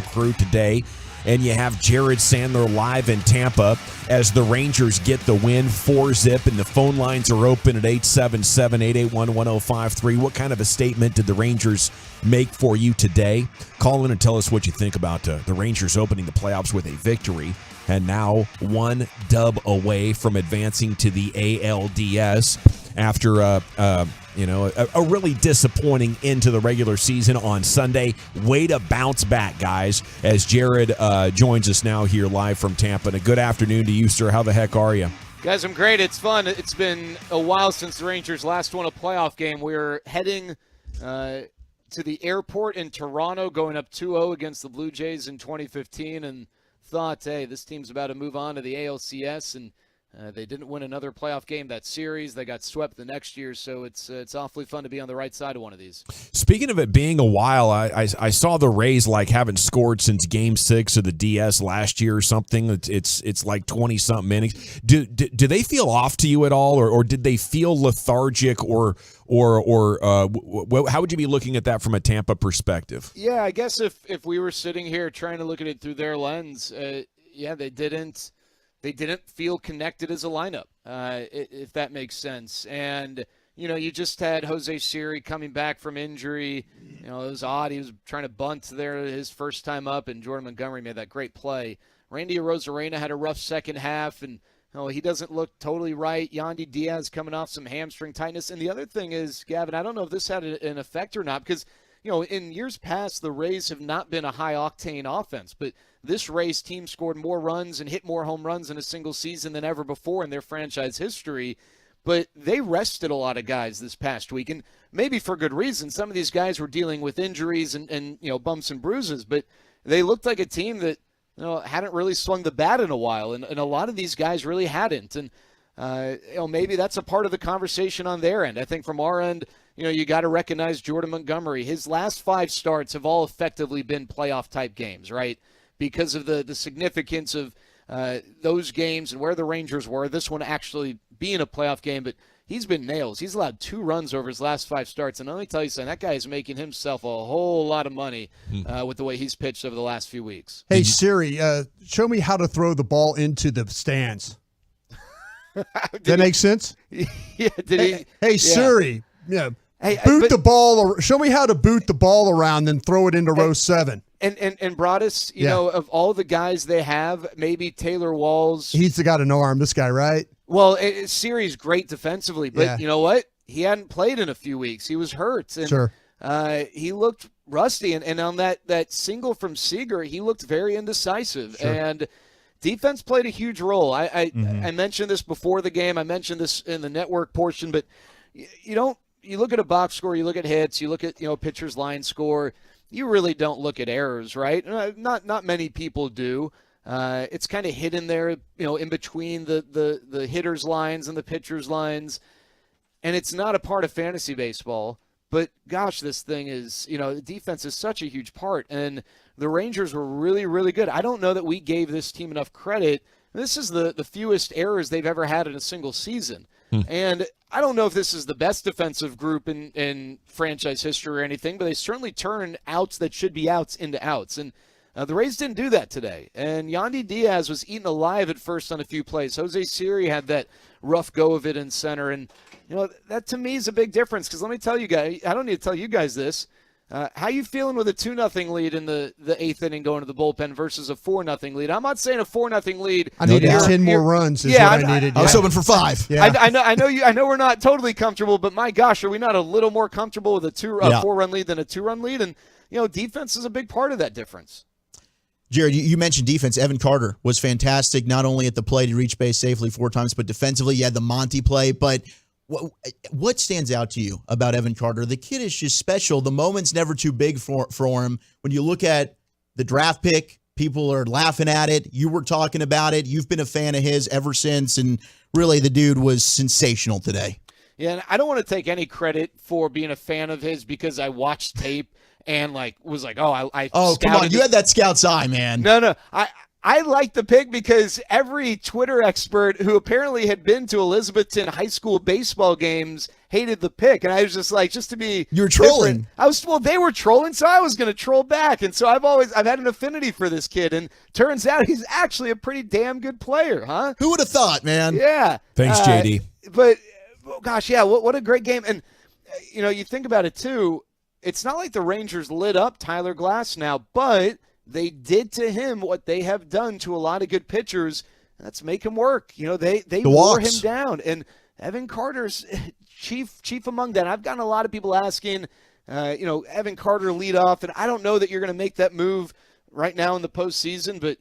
full crew today. And you have Jared Sandler live in Tampa as the Rangers get the win 4-0, and the phone lines are open at 877-881-1053. What kind of a statement did the Rangers make for you today? Call in and tell us what you think about the Rangers opening the playoffs with a victory and now one dub away from advancing to the ALDS after a really disappointing end to the regular season on Sunday. Way to bounce back, guys, as Jared joins us now here live from Tampa. And a good afternoon to you, sir. How the heck are you? Guys, I'm great. It's fun. It's been a while since the Rangers last won a playoff game. We're heading to the airport in Toronto, going up 2-0 against the Blue Jays in 2015, and thought, hey, this team's about to move on to the ALCS, and they didn't win another playoff game that series. They got swept the next year, so it's awfully fun to be on the right side of one of these. Speaking of it being a while, I saw the Rays haven't scored since Game 6 of the DS last year or something. It's like 20-something innings. Do they feel off to you at all, or did they feel lethargic, or how would you be looking at that from a Tampa perspective? Yeah, I guess if we were sitting here trying to look at it through their lens, they didn't feel connected as a lineup, if that makes sense. And, you just had Jose Siri coming back from injury. It was odd. He was trying to bunt there his first time up, and Jordan Montgomery made that great play. Randy Arozarena had a rough second half, and he doesn't look totally right. Yandy Diaz coming off some hamstring tightness. And the other thing is, Gavin, I don't know if this had an effect or not, because in years past, the Rays have not been a high-octane offense, but this Rays team scored more runs and hit more home runs in a single season than ever before in their franchise history. But they rested a lot of guys this past week, and maybe for good reason. Some of these guys were dealing with injuries and bumps and bruises, but they looked like a team that hadn't really swung the bat in a while, and a lot of these guys really hadn't. And maybe that's a part of the conversation on their end. I think from our end, you got to recognize Jordan Montgomery. His last 5 starts have all effectively been playoff-type games, right? Because of the significance of those games and where the Rangers were, this one actually being a playoff game. But he's been nails. He's allowed 2 runs over his last 5 starts. And let me tell you something, that guy is making himself a whole lot of money with the way he's pitched over the last few weeks. Hey, Siri, show me how to throw the ball into the stands. That make sense? Yeah. Hey, Siri, boot the ball, or show me how to boot the ball around, then throw it into row 7. And Broadus, of all the guys they have, maybe Taylor Walls. He's got an arm, this guy, right? Well, Siri's great defensively, but you know what? He hadn't played in a few weeks. He was hurt. And, sure. He looked rusty, and on that single from Seager, he looked very indecisive. Sure. And defense played a huge role. I mentioned this before the game. I mentioned this in the network portion, but you look at a box score, you look at hits, you look at pitcher's line score. You really don't look at errors, right? Not many people do. It's kind of hidden there, in between the hitter's lines and the pitcher's lines, and it's not a part of fantasy baseball. But gosh, this thing is, the defense is such a huge part, and the Rangers were really, really good. I don't know that we gave this team enough credit. This is the fewest errors they've ever had in a single season. And I don't know if this is the best defensive group in franchise history or anything, but they certainly turn outs that should be outs into outs. And the Rays didn't do that today. And Yandy Diaz was eaten alive at first on a few plays. Jose Siri had that rough go of it in center. And, that to me is a big difference, because let me tell you guys, I don't need to tell you guys this. How you feeling with a 2-0 lead in the 8th inning going to the bullpen versus a 4-0 lead? I'm not saying a 4-0 lead. I needed 10 more runs. What I needed. I was hoping for 5. Yeah. I know we're not totally comfortable, but my gosh, are we not a little more comfortable with a 4-run lead than a 2-run lead? And defense is a big part of that difference. Jared, you mentioned defense. Evan Carter was fantastic, not only at the plate, he reached base safely 4 times, but defensively, you had the Monty play. But what stands out to you about Evan Carter? The kid is just special. The moment's never too big for him. When you look at the draft pick, people are laughing at it. You were talking about it. You've been a fan of his ever since, and really the dude was sensational today. Yeah, and I don't want to take any credit for being a fan of his because I watched tape and was like, I come on, you had that scout's eye, man. No, I like the pick because every Twitter expert who apparently had been to Elizabethton high school baseball games hated the pick, and I was just like, just to be You're trolling. They were trolling, so I was going to troll back, and so I've had an affinity for this kid, and turns out he's actually a pretty damn good player, huh? Who would have thought, man? Yeah. Thanks, JD. But gosh, yeah, what a great game, and you think about it too. It's not like the Rangers lit up Tyler Glasnow, but they did to him what they have done to a lot of good pitchers. Let's make him work. They wore him down, and Evan Carter's chief among that. I've gotten a lot of people asking, Evan Carter lead off, and I don't know that you're going to make that move right now in the postseason, but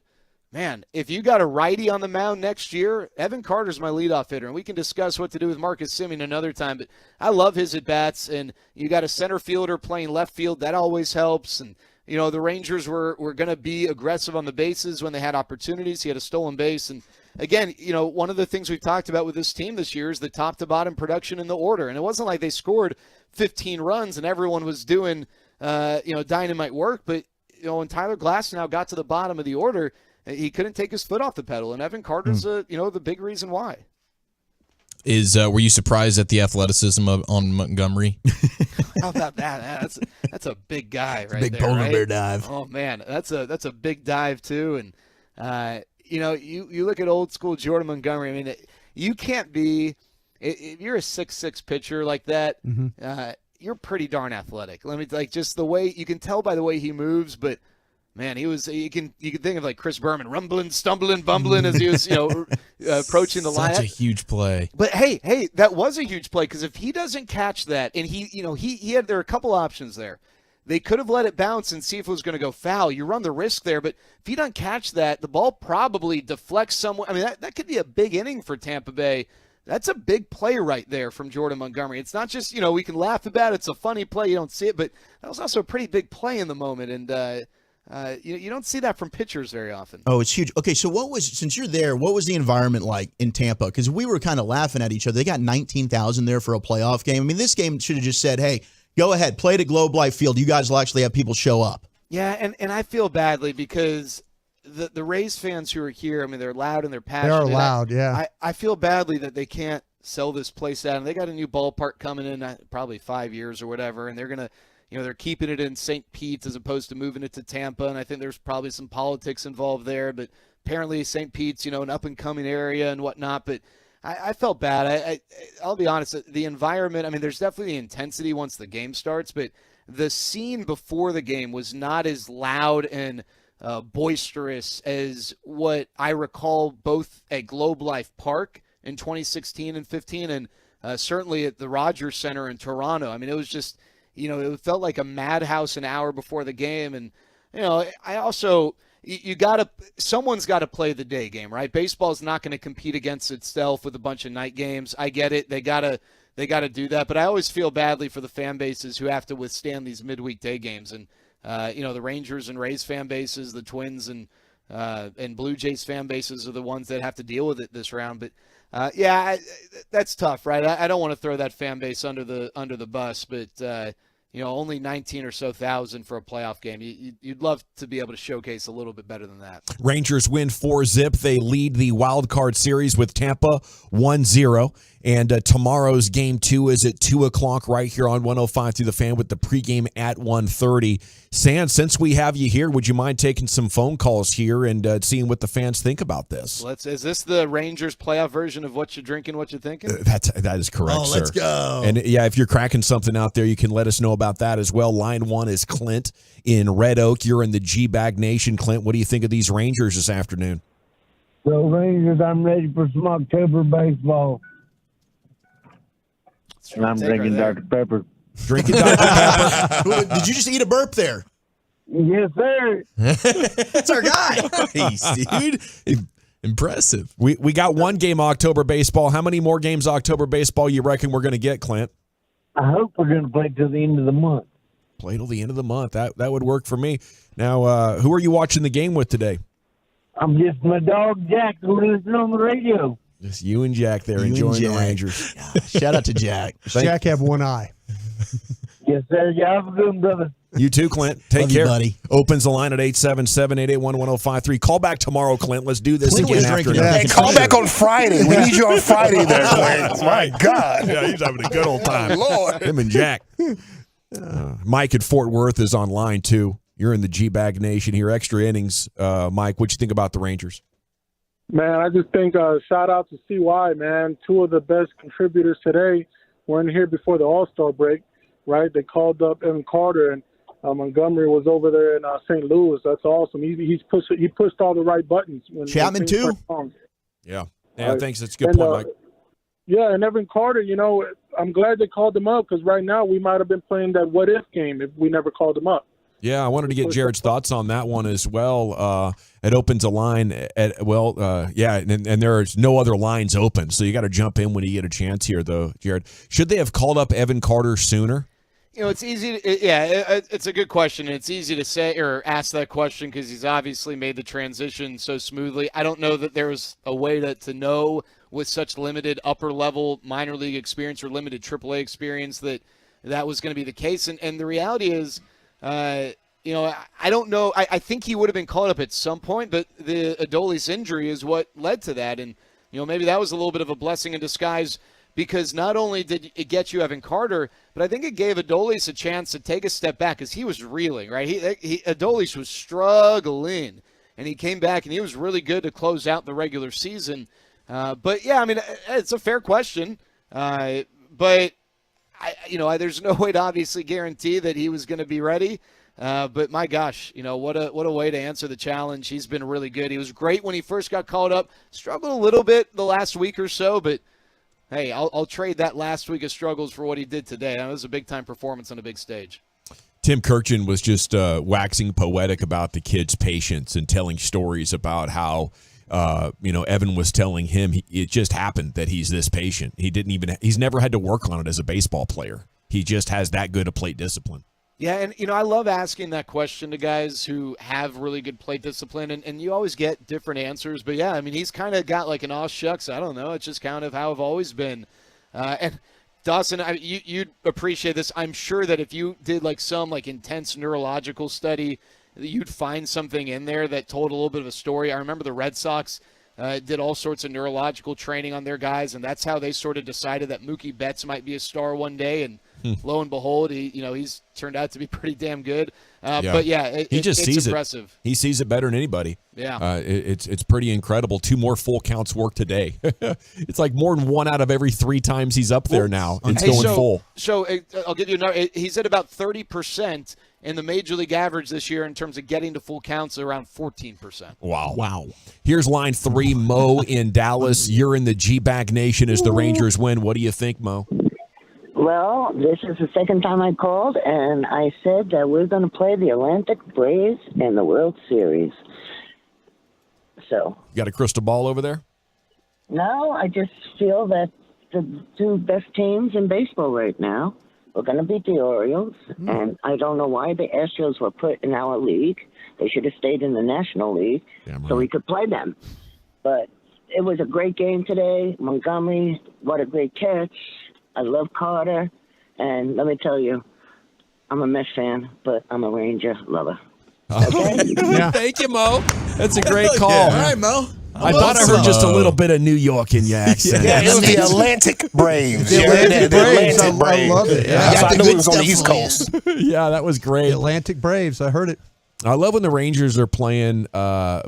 man, if you got a righty on the mound next year, Evan Carter's my leadoff hitter, and we can discuss what to do with Marcus Semien another time, but I love his at-bats, and you got a center fielder playing left field. That always helps, and the Rangers were going to be aggressive on the bases when they had opportunities. He had a stolen base. And, again, one of the things we've talked about with this team this year is the top-to-bottom production in the order. And it wasn't like they scored 15 runs and everyone was doing, dynamite work. But, when Tyler Glasnow got to the bottom of the order, he couldn't take his foot off the pedal. And Evan Carter's, the big reason why. Were you surprised at the athleticism on Montgomery? How about that? That's a big guy right big there. Big polar right? bear dive. Oh man, that's a big dive too. And you look at old school Jordan Montgomery. I mean, you can't be if you're a 6'6" pitcher like that. You're pretty darn athletic. Just the way you can tell by the way he moves, but. Man, you can think of like Chris Berman rumbling, stumbling, bumbling as he was approaching the line. Such a huge play. But hey, that was a huge play because if he doesn't catch that, and there were a couple options there. They could have let it bounce and see if it was going to go foul. You run the risk there, but if he doesn't catch that, the ball probably deflects somewhere. I mean, that could be a big inning for Tampa Bay. That's a big play right there from Jordan Montgomery. It's not just we can laugh about it. It's a funny play. You don't see it, but that was also a pretty big play in the moment, and. You don't see that from pitchers very often. Oh, it's huge. Okay, so since you're there, what was the environment like in Tampa? Because we were kind of laughing at each other. They got 19,000 there for a playoff game. I mean, this game should have just said, hey, go ahead, play it at Globe Life Field. You guys will actually have people show up. Yeah, and I feel badly because the Rays fans who are here, I mean, they're loud and they're passionate. They're loud, yeah. I feel badly that they can't sell this place out. And they got a new ballpark coming in probably 5 years or whatever, and they're going to – they're keeping it in St. Pete as opposed to moving it to Tampa, and I think there's probably some politics involved there. But apparently St. Pete's, an up-and-coming area and whatnot. But I felt bad. I'll be honest, the environment, I mean, there's definitely the intensity once the game starts, but the scene before the game was not as loud and boisterous as what I recall both at Globe Life Park in 2016 and 15 and certainly at the Rogers Center in Toronto. I mean, it was just – it felt like a madhouse an hour before the game. And, I also, someone's got to play the day game, right? Baseball's not going to compete against itself with a bunch of night games. I get it. They got to do that. But I always feel badly for the fan bases who have to withstand these midweek day games. And, the Rangers and Rays fan bases, the Twins and Blue Jays fan bases are the ones that have to deal with it this round. But, that's tough, right? I don't want to throw that fan base under the bus, but only 19 or so thousand for a playoff game. You'd love to be able to showcase a little bit better than that. Rangers win 4-0. They lead the wild card series with Tampa 1-0. And tomorrow's game 2 is at 2 o'clock right here on 105 through the Fan with the pregame at 1:30. San, since we have you here, would you mind taking some phone calls here and seeing what the fans think about this? Is this the Rangers playoff version of what you're drinking, what you're thinking? That is correct, sir. Let's go. And, if you're cracking something out there, you can let us know about that as well. Line 1 is Clint in Red Oak. You're in the G-Bag Nation. Clint, what do you think of these Rangers this afternoon? So, Rangers, I'm ready for some October baseball. And I'm drinking Dr. Pepper. Drinking Dr. Pepper. Did you just eat a burp there? Yes, sir. That's our guy. Nice, dude. Impressive. We got one game October baseball. How many more games October baseball you reckon we're going to get, Clint? I hope we're going to play till the end of the month. Play till the end of the month. That would work for me. Now, who are you watching the game with today? I'm just my dog Jack listening on the radio. Just you and Jack there enjoying the Rangers. Shout out to Jack. Jack have one eye. Yes, sir. You have a good one, brother. You too, Clint. Take Love you, care. buddy. Opens the line at 877-881-1053. Call back tomorrow, Clint. Let's do this Clint was again after drinking another. that. Hey, call back on Friday. We need you on Friday there, Clint. My God. Yeah, he's having a good old time. Lord. Him and Jack. Mike at Fort Worth is online, too. You're in the G-Bag Nation here. Extra innings. Mike, what you think about the Rangers? Man, I just think shout out to CY, man. Two of the best contributors today were in here before the All-Star break, right? They called up Evan Carter, and Montgomery was over there in St. Louis. That's awesome. He pushed all the right buttons. Chapman, too? Yeah, thanks. That's a good point, Mike. Yeah, and Evan Carter, I'm glad they called him up because right now we might have been playing that what-if game if we never called him up. Yeah, I wanted to get Jared's thoughts on that one as well. It opens a line and there's no other lines open, so you got to jump in when you get a chance here, though, Jared. Should they have called up Evan Carter sooner? It's easy. It's a good question, and it's easy to say or ask that question because he's obviously made the transition so smoothly. I don't know that there was a way to know with such limited upper-level minor league experience or limited AAA experience that was going to be the case. And the reality is, I don't know. I think he would have been called up at some point, but the Adolis injury is what led to that. And, maybe that was a little bit of a blessing in disguise because not only did it get you Evan Carter, but I think it gave Adolis a chance to take a step back because he was reeling, right? Adolis was struggling, and he came back, and he was really good to close out the regular season. But, yeah, I mean, it's a fair question. But there's no way to obviously guarantee that he was going to be ready. But my gosh, what a way to answer the challenge. He's been really good. He was great when he first got called up. Struggled a little bit the last week or so, but hey, I'll trade that last week of struggles for what he did today. It was a big-time performance on a big stage. Tim Kirchin was just waxing poetic about the kid's patience and telling stories about how Evan was telling him it just happened that he's this patient. He's never had to work on it as a baseball player. He just has that good a plate discipline. Yeah, and, I love asking that question to guys who have really good plate discipline, and you always get different answers. But, yeah, I mean, he's kind of got like an aw shucks. I don't know. It's just kind of how I've always been. And, Dawson, you'd appreciate this. I'm sure that if you did like some like intense neurological study, you'd find something in there that told a little bit of a story. I remember the Red Sox did all sorts of neurological training on their guys, and that's how they sort of decided that Mookie Betts might be a star one day. And lo and behold, he's turned out to be pretty damn good. But yeah, it's impressive. He sees it better than anybody. Yeah, it's pretty incredible. 2 more full counts work today. It's like more than 1 out of every 3 times he's up there now. It's going full. So I'll give you another. He's at about 30%. And the major league average this year in terms of getting to full counts is around 14%. Wow. Here's line 3, Mo in Dallas. You're in the G-Bag Nation as the Rangers win. What do you think, Mo? Well, this is the second time I called, and I said that we're going to play the Atlantic Braves in the World Series. So. You got a crystal ball over there? No, I just feel that the 2 best teams in baseball right now, we're going to beat the Orioles, and I don't know why the Astros were put in our league. They should have stayed in the National League so we could play them. But it was a great game today. Montgomery, what a great catch. I love Carter. And let me tell you, I'm a Mets fan, but I'm a Ranger lover. Okay? Yeah. Thank you, Mo. That's a great call. All right, Mo. I thought I heard just a little bit of New York in your accent. Yeah, it was the Atlantic Braves. The Atlantic Braves. Atlantic Braves. I love it. Yeah. Yeah. I knew it was on the East Coast. Yeah, that was great. The Atlantic Braves. I heard it. I love when the Rangers are playing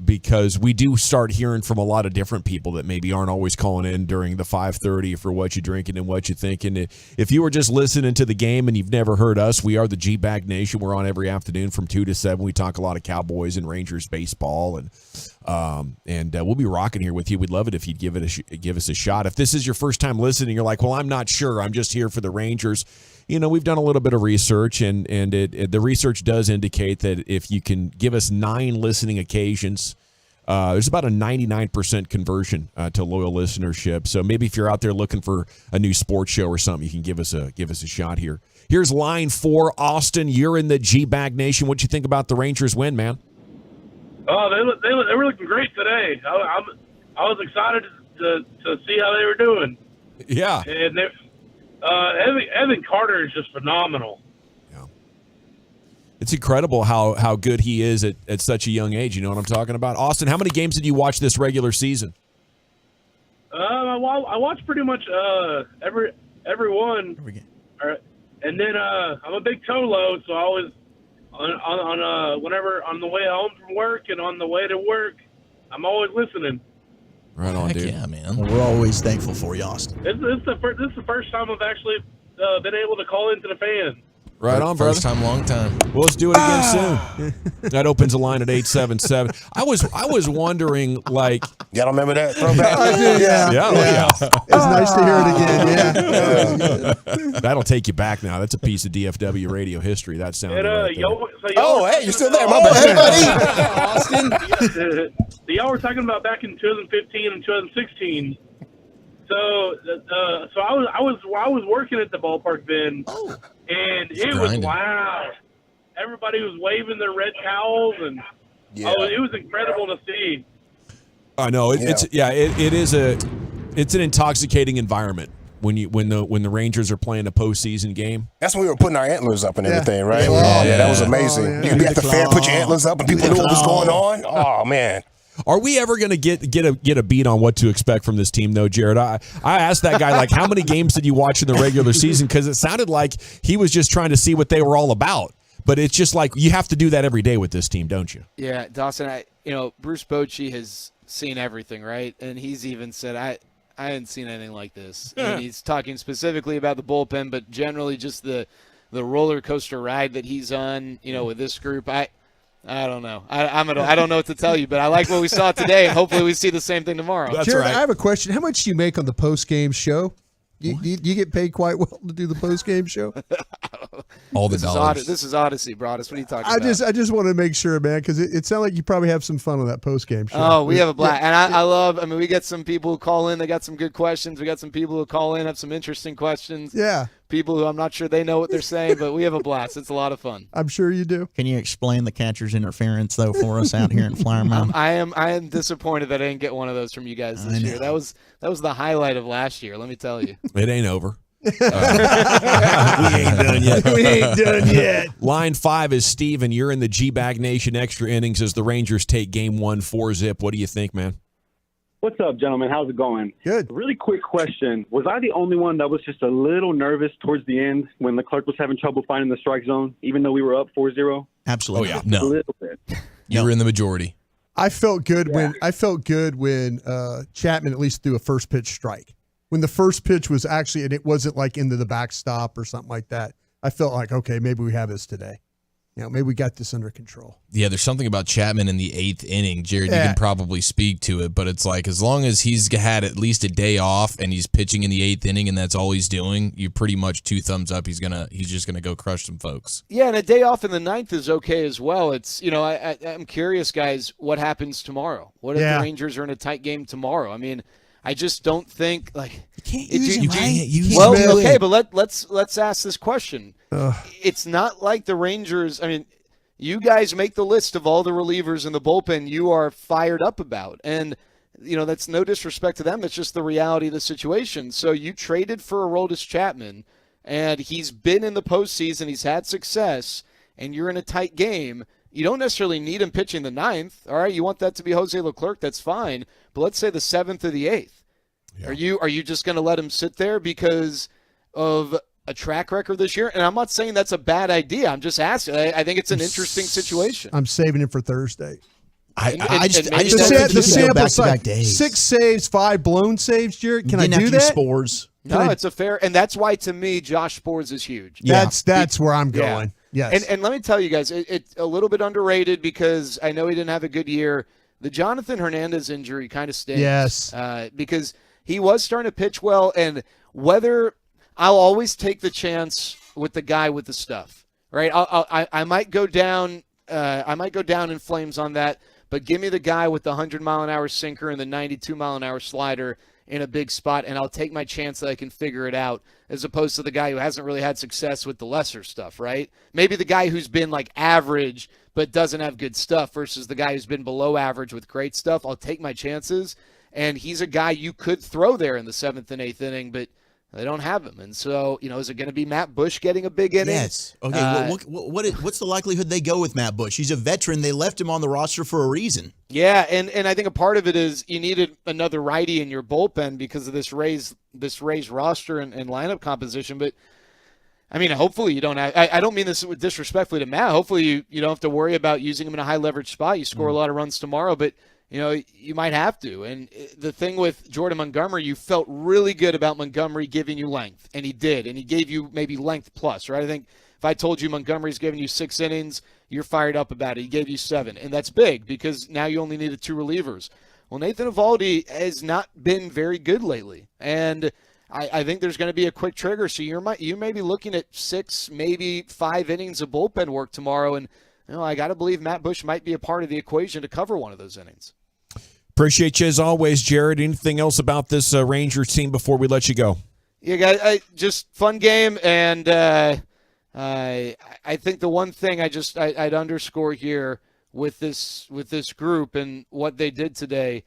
because we do start hearing from a lot of different people that maybe aren't always calling in during the 5:30 for what you're drinking and what you're thinking. If you were just listening to the game and you've never heard us, we are the G-Bag Nation. We're on every afternoon from 2 to 7. We talk a lot of Cowboys and Rangers baseball, and we'll be rocking here with you. We'd love it if you'd give us a shot. If this is your first time listening, you're like, well, I'm not sure. I'm just here for the Rangers. We've done a little bit of research, and the research does indicate that if you can give us 9 listening occasions, there's about a 99% conversion to loyal listenership. So maybe if you're out there looking for a new sports show or something, you can give us a shot here. Here's line 4, Austin. You're in the G-Bag Nation. What you think about the Rangers win, man? Oh, they were looking great today. I was excited to see how they were doing. Yeah. And Evan Carter is just phenomenal. Yeah. It's incredible how good he is at such a young age. You know what I'm talking about? Austin, how many games did you watch this regular season? I watched pretty much every one. And then I'm a big Tolo, so I was on whenever on the way home from work and on the way to work, I'm always listening. Right on, dude. Yeah, man. Well, we're always thankful for you, Austin. This is the first time I've actually been able to call into the fan. Right on, brother. First time, long time. Well, let's do it again soon. That opens a line at 877. I was wondering, like, Y'all remember that throwback? I do, yeah. It's nice to hear it again. Yeah. That'll take you back now. That's a piece of DFW radio history. That sounded right there. Oh, hey, you're still there. My bad. Austin. So y'all were talking about back in 2015 and 2016. So I was working at the ballpark then, and it was wow. Everybody was waving their red towels, and it was incredible to see. I know it's an intoxicating environment when the Rangers are playing a postseason game. That's when we were putting our antlers up and everything, right? Yeah. That was amazing. You could be at the fair, put your antlers up, and people knew what was going on. Oh man. Are we ever going to get a beat on what to expect from this team, though, Jared? I asked that guy, like, how many games did you watch in the regular season? Because it sounded like he was just trying to see what they were all about. But it's just like you have to do that every day with this team, don't you? Yeah, Dawson, Bruce Bochy has seen everything, right? And he's even said, I hadn't seen anything like this. And he's talking specifically about the bullpen, but generally just the roller coaster ride that he's on, with this group. I don't know. I don't know what to tell you, but I like what we saw today, and hopefully we see the same thing tomorrow. That's Jared, right. I have a question. How much do you make on the post-game show? Do you get paid quite well to do the post-game show? All the dollars. This is Odyssey, Broadus. What are you talking about? I just want to make sure, man, because it sounds like you probably have some fun on that post-game show. Oh, we have a blast. And we got some people who call in. They got some good questions. We got some people who call in, have some interesting questions. Yeah. People who I'm not sure they know what they're saying, but we have a blast. It's a lot of fun. I'm sure you do. Can you explain the catcher's interference, though, for us out here in Flower Mound? I am disappointed that I didn't get one of those from you guys this year. That was the highlight of last year, let me tell you. It ain't over. We ain't done yet. Line 5 is Steven. You're in the G-Bag Nation extra innings as the Rangers take game 1 4-0. What do you think, man? What's up, gentlemen? How's it going? Good. Really quick question. Was I the only one that was just a little nervous towards the end when Leclerc was having trouble finding the strike zone, even though we were up 4-0? Absolutely. Oh, yeah. No. A little bit. You were in the majority. I felt good when Chapman at least threw a first pitch strike. When the first pitch was actually, and it wasn't like into the backstop or something like that, I felt like, okay, maybe we have this today. Maybe we got this under control. Yeah, there's something about Chapman in the 8th inning. Jared, you can probably speak to it, but it's like as long as he's had at least a day off and he's pitching in the 8th inning and that's all he's doing, you pretty much 2 thumbs up. He's just gonna go crush some folks. Yeah, and a day off in the 9th is okay as well. It's I'm curious, guys, what happens tomorrow? What if the Rangers are in a tight game tomorrow? I mean, I just don't think You can't use him. Okay, but let's ask this question. It's not like the Rangers. I mean, you guys make the list of all the relievers in the bullpen you are fired up about, and that's no disrespect to them. That's just the reality of the situation. So you traded for Aroldis Chapman, and he's been in the postseason. He's had success, and you're in a tight game. You don't necessarily need him pitching the 9th. All right, you want that to be Jose Leclerc. That's fine. But let's say the 7th or the 8th. Yeah. Are you just going to let him sit there because of a track record this year? And I'm not saying that's a bad idea. I'm just asking. I think it's an interesting situation. I'm saving it for Thursday. I just don't think the you can go sample size. back-to-back days. 6 saves, 5 blown saves, Jared. Can I do that? Spores. No, it's a fair, and that's why to me Josh Spores is huge. That's where I'm going. Yeah. Yes. And let me tell you guys, it's a little bit underrated because I know he didn't have a good year. The Jonathan Hernandez injury kind of stinks. Yes. Because he was starting to pitch well, and whether I'll always take the chance with the guy with the stuff, right? I might go down. I might go down in flames on that, but give me the guy with the 100-mile-an-hour sinker and the 92-mile-an-hour slider in a big spot, and I'll take my chance that I can figure it out, as opposed to the guy who hasn't really had success with the lesser stuff, right? Maybe the guy who's been like average but doesn't have good stuff versus the guy who's been below average with great stuff. I'll take my chances, and he's a guy you could throw there in the 7th and 8th inning, but They don't have him. And so, is it going to be Matt Bush getting a big inning? Yes. Okay. What's the likelihood they go with Matt Bush? He's a veteran. They left him on the roster for a reason. Yeah, and I think a part of it is you needed another righty in your bullpen because of this Rays roster and lineup composition. But I mean, hopefully you don't have. I don't mean this disrespectfully to Matt. Hopefully you don't have to worry about using him in a high leverage spot. You score a lot of runs tomorrow, but you might have to. And the thing with Jordan Montgomery, you felt really good about Montgomery giving you length, and he did, and he gave you maybe length plus, right? I think if I told you Montgomery's giving you 6 innings, you're fired up about it. He gave you 7, and that's big because now you only needed 2 relievers. Well, Nathan Eovaldi has not been very good lately, and I think there's going to be a quick trigger. So you may be looking at 6, maybe 5 innings of bullpen work tomorrow, and I got to believe Matt Bush might be a part of the equation to cover one of those innings. Appreciate you as always, Jared. Anything else about this Rangers team before we let you go? Yeah, guys, just fun game, and I think the one thing I'd underscore here with this group and what they did today,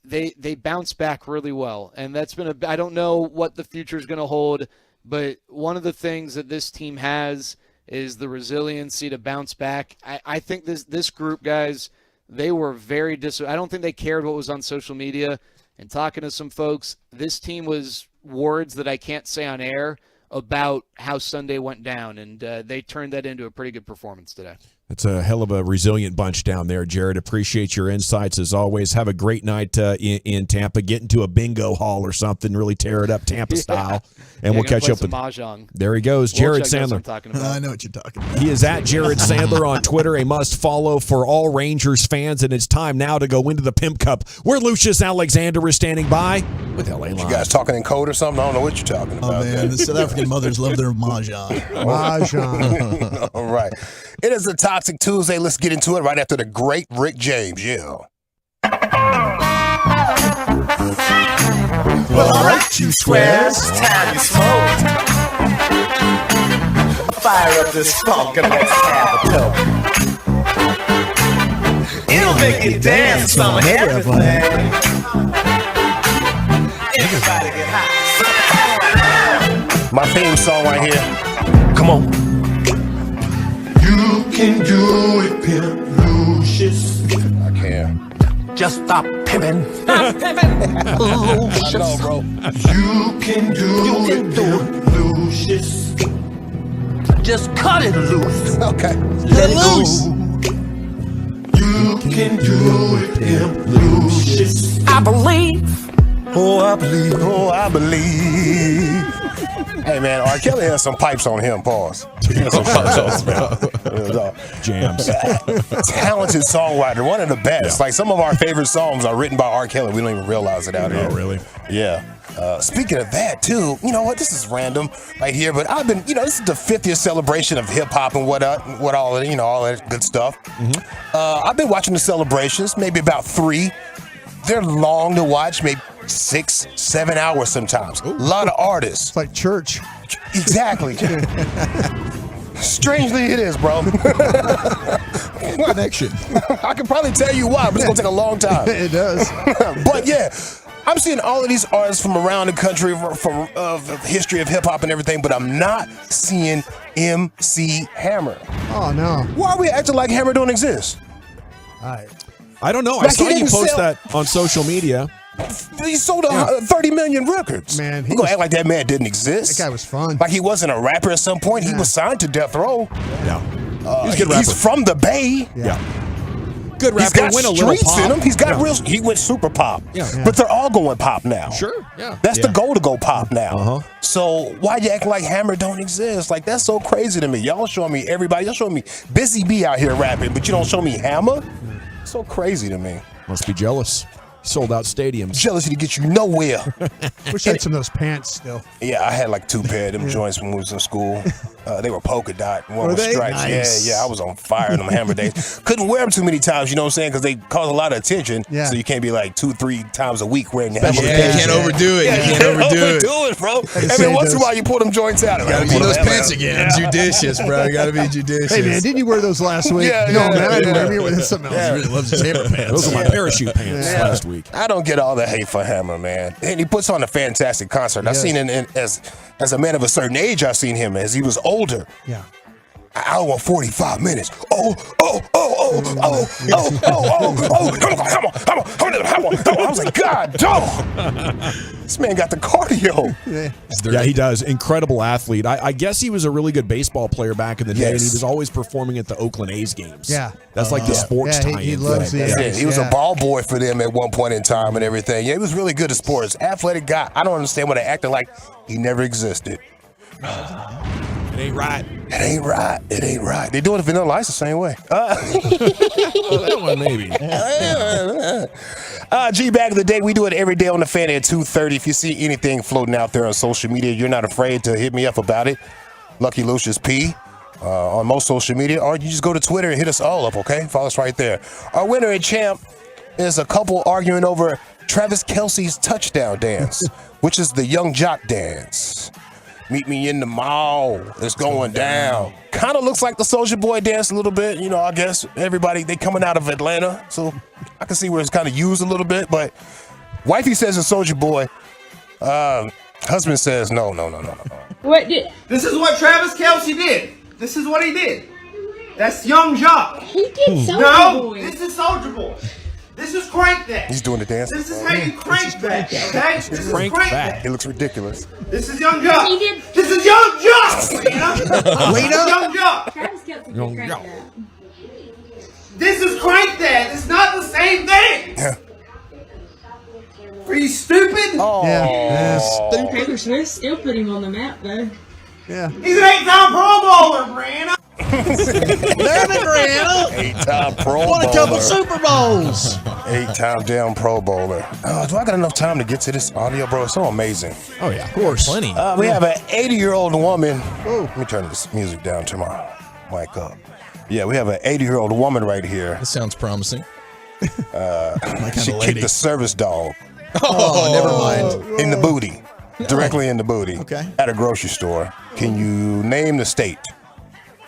they bounced back really well, and that's been I don't know what the future is going to hold, but one of the things that this team has is the resiliency to bounce back. I think this group, guys, they were very I don't think they cared what was on social media. And talking to some folks, this team was words that I can't say on air about how Sunday went down, and they turned that into a pretty good performance today. It's a hell of a resilient bunch down there, Jared. Appreciate your insights as always. Have a great night in Tampa. Get into a bingo hall or something. Really tear it up Tampa style. And we'll catch up with Mahjong. There he goes, Jared Sandler. I know what you're talking about. He is at Jared Sandler on Twitter, a must-follow for all Rangers fans. And it's time now to go into the Pimp Cup, where Lucius Alexander is standing by with LA Live. You guys talking in code or something? I don't know what you're talking about. Oh, man. The South African mothers love their Mahjong. Mahjong. All right. It is a Toxic Tuesday. Let's get into it right after the great Rick James. Yeah. Well, all right, you squares, it's time you smoke. Fire up this funk and let's have a toke. It'll make you dance from everything. Everybody get high. My theme song right here. Come on. You can do it, Pimp Lucius. I can. Just stop pimping. Stop pimping. Lucius. I know, bro. You can do it, Pimp Lucius. Just cut it loose. Okay. Let it loose. You can do it, Pimp Lucius. I believe. Oh, I believe. Oh, I believe. Hey, man, R. Kelly has some pipes on him. Pause. He has some pipes on him. Jams. Talented songwriter, one of the best. Yeah. Like, some of our favorite songs are written by R. Kelly. We don't even realize it out here. Oh, really? Yeah. Speaking of that, too, you know what? This is random right here, but I've been, this is the 50th celebration of hip-hop and what all that good stuff. Mm-hmm. I've been watching the celebrations, maybe about 3. They're long to watch, maybe 6, 7 hours sometimes. Ooh. A lot of artists. It's like church. Exactly. Strangely, it is, bro. Connection. I can probably tell you why, but it's going to take a long time. It does. But yeah, I'm seeing all of these artists from around the country, from history of hip-hop and everything, but I'm not seeing MC Hammer. Oh, no. Why are we acting like Hammer don't exist? All right. I don't know. I saw you post that on social media. He sold 30 million records. Man, he gonna act like that man didn't exist. That guy was fun. Like he wasn't a rapper at some point. He was signed to Death Row. Yeah. He's a good rapper. He's from the Bay. Yeah. Good rapper. He's got went streets in him. He's got real. He went super pop. Yeah. But they're all going pop now. Sure. Yeah. That's the goal to go pop now. Uh-huh. So why you acting like Hammer don't exist? Like that's so crazy to me. Y'all showing me everybody. Y'all showing me Busy Bee out here rapping, but you don't show me Hammer. So crazy to me. Must be jealous. Sold out stadiums. Jealousy to get you nowhere. Wish I had some of those pants still. Yeah, I had like 2 pair of them joints when we was in school. They were polka dot, and one Were was they? stripes. Nice. Yeah, I was on fire in them hammer days. Couldn't wear them too many times, you know what I'm saying? Because they cause a lot of attention. Yeah. So you can't be like 2-3 times a week wearing the hammer Yeah, days. you can't overdo it. Yeah, You can't overdo it. bro. say Every once in a those- while, you pull them joints out. You gotta be those pants again. Judicious, bro. You gotta be judicious. Hey, man, didn't you wear those last week? Yeah, no, yeah, man, I didn't yeah. wear them. That's something else. Yeah. He really loves his hammer pants. Those are my parachute pants last week. I don't get all the hate for Hammer, man. And he puts on a fantastic concert. I've seen him as a man of a certain age. I've seen him as he was older. Yeah. An hour and 45 minutes. I was like, God, dog. This man got the cardio. Yeah. He does. Incredible athlete. I guess he was a really good baseball player back in the day, and he Yes. was always performing at the Oakland A's games. Yeah. That's like the sports Yeah, tie-in. he loves thing. the That's A's. it. He was a Yeah. ball boy for them at one point in time and everything. Yeah, he was really good at sports. Athletic guy. I don't understand why they acting like he never existed. It ain't right. It ain't right. It ain't right. They doing Vanilla Ice the same way. That one maybe. G, back in the day, we do it every day on the fan at 2:30. If you see anything floating out there on social media, you're not afraid to hit me up about it. Lucky Lucius P on most social media, or you just go to Twitter and hit us all up, okay? Follow us right there. Our winner and champ is a couple arguing over Travis Kelce's touchdown dance, which is the young jock dance. Meet me in the mall. It's going down. Kind of looks like the Soulja Boy dance a little bit. You know, I guess everybody, they coming out of Atlanta. So I can see where it's kind of used a little bit. But wifey says it's Soulja Boy. Husband says no. What did? This is what Travis Kelce did. This is what he did. That's Young Jock. He did Soulja No, Boy. this is Soulja Boy. This is Crank That. He's doing the dance. This is how you crank that, okay? This is Crank Crank That. That. It looks ridiculous. This is Young Jock. He did- This is Young Jock, Lena. This is Young Jock. Travis Kelce did Young crank Jock. that. This is Crank That. It's not the same thing. Yeah. Are you stupid? Yeah. Taylor Swift still put him on the map, though. Yeah. He's an 8-time Pro Bowler, Brianna. Damn it, Brianna. 8-time Pro Bowler. Won a couple Super Bowls. 8-time damn Pro Bowler. Do I got enough time to get to this audio, bro? It's so amazing. Oh, yeah. Of course. Plenty. We have an 80-year-old woman. Let me turn this music down, turn my mic up. Yeah, we have an 80-year-old woman right here. This sounds promising. She kicked the service dog Oh, never mind. in the booty. Directly in the booty. Okay. At a grocery store. Can you name the state?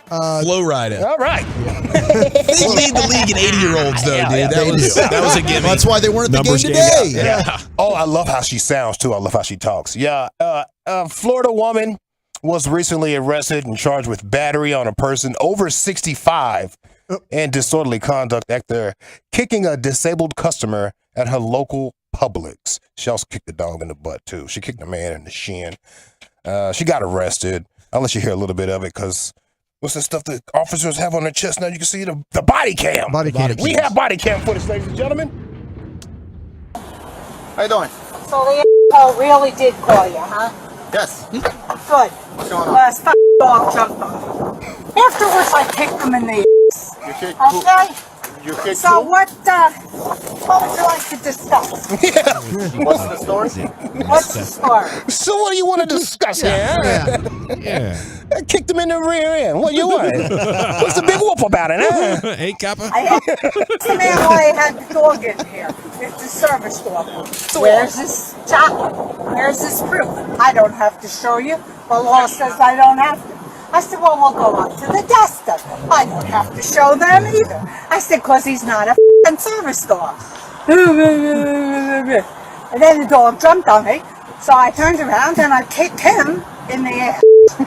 Flow riding. All right. They lead the league in 80-year-olds, though, dude. That was a gimme. That's why they weren't at the game Numbers game. today. Yeah. Oh, I love how she sounds too. I love how she talks. Yeah. Florida woman was recently arrested and charged with battery on a person over 65 and disorderly conduct after kicking a disabled customer at her local Publix. She also kicked the dog in the butt too. She kicked the man in the shin. She got arrested. I'll let you hear a little bit of it because what's the stuff that officers have on their chest now? You can see the body cam. Body cam. We have body cam footage, ladies and gentlemen. How you doing? So the asshole really did call you, huh? Yes. Good. What's going on? Last fucking dog jumped on me. Afterwards, I kicked him in the ass. You kicked Okay? You kicked So what would you like to discuss? What's the story? What's the story? So what do you want to discuss here? Yeah. I kicked him in the rear end. What you want? What's the big whoop about it, huh? Hey, Kappa. I asked the man why I had the dog in here. It's a service dog. Where's this jacket? Where's this proof? I don't have to show you. The law says I don't have to. I said, well, we'll go up to the desk then. I don't have to show them either. I said, because he's not a f***ing service dog. And then the dog jumped on me, so I turned around and I kicked him in the ass. The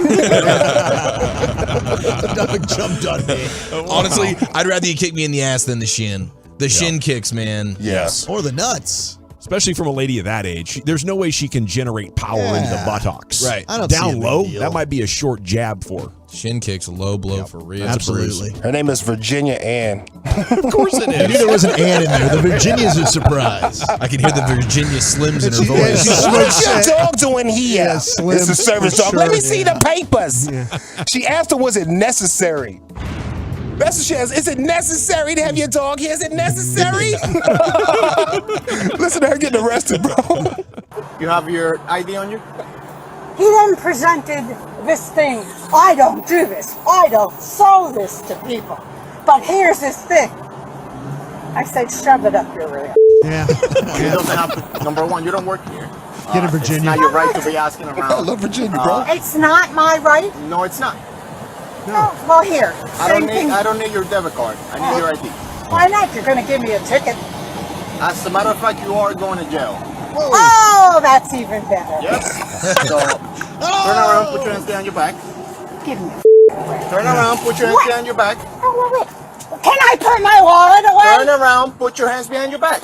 dog jumped on me. Honestly, I'd rather you kick me in the ass than the shin. The shin kicks, man. Yes. Or the nuts. Especially from a lady of that age. There's no way she can generate power into the buttocks. Right. I don't see a Down big low, deal. that might be a short jab for her. Shin kicks, a low blow for real. Absolutely. Her name is Virginia Ann. Of course it I knew is. there was an and in there. The Virginia's a surprise. I can hear the Virginia Slims in her She- voice. she- What's your dog doing here? Yeah, Slim, it's a service for dog. sure. Let me see Yeah. the papers. She asked her, was it necessary? That's what she asked. Is it necessary to have your dog here? Is it necessary? Listen to her getting arrested, bro. You have your ID on you? He then presented this thing. I don't do this. I don't show this to people. But here's this thing. I said, shove it up your rear. Yeah. You don't have to, number one, you don't work here. Get in Virginia. It's not your right to be asking around. I love Virginia, bro. It's not my right? No, it's not. No. Well, here. I don't need your debit card. I need your ID. Why not? You're going to give me a ticket. As a matter of fact, you are going to jail. Oh, that's even better. Yep. So, turn around, put your hands behind your back. Give me Turn around, put your hands behind your back. Oh, wait. Can I put my wallet away? Turn around, put your hands behind your back.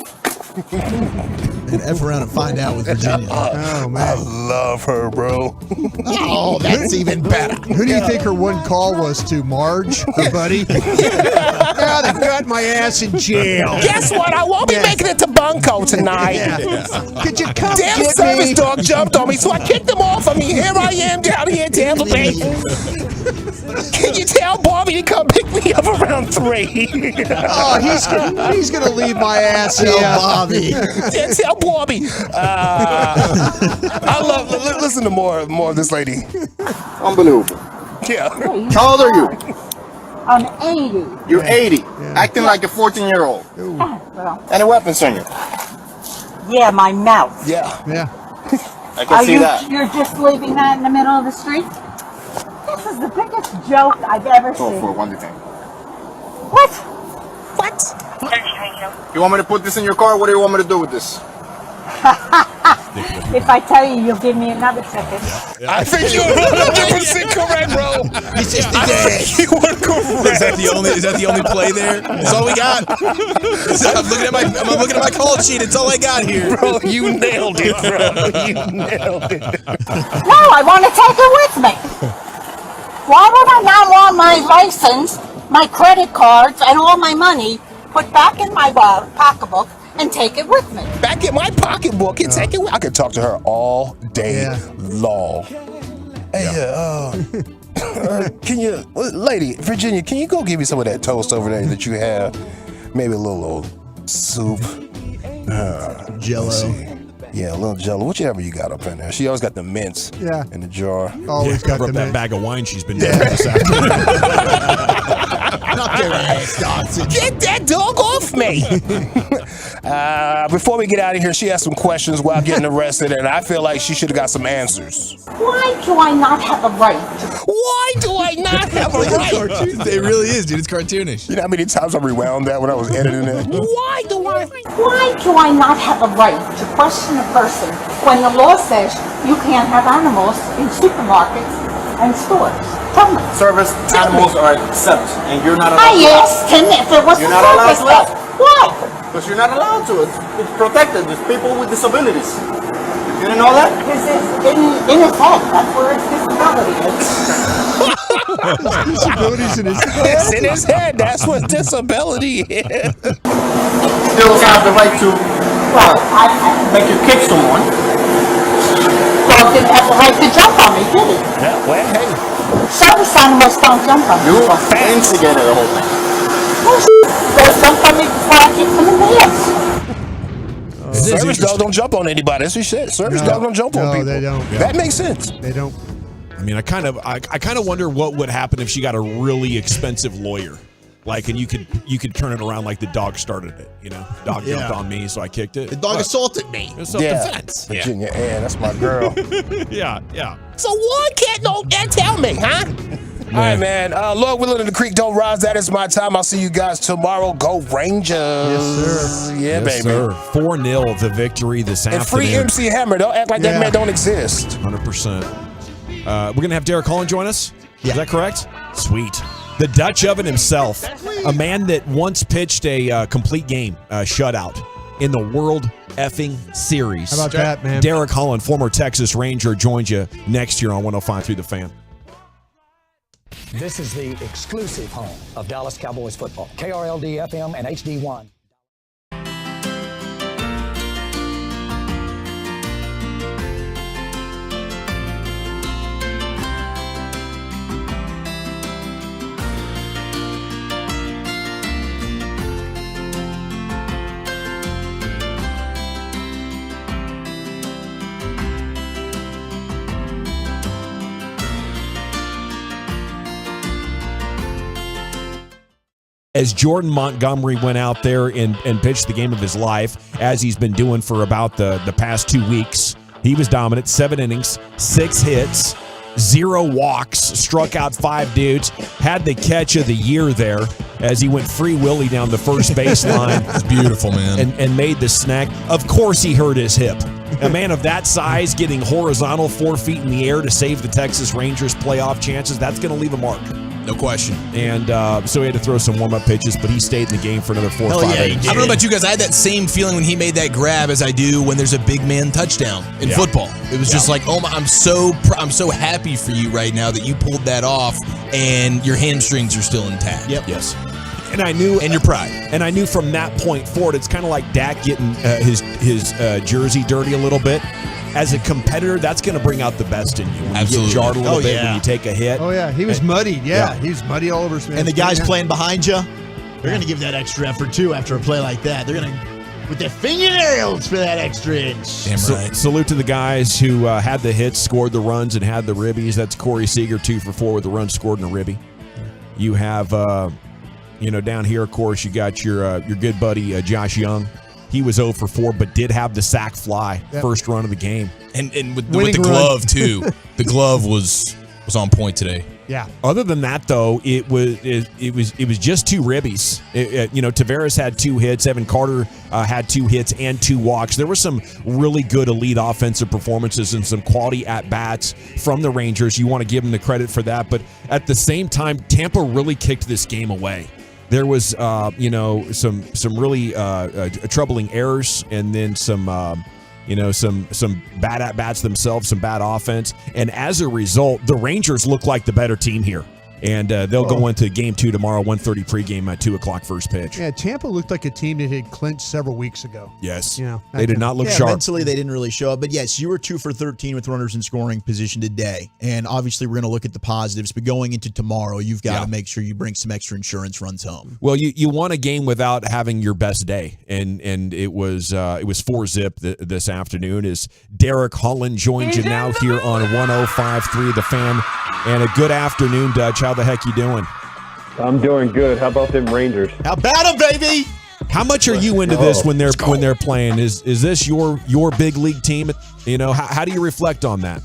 And F around and find out with Virginia. Oh, man. I love her, bro. Oh, that's even better. Who do you think her one call was to? Marge, her buddy? Yeah, they got my ass in jail. Guess what? I won't be making it to Bunko tonight. Could you come Damn get service me? dog jumped on me, so I kicked him off of me. Here I am down here in Tampa Bay. Can you tell Bobby to come pick me up around 3? Oh, he's gonna leave my ass Tell here. Bobby. Yeah, tell Bobby. I love. Listen to more of this lady. Unbelievable. Yeah. How old are you? I'm 80. You're 80. Acting like a 14-year-old. Well, Any weapons on you? yeah, my mouth. Yeah. Yeah. I can see that. You're just leaving that in the middle of the street? This is the biggest joke I've ever Oh, seen. for one thing. What? You want me to put this in your car? What do you want me to do with this? If I tell you, you'll give me another ticket. I think you're 100% correct, bro. He's just I think you were correct. Is that the only play there? That's all we got. I'm looking at my call sheet. It's all I got here. Bro, you nailed it, bro. You nailed it. No, I want to take it with me. Why would I not want my license, my credit cards, and all my money put back in my pocketbook and take it with me? Back in my pocketbook and take it. I could talk to her all day long. Hey, can you, lady, Virginia, can you go give me some of that toast over there that you have? Maybe a little soup. Jello. Yeah, a little jello. Whichever you got up in there. She always got the mints in the jar. Always got Cover the up that mint. bag of wine she's been doing this afternoon. Not their ass, Dodson. Get that dog off me! Before we get out of here, she has some questions while getting arrested, and I feel like she should have got some answers. Why do I not have a right? Why do I not have a right? It really is, dude. It's cartoonish. You know how many times I rewound that when I was editing it? Why do I not have a right to question a person when the law says you can't have animals in supermarkets and stores? Tell me. Service animals are exempt, and you're not allowed I to. asked him if it was You're a not allowed service to dog. ask. Why? Because you're not allowed to. It's protected. It's people with disabilities. You didn't know that? This is in his head. That's where his disability is. Disabilities in his It's in his head. That's what disability is. Still have the right to make you kick someone. Dog didn't have the right to jump on me, did he? Yeah, well, hey. Service animals don't jump on me. You instigated the whole thing. They'll jump on me before I kick them in the ass. Service dog don't jump on anybody. That's what she said. Service dog don't jump on people. No, they don't. That makes sense. They don't. I mean, I kind of wonder what would happen if she got a really expensive lawyer. Like, and you could turn it around like the dog started it, you know? Dog jumped on me, so I kicked it. The dog assaulted me. It's self-defense. Virginia Ann, that's my girl. Yeah. So why can't no tell me, huh? All right, man. Lord willing and the creek don't rise. That is my time. I'll see you guys tomorrow. Go Rangers. Yes, sir. Yeah, Yes, baby. sir. 4-0 the victory this And afternoon. free MC Hammer. Don't act like that man don't exist. 100%. We're going to have Derek Holland join us. Is that correct? Sweet. The Dutch oven himself, a man that once pitched a complete game shutout in the World Effing Series. How about that, man? Derek Holland, former Texas Ranger, joins you next year on 105.3 The Fan. This is the exclusive home of Dallas Cowboys football. KRLD FM and HD1. as Jordan Montgomery went out there and pitched the game of his life, as he's been doing for about the past 2 weeks. He was dominant, 7 innings, 6 hits, 0 walks, struck out 5 dudes, had the catch of the year there as he went free willy down the first baseline. It's beautiful, man. And made the snag. Of course he hurt his hip. A man of that size getting horizontal 4 feet in the air to save the Texas Rangers playoff chances, that's going to leave a mark. No question. And so he had to throw some warm-up pitches, but he stayed in the game for another 4 or 5 innings. I don't know about you guys. I had that same feeling when he made that grab as I do when there's a big man touchdown in football. It was just like, oh my, I'm so happy for you right now that you pulled that off and your hamstrings are still intact. Yep. Yes. And I knew, and your pride. And I knew from that point forward, it's kind of like Dak getting his jersey dirty a little bit. As a competitor, that's going to bring out the best in you. When Absolutely. you get jarred a little bit, when you take a hit. Oh, yeah. He was muddied. Yeah. He was muddy all over his face. And the guys playing behind you, they're going to give that extra effort, too, after a play like that. They're going to, with their fingernails for that extra inch. Damn right. Salute to the guys who had the hits, scored the runs, and had the ribbies. That's Corey Seager, 2 for 4 with the run scored and a ribby. You have, down here, of course, you got your good buddy Josh Young. He was 0 for 4, but did have the sack fly first run of the game. And with the glove, too. The glove was on point today. Yeah. Other than that, though, it was just 2 ribbies. Tavares had 2 hits. Evan Carter had 2 hits and 2 walks. There were some really good elite offensive performances and some quality at-bats from the Rangers. You want to give them the credit for that. But at the same time, Tampa really kicked this game away. There was, some really troubling errors, and then some bad at bats themselves, some bad offense, and as a result, the Rangers look like the better team here. And they'll go into Game 2 tomorrow, 1:30 pregame at 2 o'clock first pitch. Yeah, Tampa looked like a team that had clinched several weeks ago. Yes. They did not look sharp. Mentally, they didn't really show up. But, yes, you were 2 for 13 with runners in scoring position today. And, obviously, we're going to look at the positives. But going into tomorrow, you've got to make sure you bring some extra insurance runs home. Well, you won a game without having your best day. And it was 4-zip this afternoon as Derek Holland joins you now here on 105.3 The Fan. And a good afternoon, Dutch. How the heck you doing? I'm doing good. How about them Rangers? How about them, baby? How much are you into this when they're playing? Is this your big league team? How do you reflect on that?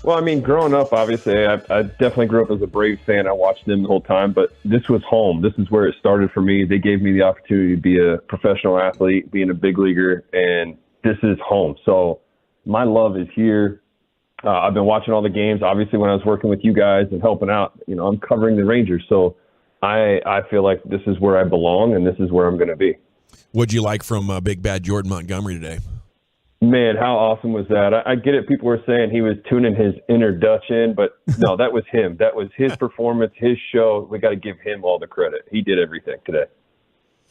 Well, I mean, growing up, obviously, I definitely grew up as a Braves fan. I watched them the whole time, but this was home. This is where it started for me. They gave me the opportunity to be a professional athlete, being a big leaguer, and this is home. So my love is here. I've been watching all the games. Obviously, when I was working with you guys and helping out, I'm covering the Rangers. So I feel like this is where I belong, and this is where I'm going to be. What'd you like from Big Bad Jordan Montgomery today? Man, how awesome was that? I get it. People were saying he was tuning his inner Dutch in, but no, that was him. That was his performance, his show. We got to give him all the credit. He did everything today.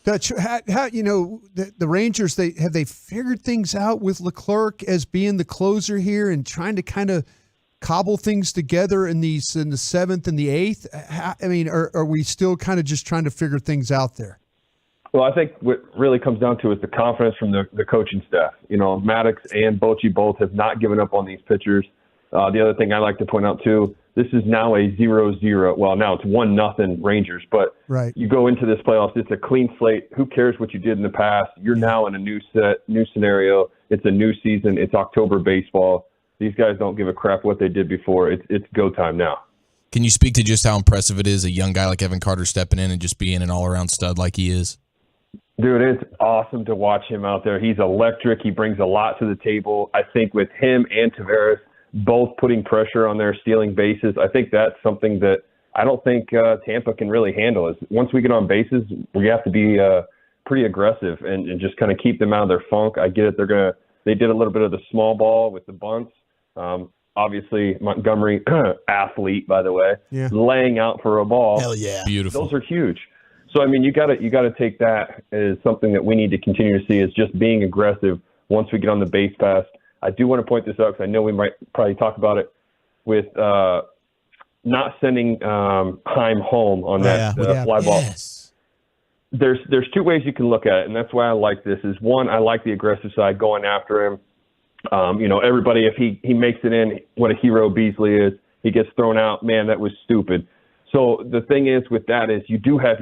Dutch, how the Rangers, have they figured things out with Leclerc as being the closer here and trying to kind of cobble things together in the 7th and the 8th? I mean, are we still kind of just trying to figure things out there? Well, I think what really comes down to is the confidence from the coaching staff. Maddox and Bochy both have not given up on these pitchers. The other thing I like to point out, too, this is now a 0-0. Well, now it's 1-0 Rangers, but you go into this playoffs, it's a clean slate. Who cares what you did in the past? You're now in a new scenario. It's a new season. It's October baseball. These guys don't give a crap what they did before. It's go time now. Can you speak to just how impressive it is, a young guy like Evan Carter stepping in and just being an all-around stud like he is? Dude, it's awesome to watch him out there. He's electric. He brings a lot to the table. I think with him and Tavares both putting pressure on their stealing bases, I think that's something that I don't think Tampa can really handle. Is once we get on bases, we have to be pretty aggressive and just kind of keep them out of their funk. I get it. They did a little bit of the small ball with the bunts. Obviously, Montgomery, athlete, by the way, laying out for a ball. Hell yeah. Beautiful. Those are huge. So, I mean, you got to take that as something that we need to continue to see is just being aggressive once we get on the base pass. I do want to point this out because I know we might probably talk about it with not sending Heim home on that fly ball. Yes. There's 2 ways you can look at it, and that's why I like this. Is one, I like the aggressive side, going after him. Everybody, if he makes it in, what a hero Beasley is. He gets thrown out. Man, that was stupid. So the thing is with that is you do have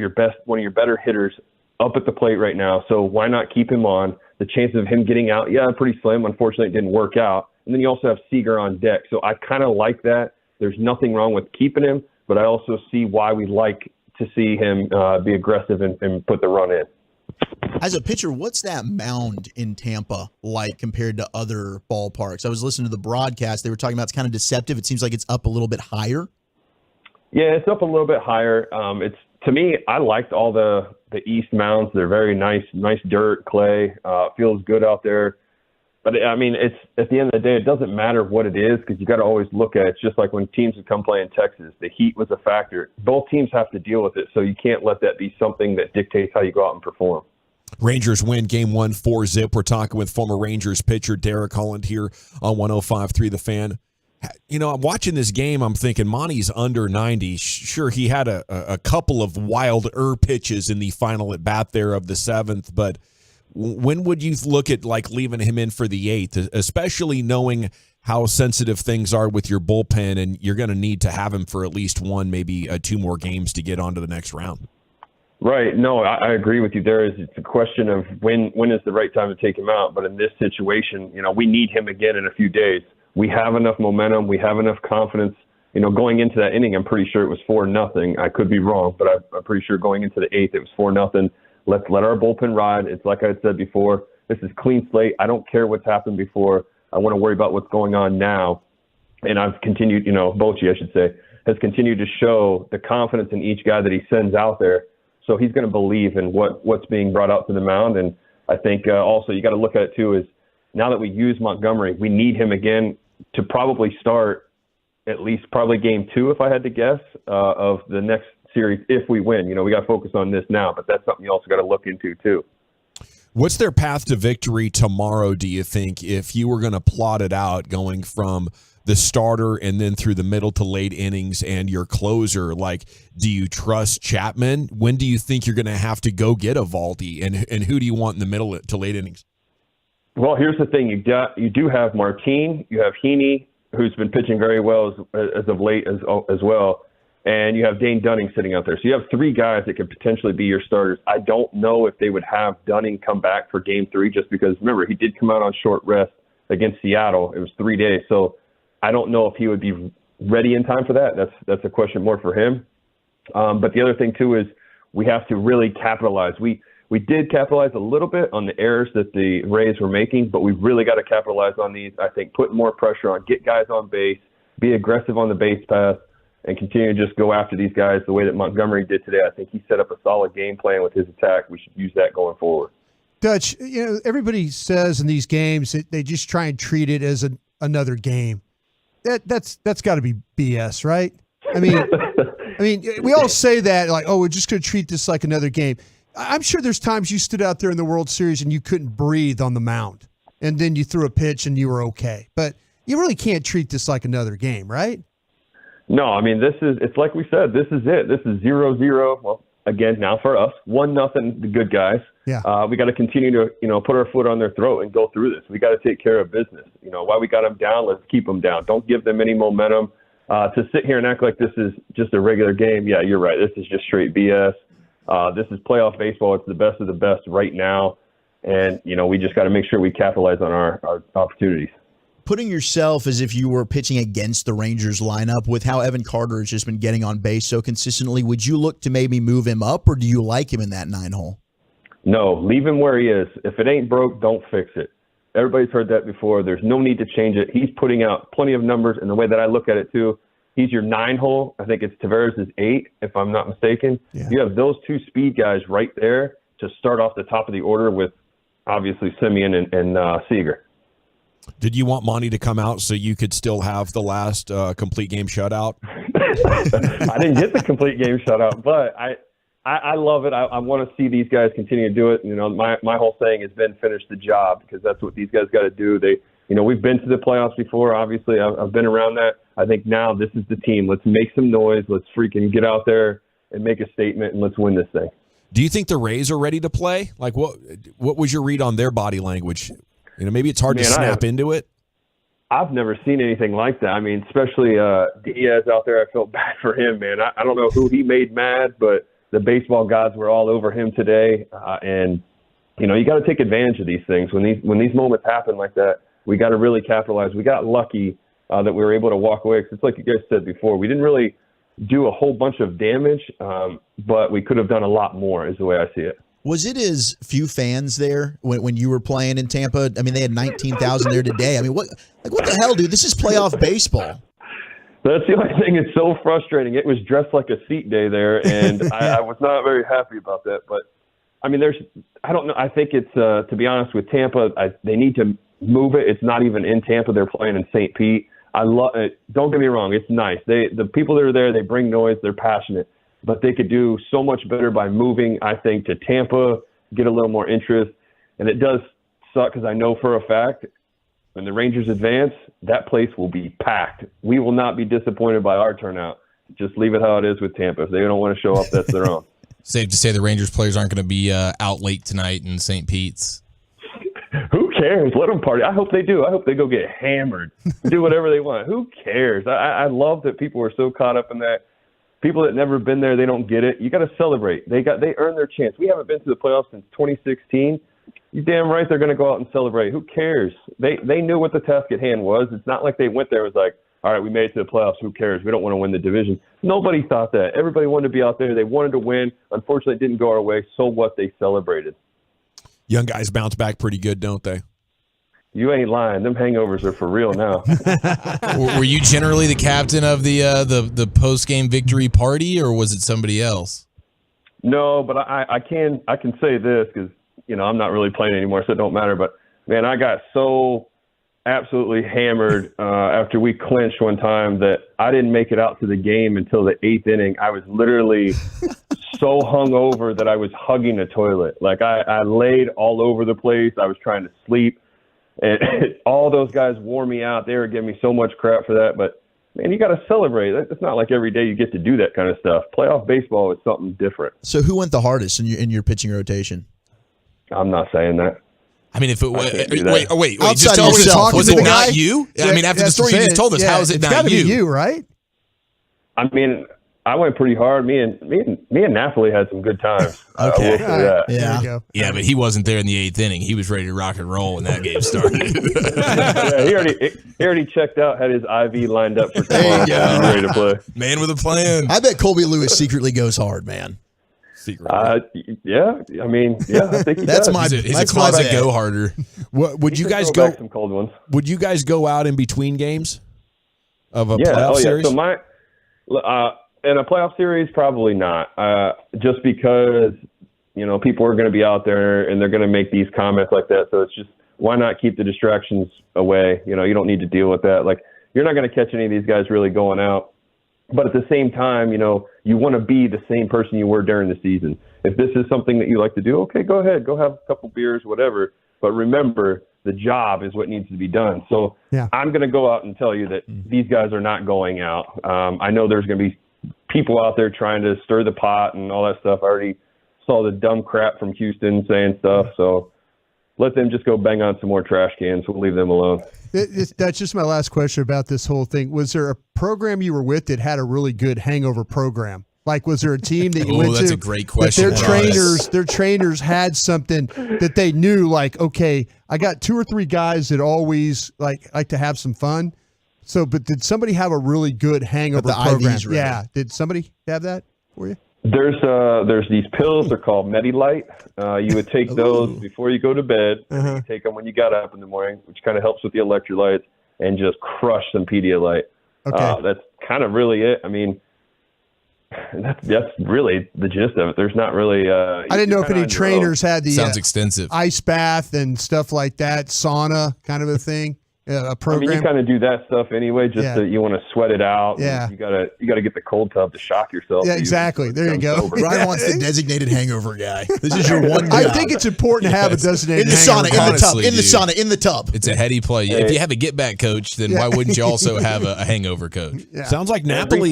one of your better hitters up at the plate right now. So why not keep him on? The chances of him getting out, pretty slim. Unfortunately, it didn't work out. And then you also have Seager on deck. So I kind of like that. There's nothing wrong with keeping him, but I also see why we like to see him be aggressive and put the run in. As a pitcher, what's that mound in Tampa like compared to other ballparks? I was listening to the broadcast. They were talking about it's kind of deceptive. It seems like it's up a little bit higher. Yeah, it's up a little bit higher. To me, I liked all the East mounds. They're very nice dirt, clay. Feels good out there. But I mean, it's at the end of the day, it doesn't matter what it is because you got to always look at it. It's just like when teams would come play in Texas, the heat was a factor. Both teams have to deal with it, so you can't let that be something that dictates how you go out and perform. Rangers win Game 1 4-0. We're talking with former Rangers pitcher Derek Holland here on 105.3 The Fan. You know, I'm watching this game. I'm thinking Monty's under 90. Sure, he had a couple of wild pitches in the final at bat there of the 7th, but when would you look at like leaving him in for the 8th, especially knowing how sensitive things are with your bullpen, and you're going to need to have him for at least one, maybe 2 more games to get on to the next round? Right. No, I agree with you. It's a question of when is the right time to take him out. But in this situation, we need him again in a few days. We have enough momentum. We have enough confidence. Going into that inning, I'm pretty sure it was 4-0. I could be wrong, but I'm pretty sure going into the 8th, it was 4-0. Let's let our bullpen ride. It's like I said before, this is clean slate. I don't care what's happened before. I want to worry about what's going on now. And I've continued, Bochy, I should say, has continued to show the confidence in each guy that he sends out there. So he's going to believe in what's being brought out to the mound. And I think also you got to look at it too is now that we use Montgomery, we need him again to probably start at least probably Game 2, if I had to guess, of the next series if we win. We got to focus on this now, but that's something you also got to look into too. What's their path to victory tomorrow, do you think, if you were going to plot it out going from the starter and then through the middle to late innings and your closer? Like, do you trust Chapman? When do you think you're going to have to go get Eovaldi, and who do you want in the middle to late innings? Well, here's the thing. You do have Martin, you have Heaney, who's been pitching very well as of late as well, and you have Dane Dunning sitting out there. So you have 3 guys that could potentially be your starters. I don't know if they would have Dunning come back for Game 3 just because, remember, he did come out on short rest against Seattle. It was 3 days. So I don't know if he would be ready in time for that. That's a question more for him. But the other thing, too, is we have to really capitalize. We did capitalize a little bit on the errors that the Rays were making, but we really got to capitalize on these. I think put more pressure on, get guys on base, be aggressive on the base path, and continue to just go after these guys the way that Montgomery did today. I think he set up a solid game plan with his attack. We should use that going forward. Dutch, everybody says in these games that they just try and treat it as another game. That's got to be BS, right? I mean, we all say that like, oh, we're just going to treat this like another game. I'm sure there's times you stood out there in the World Series and you couldn't breathe on the mound, and then you threw a pitch and you were okay. But you really can't treat this like another game, right? No, I mean, it's like we said, this is it. This is 0-0. Well, again, now for us, 1-0, the good guys. Yeah. We got to continue to, put our foot on their throat and go through this. We got to take care of business. While we got them down, let's keep them down. Don't give them any momentum. To sit here and act like this is just a regular game, yeah, you're right. This is just straight BS. This is playoff baseball. It's the best of the best right now. And, we just got to make sure we capitalize on our opportunities. Putting yourself as if you were pitching against the Rangers lineup with how Evan Carter has just been getting on base so consistently, would you look to maybe move him up, or do you like him in that 9-hole? No, leave him where he is. If it ain't broke, don't fix it. Everybody's heard that before. There's no need to change it. He's putting out plenty of numbers, and the way that I look at it, too, he's your 9-hole. I think it's Tavares' 8, if I'm not mistaken. Yeah. You have those 2 speed guys right there to start off the top of the order with, obviously, Simeon and Seager. Did you want Monty to come out so you could still have the last complete game shutout? I didn't get the complete game shutout, but I love it. I want to see these guys continue to do it. My whole saying has been finish the job, because that's what these guys got to do. We've been to the playoffs before. Obviously, I've been around that. I think now this is the team. Let's make some noise. Let's freaking get out there and make a statement, and let's win this thing. Do you think the Rays are ready to play? Like, what was your read on their body language? Maybe it's hard to snap into it. I've never seen anything like that. I mean, especially Diaz out there. I felt bad for him, man. I don't know who he made mad, but the baseball gods were all over him today. And you got to take advantage of these things when these moments happen like that. We got to really capitalize. We got lucky that we were able to walk away. 'Cause it's like you guys said before, we didn't really do a whole bunch of damage, but we could have done a lot more. Is the way I see it. Was it as few fans there when you were playing in Tampa? I mean, they had 19,000 there today. I mean, what the hell, dude? This is playoff baseball. That's the only thing. It's so frustrating. It was dressed like a seat day there, and I was not very happy about that. But I mean, I don't know. I think it's to be honest with Tampa, they need to move it. It's not even in Tampa. They're playing in St. Pete. I love it. Don't get me wrong. It's nice. The people that are there, they bring noise. They're passionate. But they could do so much better by moving, I think, to Tampa, get a little more interest. And it does suck because I know for a fact when the Rangers advance, that place will be packed. We will not be disappointed by our turnout. Just leave it how it is with Tampa. If they don't want to show up, that's their own. Safe to say the Rangers players aren't going to be out late tonight in St. Pete's. Who cares? Let them party. I hope they do. I hope they go get hammered, do whatever they want. Who cares? I love that people are so caught up in that. People that never been there, they don't get it. You got to celebrate. They earned their chance. We haven't been to the playoffs since 2016. You damn right they're going to go out and celebrate. Who cares? They knew what the task at hand was. It's not like they went there and was like, all right, we made it to the playoffs. Who cares? We don't want to win the division. Nobody thought that. Everybody wanted to be out there. They wanted to win. Unfortunately, it didn't go our way. So what? They celebrated. Young guys bounce back pretty good, don't they? You ain't lying. Them hangovers are for real now. Were you generally the captain of the post-game victory party, or was it somebody else? No, but I can say this because I'm not really playing anymore, so it don't matter. But man, I got so absolutely hammered after we clinched one time that I didn't make it out to the game until the 8th inning. I was literally so hungover that I was hugging a toilet. Like I laid all over the place. I was trying to sleep. And all those guys wore me out. They were giving me so much crap for that. But, man, you got to celebrate. It's not like every day you get to do that kind of stuff. Playoff baseball is something different. So who went the hardest in your pitching rotation? I'm not saying that. I mean, if it wait, Outside just tell yourself, was it not you? I mean, after the story you just told us, how is it it's not gotta you? Be you, right? I mean, I went pretty hard. Me and Napoli had some good times. Okay. I will say that. Yeah. Yeah, but he wasn't there in the 8th inning. He was ready to rock and roll when that game started. Yeah, he already checked out, had his IV lined up for tomorrow. He's ready to play. Man with a plan. I bet Colby Lewis secretly goes hard, man. Yeah. I mean, yeah. I think he That's does. my. He's a closet go harder. Would you guys go back some cold ones? Would you guys go out in between games of a Yeah. playoff Oh yeah. series? So in a playoff series, probably not. Just because people are going to be out there and they're going to make these comments like that. So it's just why not keep the distractions away? You don't need to deal with that. Like you're not going to catch any of these guys really going out. But at the same time, you want to be the same person you were during the season. If this is something that you like to do, okay, go ahead. Go have a couple beers, whatever. But remember, the job is what needs to be done. So I'm going to go out and tell you that these guys are not going out. I know there's going to be people out there trying to stir the pot and all that stuff. I already saw the dumb crap from Houston saying stuff. So let them just go bang on some more trash cans. We'll leave them alone. That's just my last question about this whole thing. Was there a program you were with that had a really good hangover program? Like, was there a team that you went to? That's a great question. Their trainers had something that they knew, like, okay, I got 2 or 3 guys that always like to have some fun. So, but did somebody have a really good hangover program? Yeah. Did somebody have that for you? There's these pills. They're called Medilite. You would take those before you go to bed. And you take them when you got up in the morning, which kind of helps with the electrolytes, and just crush some Pedialyte. Okay. That's kind of really it. I mean, that's really the gist of it. There's not really. I didn't know if any trainers had the sounds extensive ice bath and stuff like that, sauna kind of a thing. A program. I mean, you kind of do that stuff anyway, just that you want to sweat it out. Yeah. You gotta get the cold tub to shock yourself. Yeah, exactly. There you go. Ryan wants the designated hangover guy. This is your one guy. I think it's important to have a designated in the sauna, hangover. in the tub. It's a heady play. If you have a get back coach, then why wouldn't you also have a hangover coach? Yeah. Sounds like Napoli.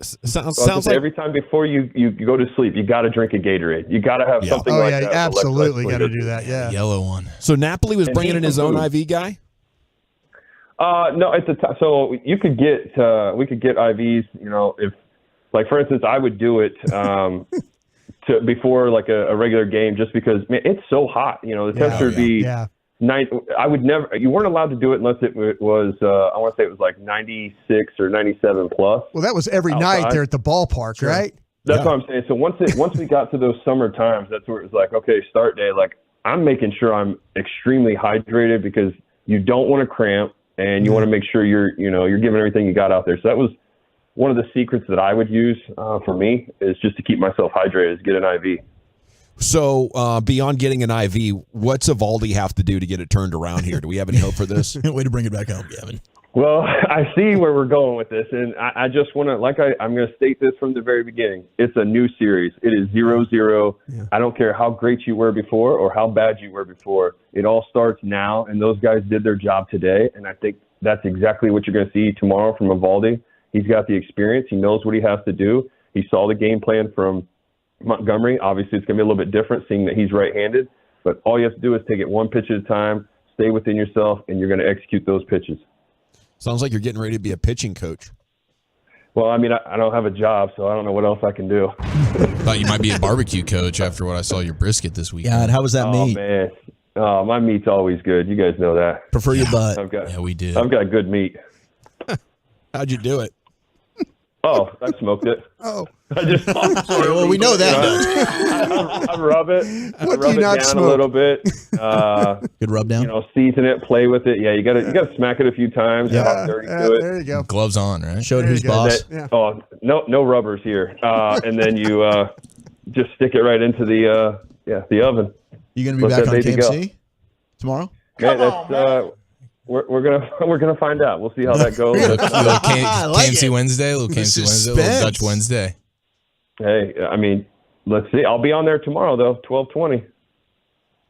Sounds like every time before you go to sleep, you got to drink a Gatorade. You got to have something like that. Absolutely got to do that. Yeah. Yellow one. So Napoli was bringing in his own IV guy? No, it's so you could get we could get IVs. You know, if like for instance, I would do it before like a regular game, just because man, it's so hot. You know, the temperature would be nice. I would never. You weren't allowed to do it unless it was. I want to say it was like 96 or 97 plus. Well, that was every night there at the ballpark, right? That's what I'm saying. So once we got to those summer times, that's where it was like, okay, start day. Like I'm making sure I'm extremely hydrated because you don't want to cramp and you want to make sure you're giving everything you got out there. So that was one of the secrets that I would use for me is just to keep myself hydrated, is get an IV. So beyond getting an IV, what's Evaldi have to do to get it turned around here? Do we have any hope for this? Way to bring it back home, Gavin. Well, I see where we're going with this, and I just want to, I'm going to state this from the very beginning. It's a new series. It is 0-0. Yeah. I don't care how great you were before or how bad you were before. It all starts now, and those guys did their job today, and I think that's exactly what you're going to see tomorrow from Evaldi. He's got the experience. He knows what he has to do. He saw the game plan from Montgomery. Obviously, it's going to be a little bit different seeing that he's right-handed, but all you have to do is take it one pitch at a time, stay within yourself, and you're going to execute those pitches. Sounds like you're getting ready to be a pitching coach. Well, I mean, I don't have a job, so I don't know what else I can do. Thought you might be a barbecue coach after what I saw your brisket this weekend. God, how was that meat? Oh, man. Oh, my meat's always good. You guys know that. Prefer your butt. Yeah, we did. I've got good meat. How'd you do it? Oh, I smoked it. Oh. I just well, we know that. I rub it. What do rub you it not down smoke? a little bit. Good rub down. You know, season it, play with it. Yeah, you gotta smack it a few times. Talk dirty to it. There you go. Gloves on, right? Showed who's boss. Oh, no rubbers here. And then you just stick it right into the oven. You gonna be back on KMC tomorrow? Man, that's we're gonna find out. We'll see how that goes. KMC Wednesday, little KMC Wednesday, little Dutch Wednesday. Hey, I mean, let's see. I'll be on there tomorrow though, 12:20.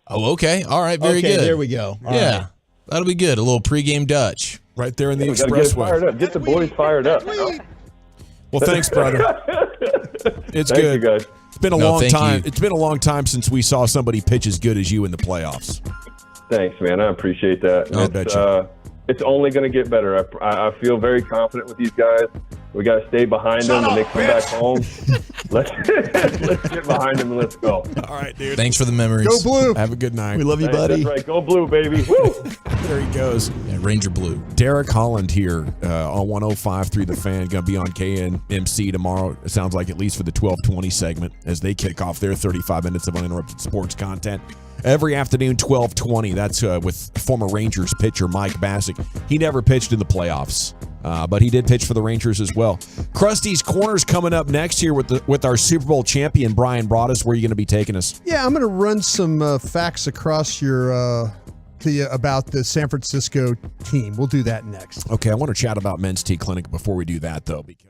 Oh, okay. All right, very good. There we go. All right. That'll be good. A little pregame Dutch right there in the Get it expressway. fired up. Get the boys fired up. Well, thanks, brother. It's Thank good. you guys. It's been a long time. It's been a long time since we saw somebody pitch as good as you in the playoffs. Thanks, man. I appreciate that. It's only going to get better. I feel very confident with these guys. We got to stay behind them when they come back home. Let's get behind them and let's go. All right, dude. Thanks for the memories. Go Blue. Have a good night. We love you, buddy. That's right. Go Blue, baby. Woo! There he goes. Yeah, Ranger Blue. Derek Holland here on 105 through the fan. Going to be on KNMC tomorrow. It sounds like at least for the 12:20 segment as they kick off their 35 minutes of uninterrupted sports content. Every afternoon, 12:20. That's with former Rangers pitcher Mike Bassick. He never pitched in the playoffs, but he did pitch for the Rangers as well. Krusty's Corners coming up next here with our Super Bowl champion, Brian Broaddus. Where are you going to be taking us? Yeah, I'm going to run some facts across to you about the San Francisco team. We'll do that next. Okay, I want to chat about Men's Tea Clinic before we do that, though, because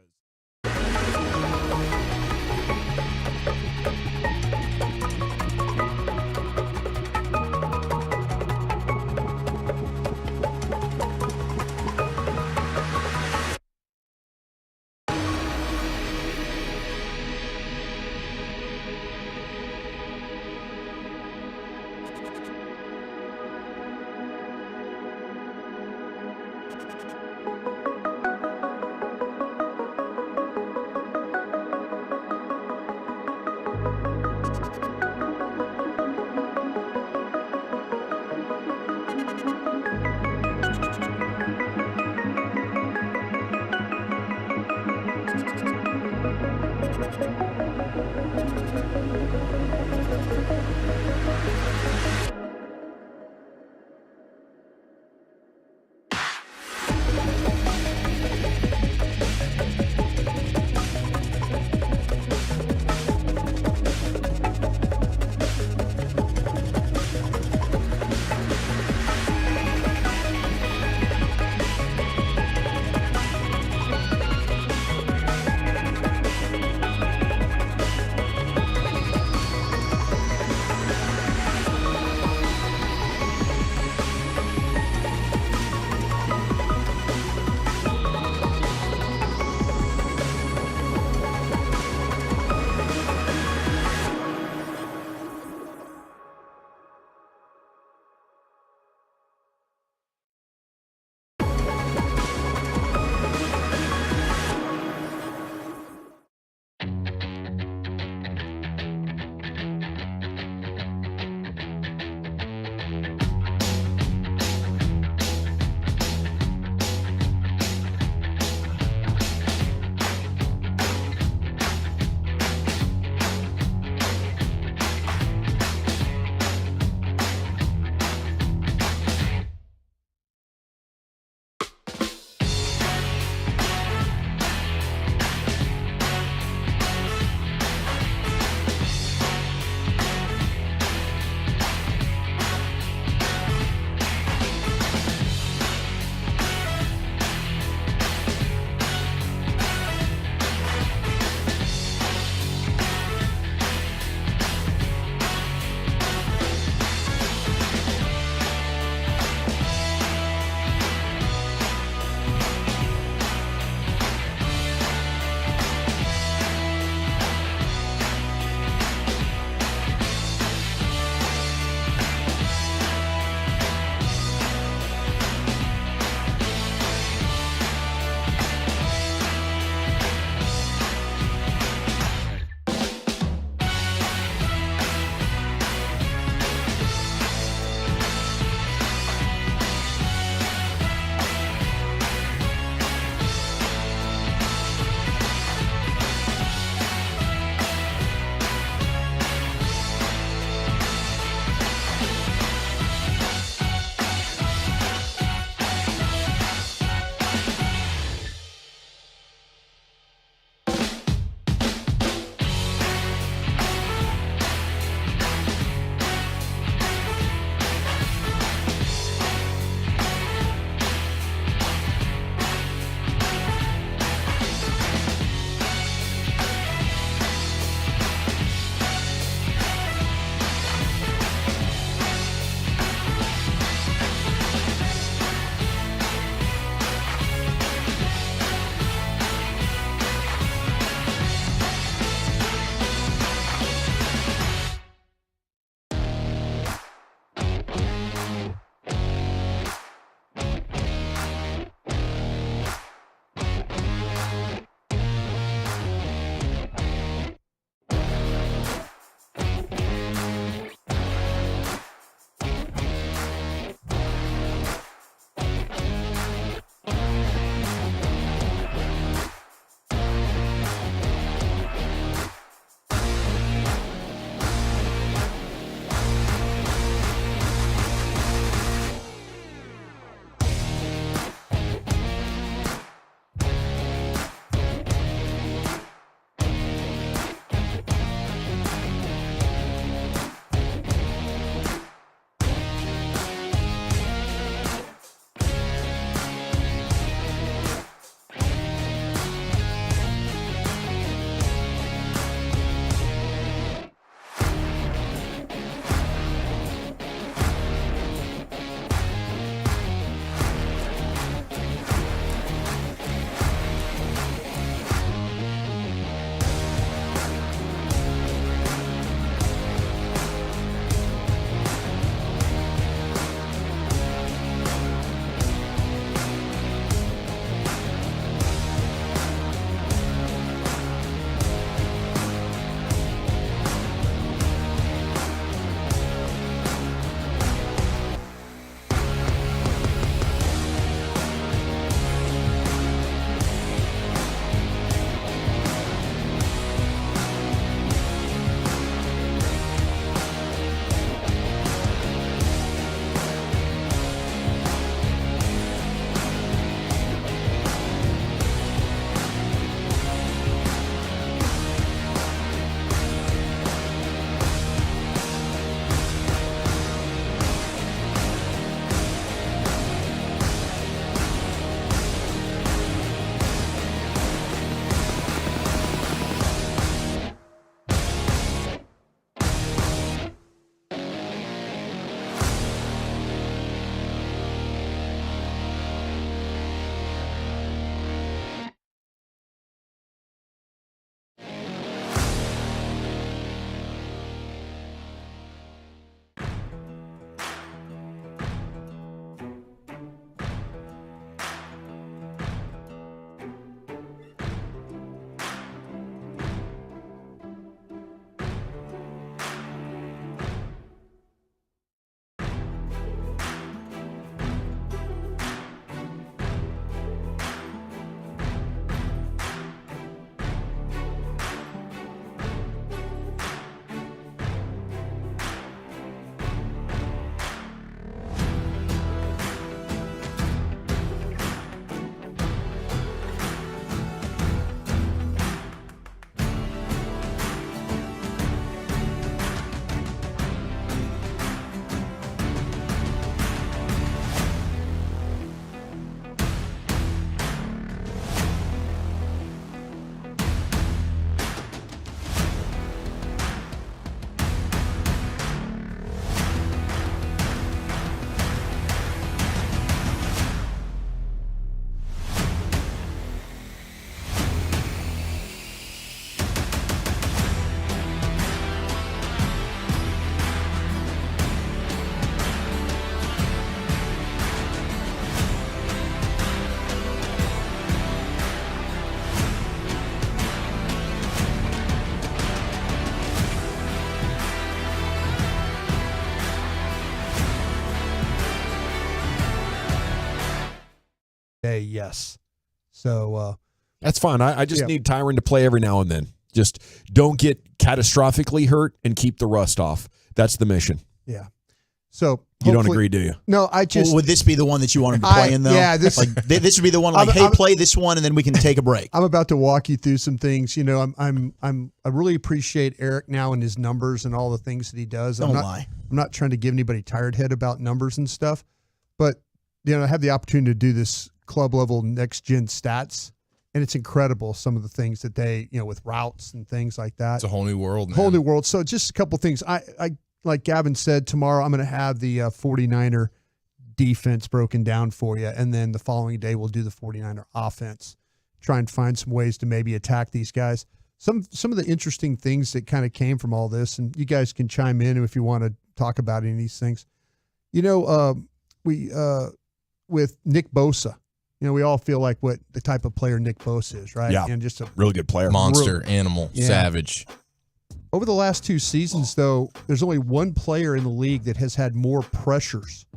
yes. So that's fine. I just need Tyron to play every now and then. Just don't get catastrophically hurt and keep the rust off. That's the mission. Yeah. So you don't agree, do you? No, I just. Well, would this be the one that you want him to play in, though? Yeah, this would be the one. Like, play this one, and then we can take a break. I'm about to walk you through some things. You know, I really appreciate Eric now and his numbers and all the things that he does. Don't lie. I'm not trying to give anybody tired head about numbers and stuff, but I have the opportunity to do this club level next gen stats, and it's incredible some of the things that they, with routes and things like that. It's a whole new world, man. Whole new world. So just a couple things. I like Gavin said, tomorrow I'm going to have the 49er defense broken down for you, and then the following day we'll do the 49er offense. Try and find some ways to maybe attack these guys. Some of the interesting things that kind of came from all this, and you guys can chime in if you want to talk about any of these things. We with Nick Bosa, we all feel like what the type of player Nick Bosa is, right? Yeah, and just a really good player, monster, animal, savage. Over the last 2 seasons, though, there's only one player in the league that has had more pressures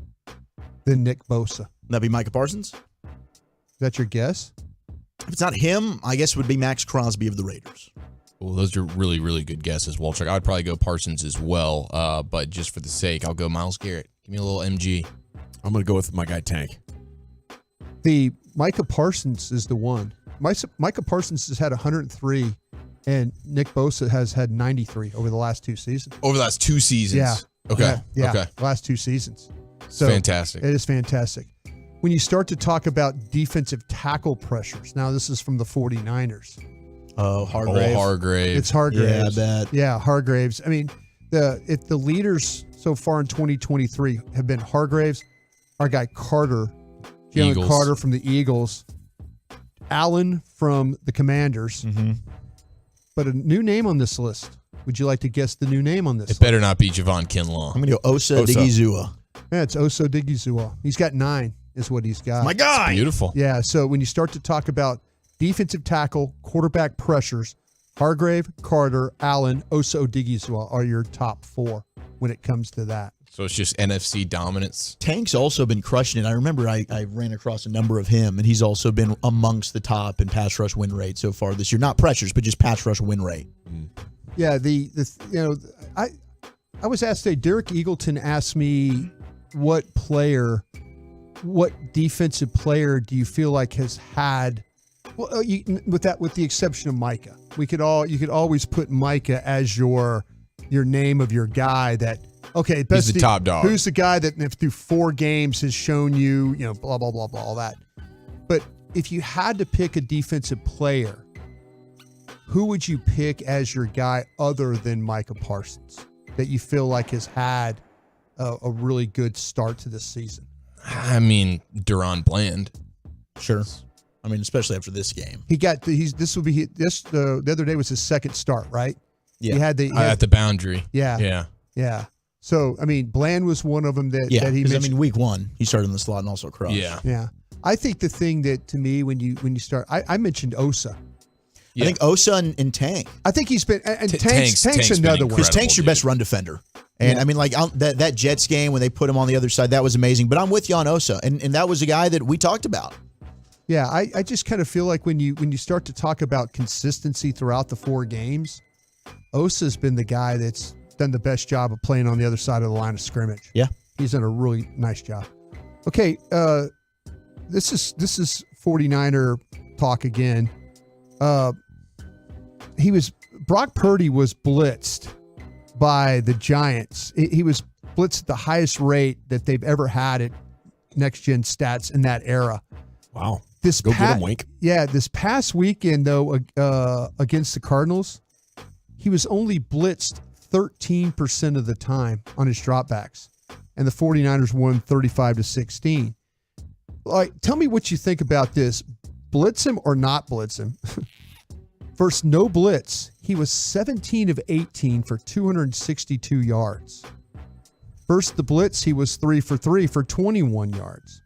than Nick Bosa. That'd be Micah Parsons? Is that your guess? If it's not him, I guess it would be Max Crosby of the Raiders. Well, those are really, really good guesses, Walchuk. I'd probably go Parsons as well, but just for the sake, I'll go Myles Garrett. Give me a little MG. I'm going to go with my guy Tank. The Micah Parsons is the one. Micah Parsons has had 103, and Nick Bosa has had 93 over the last 2 seasons. Over the last 2 seasons? Yeah. Okay. Yeah. Okay. Last 2 seasons. So fantastic. It is fantastic. When you start to talk about defensive tackle pressures, now this is from the 49ers. Oh, Hargrave. Hargrave. It's Hargraves. Yeah, I bet. Yeah, Hargraves. I mean, if the leaders so far in 2023 have been Hargraves, our guy Carter, Jalen Carter from the Eagles, Allen from the Commanders, but a new name on this list. Would you like to guess the new name on this list? It better not be Javon Kinlaw. I'm going to go Osa Digizua. Yeah, it's Osa Digizua. He's got 9 is what he's got. My guy. It's beautiful. Yeah, so when you start to talk about defensive tackle, quarterback pressures, Hargrave, Carter, Allen, Osa Odigizua are your top 4 when it comes to that. So it's just NFC dominance. Tank's also been crushing it. I remember I ran across a number of him, and he's also been amongst the top in pass rush win rate so far this year. Not pressures, but just pass rush win rate. Yeah, I was asked today, Derek Eagleton asked me what defensive player do you feel like has had, with the exception of Micah. You could always put Micah as your name of your guy that, okay, he's the top dog. Who's the guy that through 4 games has shown you, blah, blah, blah, blah, all that. But if you had to pick a defensive player, who would you pick as your guy other than Micah Parsons that you feel like has had a really good start to this season? I mean, Duron Bland. Sure. I mean, especially after this game. The other day was his second start, right? Yeah. He had at the boundary. Yeah. So, I mean, Bland was one of them that he mentioned. I mean, week 1, he started in the slot and also crushed. Yeah. I think the thing that, to me, when you start, I mentioned Osa. Yeah. I think Osa and Tank. I think he's been, and Tank's another one. Because Tank's your best run defender. And I mean, like that Jets game when they put him on the other side, that was amazing. But I'm with you on Osa, and that was a guy that we talked about. Yeah, I just kind of feel like when you start to talk about consistency throughout the 4 games, Osa's been the guy that's done the best job of playing on the other side of the line of scrimmage. Yeah, he's done a really nice job. Okay, this is 49er talk again. Brock Purdy was blitzed by the Giants. He was blitzed at the highest rate that they've ever had at Next Gen Stats in that era. Wow. Get him, Wink. Yeah, this past weekend, though, against the Cardinals, he was only blitzed 13% of the time on his dropbacks, and the 49ers won 35-16. Tell me what you think about this. Blitz him or not blitz him? First, no blitz. He was 17 of 18 for 262 yards. First, the blitz, he was 3 for 3 for 21 yards.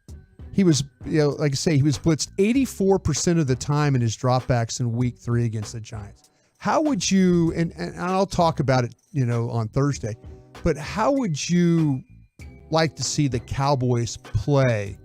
He was, like I say, he was blitzed 84% of the time in his dropbacks in week 3 against the Giants. How would you, and I'll talk about it, on Thursday, but how would you like to see the Cowboys play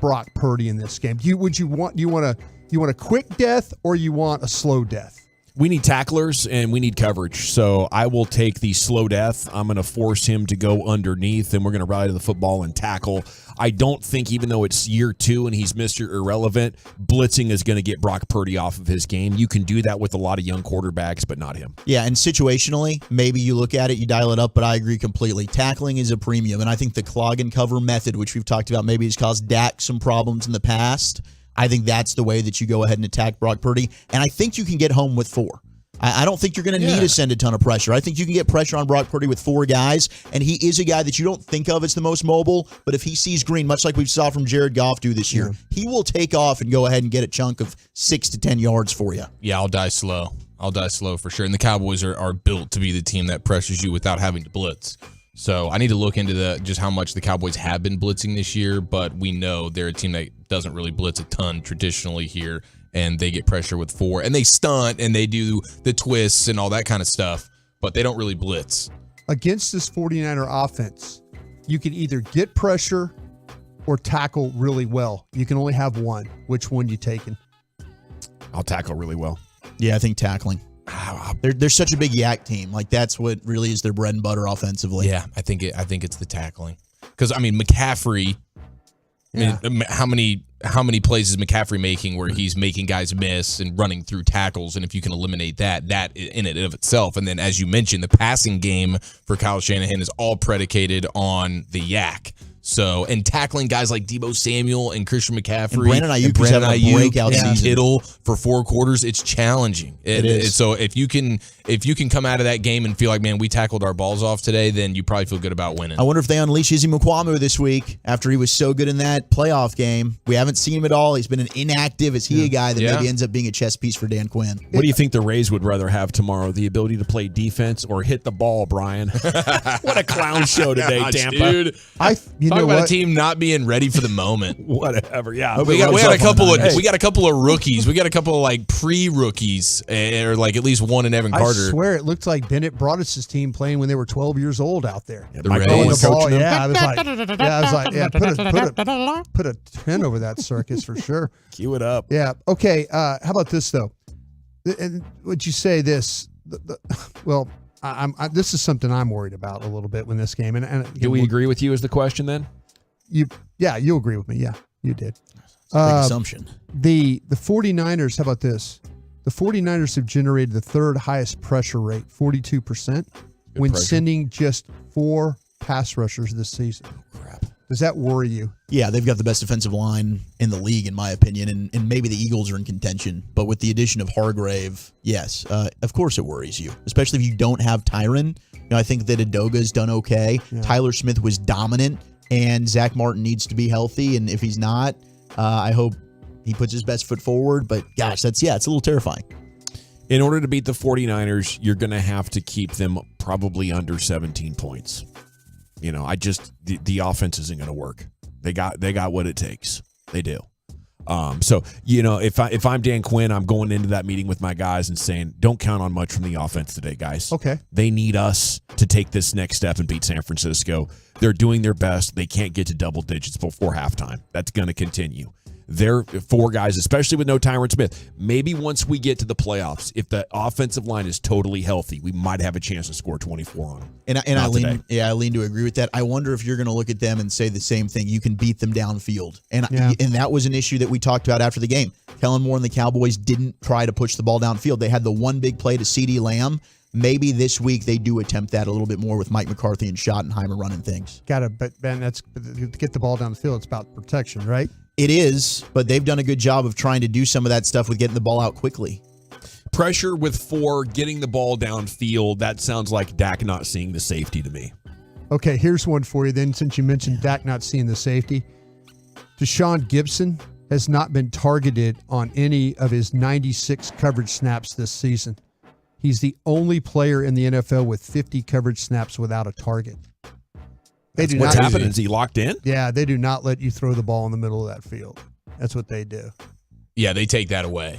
Brock Purdy in this game? Do you want a quick death or you want a slow death? We need tacklers and we need coverage. So I will take the slow death. I'm going to force him to go underneath, and we're going to rally to the football and tackle. I don't think, even though it's year 2 and he's Mr. Irrelevant, blitzing is going to get Brock Purdy off of his game. You can do that with a lot of young quarterbacks, but not him. Yeah, and situationally, maybe you look at it, you dial it up, but I agree completely. Tackling is a premium, and I think the clog and cover method, which we've talked about, maybe has caused Dak some problems in the past. I think that's the way that you go ahead and attack Brock Purdy, and I think you can get home with 4. I don't think you're going to need to send a ton of pressure. I think you can get pressure on Brock Purdy with 4 guys, and he is a guy that you don't think of as the most mobile, but if he sees green, much like we saw from Jared Goff do this year, he will take off and go ahead and get a chunk of 6 to 10 yards for you. Yeah, I'll die slow. For sure. And the Cowboys are built to be the team that pressures you without having to blitz. So I need to look into just how much the Cowboys have been blitzing this year, but we know they're a team that doesn't really blitz a ton traditionally here, and they get pressure with 4, and they stunt, and they do the twists and all that kind of stuff, but they don't really blitz. Against this 49er offense, you can either get pressure or tackle really well. You can only have one. Which one you taking? I'll tackle really well. Yeah, I think tackling. They're such a big yak team. Like, that's what really is their bread and butter offensively. Yeah, I think it's the tackling. Because, I mean, McCaffrey, how many plays is McCaffrey making where he's making guys miss and running through tackles? And if you can eliminate that in and of itself. And then, as you mentioned, the passing game for Kyle Shanahan is all predicated on the yak. So, and tackling guys like Deebo Samuel and Christian McCaffrey and Brandon Ayuk having a breakout and season. Kittle for 4 quarters, it's challenging. It is. So if you can come out of that game and feel like, man, we tackled our balls off today, then you probably feel good about winning. I wonder if they unleash Izzy Mukwamu this week after he was so good in that playoff game. We haven't seen him at all. He's been an inactive. Is he a guy that maybe ends up being a chess piece for Dan Quinn? What do you think the Rays would rather have tomorrow? The ability to play defense or hit the ball, Brian? What a clown show today, Gosh, Tampa. Dude. Talk about a team not being ready for the moment. Whatever. Yeah. We got a couple of rookies. We got a couple of like pre-rookies, or like at least one in Evan Carter. I swear it looked like Bennett Broadus' team playing when they were 12 years old out there. The Rays. I was like, put a 10 over that circus for sure. Cue it up. Yeah. Okay. How about this though? And would you say this? Well, this is something I'm worried about a little bit when this game. And again, do we agree with you? Is the question then? You agree with me. Yeah, you did. Big assumption. The 49ers, how about this? The 49ers have generated the 3rd highest pressure rate, 42%, when pressure. sending just 4 pass rushers this season. Oh, crap. Does that worry you? Yeah, they've got the best defensive line in the league, in my opinion, and maybe the Eagles are in contention. But with the addition of Hargrave, yes, of course it worries you, especially if you don't have Tyron. I think that Adoga's done okay. Yeah. Tyler Smith was dominant, and Zach Martin needs to be healthy. And if he's not, I hope he puts his best foot forward. But gosh, it's a little terrifying. In order to beat the 49ers, you're going to have to keep them probably under 17 points. The offense isn't going to work. They got what it takes. They do. So if I'm Dan Quinn, I'm going into that meeting with my guys and saying, don't count on much from the offense today, guys. Okay. They need us to take this next step and beat San Francisco. They're doing their best. They can't get to double digits before halftime. That's going to continue. They're 4 guys, especially with no Tyron Smith. Maybe once we get to the playoffs, if the offensive line is totally healthy, we might have a chance to score 24 on them. And I lean to agree with that. I wonder if you're going to look at them and say the same thing. You can beat them downfield. And that was an issue that we talked about after the game. Kellen Moore and the Cowboys didn't try to push the ball downfield. They had the one big play to CeeDee Lamb. Maybe this week they do attempt that a little bit more with Mike McCarthy and Schottenheimer running things. But Ben, that's to get the ball down the field. It's about protection, right? It is, but they've done a good job of trying to do some of that stuff with getting the ball out quickly. Pressure with 4, getting the ball downfield. That sounds like Dak not seeing the safety to me. Okay, here's one for you then, since you mentioned Dak not seeing the safety. Deshaun Gibson has not been targeted on any of his 96 coverage snaps this season. He's the only player in the NFL with 50 coverage snaps without a target. What's happening? Is he locked in? Yeah, they do not let you throw the ball in the middle of that field. That's what they do. Yeah, they take that away.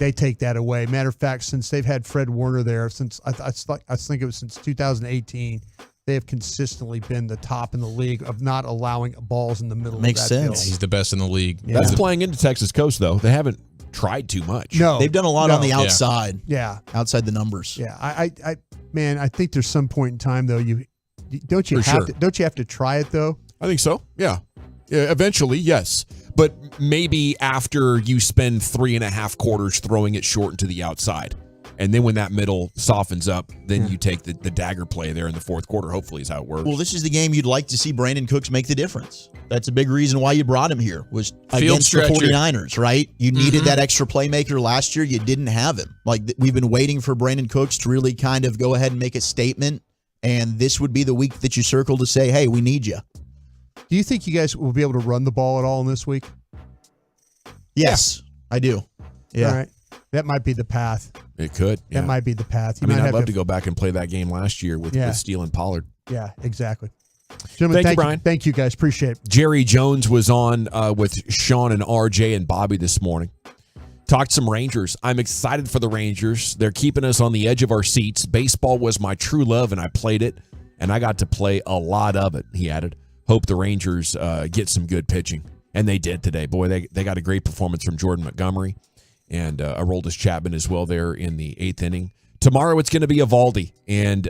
Matter of fact, since they've had Fred Warner there since I think it was since 2018, they have consistently been the top in the league of not allowing balls in the middle Makes of that sense. field. He's the best in the league. Yeah. That's playing into Texas coast, though. They haven't tried too much. No. They've done a lot No. on the outside. Yeah. Outside the numbers. Yeah. I think there's some point in time, though, don't you have to try it, though? I think so. Yeah. Eventually, yes. But maybe after you spend 3.5 quarters throwing it short into the outside. And then when that middle softens up, then you take the dagger play there in the fourth quarter, hopefully is how it works. Well, this is the game you'd like to see Brandon Cooks make the difference. That's a big reason why you brought him here, was against the 49ers, right? You needed that extra playmaker last year. You didn't have him. We've been waiting for Brandon Cooks to really kind of go ahead and make a statement, and this would be the week that you circle to say, hey, we need you. Do you think you guys will be able to run the ball at all in this week? Yes, I do. Yeah. All right. That might be the path. It could. Yeah. That might be the path. I'd love to go back and play that game last year with Steele and Pollard. Yeah, exactly. Gentlemen, thank you, Brian. Thank you, guys. Appreciate it. Jerry Jones was on with Sean and RJ and Bobby this morning. Talked some Rangers. I'm excited for the Rangers. They're keeping us on the edge of our seats. Baseball was my true love, and I played it, and I got to play a lot of it, he added. Hope the Rangers get some good pitching. And they did today. Boy, they got a great performance from Jordan Montgomery. And Aroldis Chapman as well there in the 8th inning. Tomorrow it's going to be Eovaldi, and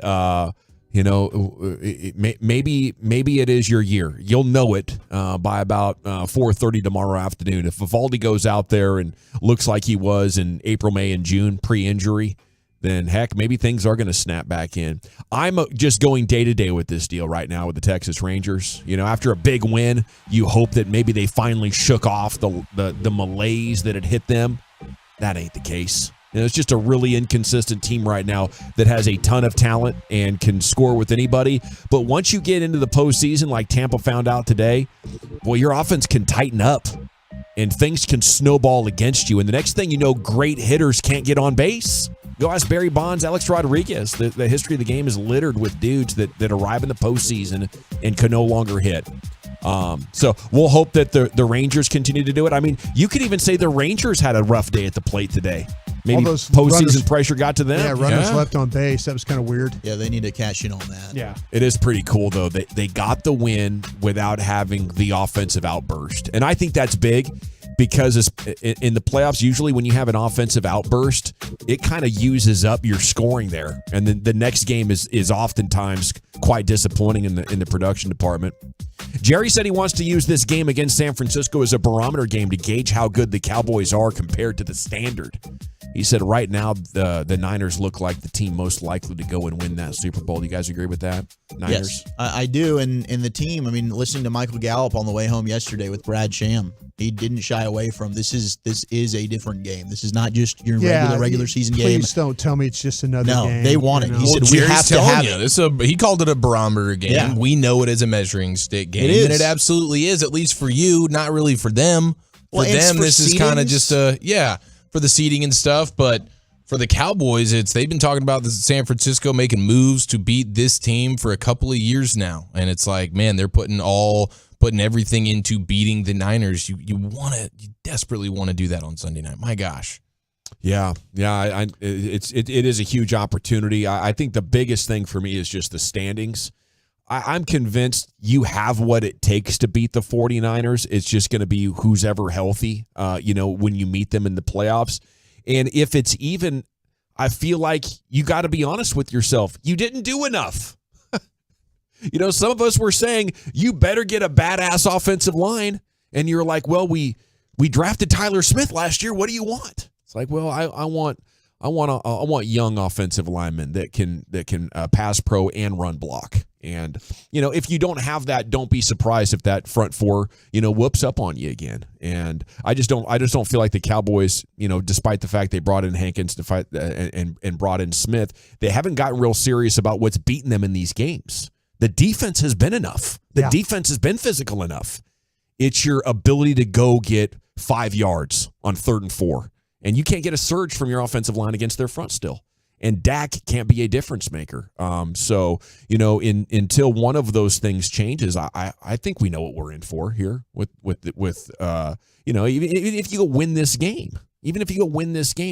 maybe it is your year. You'll know it by about 4:30 tomorrow afternoon. If Eovaldi goes out there and looks like he was in April, May, and June pre-injury, then heck, maybe things are going to snap back in. I'm just going day to day with this deal right now with the Texas Rangers. After a big win, you hope that maybe they finally shook off the malaise that had hit them. That ain't the case. It's just a really inconsistent team right now that has a ton of talent and can score with anybody. But once you get into the postseason, like Tampa found out today, boy, your offense can tighten up and things can snowball against you. And the next thing you know, great hitters can't get on base. Go ask Barry Bonds, Alex Rodriguez. The history of the game is littered with dudes that arrive in the postseason and can no longer hit. So we'll hope that the Rangers continue to do it. I mean, you could even say the Rangers had a rough day at the plate today. Maybe those postseason pressure got to them. Yeah, runners left on base. That was kind of weird. Yeah, they need to cash in on that. Yeah. It is pretty cool, though. They got the win without having the offensive outburst. And I think that's big because in the playoffs, usually when you have an offensive outburst, it kind of uses up your scoring there. And then the next game is oftentimes quite disappointing in the production department. Jerry said he wants to use this game against San Francisco as a barometer game to gauge how good the Cowboys are compared to the standard. He said right now the Niners look like the team most likely to go and win that Super Bowl. Do you guys agree with that? Niners? Yes, I do. And the team, listening to Michael Gallup on the way home yesterday with Brad Sham, he didn't shy away from this is a different game. This is not just your regular season game. Please don't tell me it's just another game. No, they want it. He said we Jerry's have to have it. He called it a barometer game. Yeah. We know it as a measuring stick game. It is. And it absolutely is, at least for you, not really for them. For them, this is kind of just for the seeding and stuff, but for the Cowboys, they've been talking about San Francisco making moves to beat this team for a couple of years now, and it's like, man, they're putting everything into beating the Niners. You desperately want to do that on Sunday night. My gosh. Yeah. It is a huge opportunity. I think the biggest thing for me is just the standings. I'm convinced you have what it takes to beat the 49ers. It's just going to be who's ever healthy, when you meet them in the playoffs. And if it's even, I feel like you got to be honest with yourself. You didn't do enough. Some of us were saying, you better get a badass offensive line. And you're like, well, we drafted Tyler Smith last year. What do you want? It's like, well, I want young offensive linemen that can pass pro and run block. And, if you don't have that, don't be surprised if that front four, whoops up on you again. And I just don't feel like the Cowboys, despite the fact they brought in Hankins to fight and brought in Smith, they haven't gotten real serious about what's beating them in these games. The defense has been enough. The defense has been physical enough. It's your ability to go get 5 yards on 3rd and 4. And you can't get a surge from your offensive line against their front still. And Dak can't be a difference maker. So, until one of those things changes, I think we know what we're in for here with even if you go win this game,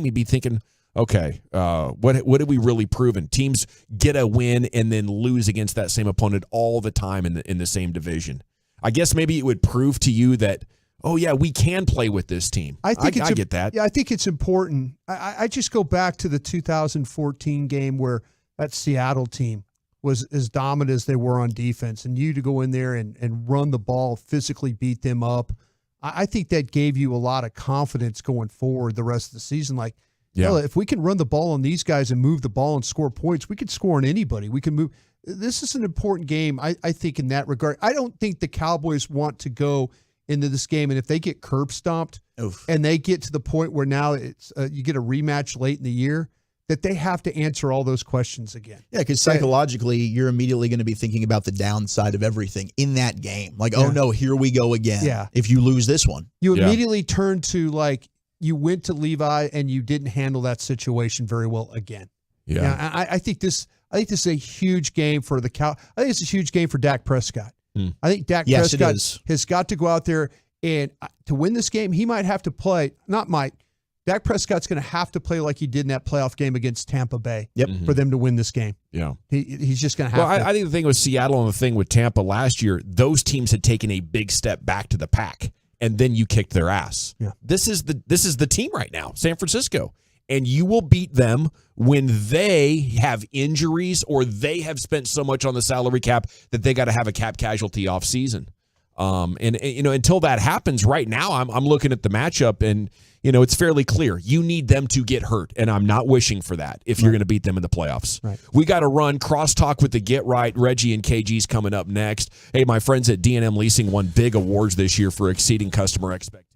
you'd be thinking, okay, what have we really proven? Teams get a win and then lose against that same opponent all the time in the same division. I guess maybe it would prove to you that, oh yeah, we can play with this team. I get that. Yeah, I think it's important. I just go back to the 2014 game where that Seattle team was as dominant as they were on defense, and you to go in there and run the ball, physically beat them up. I think that gave you a lot of confidence going forward the rest of the season. Like, well, if we can run the ball on these guys and move the ball and score points, we could score on anybody. We can move. This is an important game, I think, in that regard. I don't think the Cowboys want to go into this game, and if they get curb stomped and they get to the point where now it's you get a rematch late in the year, that they have to answer all those questions again. Yeah, because psychologically, you're immediately going to be thinking about the downside of everything in that game. Like, oh no, here we go again. Yeah. If you lose this one. You immediately turn to, like, you went to Levi and you didn't handle that situation very well again. Yeah. I think this is a huge game for the Cow. I think it's a huge game for Dak Prescott. I think Dak Prescott has got to go out there and to win this game, he might have to play, Dak Prescott's going to have to play like he did in that playoff game against Tampa Bay for them to win this game. Yeah. He's just going to have to. I think the thing with Seattle and the thing with Tampa last year, those teams had taken a big step back to the pack, and then you kicked their ass. Yeah. This is the team right now, San Francisco. And you will beat them when they have injuries or they have spent so much on the salary cap that they got to have a cap casualty off season. And until that happens right now, I'm looking at the matchup and, it's fairly clear. You need them to get hurt, and I'm not wishing for that if you're going to beat them in the playoffs. Right. We got to run crosstalk with the Get Right. Reggie and KG's coming up next. Hey, my friends at D&M Leasing won big awards this year for exceeding customer expectations.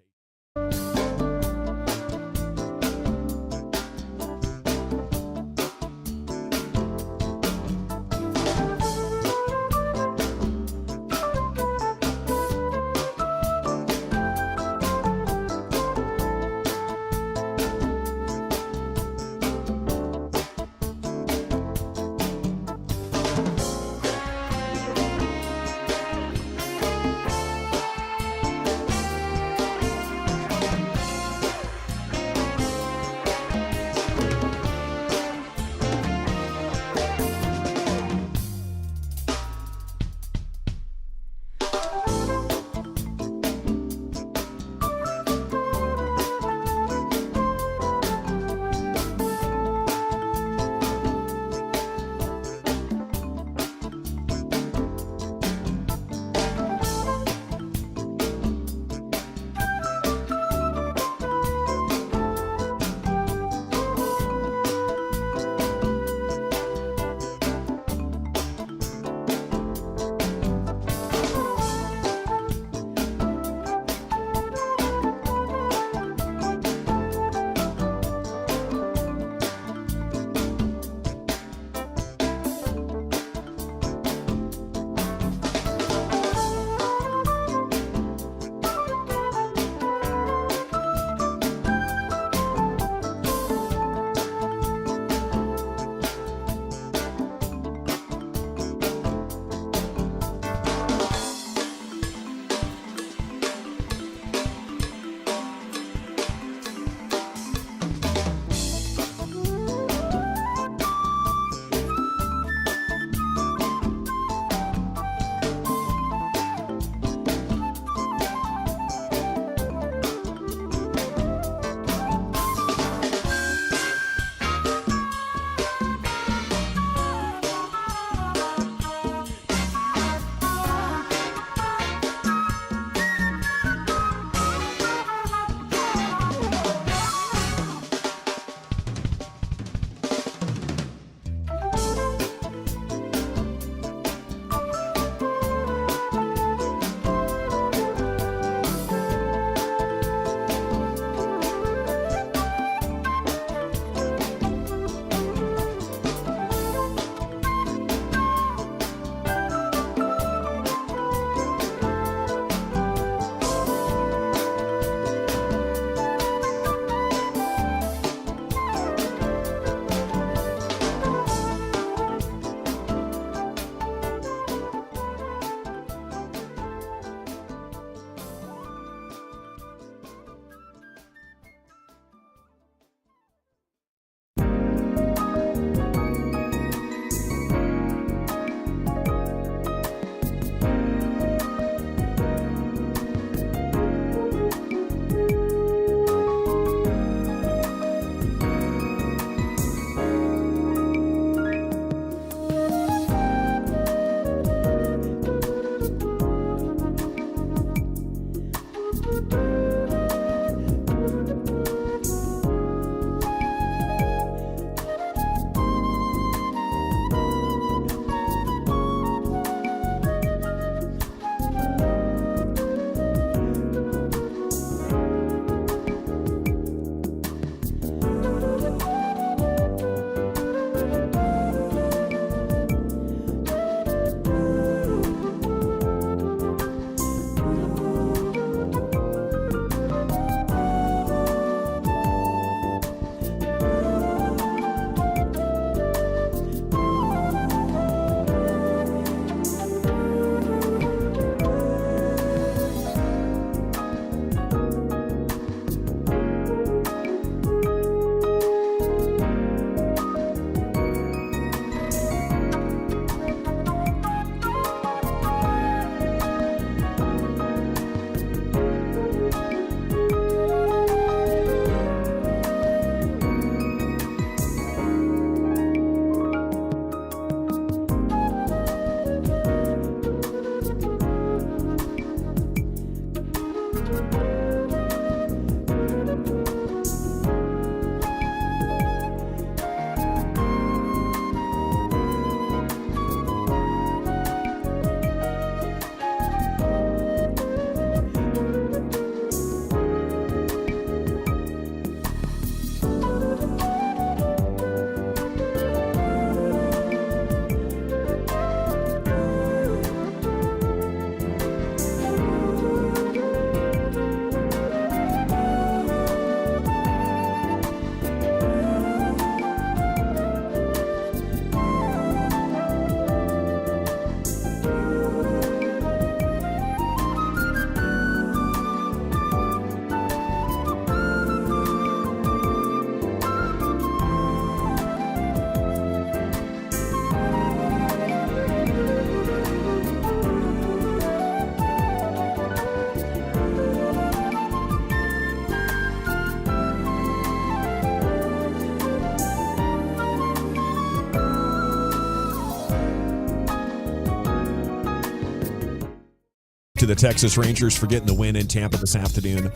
the Texas Rangers for getting the win in Tampa this afternoon.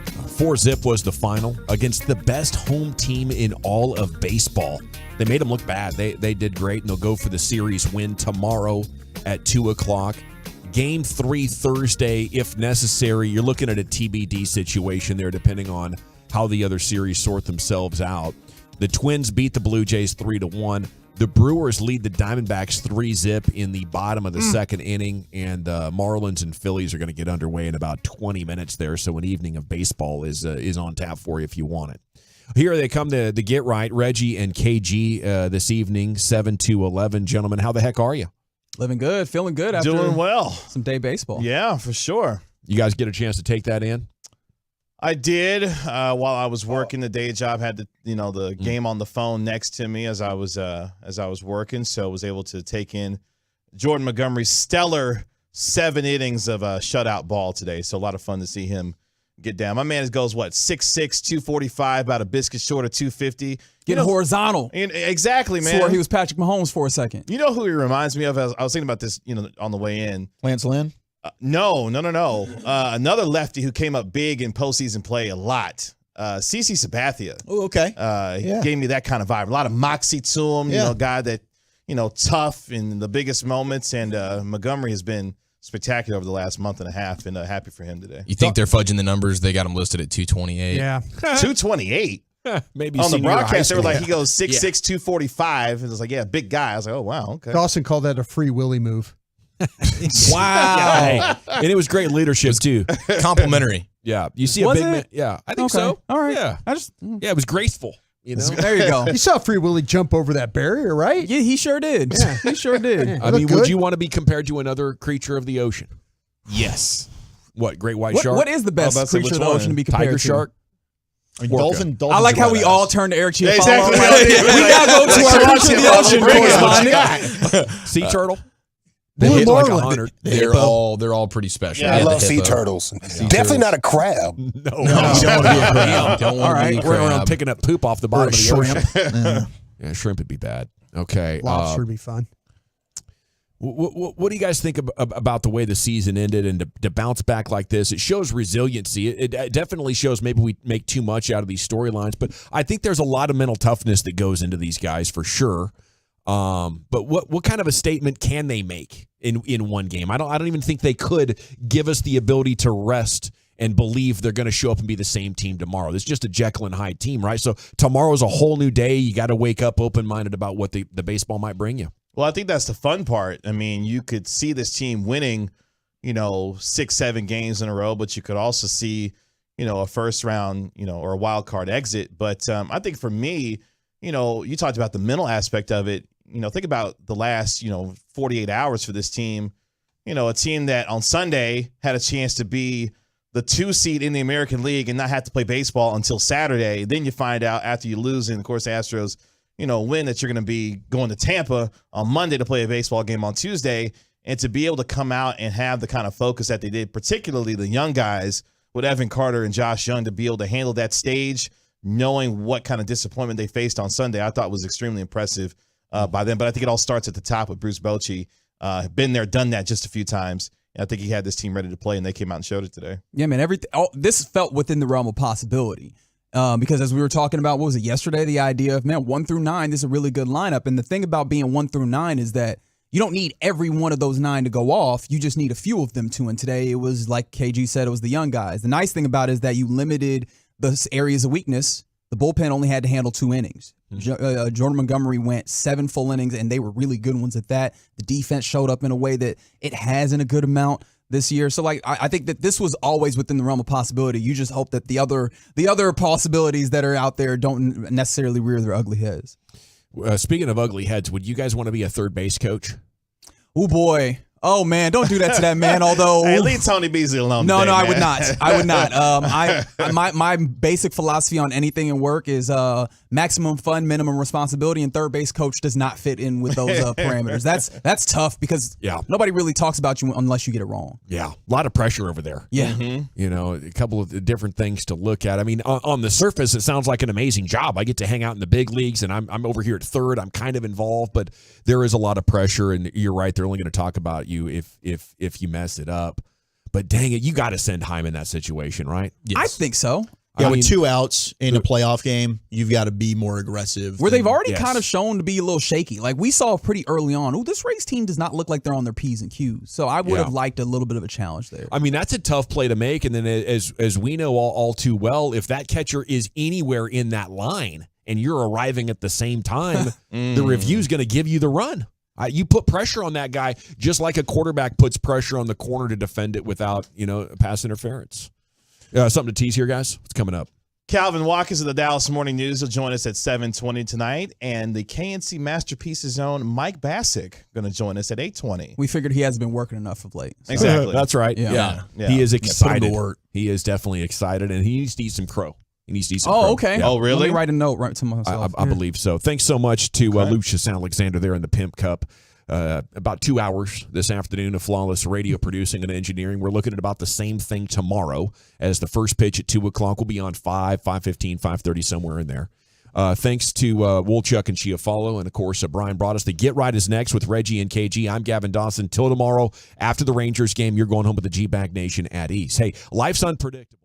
4-0 was the final against the best home team in all of baseball. They made them look bad. They did great, and they'll go for the series win tomorrow at 2 o'clock. Game 3 Thursday, if necessary. You're looking at a TBD situation there, depending on how the other series sort themselves out. The Twins beat the Blue Jays 3-1. The Brewers lead the Diamondbacks 3-0 in the bottom of the second inning, and Marlins and Phillies are going to get underway in about 20 minutes there, so an evening of baseball is on tap for you if you want it. Here they come to the Get Right, Reggie and KG this evening, 7-11. Gentlemen, how the heck are you? Living good, feeling good after doing well. Some day baseball. Yeah, for sure. You guys get a chance to take that in? I did while I was working the day job. Had the game on the phone next to me as I was working, so I was able to take in Jordan Montgomery's stellar 7 innings of a shutout ball today. So a lot of fun to see him get down. My man goes 6'6", 245, about a biscuit short of 250. Getting horizontal. Exactly, man. Swore he was Patrick Mahomes for a second. You know who he reminds me of? I was thinking about this, on the way in. Lance Lynn? No. Another lefty who came up big in postseason play a lot. CeCe Sabathia. Oh, okay. He gave me that kind of vibe. A lot of moxie to him. Guy that tough in the biggest moments. And Montgomery has been spectacular over the last month and a half, and happy for him today. You think they're fudging the numbers? They got him listed at 228. Yeah. 228? Maybe on the broadcast, they were like, yeah. he goes 6'6", 245. And it was like, yeah, big guy. I was like, oh, wow, okay. Dawson called that a free Willie move. Wow. And it was great leadership, too. Complimentary. Yeah. You see Was a big it? man. Yeah, I think so. All right. Yeah. It was graceful. There you go. You saw Free Willie jump over that barrier, right? Yeah, he sure did. Yeah. He sure did. Yeah. I mean, Look would good. you want to be compared to another creature of the ocean? Yes. What, great white shark? What is the best about to say, creature of which the ocean to be compared Tiger to? shark? Dolphin. I like how we all turned to Eric Chiafalo. Exactly. We got to go to our creature of the ocean Bring it on. correspondent. Sea turtle? Blue They hit like marlin. 100. They're all pretty special. Yeah, I the love sea hippo. turtles. Definitely not a crab. No, You don't want to be a crab. Don't want to be a We're crab. picking up poop off the bottom of the shrimp. ocean. Yeah, shrimp would be bad. Okay. Lobster would be fun. What do you guys think about the way the season ended and to bounce back like this? It shows resiliency. It definitely shows maybe we make too much out of these storylines, but I think there's a lot of mental toughness that goes into these guys for sure. But what kind of a statement can they make in one game? I don't even think they could give us the ability to rest and believe they're going to show up and be the same team tomorrow. It's just a Jekyll and Hyde team, right? So tomorrow's a whole new day. You got to wake up open-minded about what the baseball might bring you. Well, I think that's the fun part. I mean, you could see this team winning, 6-7 games in a row, but you could also see, a first round, or a wild card exit. But I think for me, you talked about the mental aspect of it. Think about the last, 48 hours for this team. A team that on Sunday had a chance to be the 2 seed in the American League and not have to play baseball until Saturday. Then you find out after you lose, and of course, the Astros, win, that you're going to be going to Tampa on Monday to play a baseball game on Tuesday. And to be able to come out and have the kind of focus that they did, particularly the young guys with Evan Carter and Josh Young, to be able to handle that stage, knowing what kind of disappointment they faced on Sunday, I thought was extremely impressive by them. But I think it all starts at the top with Bruce Bochy. Been there, done that just a few times. And I think he had this team ready to play, and they came out and showed it today. Yeah, man. This felt within the realm of possibility. Because as we were talking about, what was it, yesterday, the idea of, 1 through 9, this is a really good lineup. And the thing about being 1 through 9 is that you don't need every one of those 9 to go off. You just need a few of them to. And today it was, like KG said, it was the young guys. The nice thing about it is that you limited the areas of weakness. The bullpen only had to handle 2 innings. Jordan Montgomery went 7 full innings, and they were really good ones at that. The defense showed up in a way that it has in a good amount this year. So, I think that this was always within the realm of possibility. You just hope that the other possibilities that are out there don't necessarily rear their ugly heads. Speaking of ugly heads, would you guys want to be a third base coach? Oh, boy. Oh, man, don't do that to that man, although... Hey, leave Tony Beasley alone No, today, I man. would not. I would not. My basic philosophy on anything in work is maximum fun, minimum responsibility, and third base coach does not fit in with those parameters. That's tough because nobody really talks about you unless you get it wrong. Yeah, a lot of pressure over there. Yeah. A couple of different things to look at. I mean, on the surface, it sounds like an amazing job. I get to hang out in the big leagues, and I'm over here at third. I'm kind of involved, but there is a lot of pressure, and you're right. They're only going to talk about you if you mess it up. But dang it, you got to send Heim in that situation, right? I think so. Yeah, with 2 outs in a playoff game, you've got to be more aggressive. Where they've already kind of shown to be a little shaky. Like we saw pretty early on, this Rays team does not look like they're on their P's and Q's. So I would have liked a little bit of a challenge there. I mean, that's a tough play to make. And then as we know all too well, if that catcher is anywhere in that line and you're arriving at the same time, the review's going to give you the run. You put pressure on that guy just like a quarterback puts pressure on the corner to defend it without, pass interference. Something to tease here, guys. What's coming up? Calvin Watkins of the Dallas Morning News will join us at 7:20 tonight, and the KNC Masterpieces own Mike Bassick going to join us at 8:20. We figured he hasn't been working enough of late. So. Exactly. That's right. Yeah. He is excited. Put him to work. He is definitely excited, and he needs to eat some crow. He needs to eat some crow. crow. Okay. Yeah. Oh, really? Let me write a note right to myself. I believe so. Thanks so much to Lucius Alexander there in the Pimp Cup. About 2 hours this afternoon of flawless radio producing and engineering. We're looking at about the same thing tomorrow as the first pitch at 2 o'clock. We'll be on 5:15, 5:30, somewhere in there. Thanks to Woolchuck and Chiafalo. And, of course, Brian brought us. The Get Right is next with Reggie and KG. I'm Gavin Dawson. Till tomorrow, after the Rangers game, you're going home with the G-Bag Nation at East. Hey, life's unpredictable.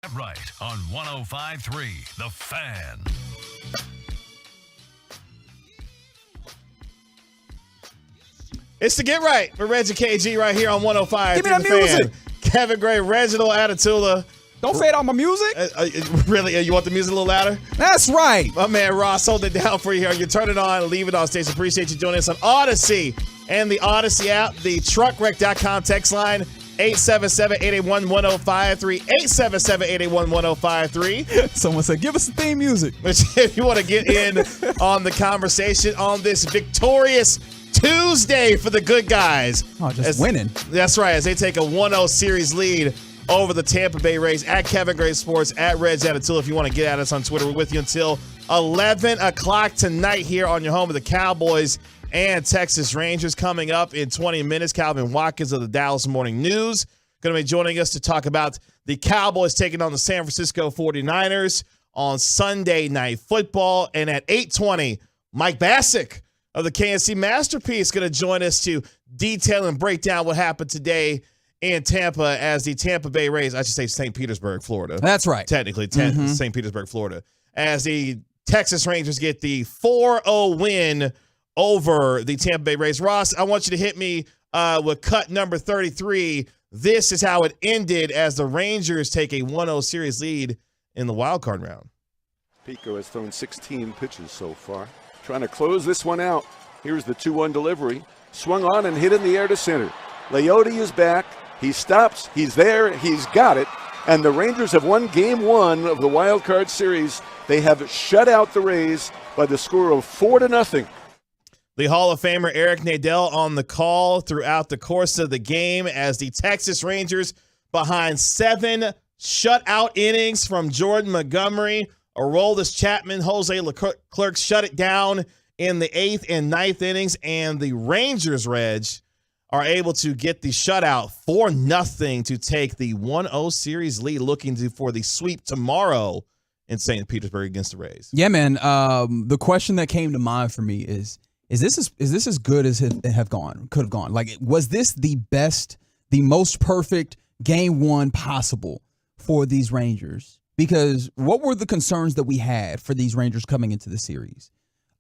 Get Right on 105.3 The Fan. It's the Get Right with Reggie KG right here on 105. Give me that music. Kevin Gray, Reginald Atatula. Don't fade out my music. Really? You want the music a little louder? That's right. My man Ross, hold it down for you here. You turn it on, leave it on station. Appreciate you joining us on Odyssey and the Odyssey app. The truckwreck.com text line, 877-881-1053. 877-881-1053. Someone said, give us the theme music. If you want to get in on the conversation on this victorious Tuesday for the good guys. Oh, just winning. That's right, as they take a 1-0 series lead over the Tampa Bay Rays at Kevin Gray Sports, at Reg Atatula. If you want to get at us on Twitter, we're with you until 11 o'clock tonight here on your home of the Cowboys and Texas Rangers. Coming up in 20 minutes, Calvin Watkins of the Dallas Morning News going to be joining us to talk about the Cowboys taking on the San Francisco 49ers on Sunday Night Football. And at 8:20, Mike Bassick of the KNC Masterpiece going to join us to detail and break down what happened today in Tampa as the Tampa Bay Rays, I should say St. Petersburg, Florida. That's right. Technically, St. Petersburg, Florida. As the Texas Rangers get the 4-0 win over the Tampa Bay Rays. Ross, I want you to hit me with cut number 33. This is how it ended as the Rangers take a 1-0 series lead in the wild card round. Pico has thrown 16 pitches so far. Trying to close this one out. Here's the 2-1 delivery. Swung on and hit in the air to center. Leote is back. He stops. He's there. He's got it. And the Rangers have won Game 1 of the wild card series. They have shut out the Rays by the score of 4-0. The Hall of Famer Eric Nadel on the call throughout the course of the game as the Texas Rangers, behind 7 shutout innings from Jordan Montgomery, Aroldis Chapman, Jose Leclerc shut it down in the 8th and 9th innings, and the Rangers, Reg, are able to get the shutout 4-0 to take the 1-0 series lead, looking for the sweep tomorrow in St. Petersburg against the Rays. Yeah, man. The question that came to mind for me is this as good as it could have gone? Like, was this the best, the most perfect Game 1 possible for these Rangers? Because what were the concerns that we had for these Rangers coming into the series?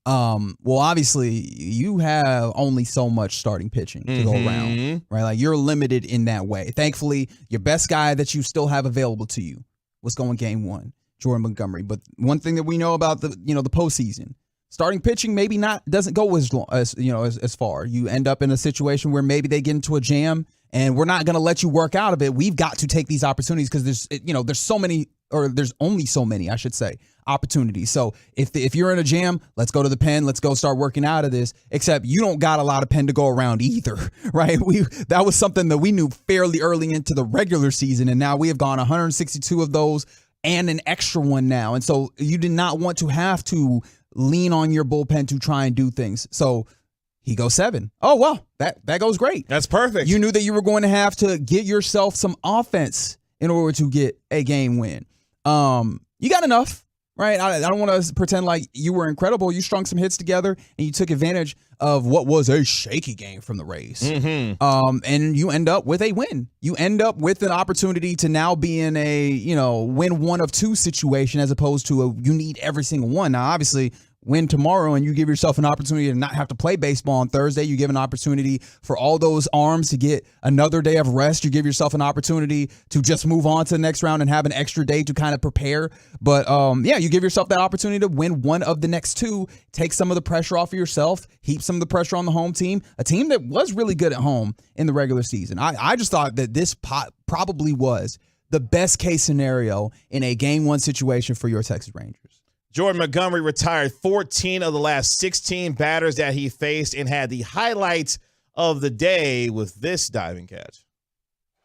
Well, obviously, you have only so much starting pitching to go around, right? Like, you're limited in that way. Thankfully, your best guy that you still have available to you was going Game 1, Jordan Montgomery. But one thing that we know about the postseason, starting pitching doesn't go as far. You end up in a situation where maybe they get into a jam, and we're not going to let you work out of it. We've got to take these opportunities because there's so many, or there's only so many, I should say, opportunities. So if you're in a jam, let's go to the pen. Let's go start working out of this. Except you don't got a lot of pen to go around either, right? That was something that we knew fairly early into the regular season, and now we have gone 162 of those and an extra one now. And so you did not want to have to lean on your bullpen to try and do things. So he goes 7. Oh, well, that goes great. That's perfect. You knew that you were going to have to get yourself some offense in order to get a game win. You got enough, right? I don't want to pretend like you were incredible. You strung some hits together, and you took advantage of what was a shaky game from the Rays. And you end up with a win. You end up with an opportunity to now be in a, win 1 of 2 situation, as opposed to you need every single one. Now, obviously, win tomorrow and you give yourself an opportunity to not have to play baseball on Thursday. You give an opportunity for all those arms to get another day of rest. You give yourself an opportunity to just move on to the next round and have an extra day to kind of prepare. But you give yourself that opportunity to win 1 of the next 2, take some of the pressure off of yourself, heap some of the pressure on the home team, a team that was really good at home in the regular season. I just thought that this probably was the best case scenario in a Game 1 situation for your Texas Rangers. Jordan Montgomery retired 14 of the last 16 batters that he faced and had the highlight of the day with this diving catch.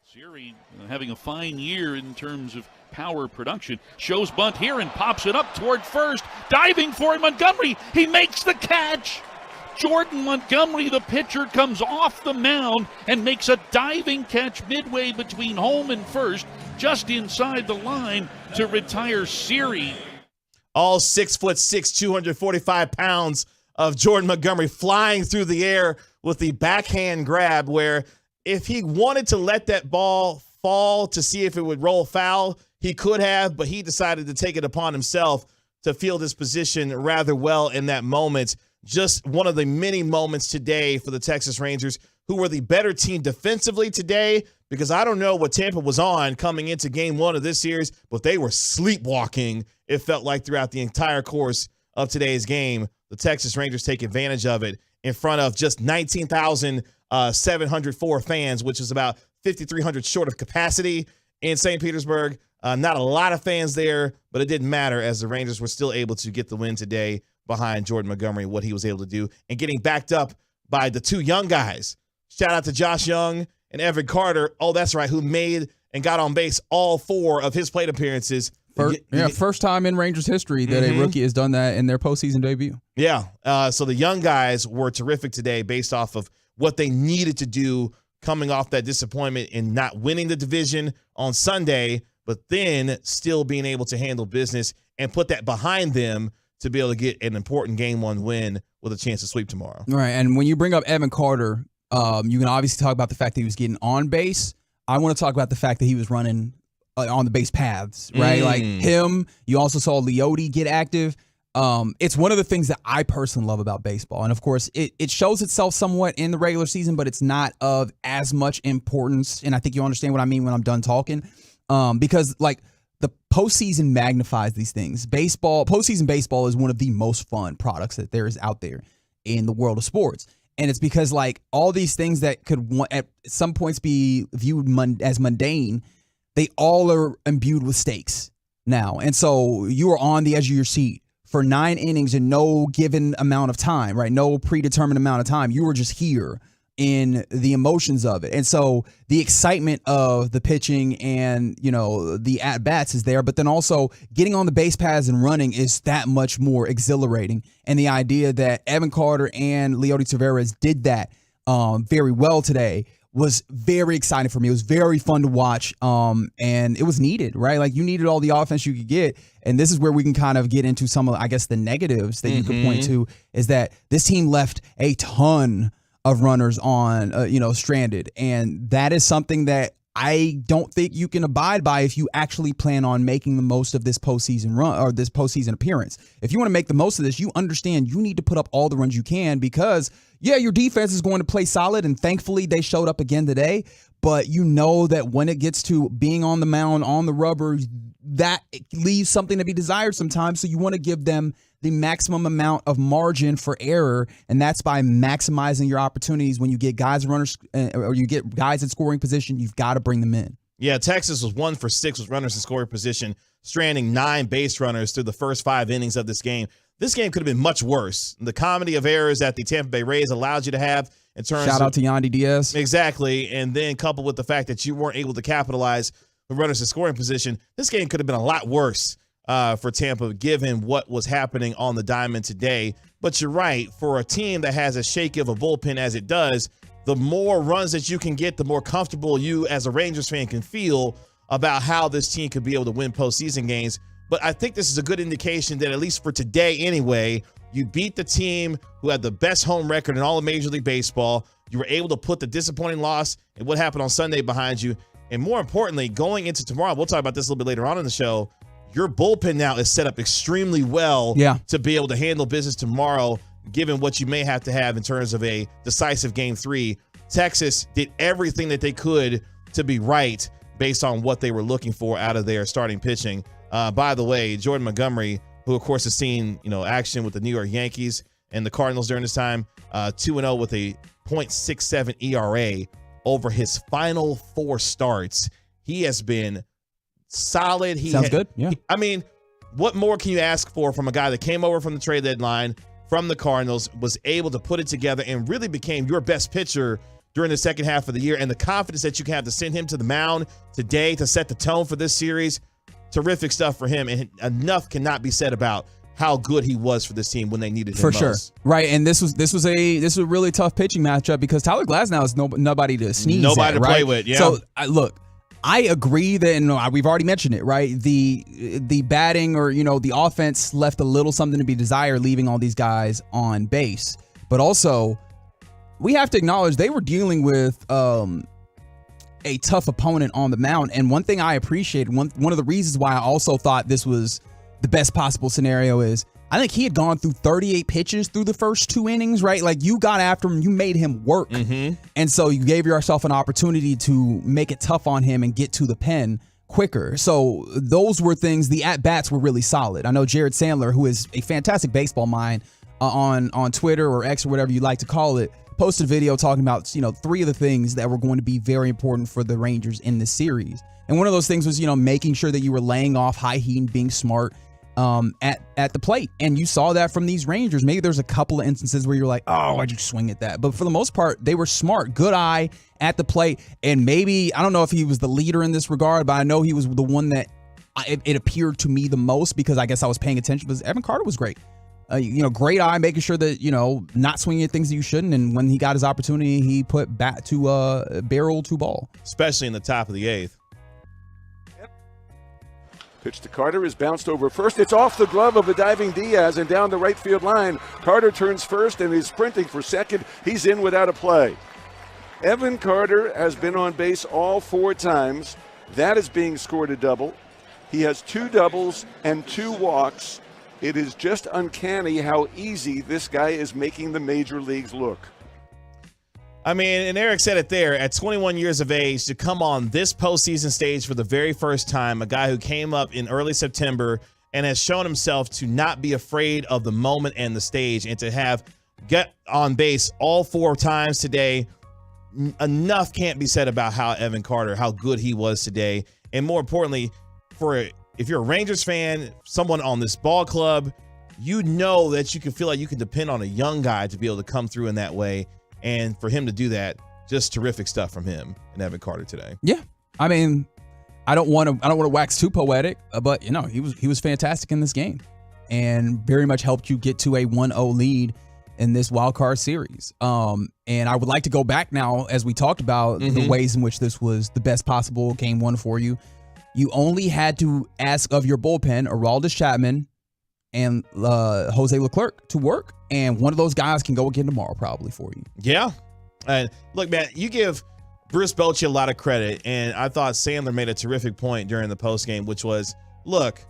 Siri having a fine year in terms of power production. Shows bunt here and pops it up toward first. Diving for it, Montgomery. He makes the catch. Jordan Montgomery, the pitcher, comes off the mound and makes a diving catch midway between home and first, just inside the line to retire Siri. All 6'6", 245 pounds of Jordan Montgomery flying through the air with the backhand grab, where if he wanted to let that ball fall to see if it would roll foul, He could have, but he decided to take it upon himself to field his position rather well in that moment. Just one of the many moments today for the Texas Rangers, who were the better team defensively today, because I don't know what Tampa was on coming into game 1 of this series, but they were sleepwalking, it felt like, throughout the entire course of today's game. The Texas Rangers take advantage of it in front of just 19,704 fans, which is about 5,300 short of capacity in St. Petersburg. Not a lot of fans there, but it didn't matter as the Rangers were still able to get the win today behind Jordan Montgomery, what he was able to do, and getting backed up by the 2 young guys. Shout out to Josh Young and Evan Carter. Oh, that's right, who made and got on base all 4 of his plate appearances. First time in Rangers history that a rookie has done that in their postseason debut. Yeah, so the young guys were terrific today based off of what they needed to do coming off that disappointment in not winning the division on Sunday, but then still being able to handle business and put that behind them to be able to get an important game 1 win with a chance to sweep tomorrow. Right, and when you bring up Evan Carter, you can obviously talk about the fact that he was getting on base. I want to talk about the fact that he was running on the base paths, right? Like him, you also saw Leote get active. It's one of the things that I personally love about baseball. And of course, it shows itself somewhat in the regular season, but it's not of as much importance. And I think you understand what I mean when I'm done talking. Because like the postseason magnifies these things. Postseason baseball is one of the most fun products that there is out there in the world of sports. And it's because like all these things that could at some points be viewed as mundane, they all are imbued with stakes now. And so you are on the edge of your seat for 9 innings in no given amount of time, right? No predetermined amount of time. You were just here in the emotions of it. And so the excitement of the pitching and, the at-bats is there, but then also getting on the base paths and running is that much more exhilarating. And the idea that Evan Carter and Leote Taveras did that very well today was very exciting for me. It was very fun to watch, and it was needed, right? Like you needed all the offense you could get, and this is where we can kind of get into some of, I guess, the negatives that you could point to, is that this team left a ton of runners on, stranded. And that is something that I don't think you can abide by if you actually plan on making the most of this postseason run or this postseason appearance. If you want to make the most of this, you understand you need to put up all the runs you can because, yeah, your defense is going to play solid. And thankfully they showed up again today. But you know that when it gets to being on the mound, on the rubber, that leaves something to be desired sometimes. So you want to give them the maximum amount of margin for error, and that's by maximizing your opportunities. When you get guys runners or you get guys in scoring position, you've got to bring them in. Yeah, Texas was 1 for 6 with runners in scoring position, stranding 9 base runners through the first 5 innings of this game. This game could have been much worse. The comedy of errors that the Tampa Bay Rays allowed you to have in terms Shout out to Yandy Diaz. Exactly, and then coupled with the fact that you weren't able to capitalize with runners in scoring position, this game could have been a lot worse for Tampa, given what was happening on the diamond today. But you're right, for a team that has as shaky of a bullpen as it does, the more runs that you can get, the more comfortable you as a Rangers fan can feel about how this team could be able to win postseason games. But I think this is a good indication that, at least for today anyway, you beat the team who had the best home record in all of Major League Baseball. You were able to put the disappointing loss and what happened on Sunday behind you. And more importantly, going into tomorrow, we'll talk about this a little bit later on in the show, your bullpen now is set up extremely well to be able to handle business tomorrow, given what you may have to have in terms of a decisive Game 3. Texas did everything that they could to be right based on what they were looking for out of their starting pitching. By the way, Jordan Montgomery, who of course has seen action with the New York Yankees and the Cardinals during this time, 2-0 with a .67 ERA over his final 4 starts. He has been solid. Sounds good. Yeah. I mean, what more can you ask for from a guy that came over from the trade deadline from the Cardinals, was able to put it together, and really became your best pitcher during the second half of the year, and the confidence that you can have to send him to the mound today to set the tone for this series? Terrific stuff for him, and enough cannot be said about how good he was for this team when they needed him for most. sure. Right, and this was a really tough pitching matchup because Tyler Glasnow is nobody to sneeze nobody at, to right? play with. Yeah. So look, I agree that, and we've already mentioned it, right? The batting or the offense left a little something to be desired, leaving all these guys on base. But also, we have to acknowledge they were dealing with a tough opponent on the mound. And one thing I appreciated, one of the reasons why I also thought this was the best possible scenario is I think he had gone through 38 pitches through the first 2 innings, right? Like, you got after him, you made him work. And so you gave yourself an opportunity to make it tough on him and get to the pen quicker. So those were things, the at-bats were really solid. I know Jared Sandler, who is a fantastic baseball mind, on Twitter or X or whatever you like to call it, posted a video talking about, 3 of the things that were going to be very important for the Rangers in this series. And one of those things was, making sure that you were laying off high heat and being smart at the plate. And you saw that from these Rangers. Maybe there's a couple of instances where you're like, oh, why'd you swing at that? But for the most part, they were smart, good eye at the plate. And maybe, I don't know if he was the leader in this regard, but I know he was the one that it appeared to me the most, because I guess I was paying attention, because Evan Carter was great. Great eye, making sure that, not swinging at things that you shouldn't. And when he got his opportunity, he put bat to barrel to ball. Especially in the top of the 8th. Pitch to Carter is bounced over first. It's off the glove of a diving Diaz and down the right field line. Carter turns first and is sprinting for second. He's in without a play. Evan Carter has been on base all 4 times. That is being scored a double. He has 2 doubles and 2 walks. It is just uncanny how easy this guy is making the major leagues look. I mean, and Eric said it there, at 21 years of age, to come on this postseason stage for the very first time, a guy who came up in early September and has shown himself to not be afraid of the moment and the stage, and to have get on base all 4 times today. Enough can't be said about how Evan Carter, how good he was today. And more importantly, if you're a Rangers fan, someone on this ball club, that you can feel like you can depend on a young guy to be able to come through in that way. And for him to do that, just terrific stuff from him and Evan Carter today. Yeah. I mean, I don't want to wax too poetic, but he was fantastic in this game and very much helped you get to a 1-0 lead in this wild card series. And I would like to go back now, as we talked about the ways in which this was the best possible game 1 for you. You only had to ask of your bullpen, Aroldis Chapman and Jose Leclerc, to work. And one of those guys can go again tomorrow probably for you. Yeah. And look, man, you give Bruce Bochy a lot of credit. And I thought Sandler made a terrific point during the postgame, which was, look,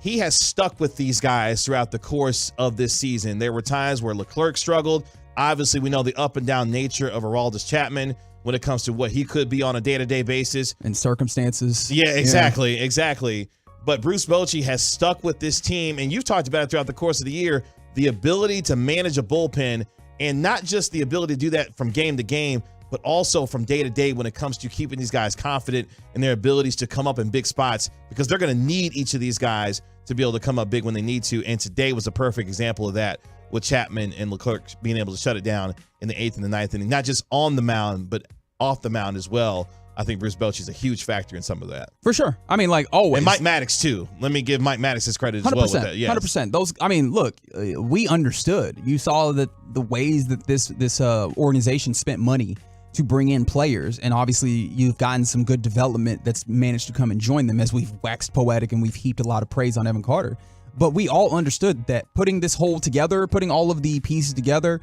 he has stuck with these guys throughout the course of this season. There were times where Leclerc struggled. Obviously, we know the up and down nature of Aroldis Chapman when it comes to what he could be on a day-to-day basis. And circumstances. Yeah, exactly. But Bruce Bochy has stuck with this team, and you've talked about it throughout the course of the year, the ability to manage a bullpen, and not just the ability to do that from game to game, but also from day to day when it comes to keeping these guys confident in their abilities to come up in big spots, because they're going to need each of these guys to be able to come up big when they need to. And today was a perfect example of that, with Chapman and Leclerc being able to shut it down in the 8th and the 9th inning, not just on the mound, but off the mound as well. I think Bruce Bochy is a huge factor in some of that. For sure. I mean, like always. And Mike Maddox, too. Let me give Mike Maddox his credit as well with that. Yes. 100%. Those, I mean, look, we understood. You saw that the ways that this organization spent money to bring in players, and obviously you've gotten some good development that's managed to come and join them, as we've waxed poetic and we've heaped a lot of praise on Evan Carter. But we all understood that putting this whole together, putting all of the pieces together,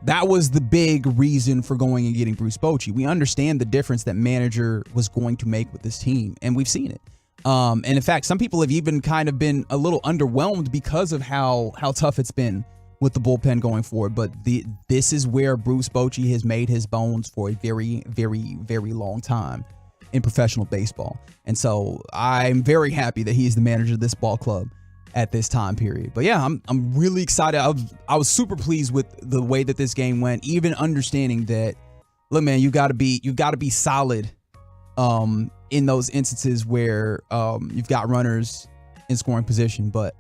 that was the big reason for going and getting Bruce Bochy. We understand the difference that manager was going to make with this team, and we've seen it. And in fact, some people have even kind of been a little underwhelmed because of how tough it's been with the bullpen going forward. But this is where Bruce Bochy has made his bones for a very, very, very long time in professional baseball. And so I'm very happy that he's the manager of this ball club at this time period. But yeah, I'm really excited. I was super pleased with the way that this game went, even understanding that, look, man, you got to be solid in those instances where you've got runners in scoring position. But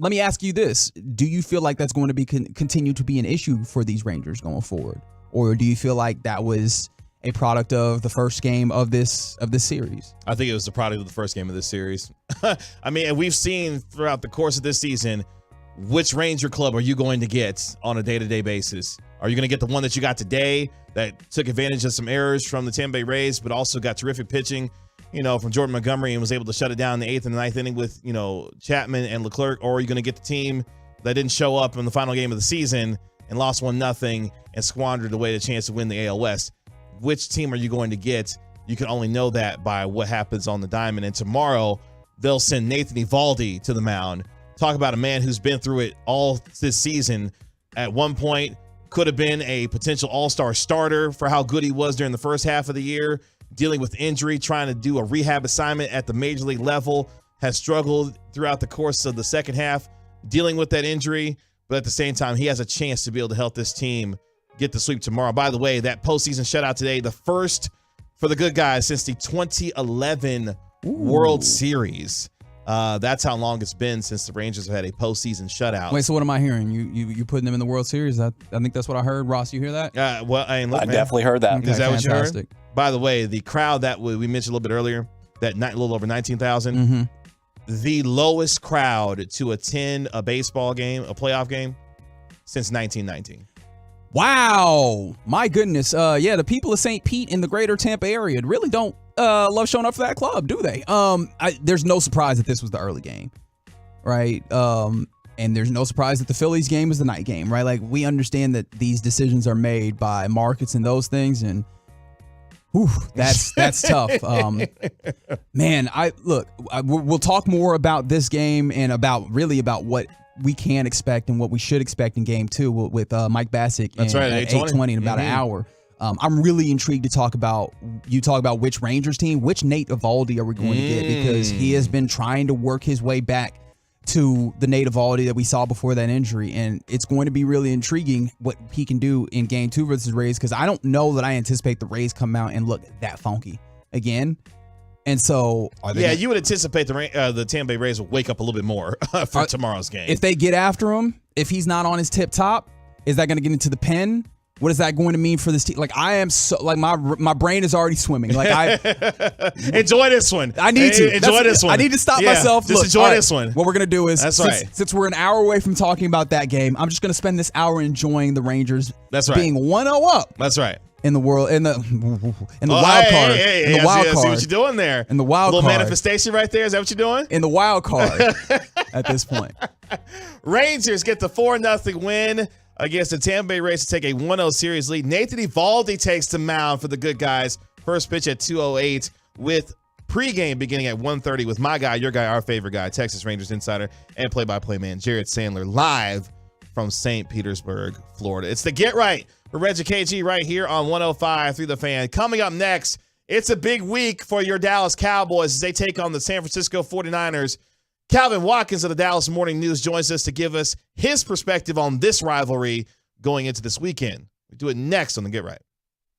let me ask you this: do you feel like that's going to be continue to be an issue for these Rangers going forward, or do you feel like that was a product of the first game of this series? I think it was the product of the first game of this series. I mean, and we've seen throughout the course of this season, which Ranger club are you going to get on a day-to-day basis? Are you going to get the one that you got today that took advantage of some errors from the Tampa Bay Rays, but also got terrific pitching, from Jordan Montgomery, and was able to shut it down in the 8th and the 9th inning with, Chapman and Leclerc? Or are you going to get the team that didn't show up in the final game of the season and lost 1-0 and squandered away the chance to win the AL West? Which team are you going to get? you can only know that by what happens on the diamond. And tomorrow, they'll send Nathan Eovaldi to the mound. Talk about a man who's been through it all this season. At one point, could have been a potential all-star starter for how good he was during the first half of the year, dealing with injury, trying to do a rehab assignment at the major league level, has struggled throughout the course of the second half, dealing with that injury. But at the same time, he has a chance to be able to help this team get the sweep tomorrow. By the way, that postseason shutout today, the first for the good guys since the 2011 World Series. That's how long it's been since the Rangers have had a postseason shutout. Wait, so what am I hearing? You putting them in the World Series? I think that's what I heard. Ross, you hear that? Well, I mean, look, I man, definitely heard that. Okay, is that fantastic. what you heard? By the way, the crowd that we mentioned a little bit earlier, that a little over 19,000, Mm-hmm. the lowest crowd to attend a baseball game, a playoff game, since 1919. Wow. My goodness. The people of St. Pete in the greater Tampa area really don't love showing up for that club, do they? There's no surprise that this was the early game, right? And there's no surprise that the Phillies game is the night game, right? Like, we understand that these decisions are made by markets and those things, and that's tough. Man, we'll talk more about this game and about what we can expect and what we should expect in game 2 with Mike Bassick. That's right, at 8:20 in about an hour. I'm really intrigued to talk about which Rangers team, which Nate Eovaldi are we going to get, because he has been trying to work his way back to the Nate Eovaldi that we saw before that injury, and it's going to be really intriguing what he can do in game 2 versus Rays, because I don't know that I anticipate the Rays come out and look that funky again. And so, you would anticipate the Tampa Bay Rays will wake up a little bit more for tomorrow's game. If they get after him, if he's not on his tip top, is that going to get into the pen? What is that going to mean for this team? Like, I am so, like, my brain is already swimming. Like, enjoy this one. I need to enjoy this one. I need to stop myself. Just enjoy this one. What we're gonna do is, right. Since we're an hour away from talking about that game, I'm just gonna spend this hour enjoying the Rangers. Being 1-0 up. That's right. In the world, in the wild card. Hey, in the wild I card. see what you're doing there. In the wild card. A little card. manifestation right there. Is that what you're doing? In the wild card at this point. Rangers get the 4-0 win against the Tampa Bay Rays to take a 1-0 series lead. Nathan Eovaldi takes the mound for the good guys. First pitch at 2:08 with pregame beginning at 1:30 with my guy, your guy, our favorite guy, Texas Rangers insider and play-by-play man Jared Sandler, live from St. Petersburg, Florida. It's the Get Right for Reggie KG right here on 105 through the Fan. Coming up next, it's a big week for your Dallas Cowboys as they take on the San Francisco 49ers. Calvin Watkins of the Dallas Morning News joins us to give us his perspective on this rivalry going into this weekend. We do it next on the Get Right.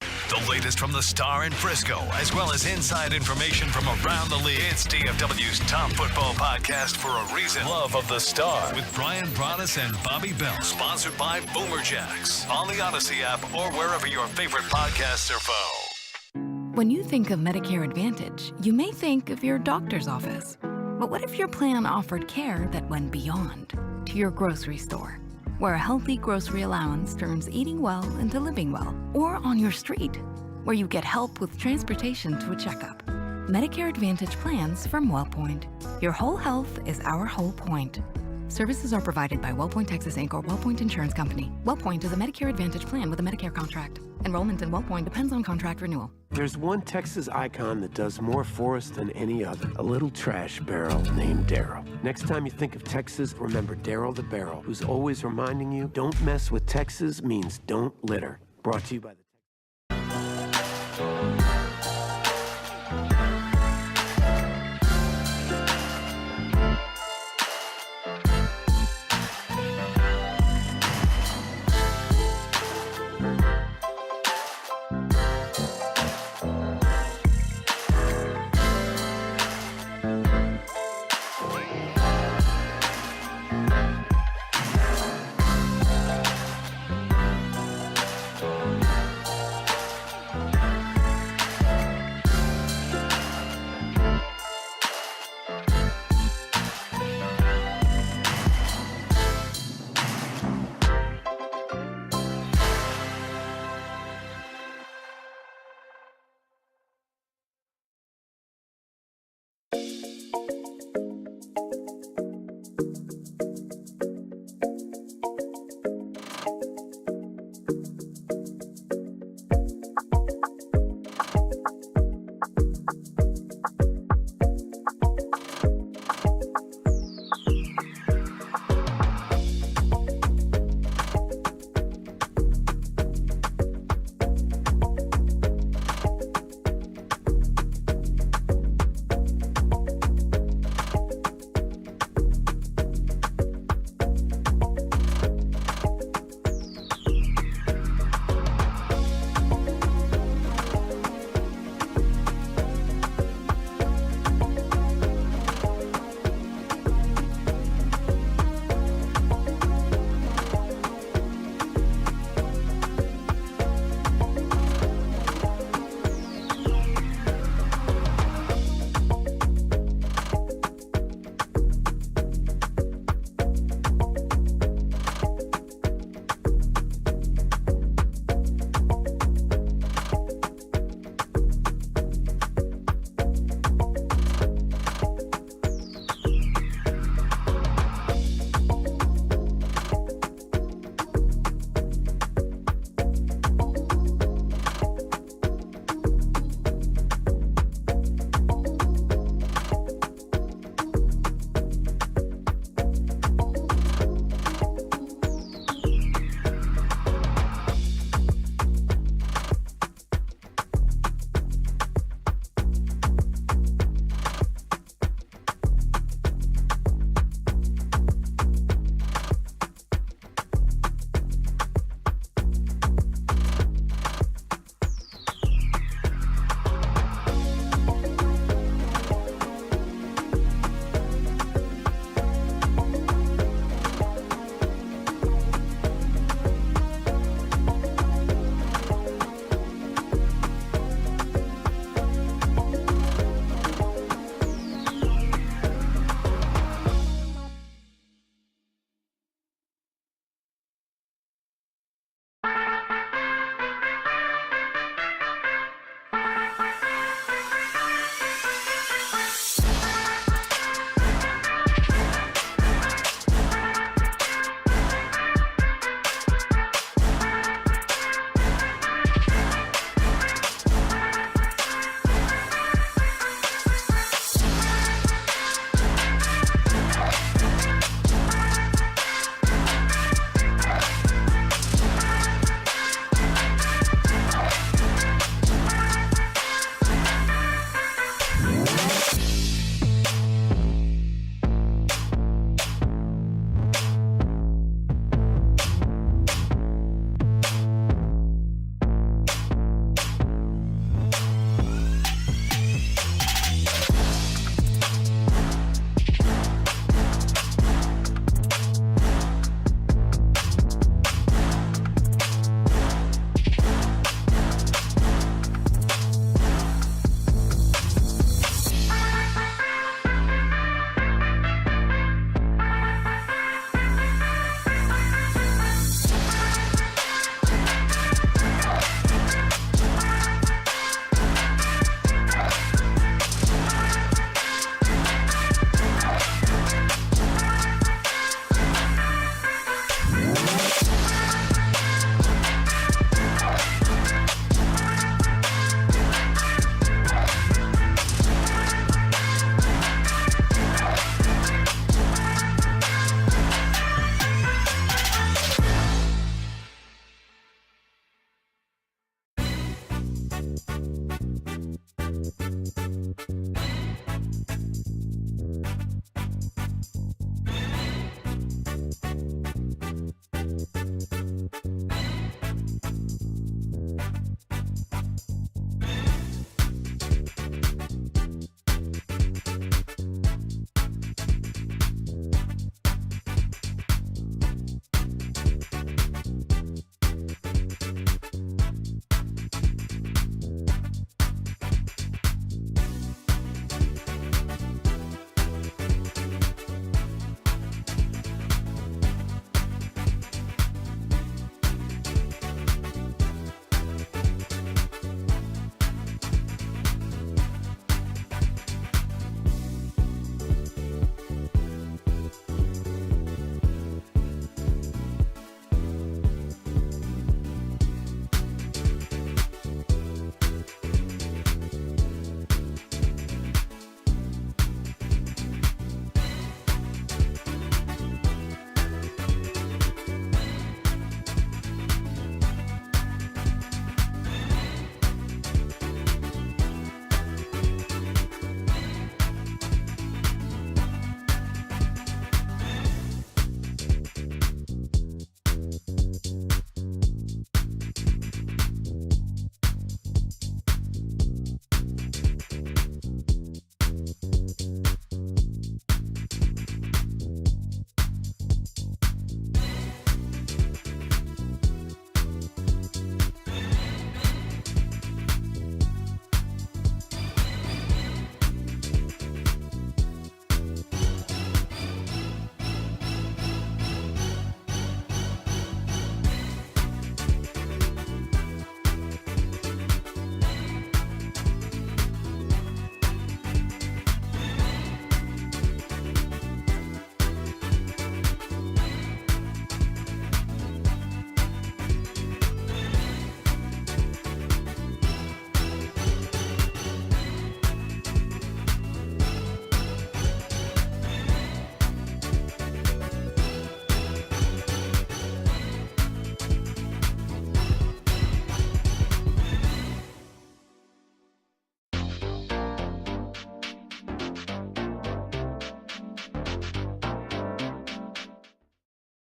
The latest from the Star in Frisco, as well as inside information from around the league. It's DFW's top football podcast for a reason. Love of the Star with Brian Broaddus and Bobby Bell. Sponsored by Boomer Jacks on the Odyssey app or wherever your favorite podcasts are found. When you think of Medicare Advantage, you may think of your doctor's office. But what if your plan offered care that went beyond to your grocery store, where a healthy grocery allowance turns eating well into living well, or on your street, where you get help with transportation to a checkup? Medicare Advantage plans from WellPoint. Your whole health is our whole point. Services are provided by WellPoint Texas Inc. or WellPoint Insurance Company. WellPoint is a Medicare Advantage plan with a Medicare contract. Enrollment in WellPoint depends on contract renewal. There's one Texas icon that does more for us than any other. A little trash barrel named Daryl. Next time you think of Texas, remember Daryl the Barrel, who's always reminding you, don't mess with Texas means don't litter. Brought to you by the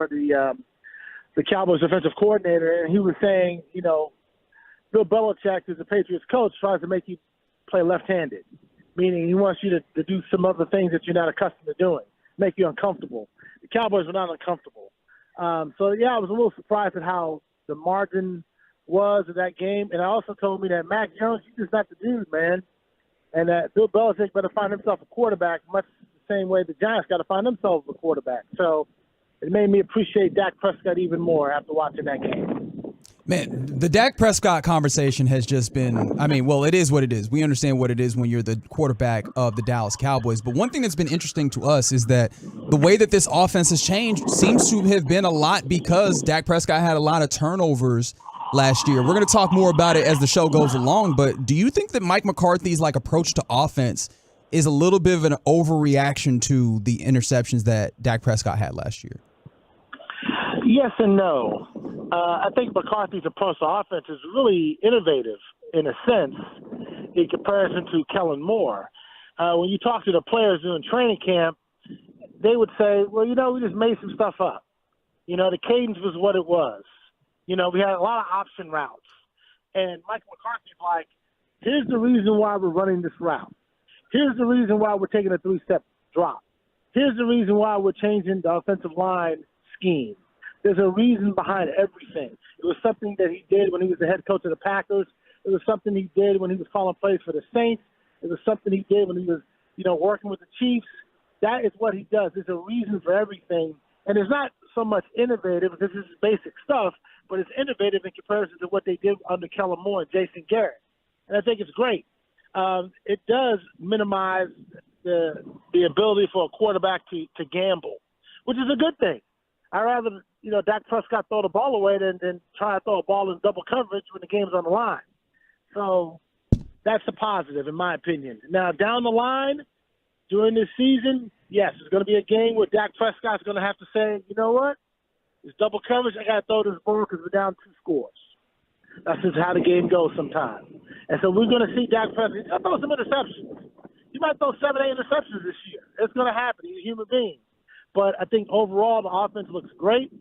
the Cowboys defensive coordinator, and he was saying, Bill Belichick, who's the Patriots coach, tries to make you play left-handed, meaning he wants you to do some other things that you're not accustomed to doing, make you uncomfortable. The Cowboys were not uncomfortable. I was a little surprised at how the margin was of that game. And I also told me that Mac Jones, he's just not the dude, man. And that Bill Belichick better find himself a quarterback, much the same way the Giants got to find themselves a quarterback. So it made me appreciate Dak Prescott even more after watching that game. Man, the Dak Prescott conversation has just been, it is what it is. We understand what it is when you're the quarterback of the Dallas Cowboys. But one thing that's been interesting to us is that the way that this offense has changed seems to have been a lot because Dak Prescott had a lot of turnovers last year. We're going to talk more about it as the show goes along, but do you think that Mike McCarthy's approach to offense is a little bit of an overreaction to the interceptions that Dak Prescott had last year? Yes and no. I think McCarthy's approach to offense is really innovative in a sense in comparison to Kellen Moore. When you talk to the players during training camp, they would say, well, we just made some stuff up. The cadence was what it was. We had a lot of option routes. And Mike McCarthy's like, here's the reason why we're running this route. Here's the reason why we're taking a 3-step drop. Here's the reason why we're changing the offensive line scheme. There's a reason behind everything. It was something that he did when he was the head coach of the Packers. It was something he did when he was calling plays for the Saints. It was something he did when he was, working with the Chiefs. That is what he does. There's a reason for everything. And it's not so much innovative, this is basic stuff, but it's innovative in comparison to what they did under Kellen Moore and Jason Garrett. And I think it's great. It does minimize the ability for a quarterback to gamble, which is a good thing. I'd rather, Dak Prescott throw the ball away than try to throw a ball in double coverage when the game's on the line. So that's a positive, in my opinion. Now, down the line, during this season, yes, it's going to be a game where Dak Prescott's going to have to say, you know what? It's double coverage. I got to throw this ball because we're down 2 scores. That's just how the game goes sometimes. And so we're going to see Dak Prescott. I'll throw some interceptions. He might throw 7, 8 interceptions this year. It's going to happen. He's a human being. But I think overall the offense looks great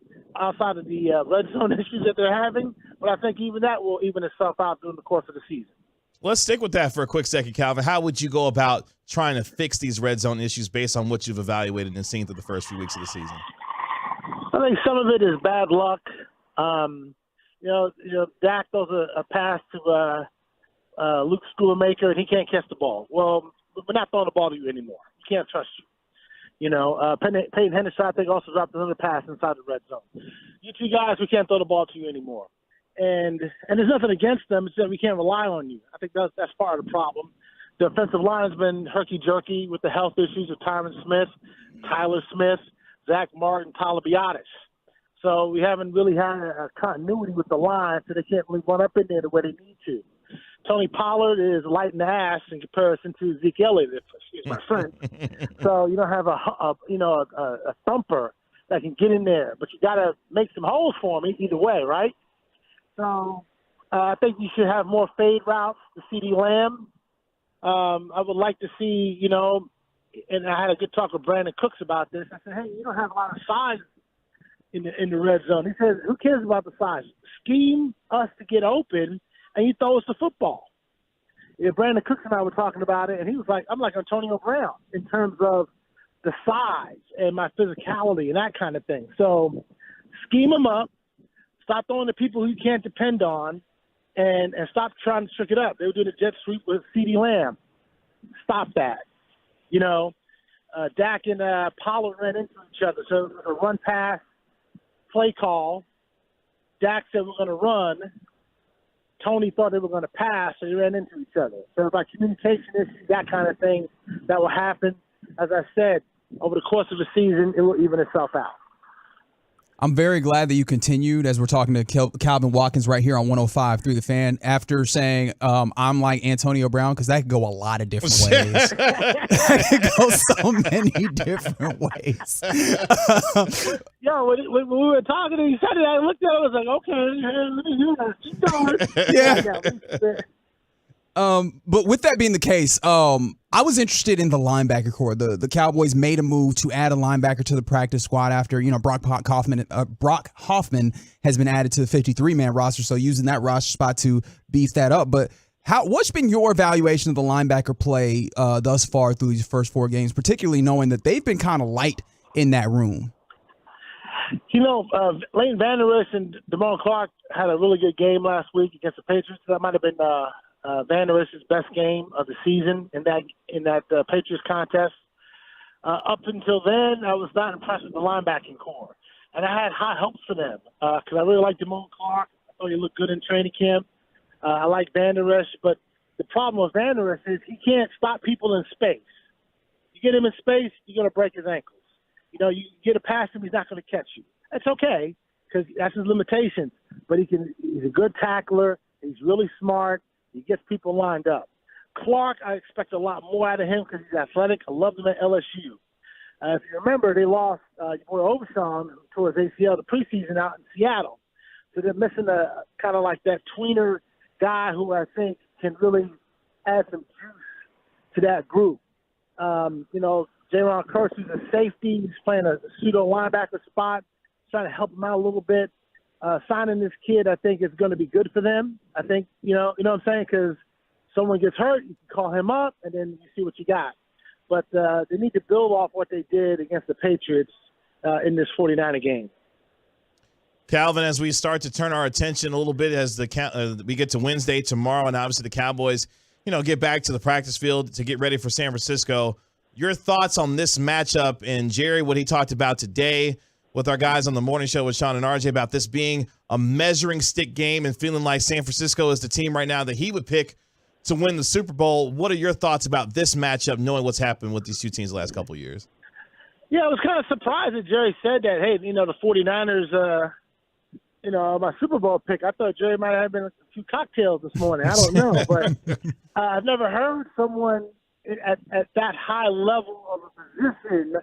outside of the red zone issues that they're having. But I think even that will even itself out during the course of the season. Let's stick with that for a quick second, Calvin. How would you go about trying to fix these red zone issues based on what you've evaluated and seen through the first few weeks of the season? I think some of it is bad luck. Dak throws a pass to Luke Schoonmaker, and he can't catch the ball. Well, we're not throwing the ball to you anymore. We can't trust you. Peyton Henderson, I think, also dropped another pass inside the red zone. You two guys, we can't throw the ball to you anymore. And there's nothing against them. It's that we can't rely on you. I think that's part of the problem. The offensive line has been herky-jerky with the health issues of Tyron Smith, Tyler Smith, Zach Martin, Tyler Biadasz. So we haven't really had a continuity with the line, so they can't really run up in there the way they need to. Tony Pollard is light in the ass in comparison to Zeke Elliott, excuse my friend. So you don't have a thumper that can get in there, but you got to make some holes for me either way, right? So I think you should have more fade routes to CeeDee Lamb. I would like to see, and I had a good talk with Brandon Cooks about this. I said, hey, you don't have a lot of size in the red zone. He says, who cares about the size? Scheme us to get open, and you throw us the football. Yeah, Brandon Cooks and I were talking about it, and he was like, I'm like Antonio Brown in terms of the size and my physicality and that kind of thing. So scheme them up. Stop throwing to people who you can't depend on, and stop trying to trick it up. They were doing a jet sweep with CeeDee Lamb. Stop that. Dak and Pollard ran into each other. So it was a run-pass play call. Dak said we're going to run. Tony thought they were going to pass, so they ran into each other. So it's like communication issues, that kind of thing that will happen. As I said, over the course of the season, it will even itself out. I'm very glad that you continued as we're talking to Calvin Watkins right here on 105 through the Fan after saying I'm like Antonio Brown, because that could go a lot of different ways. That could go so many different ways. When we were talking and he said it, I looked at it, I was like, okay, let me hear that. Keep going. Yeah. But with that being the case, I was interested in the linebacker core. The Cowboys made a move to add a linebacker to the practice squad after, Brock Hoffman has been added to the 53-man roster, so using that roster spot to beef that up. But what's been your evaluation of the linebacker play thus far through these first 4 games, particularly knowing that they've been kind of light in that room? Leighton Vander Esch and Damone Clark had a really good game last week against the Patriots. That might have been Vander Esch's best game of the season in that Patriots contest. Up until then, I was not impressed with the linebacking core, and I had high hopes for them because I really liked Damone Clark. I thought he looked good in training camp. I like Vander Esch, but the problem with Vander Esch is he can't stop people in space. You get him in space, you're going to break his ankles. You get a pass him, he's not going to catch you. That's okay because that's his limitations. But he's a good tackler. He's really smart. He gets people lined up. Clark, I expect a lot more out of him because he's athletic. I loved him at LSU. If you remember, they lost your boy Overshawn, who tore his ACL the preseason out in Seattle. So they're missing a kind of like that tweener guy who I think can really add some juice to that group. Jaron Kearse, who's a safety, he's playing a pseudo linebacker spot, trying to help him out a little bit. Signing this kid, I think, is going to be good for them. I think, you know what I'm saying? Because someone gets hurt, you can call him up, and then you see what you got. But they need to build off what they did against the Patriots in this 49er game. Calvin, as we start to turn our attention a little bit as we get to Wednesday tomorrow, and obviously the Cowboys, get back to the practice field to get ready for San Francisco. Your thoughts on this matchup and Jerry, what he talked about today with our guys on the morning show with Sean and RJ about this being a measuring stick game and feeling like San Francisco is the team right now that he would pick to win the Super Bowl. What are your thoughts about this matchup, knowing what's happened with these two teams the last couple of years? Yeah, I was kind of surprised that Jerry said that. Hey, the 49ers, my Super Bowl pick. I thought Jerry might have been a few cocktails this morning. I don't know, but I've never heard someone at that high level of a position,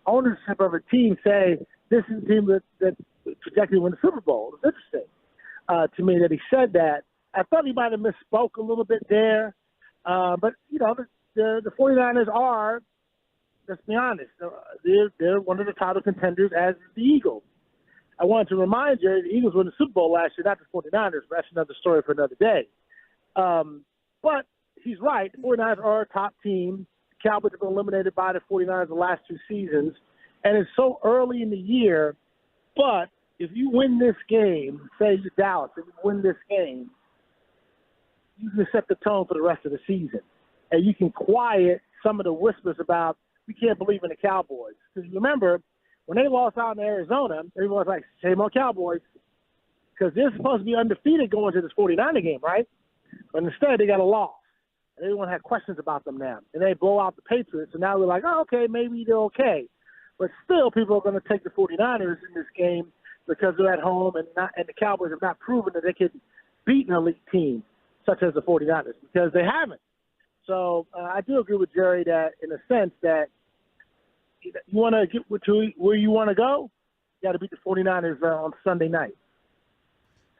ownership of a team, say this is the team that projected to win the Super Bowl. It's interesting to me that he said that. I thought he might have misspoke a little bit there, but the 49ers are, let's be honest, they're one of the title contenders, as is the Eagles. I wanted to remind you, the Eagles won the Super Bowl last year, not the 49ers, but that's another story for another day. But he's right. The 49ers are a top team. The Cowboys have been eliminated by the 49ers the last 2 seasons. And it's so early in the year. But if you win this game, say you're Dallas, if you win this game, you can set the tone for the rest of the season. And you can quiet some of the whispers about we can't believe in the Cowboys. Because remember, when they lost out in Arizona, everyone was like, shame on Cowboys. Because they're supposed to be undefeated going to this 49er game, right? But instead, they got a loss. And everyone had questions about them now. And they blow out the Patriots, and now we're like, oh, okay, maybe they're okay. But still, people are going to take the 49ers in this game because they're at home, and the Cowboys have not proven that they can beat an elite team such as the 49ers because they haven't. So I do agree with Jerry that, in a sense, that you want to get to where you want to go, you got to beat the 49ers on Sunday night.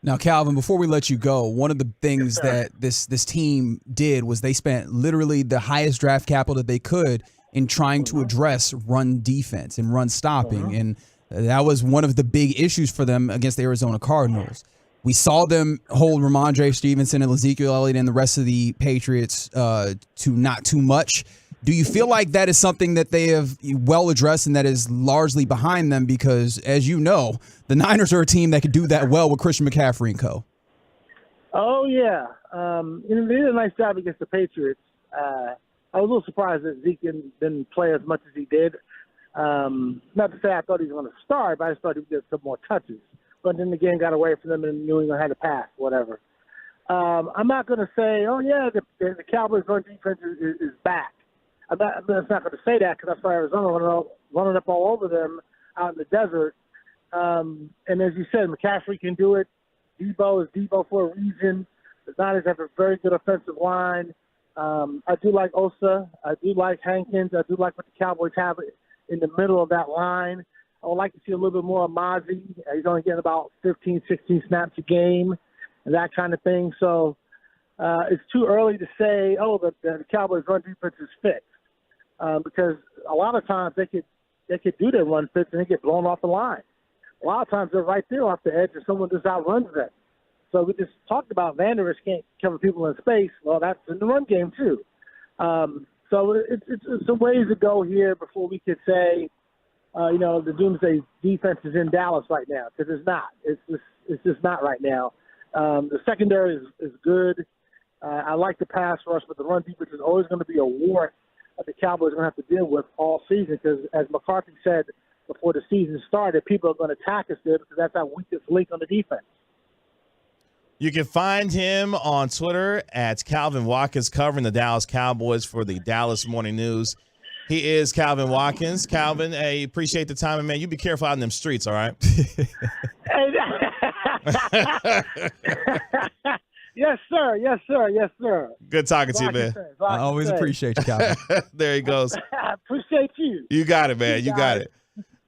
Now, Calvin, before we let you go, one of the things that this team did was they spent literally the highest draft capital that they could in trying to address run defense and run stopping. And that was one of the big issues for them against the Arizona Cardinals. We saw them hold Ramondre Stevenson and Ezekiel Elliott and the rest of the Patriots to not too much. Do you feel like that is something that they have well addressed and that is largely behind them? Because, as you know, the Niners are a team that could do that well with Christian McCaffrey and co. Oh, yeah. They did a nice job against the Patriots. I was a little surprised that Zeke didn't play as much as he did. Not to say I thought he was going to start, but I just thought he would get some more touches. But then the game got away from them and New England had to pass, whatever. I'm not going to say, oh, yeah, the Cowboys' run defense is back. I'm not going to say that because I saw Arizona running up all over them out in the desert. And as you said, McCaffrey can do it. Debo is Debo for a reason. The Niners have a very good offensive line. I do like Osa. I do like Hankins. I do like what the Cowboys have in the middle of that line. I would like to see a little bit more of Mozzie. He's only getting about 15, 16 snaps a game and that kind of thing. So it's too early to say, the Cowboys' run defense is fixed, because a lot of times they could do their run fix and they get blown off the line. A lot of times they're right there off the edge and someone just outruns them. So we just talked about Van Der Esch can't cover people in space. Well, that's in the run game too. So it's some ways to go here before we could say, the doomsday defense is in Dallas right now, because it's not. It's just not right now. The secondary is good. I like the pass rush, but the run defense is always going to be a war that the Cowboys are going to have to deal with all season, because as McCarthy said before the season started, people are going to attack us there because that's our weakest link on the defense. You can find him on Twitter at Calvin Watkins, covering the Dallas Cowboys for the Dallas Morning News. He is Calvin Watkins. Calvin, hey, appreciate the time. And, man, you be careful out in them streets, all right? Yes, sir. Yes, sir. Yes, sir. Good talking to you, man. I always appreciate you, Calvin. There he goes. I appreciate you. You got it, man. You got it.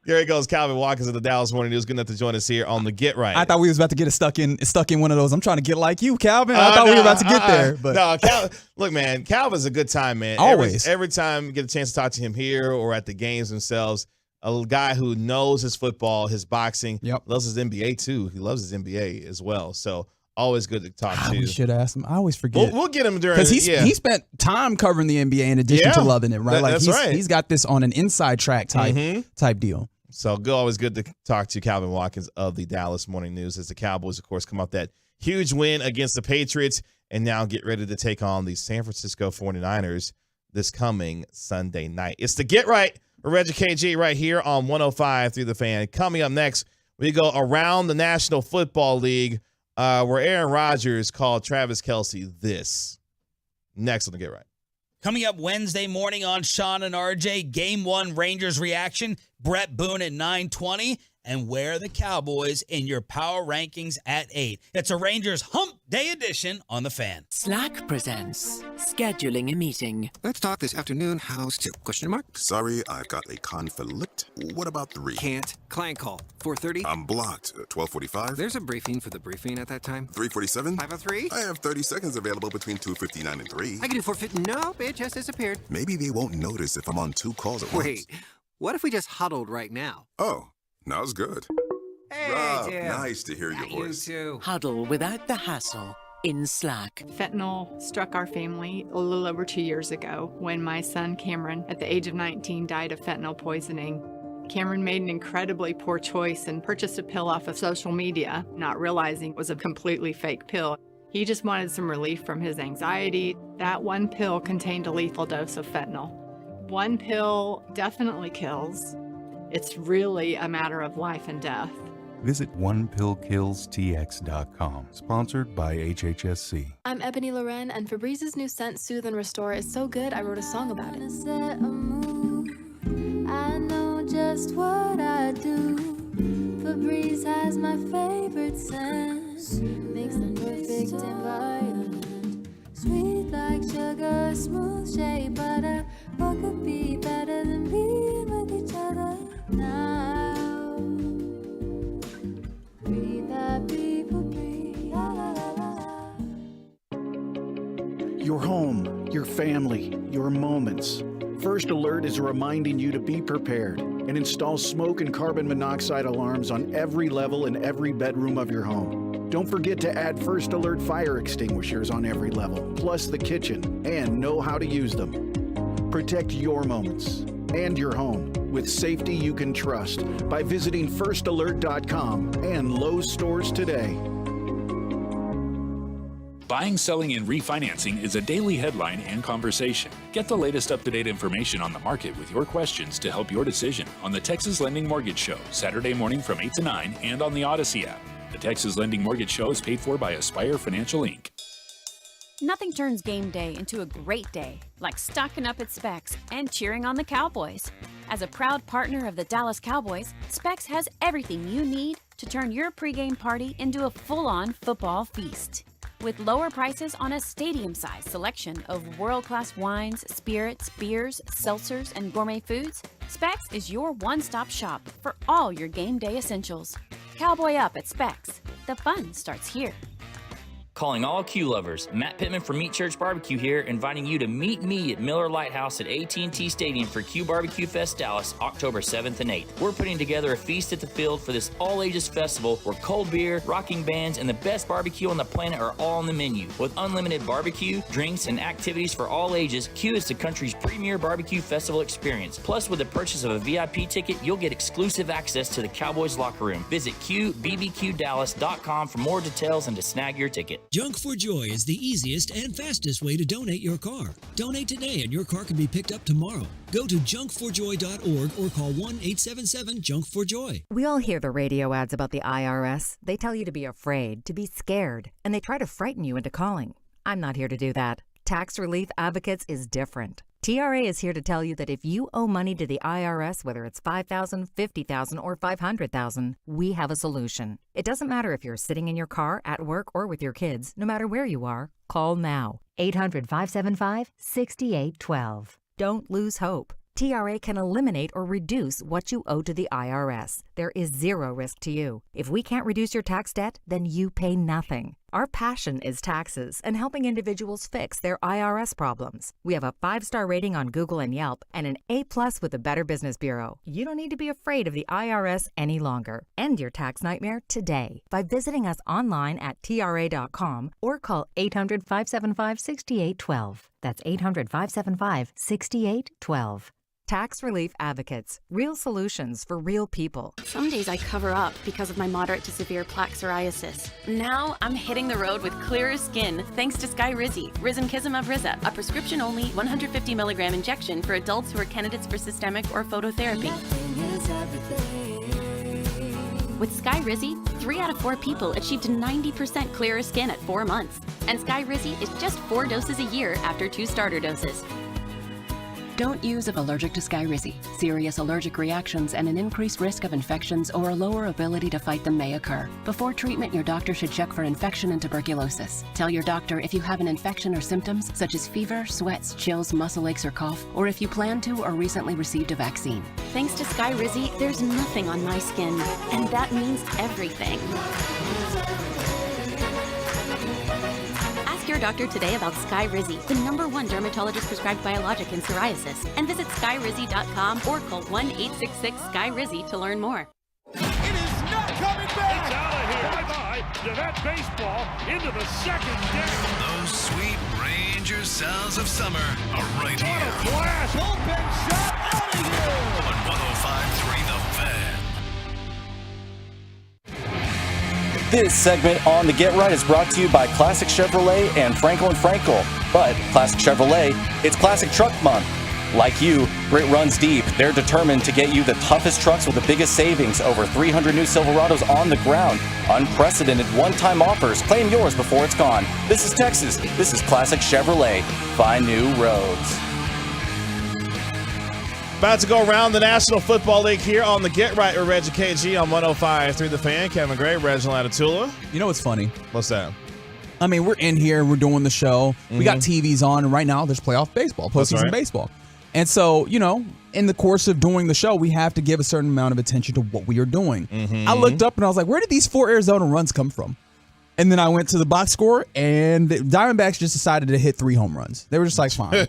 There he goes, Calvin Watkins of the Dallas Morning News. Good enough to join us here on the Get Right. I thought we was about to get stuck in one of those. I'm trying to get like you, Calvin. I thought we were about to get there. But no, look, man, Calvin's a good time, man. Always. Every time you get a chance to talk to him here or at the games themselves, a guy who knows his football, his boxing, loves his NBA too. He loves his NBA as well. So always good to talk to. We should ask him. I always forget. We'll get him during because he spent time covering the NBA in addition to loving it, right? That's right. He's got this on an inside track type deal. So always good to talk to Calvin Watkins of the Dallas Morning News as the Cowboys, of course, come off that huge win against the Patriots and now get ready to take on the San Francisco 49ers this coming Sunday night. It's the Get Right with Reggie KG right here on 105 through the Fan. Coming up next, we go around the National Football League where Aaron Rodgers called Travis Kelce this. Next on the Get Right. Coming up Wednesday morning on Sean and RJ, Game 1 Rangers reaction, Brett Boone at 9:20, and where are the Cowboys in your power rankings at 8. It's a Rangers Hump Day edition on The Fan. Slack presents scheduling a meeting. Let's talk this afternoon. How's 2? Question mark? Sorry, I've got a conflict. What about 3? Can't. Client call. 4:30? I'm blocked. 12:45? There's a briefing for the briefing at that time. 3:47? 5:03? I have 30 seconds available between 2:59 and 3. I can do 4:50. No, bitch has disappeared. Maybe they won't notice if I'm on 2 calls at once. Wait, what if we just huddled right now? Oh, now's good. Hey, Rob, Jim. nice to hear your voice. You too. Huddle without the hassle in Slack. Fentanyl struck our family a little over 2 years ago when my son Cameron, at the age of 19, died of fentanyl poisoning. Cameron made an incredibly poor choice and purchased a pill off of social media, not realizing it was a completely fake pill. He just wanted some relief from his anxiety. That one pill contained a lethal dose of fentanyl. One pill definitely kills. It's really a matter of life and death. Visit onepillkillstx.com. Sponsored by HHSC. I'm Ebony Loren, and Febrez's new scent, Soothe and Restore, is so good I wrote a song about it. I know just what I do. Febreze has my favorite scent. Makes the perfect environment. Sweet like sugar, smooth shea butter. What could be better than being with each other now? Breathe happy, breathe. La, la, la, la. Your home, your family, your moments. First Alert is reminding you to be prepared and install smoke and carbon monoxide alarms on every level in every bedroom of your home. Don't forget to add First Alert fire extinguishers on every level, plus the kitchen, and know how to use them. Protect your moments and your home with safety you can trust by visiting firstalert.com and Lowe's stores today. Buying, selling, and refinancing is a daily headline and conversation. Get the latest up-to-date information on the market with your questions to help your decision on the Texas Lending Mortgage Show, Saturday morning from 8 to 9 and on the Odyssey app. The Texas Lending Mortgage Show is paid for by Aspire Financial, Inc. Nothing turns game day into a great day like stocking up at Specs and cheering on the Cowboys. As a proud partner of the Dallas Cowboys, Specs has everything you need to turn your pregame party into a full-on football feast. With lower prices on a stadium-sized selection of world-class wines, spirits, beers, seltzers, and gourmet foods, Specs is your one-stop shop for all your game day essentials. Cowboy up at Specs. The fun starts here. Calling all Q lovers, Matt Pittman from Meat Church Barbecue here, inviting you to meet me at Miller Lighthouse at AT&T Stadium for Q Barbecue Fest Dallas, October 7th and 8th. We're putting together a feast at the field for this all-ages festival where cold beer, rocking bands, and the best barbecue on the planet are all on the menu. With unlimited barbecue, drinks, and activities for all ages, Q is the country's premier barbecue festival experience. Plus, with the purchase of a VIP ticket, you'll get exclusive access to the Cowboys locker room. Visit QBBQDallas.com for more details and to snag your ticket. Junk for Joy is the easiest and fastest way to donate your car. Donate today and your car can be picked up tomorrow. Go to junkforjoy.org or call 1-877-JUNK4JOY. We all hear the radio ads about the IRS. They tell you to be afraid, to be scared, and they try to frighten you into calling. I'm not here to do that. Tax Relief Advocates is different. TRA is here to tell you that if you owe money to the IRS, whether it's $5,000, $50,000, or $500,000, we have a solution. It doesn't matter if you're sitting in your car, at work, or with your kids. No matter where you are, call now. 800-575-6812. Don't lose hope. TRA can eliminate or reduce what you owe to the IRS. There is zero risk to you. If we can't reduce your tax debt, then you pay nothing. Our passion is taxes and helping individuals fix their IRS problems. We have a 5-star rating on Google and Yelp and an A+ with the Better Business Bureau. You don't need to be afraid of the IRS any longer. End your tax nightmare today by visiting us online at TRA.com or call 800-575-6812. That's 800-575-6812. Tax Relief Advocates. Real solutions for real people. Some days I cover up because of my moderate to severe plaque psoriasis. Now I'm hitting the road with clearer skin thanks to Skyrizi, Risankizumab Riza, a prescription-only 150 milligram injection for adults who are candidates for systemic or phototherapy. With Skyrizi, 3 out of 4 people achieved 90% clearer skin at 4 months. And Skyrizi is just 4 doses a year after 2 starter doses. Don't use if allergic to Skyrizi. Serious allergic reactions and an increased risk of infections or a lower ability to fight them may occur. Before treatment, your doctor should check for infection and tuberculosis. Tell your doctor if you have an infection or symptoms such as fever, sweats, chills, muscle aches, or cough, or if you plan to or recently received a vaccine. Thanks to Skyrizi, there's nothing on my skin, and that means everything. Your doctor today about Skyrizi, the #1 dermatologist prescribed biologic in psoriasis, and visit skyrizi.com or call 1-866-SKYRIZI to learn more. It is not coming back! It's out of here! Bye-bye to that baseball into the second deck. Those sweet Ranger sounds of summer are right here. What a blast! Bullpen shot out of here! On 105.3 The Fan. This segment on The Get Right is brought to you by Classic Chevrolet and Frankel & Frankel. But Classic Chevrolet, it's Classic Truck Month. Like you, Grit runs deep. They're determined to get you the toughest trucks with the biggest savings. Over 300 new Silverados on the ground. Unprecedented one-time offers. Claim yours before it's gone. This is Texas. This is Classic Chevrolet. Find new roads. About to go around the National Football League here on the Get Right with Reggie KG on 105.3 The Fan. Kevin Gray, Reginald Atatula. You know what's funny? What's that? I mean, we're in here, we're doing the show. We got TVs on, and right now there's playoff baseball, postseason baseball. And so, you know, in the course of doing the show, we have to give a certain amount of attention to what we are doing. I looked up and I was like, where did these 4 Arizona runs come from? And then I went to the box score, and the Diamondbacks just decided to hit 3 home runs. They were just like, fine.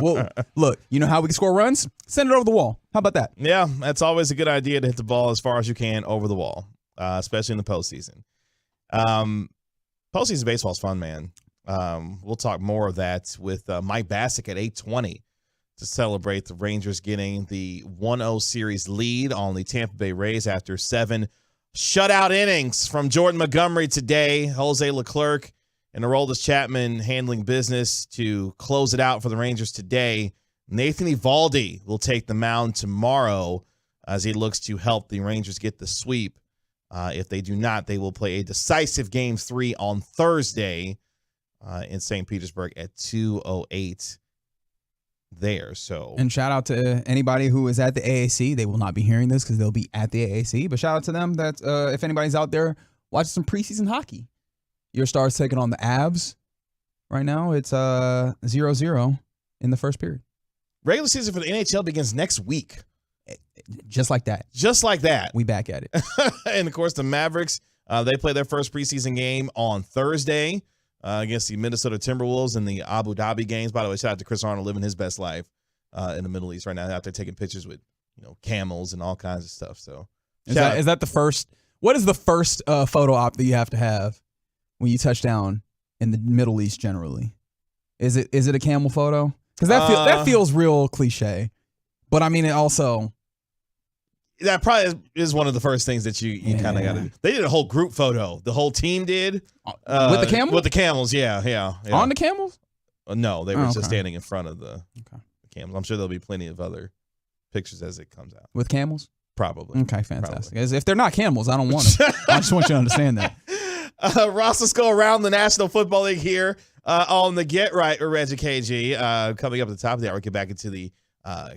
Well, look, you know how we can score runs? Send it over the wall. How about that? Yeah, that's always a good idea to hit the ball as far as you can over the wall, especially in the postseason. Postseason baseball is fun, man. We'll talk more of that with Mike Bassick at 8:20 to celebrate the Rangers getting the 1-0 series lead on the Tampa Bay Rays after 7 shutout innings from Jordan Montgomery today. Jose Leclerc and Aroldis Chapman handling business to close it out for the Rangers today. Nathan Eovaldi will take the mound tomorrow as he looks to help the Rangers get the sweep. If they do not, they will play a decisive Game 3 on Thursday in St. Petersburg at 2:08 there. So, and shout out to anybody who is at the AAC. They will not be hearing this because they'll be at the AAC, but shout out to them that if anybody's out there watching some preseason hockey, your Stars taking on the Avs right now. It's 0-0 in the first period. Regular season for the NHL begins next week. Just like that. Just like that. We back at it. And, of course, the Mavericks They play their first preseason game on Thursday against the Minnesota Timberwolves in the Abu Dhabi games. By the way, shout out to Chris Arnold living his best life in the Middle East right now, out there taking pictures with camels and all kinds of stuff. So is that the first? What is the first photo op that you have to have when you touch down in the Middle East generally? Is it a camel photo? Because that feels real cliche. But I mean, it also. That probably is one of the first things that you kind of got to do. They did a whole group photo. The whole team did. With the camels? With the camels, yeah. On the camels? No, they were just standing in front of the camels. I'm sure there'll be plenty of other pictures as it comes out. With camels? Probably. Okay, fantastic. Probably. If they're not camels, I don't want them. I just want you to understand that. Ross, let's go around the National Football League here on the Get Right with Reggie KG. Coming up at the top of the hour, we'll get back into the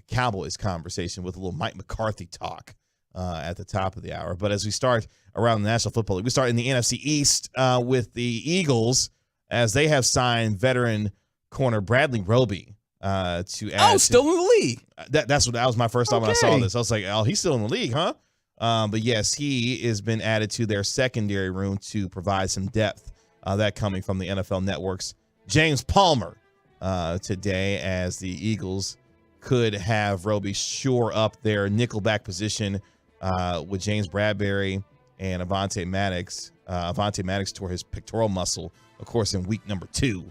Cowboys conversation with a little Mike McCarthy talk at the top of the hour. But as we start around the National Football League, we start in the NFC East with the Eagles as they have signed veteran corner Bradley Roby to add. Still in the league. That was my first thought when I saw this. I was like, he's still in the league, huh? But yes, he has been added to their secondary room to provide some depth. That coming from the NFL Network's James Palmer today, as the Eagles could have Roby shore up their nickelback position with James Bradbury and Avonte Maddox. Avonte Maddox tore his pectoral muscle, of course, in week number 2.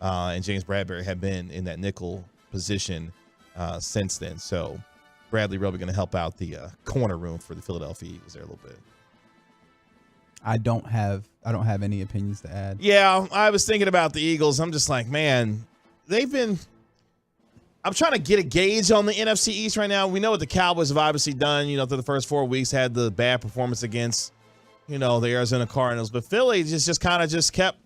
And James Bradbury had been in that nickel position since then. So Bradley Roby going to help out the corner room for the Philadelphia Eagles there a little bit. I don't have any opinions to add. Yeah, I was thinking about the Eagles. I'm just like, man, I'm trying to get a gauge on the NFC East right now. We know what the Cowboys have obviously done, through the first 4 weeks, had the bad performance against, the Arizona Cardinals. But Philly just kind of kept,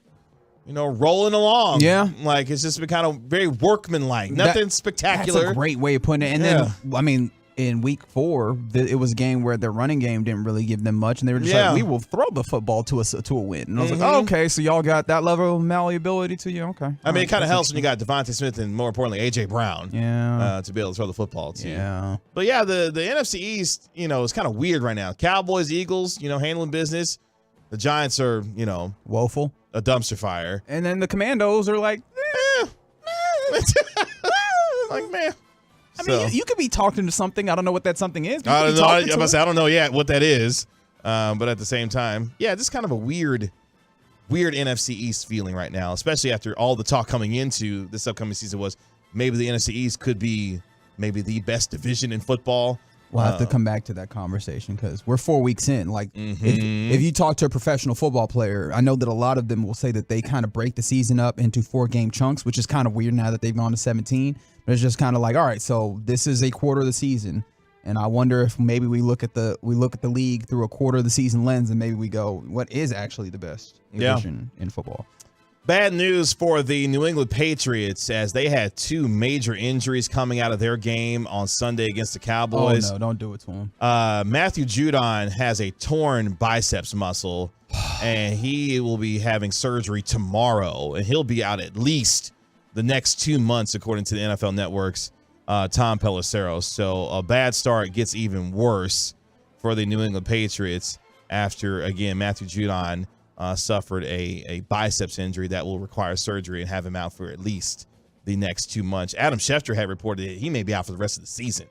rolling along. Yeah. Like, it's just been kind of very workmanlike. Nothing spectacular. That's a great way of putting it. And then, I mean, in week 4, it was a game where their running game didn't really give them much, and they were just like, we will throw the football to a win. And I was like, okay, so y'all got that level of malleability to you? Okay. I mean, it kind of helps when you got Devontae Smith and, more importantly, A.J. Brown to be able to throw the football to you. But, yeah, the NFC East, is kind of weird right now. Cowboys, Eagles, handling business. The Giants are, woeful. A dumpster fire. And then the Commandos are like, like, man. I mean, you could be talking to something. I don't know what that something is. I don't know. I don't know yet what that is. But at the same time, just kind of a weird NFC East feeling right now, especially after all the talk coming into this upcoming season was maybe the NFC East could be maybe the best division in football. We'll have to come back to that conversation because we're 4 weeks in. Like, if you talk to a professional football player, I know that a lot of them will say that they kind of break the season up into 4-game chunks, which is kind of weird now that they've gone to 17. But it's just kind of like, all right, so this is a quarter of the season, and I wonder if maybe we look at the league through a quarter of the season lens, and maybe we go, what is actually the best division in football? Bad news for the New England Patriots as they had 2 major injuries coming out of their game on Sunday against the Cowboys. Oh, no, don't do it to him. Matthew Judon has a torn biceps muscle, and he will be having surgery tomorrow, and he'll be out at least the next 2 months, according to the NFL Network's Tom Pelissero. So a bad start gets even worse for the New England Patriots after, again, Matthew Judon suffered a biceps injury that will require surgery and have him out for at least the next 2 months. Adam Schefter had reported that he may be out for the rest of the season,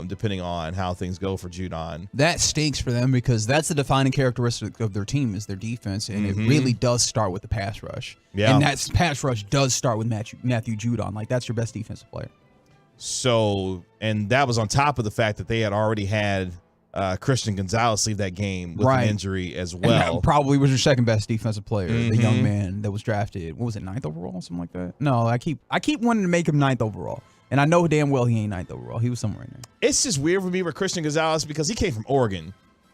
depending on how things go for Judon. That stinks for them because that's the defining characteristic of their team is their defense, and it really does start with the pass rush. Yeah. And that pass rush does start with Matthew Judon. Like, that's your best defensive player. So, and that was on top of the fact that they had already had Christian Gonzalez leave that game with an injury as well. And probably was your second best defensive player, the young man that was drafted. What was it, 9th overall, something like that? No, I keep wanting to make him 9th overall, and I know damn well he ain't 9th overall. He was somewhere in there. It's just weird for me with Christian Gonzalez because he came from Oregon,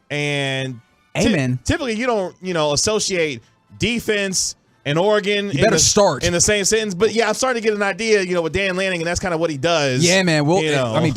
and typically you don't associate defense and Oregon start in the same sentence. But yeah, I'm starting to get an idea, with Dan Lanning, and that's kind of what he does. Yeah, man. I mean,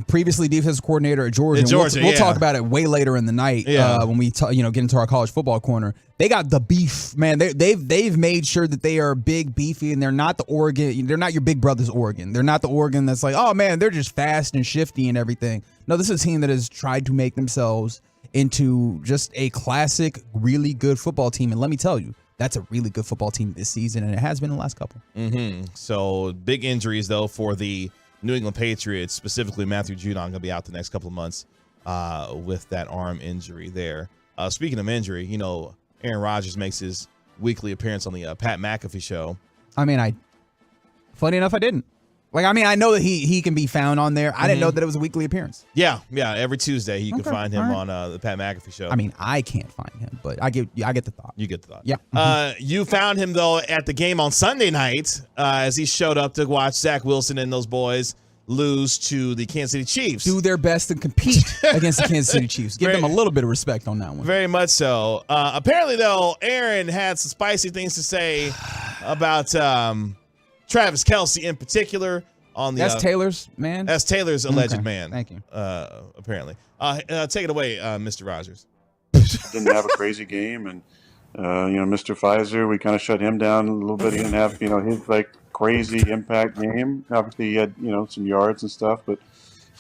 previously defensive coordinator at Georgia. We'll talk about it way later in the night when we get into our college football corner. They got the beef, man. They've made sure that they are big, beefy, and they're not the Oregon. They're not your big brother's Oregon. They're not the Oregon that's like, oh man, they're just fast and shifty and everything. No, this is a team that has tried to make themselves into just a classic, really good football team. And let me tell you, that's a really good football team this season, and it has been the last couple. So big injuries, though, for the New England Patriots, specifically Matthew Judon going to be out the next couple of months with that arm injury there. Speaking of injury, Aaron Rodgers makes his weekly appearance on the Pat McAfee show. Funny enough, I didn't. I know that he can be found on there. I didn't know that it was a weekly appearance. Yeah. Every Tuesday you can find him on the Pat McAfee show. I can't find him, but I get the thought. You get the thought. Yeah. You found him, though, at the game on Sunday night as he showed up to watch Zach Wilson and those boys lose to the Kansas City Chiefs. Do their best and compete against the Kansas City Chiefs. Give them a little bit of respect on that one. Very much so. Apparently, though, Aaron had some spicy things to say about Travis Kelce in particular. That's Taylor's man? That's Taylor's alleged man. Thank you. Apparently. Take it away, Mr. Rogers. Didn't have a crazy game. And, Mr. Pfizer, we kind of shut him down a little bit. He didn't have, his crazy impact game. Obviously, he had, some yards and stuff. But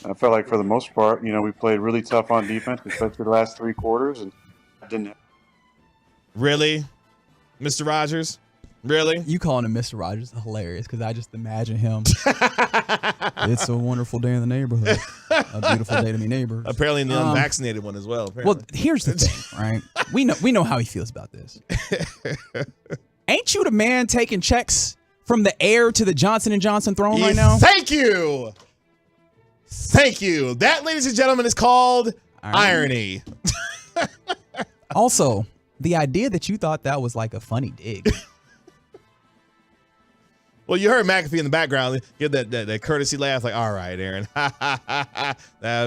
I felt like for the most part, we played really tough on defense, especially the last 3 quarters. And didn't. Really? Mr. Rogers? Really? You calling him Mr. Rogers is hilarious because I just imagine him. It's a wonderful day in the neighborhood. A beautiful day to me neighbors. Apparently the unvaccinated one as well. Apparently. Well, here's the thing, right? We know how he feels about this. Ain't you the man taking checks from the heir to the Johnson & Johnson throne right now? Thank you. Thank you. That, ladies and gentlemen, is called irony. Also, the idea that you thought that was like a funny dig. Well, you heard McAfee in the background give that courtesy laugh, like, all right, Aaron.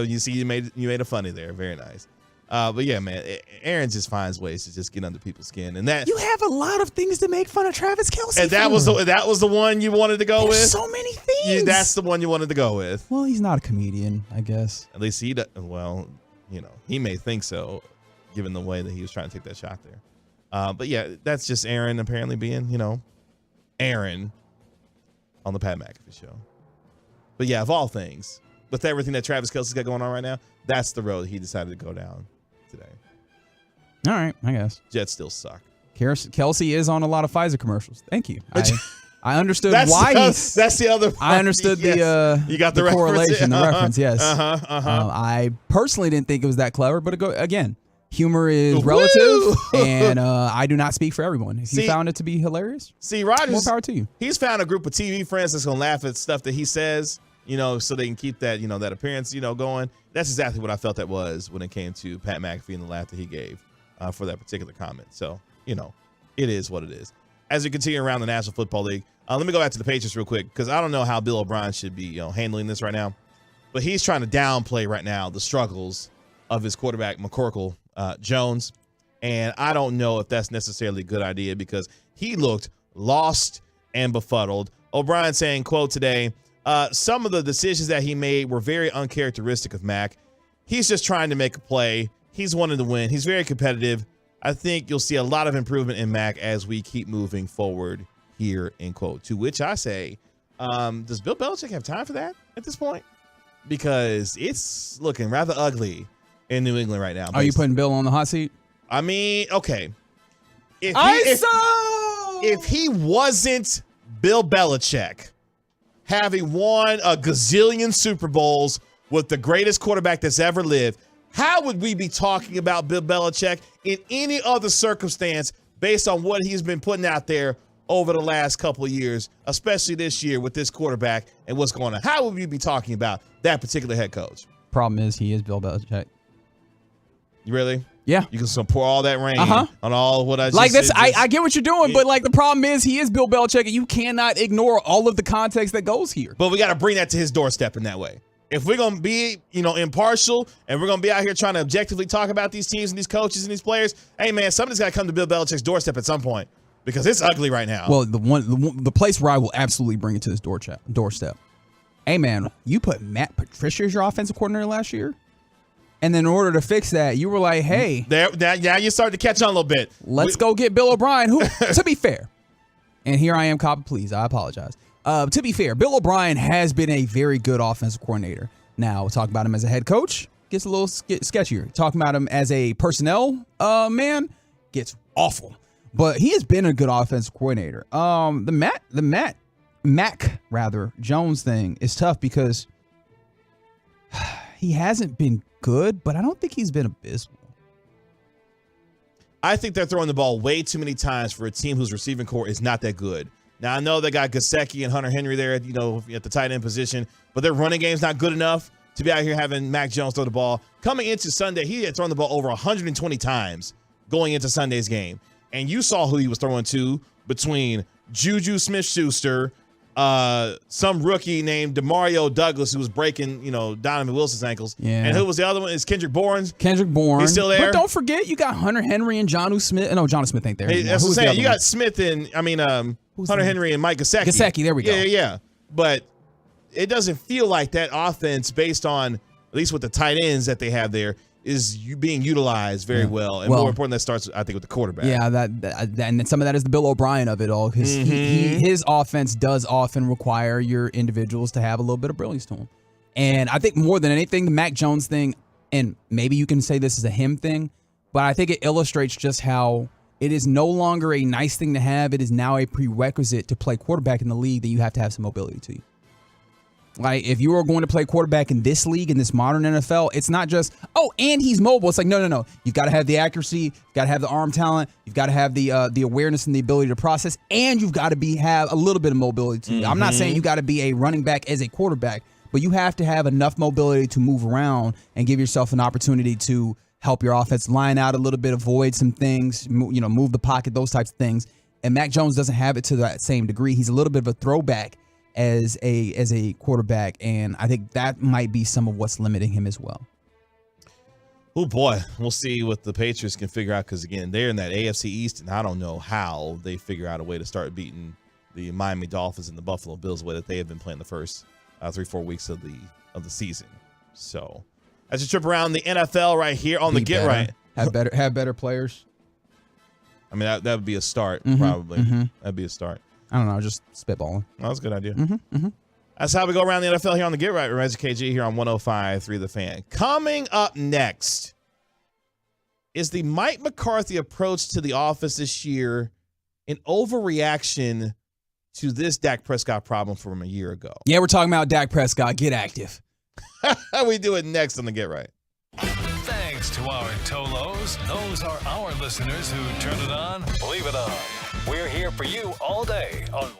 You see, you made a funny there. Very nice. But yeah, man, Aaron just finds ways to just get under people's skin, and that you have a lot of things to make fun of Travis Kelce. And that was the one you wanted to go with. So many things. That's the one you wanted to go with. Well, he's not a comedian, I guess. At least he does. Well, he may think so, given the way that he was trying to take that shot there. But yeah, that's just Aaron apparently being, Aaron. On the Pat McAfee show. But yeah, of all things, with everything that Travis Kelce's got going on right now, that's the road he decided to go down today. All right, I guess. Jets still suck. Kelce is on a lot of Pfizer commercials. Thank you. I understood that's the other part. I understood you got the correlation, reference. The reference, yes. I personally didn't think it was that clever, but again, humor is relative, and I do not speak for everyone. If you found it to be hilarious, Rodgers, more power to you. He's found a group of TV friends that's going to laugh at stuff that he says, so they can keep that, that appearance, going. That's exactly what I felt that was when it came to Pat McAfee and the laugh that he gave for that particular comment. So, it is what it is. As we continue around the National Football League, let me go back to the Patriots real quick because I don't know how Bill O'Brien should be, handling this right now. But he's trying to downplay right now the struggles of his quarterback, McCorkle Jones. And I don't know if that's necessarily a good idea because he looked lost and befuddled. O'Brien saying, quote today, some of the decisions that he made were very uncharacteristic of Mac. He's just trying to make a play. He's wanting to win. He's very competitive. I think you'll see a lot of improvement in Mac as we keep moving forward here, end quote. To which I say, does Bill Belichick have time for that at this point? Because it's looking rather ugly in New England right now. Are you putting Bill on the hot seat? I mean, okay. If he wasn't Bill Belichick, having won a gazillion Super Bowls with the greatest quarterback that's ever lived, how would we be talking about Bill Belichick in any other circumstance based on what he's been putting out there over the last couple of years, especially this year with this quarterback and what's going on? How would we be talking about that particular head coach? Problem is he is Bill Belichick. You really? Yeah. You can pour all that rain on all what I just like this. said. I get what you're doing, but like the problem is he is Bill Belichick, and you cannot ignore all of the context that goes here. But we got to bring that to his doorstep in that way. If we're going to be, impartial and we're going to be out here trying to objectively talk about these teams and these coaches and these players, hey, man, somebody's got to come to Bill Belichick's doorstep at some point because it's ugly right now. Well, the place where I will absolutely bring it to his doorstep. Hey, man, you put Matt Patricia as your offensive coordinator last year? And then in order to fix that, you were like, hey. Now you start to catch on a little bit. Let's go get Bill O'Brien, who, to be fair, and here I am, cop, please, I apologize. To be fair, Bill O'Brien has been a very good offensive coordinator. Now, we'll talk about him as a head coach. gets a little sketchier. Talking about him as a personnel man gets awful. But he has been a good offensive coordinator. The Mac Jones thing is tough because he hasn't been good, but I don't think he's been abysmal. I think they're throwing the ball way too many times for a team whose receiving core is not that good. Now, I know they got Gesicki and Hunter Henry there, at the tight end position, but their running game's not good enough to be out here having Mac Jones throw the ball. Coming into Sunday, he had thrown the ball over 120 times going into Sunday's game. And you saw who he was throwing to between Juju Smith-Schuster, some rookie named Demario Douglas who was breaking, Donovan Wilson's ankles. Yeah. And who was the other one? It's Kendrick Bourne. He's still there. But don't forget, you got Hunter Henry and Jonnu Smith. No, Jonnu Smith ain't there. Hey, that's what I'm saying. You got Smith and, Hunter Henry and Mike Gesicki. Gesicki, there we go. Yeah. But it doesn't feel like that offense, based on, at least with the tight ends that they have there, is being utilized very well. And more important, that starts, I think, with the quarterback. Yeah, that and then some of that is the Bill O'Brien of it all, because his offense does often require your individuals to have a little bit of brilliance to them. And I think more than anything, the Mac Jones thing, and maybe you can say this is a him thing, but I think it illustrates just how it is no longer a nice thing to have. It is now a prerequisite to play quarterback in the league that you have to have some mobility to you. Like, if you are going to play quarterback in this league, in this modern NFL, it's not just, and he's mobile. It's like, no. You've got to have the accuracy. You've got to have the arm talent. You've got to have the awareness and the ability to process, and you've got to have a little bit of mobility to you. I'm not saying you got to be a running back as a quarterback, but you have to have enough mobility to move around and give yourself an opportunity to help your offense line out a little bit, avoid some things, move the pocket, those types of things. And Mac Jones doesn't have it to that same degree. He's a little bit of a throwback as a quarterback, and I think that might be some of what's limiting him as well. Oh boy, we'll see what the Patriots can figure out, because again, they're in that AFC East, and I don't know how they figure out a way to start beating the Miami Dolphins and the Buffalo Bills the way that they have been playing the first 3-4 weeks of the season. So that's a trip around the NFL right here on the Get Right. Have better players. I mean, that would be a start, probably. That'd be a start. I don't know, just spitballing. That was a good idea. That's how we go around the NFL here on the Get Right with Reggie KG here on 105.3 The Fan. Coming up next is the Mike McCarthy approach to the office this year an overreaction to this Dak Prescott problem from a year ago. Yeah, we're talking about Dak Prescott. Get active. We do it next on the Get Right. Thanks to our Tolos. Those are our listeners who turn it on, leave it on. We're here for you all day on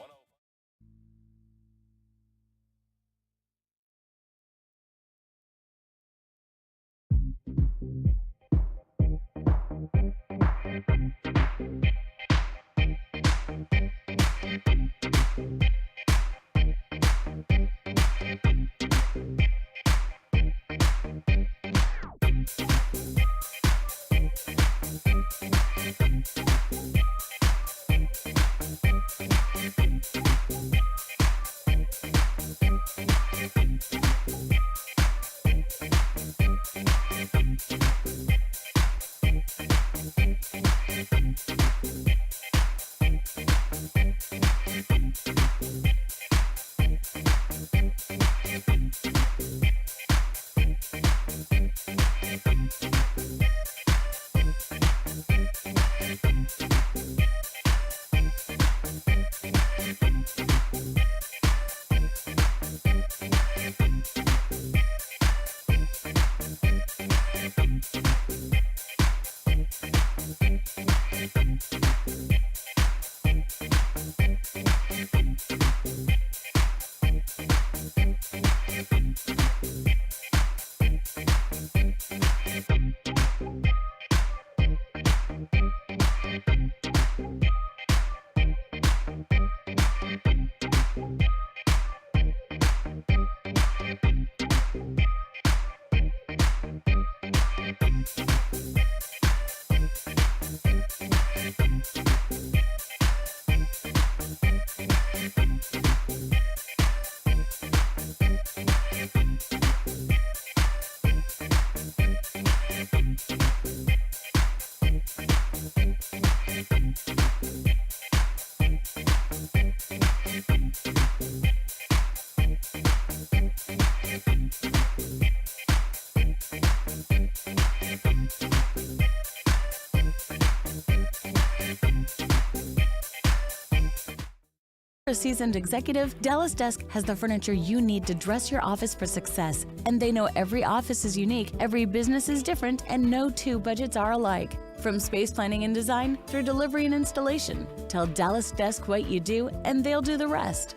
a seasoned executive, Dallas Desk has the furniture you need to dress your office for success. And they know every office is unique, every business is different, and no two budgets are alike. From space planning and design through delivery and installation, tell Dallas Desk what you do, and they'll do the rest.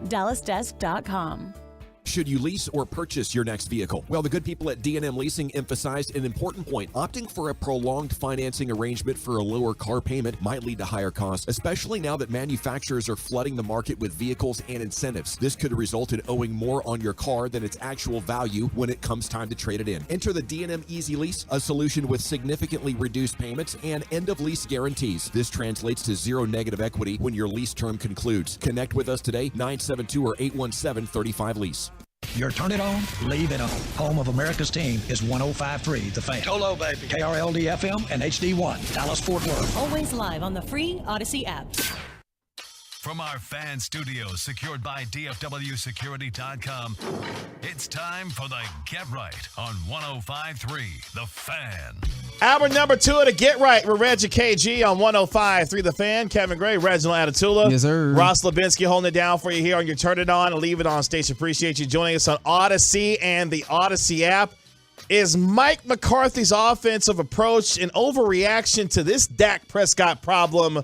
DallasDesk.com. Should you lease or purchase your next vehicle? Well, the good people at D&M Leasing emphasized an important point. Opting for a prolonged financing arrangement for a lower car payment might lead to higher costs, especially now that manufacturers are flooding the market with vehicles and incentives. This could result in owing more on your car than its actual value when it comes time to trade it in. Enter the D&M Easy Lease, a solution with significantly reduced payments and end-of-lease guarantees. This translates to zero negative equity when your lease term concludes. Connect with us today, 972 or 817-35-LEASE. Your turn it on, leave it on. Home of America's team is 105.3 The Fan. Cholo, baby. KRLD FM and HD1, Dallas Fort Worth. Always live on the free Odyssey app. From our fan studios secured by DFWsecurity.com, it's time for the Get Right on 105.3 The Fan. Hour number 2 of the Get Right with Reg and KG on 105.3 The Fan. Kevin Gray, Reginald Atatula. Yes, sir. Ross Levinsky holding it down for you here on your Turn It On and Leave It On station. Appreciate you joining us on Odyssey and the Odyssey app. Is Mike McCarthy's offensive approach an overreaction to this Dak Prescott problem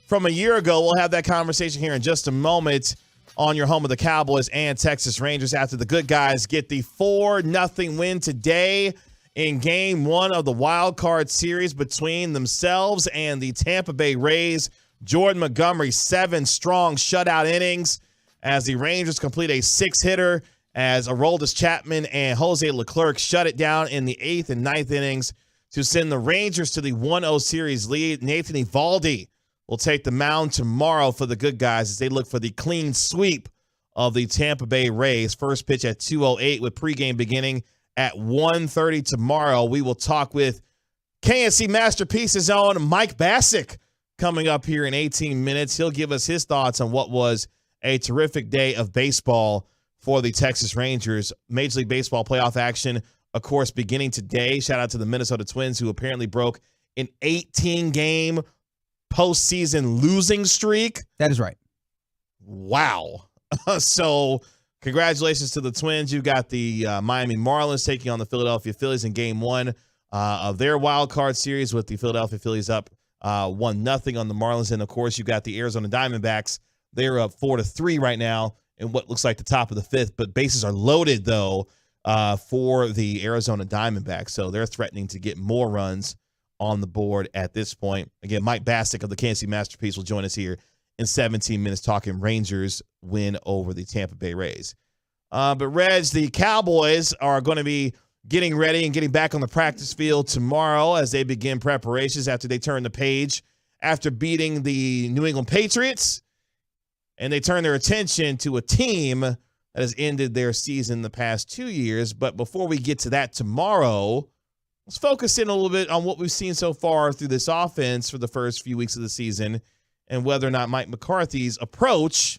from a year ago? We'll have that conversation here in just a moment on your home of the Cowboys and Texas Rangers after the good guys get the 4-0 win today in Game 1 of the wild card series between themselves and the Tampa Bay Rays. Jordan Montgomery, 7 strong shutout innings as the Rangers complete a 6-hitter as Aroldis Chapman and Jose Leclerc shut it down in the 8th and 9th innings to send the Rangers to the 1-0 series lead. Nathan Eovaldi will take the mound tomorrow for the good guys as they look for the clean sweep of the Tampa Bay Rays. First pitch at 2:08 with pregame beginning at 1:30 tomorrow. We will talk with KNC Masterpieces own Mike Bassick coming up here in 18 minutes. He'll give us his thoughts on what was a terrific day of baseball for the Texas Rangers. Major League Baseball playoff action, of course, beginning today. Shout out to the Minnesota Twins, who apparently broke an 18-game postseason losing streak. That is right. Wow. So congratulations to the Twins. You got the Miami Marlins taking on the Philadelphia Phillies in Game 1 of their wild card series with the Philadelphia Phillies up 1-0 on the Marlins. And, of course, you got the Arizona Diamondbacks. They're up 4-3 right now in what looks like the top of the 5th. But bases are loaded, though, for the Arizona Diamondbacks. So they're threatening to get more runs on the board at this point. Again, Mike Bassick of the KNC Masterpiece will join us here in 17 minutes talking Rangers win over the Tampa Bay Rays. But, Reg, the Cowboys are going to be getting ready and getting back on the practice field tomorrow as they begin preparations after they turn the page after beating the New England Patriots. And they turn their attention to a team that has ended their season the past 2 years. But before we get to that tomorrow, let's focus in a little bit on what we've seen so far through this offense for the first few weeks of the season and whether or not Mike McCarthy's approach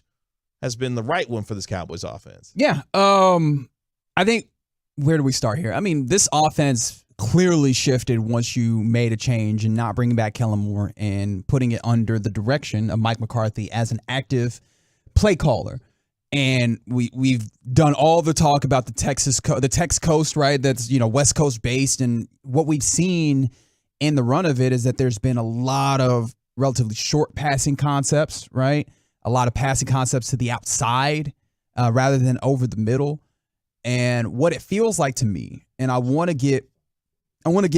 has been the right one for this Cowboys offense. Yeah. I think, where do we start here? I mean, this offense clearly shifted once you made a change and not bringing back Kellen Moore and putting it under the direction of Mike McCarthy as an active play caller. And we've done all the talk about the Tex Coast, right? That's, West Coast based. And what we've seen in the run of it is that there's been a lot of relatively short passing concepts, right? A lot of passing concepts to the outside rather than over the middle. And what it feels like to me, and I want to get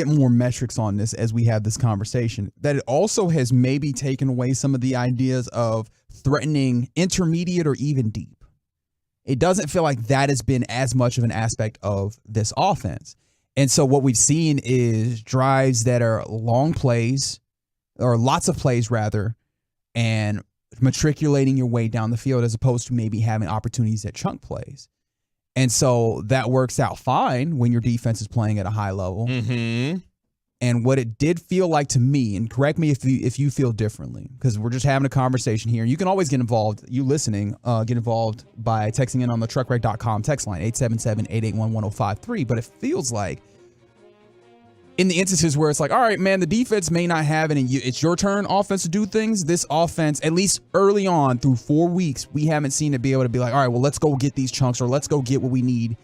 more metrics on this as we have this conversation, that it also has maybe taken away some of the ideas of threatening intermediate or even deep. It doesn't feel like that has been as much of an aspect of this offense. And so what we've seen is drives that are long plays, or lots of plays rather, and matriculating your way down the field as opposed to maybe having opportunities at chunk plays. And so that works out fine when your defense is playing at a high level. Mm-hmm. And what it did feel like to me, and correct me if you feel differently, because we're just having a conversation here. You can always get involved, you listening, get involved by texting in on the truckwreck.com text line, 877-881-1053. But it feels like in the instances where it's like, all right, man, the defense may not have it, and it's your turn, offense, to do things. This offense, at least early on through 4 weeks, we haven't seen it be able to be like, all right, well, let's go get these chunks, or let's go get what we need,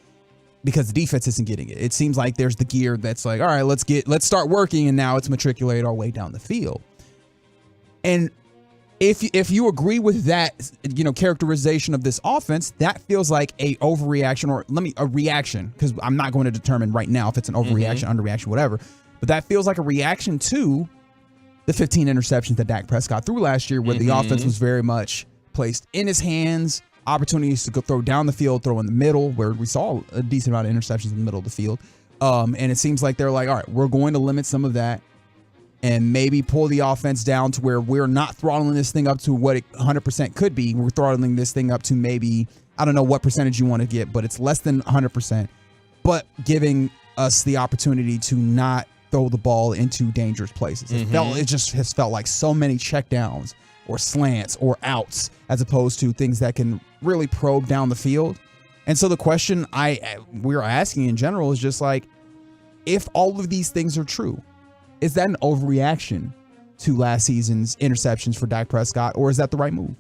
because the defense isn't getting it. It seems like there's the gear that's like, all right, let's start working, and now it's matriculate our way down the field. And if you agree with that, characterization of this offense, that feels like a overreaction, or a reaction, because I'm not going to determine right now if it's an overreaction, underreaction, whatever. But that feels like a reaction to the 15 interceptions that Dak Prescott threw last year, where the offense was very much placed in his hands, opportunities to go throw down the field, throw in the middle, where we saw a decent amount of interceptions in the middle of the field. And it seems like they're like, all right, we're going to limit some of that, and maybe pull the offense down to where we're not throttling this thing up to what it 100% could be. We're throttling this thing up to maybe, I don't know what percentage you want to get, but it's less than 100%, but giving us the opportunity to not throw the ball into dangerous places. It just has felt like so many checkdowns or slants or outs, as opposed to things that can really probe down the field. And so the question we're asking in general is just like, if all of these things are true, is that an overreaction to last season's interceptions for Dak Prescott, or is that the right move?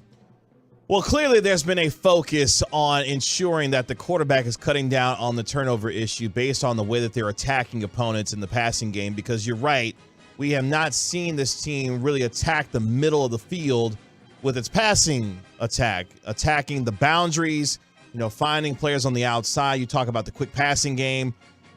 Well, clearly there's been a focus on ensuring that the quarterback is cutting down on the turnover issue based on the way that they're attacking opponents in the passing game, because you're right, we have not seen this team really attack the middle of the field with its passing attack, attacking the boundaries, finding players on the outside. You talk about the quick passing game,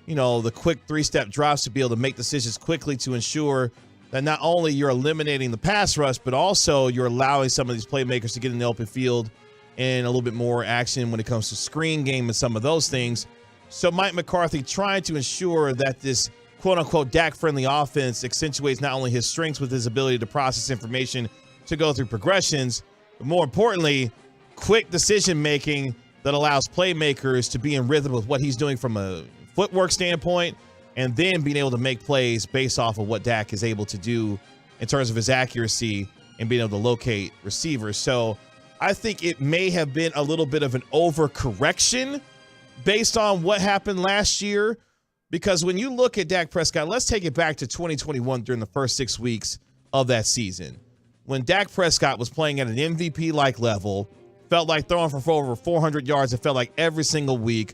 the quick 3-step drops to be able to make decisions quickly to ensure that not only you're eliminating the pass rush, but also you're allowing some of these playmakers to get in the open field and a little bit more action when it comes to screen game and some of those things. So Mike McCarthy trying to ensure that this quote-unquote Dak-friendly offense accentuates not only his strengths with his ability to process information to go through progressions, but more importantly, quick decision-making that allows playmakers to be in rhythm with what he's doing from a footwork standpoint, and then being able to make plays based off of what Dak is able to do in terms of his accuracy and being able to locate receivers. So I think it may have been a little bit of an overcorrection based on what happened last year, because when you look at Dak Prescott, let's take it back to 2021 during the first 6 weeks of that season. When Dak Prescott was playing at an MVP-like level, felt like throwing for over 400 yards, it felt like every single week.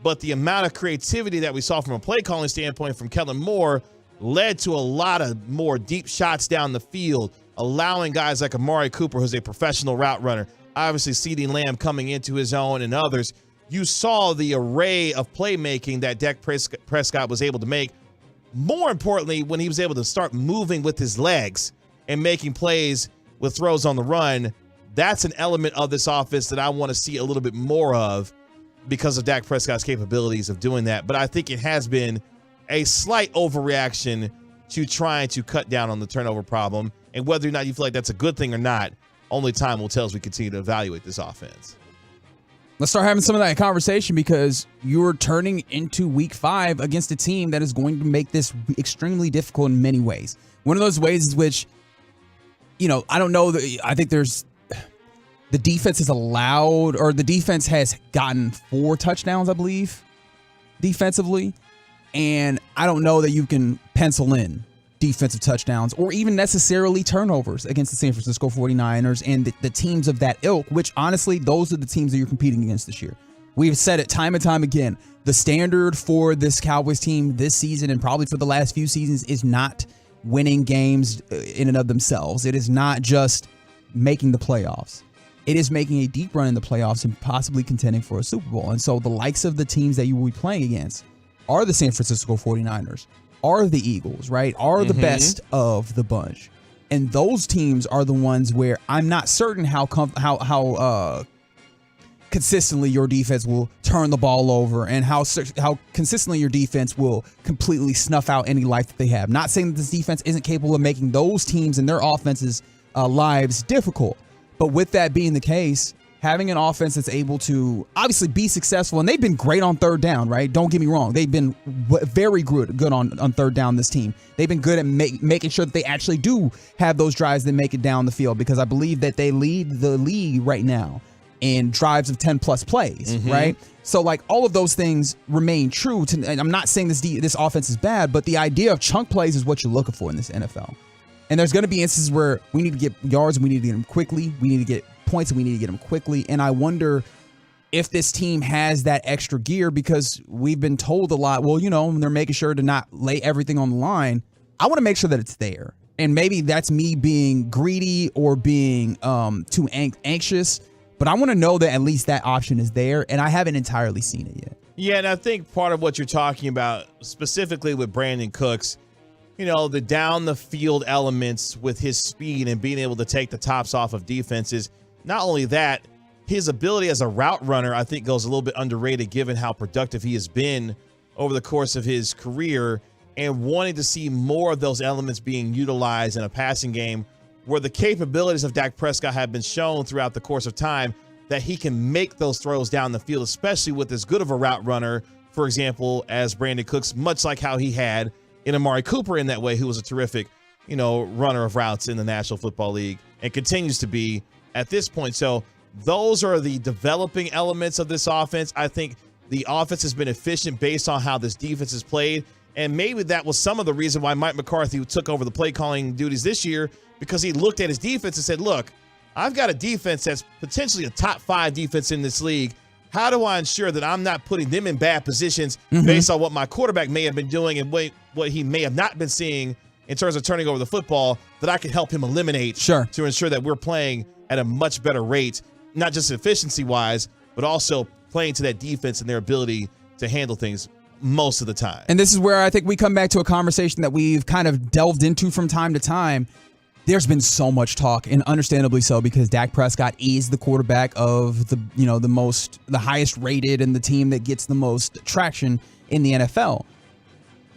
But the amount of creativity that we saw from a play calling standpoint from Kellen Moore led to a lot of more deep shots down the field, allowing guys like Amari Cooper, who's a professional route runner, obviously CeeDee Lamb coming into his own, and others. You saw the array of playmaking that Dak Prescott was able to make. More importantly, when he was able to start moving with his legs and making plays with throws on the run, that's an element of this offense that I want to see a little bit more of, because of Dak Prescott's capabilities of doing that. But I think it has been a slight overreaction to trying to cut down on the turnover problem. And whether or not you feel like that's a good thing or not, only time will tell as we continue to evaluate this offense. Let's start having some of that conversation, because you're turning into week 5 against a team that is going to make this extremely difficult in many ways. One of those ways is which, I don't know, I think the defense is allowed, or the defense has gotten 4 touchdowns, I believe, defensively. And I don't know that you can pencil in defensive touchdowns or even necessarily turnovers against the San Francisco 49ers and the teams of that ilk, which honestly, those are the teams that you're competing against this year. We've said it time and time again. The standard for this Cowboys team this season, and probably for the last few seasons, is not winning games in and of themselves. It is not just making the playoffs. It is making a deep run in the playoffs and possibly contending for a Super Bowl. And so the likes of the teams that you will be playing against are the San Francisco 49ers, are the Eagles, right? Are the best of the bunch. And those teams are the ones where I'm not certain how consistently your defense will turn the ball over, and how consistently your defense will completely snuff out any life that they have. Not saying that this defense isn't capable of making those teams and their offenses' lives difficult. But with that being the case, having an offense that's able to obviously be successful, and they've been great on third down, right? Don't get me wrong. They've been very good on third down, this team. They've been good at making sure that they actually do have those drives that make it down the field, because I believe that they lead the league right now in drives of 10-plus plays, right? So, like, all of those things remain true. And I'm not saying this offense is bad, but the idea of chunk plays is what you're looking for in this NFL. And there's going to be instances where we need to get yards and we need to get them quickly. We need to get points and we need to get them quickly. And I wonder if this team has that extra gear, because we've been told a lot, well, they're making sure to not lay everything on the line. I want to make sure that it's there. And maybe that's me being greedy or being too anxious. But I want to know that at least that option is there. And I haven't entirely seen it yet. Yeah, and I think part of what you're talking about, specifically with Brandon Cooks, the down the field elements with his speed and being able to take the tops off of defenses. Not only that, his ability as a route runner, I think, goes a little bit underrated given how productive he has been over the course of his career, and wanting to see more of those elements being utilized in a passing game where the capabilities of Dak Prescott have been shown throughout the course of time that he can make those throws down the field, especially with as good of a route runner, for example, as Brandon Cooks, much like how he had in Amari Cooper in that way, who was a terrific, runner of routes in the National Football League and continues to be at this point. So those are the developing elements of this offense. I think the offense has been efficient based on how this defense has played. And maybe that was some of the reason why Mike McCarthy took over the play calling duties this year, because he looked at his defense and said, look, I've got a defense that's potentially a top 5 defense in this league. How do I ensure that I'm not putting them in bad positions based on what my quarterback may have been doing and what he may have not been seeing in terms of turning over the football, that I can help him eliminate to ensure that we're playing at a much better rate, not just efficiency-wise, but also playing to that defense and their ability to handle things most of the time. And this is where I think we come back to a conversation that we've kind of delved into from time to time. There's been so much talk, and understandably so, because Dak Prescott is the quarterback of the highest rated and the team that gets the most traction in the NFL.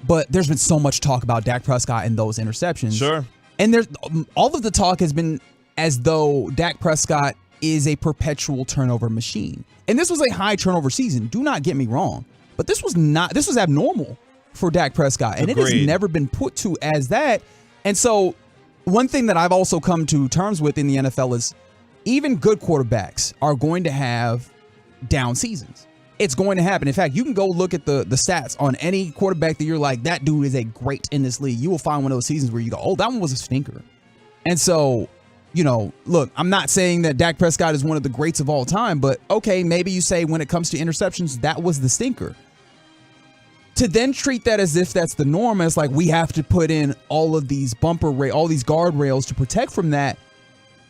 But there's been so much talk about Dak Prescott and those interceptions. Sure. And there's all of the talk has been as though Dak Prescott is a perpetual turnover machine. And this was a high turnover season. Do not get me wrong. But this was abnormal for Dak Prescott. And Agreed. It has never been put to as that. And so one thing that I've also come to terms with in the NFL is even good quarterbacks are going to have down seasons. It's going to happen. In fact, you can go look at the stats on any quarterback that you're like, that dude is a great in this league. You will find one of those seasons where you go, oh, that one was a stinker. And so, look, I'm not saying that Dak Prescott is one of the greats of all time, but okay, maybe you say when it comes to interceptions, that was the stinker. To then treat that as if that's the norm, as like we have to put in all of these all these guardrails to protect from that,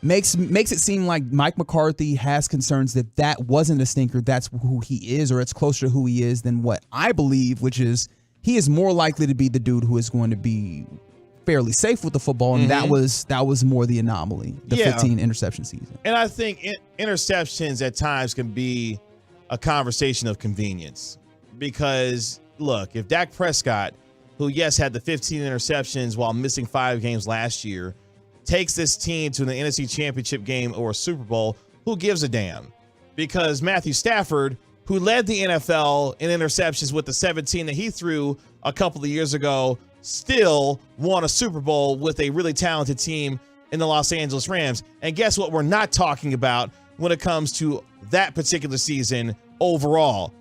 makes it seem like Mike McCarthy has concerns that wasn't a stinker. That's who he is, or it's closer to who he is than what I believe, which is he is more likely to be the dude who is going to be fairly safe with the football, and that was more the anomaly, the 15 interception season. And I think interceptions at times can be a conversation of convenience, because look, if Dak Prescott, who yes had the 15 interceptions while missing 5 games last year, takes this team to the NFC Championship game or a Super Bowl, who gives a damn? Because Matthew Stafford, who led the NFL in interceptions with the 17 that he threw a couple of years ago, still won a Super Bowl with a really talented team in the Los Angeles Rams. And guess what we're not talking about when it comes to that particular season overall?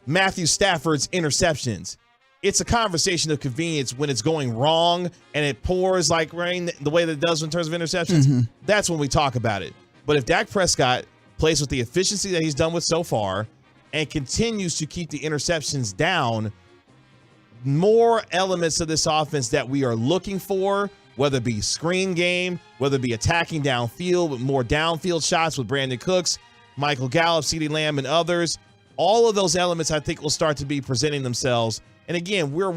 Matthew Stafford's interceptions. It's a conversation of convenience when it's going wrong and it pours like rain the way that it does in terms of interceptions. That's when we talk about it. But if Dak Prescott plays with the efficiency that he's done with so far and continues to keep the interceptions down, more elements of this offense that we are looking for, whether it be screen game, whether it be attacking downfield with more downfield shots with Brandon Cooks, Michael Gallup, CeeDee Lamb, and others, all of those elements I think will start to be presenting themselves. And again, we're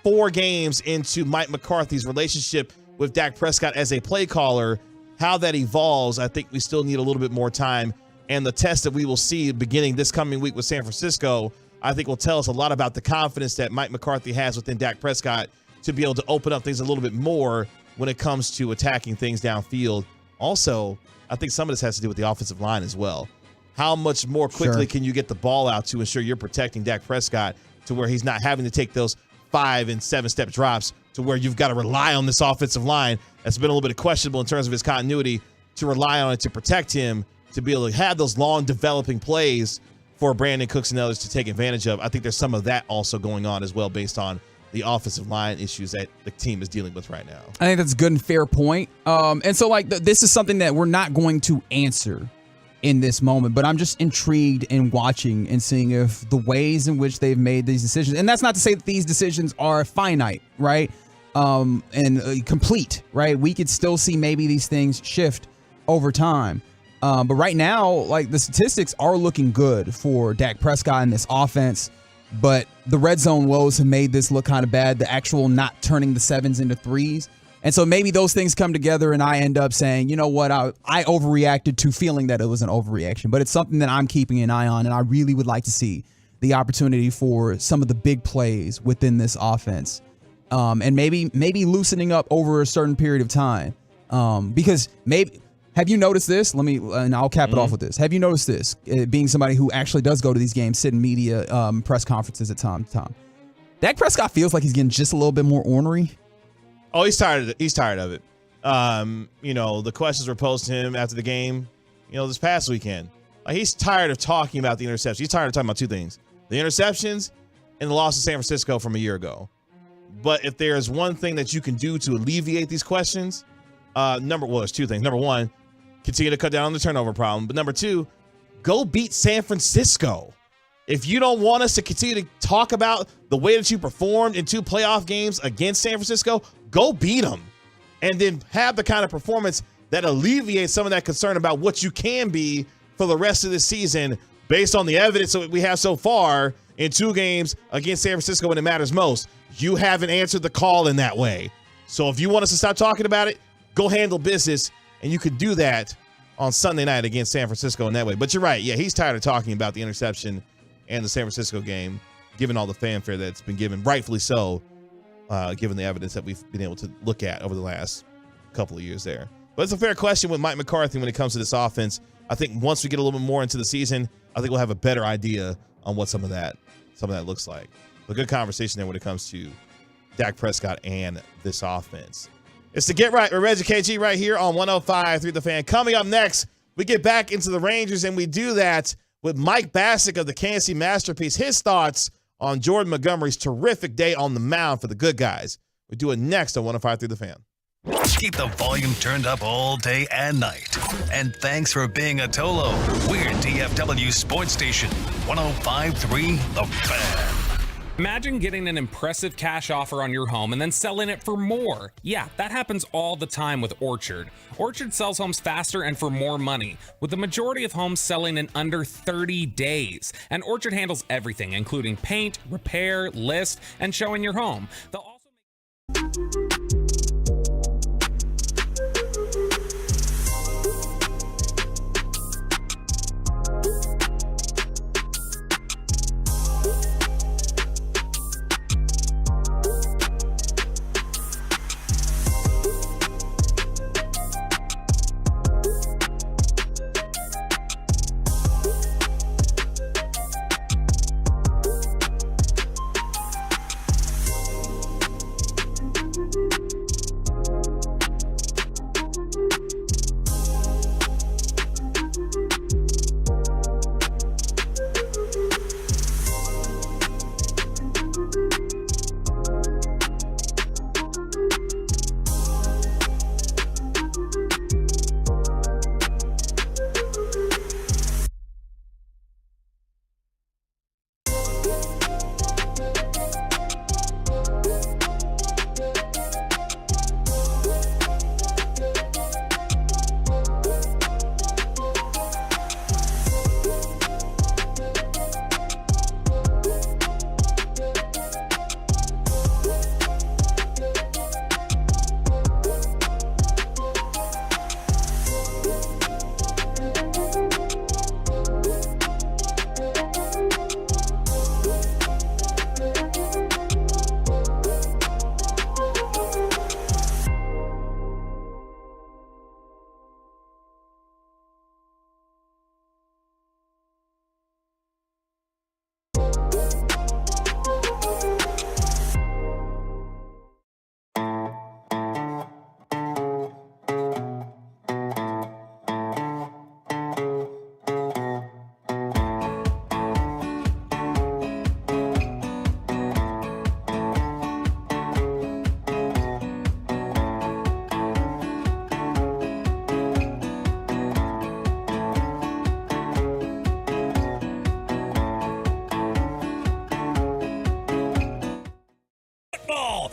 4 games into Mike McCarthy's relationship with Dak Prescott as a play caller. How that evolves, I think we still need a little bit more time. And the test that we will see beginning this coming week with San Francisco, I think will tell us a lot about the confidence that Mike McCarthy has within Dak Prescott to be able to open up things a little bit more when it comes to attacking things downfield. Also, I think some of this has to do with the offensive line as well. How much more quickly can you get the ball out to ensure you're protecting Dak Prescott to where he's not having to take those 5 and 7 step drops to where you've got to rely on this offensive line that's been a little bit questionable in terms of his continuity, to rely on it to protect him, to be able to have those long developing plays for Brandon Cooks and others to take advantage of. I think there's some of that also going on as well based on the offensive line issues that the team is dealing with right now. I think that's a good and fair point. And so, like, this is something that we're not going to answer in this moment, but I'm just intrigued in watching and seeing if the ways in which they've made these decisions, and that's not to say that these decisions are finite, right? And complete, right? We could still see maybe these things shift over time. But right now, like, the statistics are looking good for Dak Prescott in this offense, but the red zone woes have made this look kind of bad, the actual not turning the 7s into 3s. And so maybe those things come together and I end up saying, you know what, I overreacted to feeling that it was an overreaction. But it's something that I'm keeping an eye on, and I really would like to see the opportunity for some of the big plays within this offense. And maybe loosening up over a certain period of time. Because maybe, have you noticed this? And I'll cap it off with this. Have you noticed this? Being somebody who actually does go to these games, sit in media press conferences at time to time. Dak Prescott feels like he's getting just a little bit more ornery. Oh, he's tired of it. He's tired of it. The questions were posed to him after the game, this past weekend. He's tired of talking about the interceptions. He's tired of talking about two things: the interceptions and the loss to San Francisco from a year ago. But if there's one thing that you can do to alleviate these questions, there's two things. Number one, continue to cut down on the turnover problem. But number two, go beat San Francisco. If you don't want us to continue to talk about the way that you performed in 2 playoff games against San Francisco, go beat them. And then have the kind of performance that alleviates some of that concern about what you can be for the rest of the season based on the evidence that we have so far in 2 games against San Francisco when it matters most. You haven't answered the call in that way. So if you want us to stop talking about it, go handle business, and you can do that on Sunday night against San Francisco in that way. But you're right. Yeah, he's tired of talking about the interception and the San Francisco game, given all the fanfare that's been given, rightfully so, given the evidence that we've been able to look at over the last couple of years there. But it's a fair question with Mike McCarthy when it comes to this offense. I think once we get a little bit more into the season, I think we'll have a better idea on what some of that looks like. A good conversation there when it comes to Dak Prescott and this offense. It's the Get Right with Reggie KG right here on 105.3 The Fan. Coming up next, we get back into the Rangers, and we do that with Mike Bassick of the Kansas City Masterpiece. His thoughts on Jordan Montgomery's terrific day on the mound for the good guys. We do it next on 105.3 The Fan. Keep the volume turned up all day and night. And thanks for being a Tolo. We're DFW Sports Station 105.3 The Fan. Imagine getting an impressive cash offer on your home and then selling it for more. Yeah, that happens all the time with Orchard. Orchard sells homes faster and for more money, with the majority of homes selling in under 30 days. And Orchard handles everything, including paint, repair, list, and showing your home. They'll also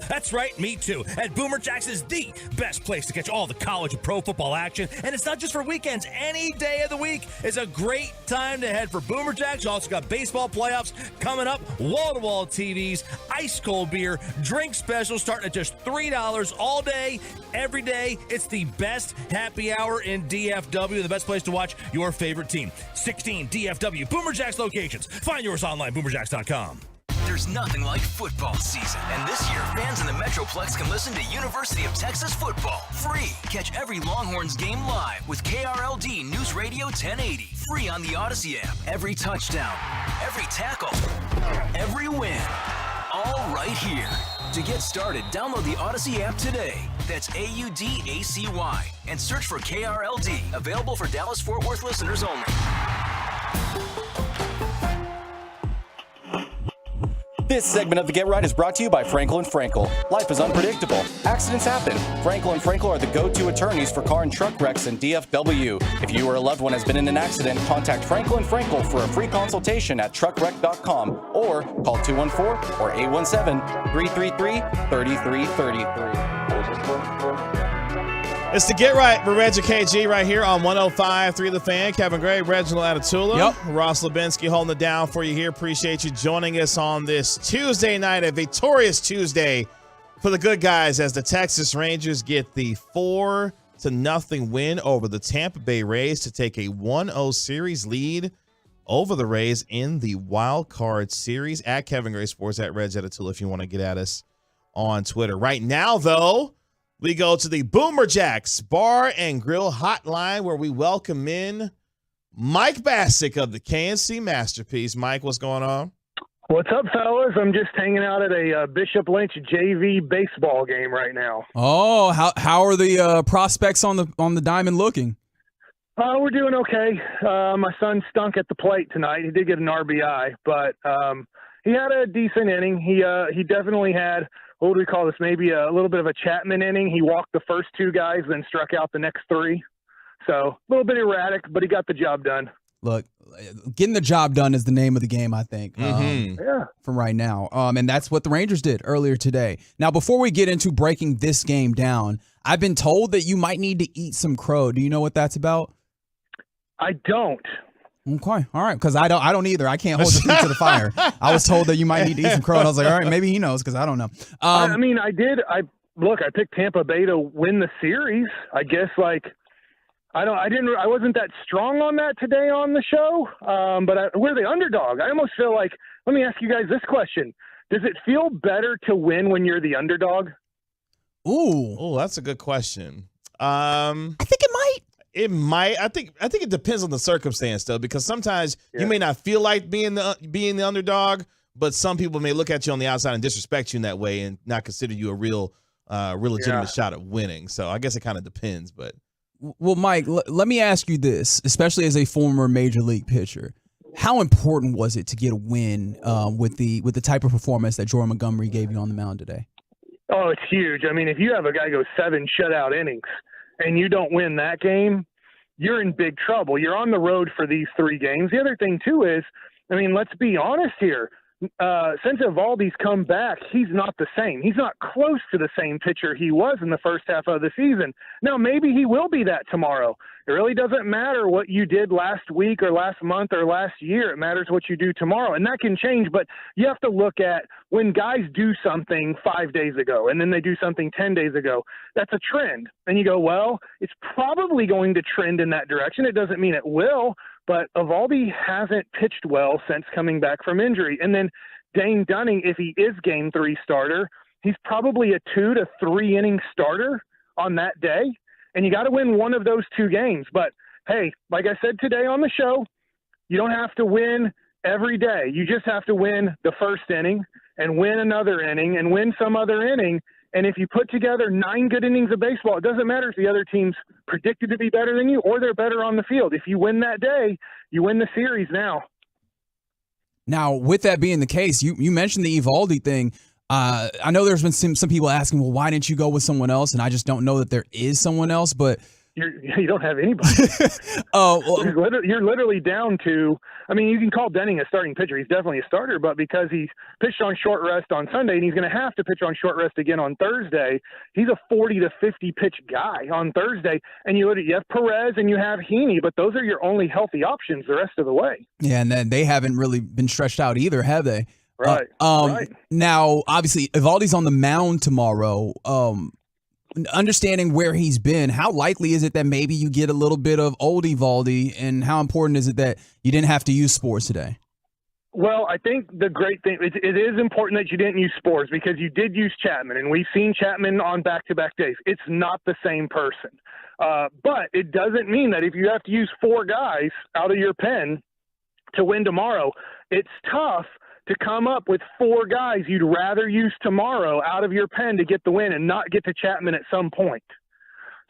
That's right, me too. And Boomer Jacks is the best place to catch all the college and pro football action. And it's not just for weekends. Any day of the week is a great time to head for Boomer Jacks. You also got baseball playoffs coming up, wall-to-wall TVs, ice-cold beer, drink specials starting at just $3 all day, every day. It's the best happy hour in DFW, the best place to watch your favorite team. 16 DFW Boomer Jacks locations. Find yours online, boomerjacks.com. There's nothing like football season. And this year, fans in the Metroplex can listen to University of Texas football free. Catch every Longhorns game live with KRLD News Radio 1080. Free on the Odyssey app. Every touchdown, every tackle, every win. All right here. To get started, download the Odyssey app today. That's AUDACY. And search for KRLD. Available for Dallas-Fort Worth listeners only. This segment of the Get Right is brought to you by Frankel & Frankel. Life is unpredictable. Accidents happen. Frankel & Frankel are the go-to attorneys for car and truck wrecks in DFW. If you or a loved one has been in an accident, contact Frankel & Frankel for a free consultation at truckwreck.com or call 214 or 817-333-3333. It's the Get Right with Reg and KG right here on 105.3 The Fan. Kevin Gray, Reginald Atatula, Ross Lubinsky holding it down for you here. Appreciate you joining us on this Tuesday night, a victorious Tuesday for the good guys as the Texas Rangers get the 4-0 win over the Tampa Bay Rays to take a 1-0 series lead over the Rays in the wild card series. At Kevin Gray Sports, at Reg Atatula if you want to get at us on Twitter. Right now, though, we go to the Boomer Jacks Bar and Grill Hotline where we welcome in Mike Bassick of the KNC Masterpiece. Mike, what's going on? What's up, fellas? I'm just hanging out at a Bishop Lynch JV baseball game right now. Oh, how are the prospects on the diamond looking? We're doing okay. My son stunk at the plate tonight. He did get an RBI, but he had a decent inning. He definitely had, what do we call this, maybe a little bit of a Chapman inning. He walked the first two guys, then struck out the next three. So a little bit erratic, but he got the job done. Look, getting the job done is the name of the game, I think, yeah, from right now. And that's what the Rangers did earlier today. Now, before we get into breaking this game down, I've been told that you might need to eat some crow. Do you know what that's about? I don't. Okay, all right, because I don't either. I can't hold the feet to the fire. I was told that you might need to eat some crow, and I was like, all right, maybe he knows because I don't know. I mean, I did. I picked Tampa Bay to win the series. I guess I wasn't that strong on that today on the show. But we're the underdog. I almost feel like. Let me ask you guys this question: does it feel better to win when you're the underdog? Ooh, that's a good question. I think it might. It might. I think it depends on the circumstance, though, because sometimes you may not feel like being the underdog, but some people may look at you on the outside and disrespect you in that way and not consider you a real legitimate shot at winning. So I guess it kind of depends. But well, Mike, let me ask you this, especially as a former major league pitcher. How important was it to get a win with the type of performance that Jordan Montgomery gave you on the mound today? Oh, it's huge. I mean, if you have a guy go 7 shutout innings and you don't win that game, you're in big trouble. You're on the road for these 3 games. The other thing, too, is, I mean, let's be honest here. Since Evaldi's come back, he's not the same. He's not close to the same pitcher he was in the first half of the season. Now, maybe he will be that tomorrow. It really doesn't matter what you did last week or last month or last year. It matters what you do tomorrow. And that can change, but you have to look at when guys do something 5 days ago and then they do something 10 days ago. That's a trend. And you go, well, it's probably going to trend in that direction. It doesn't mean it will. But Evaldi hasn't pitched well since coming back from injury. And then Dane Dunning, if he is game 3 starter, he's probably a 2 to 3 inning starter on that day. And you got to win one of those 2 games. But, hey, like I said today on the show, you don't have to win every day. You just have to win the first inning and win another inning and win some other inning. And if you put together 9 good innings of baseball, it doesn't matter if the other team's predicted to be better than you or they're better on the field. If you win that day, you win the series now. Now, with that being the case, you mentioned the Evaldi thing. I know there's been some people asking, well, why didn't you go with someone else? And I just don't know that there is someone else. But You don't have anybody. You're literally down to, I mean, you can call Denning a starting pitcher. He's definitely a starter, but because he's pitched on short rest on Sunday and he's going to have to pitch on short rest again on Thursday, he's a 40 to 50 pitch guy on Thursday. And you have Perez and you have Heaney, but those are your only healthy options the rest of the way. Yeah, and then they haven't really been stretched out either, have they? Right. Right. Now, obviously, Evaldi's on the mound tomorrow. Understanding where he's been, how likely is it that maybe you get a little bit of old Evaldi, and how important is it that you didn't have to use Spores today? Well, I think the great thing, it is important that you didn't use Spores because you did use Chapman, and we've seen Chapman on back-to-back days. It's not the same person. But it doesn't mean that if you have to use 4 guys out of your pen to win tomorrow, it's tough to come up with 4 guys you'd rather use tomorrow out of your pen to get the win and not get to Chapman at some point.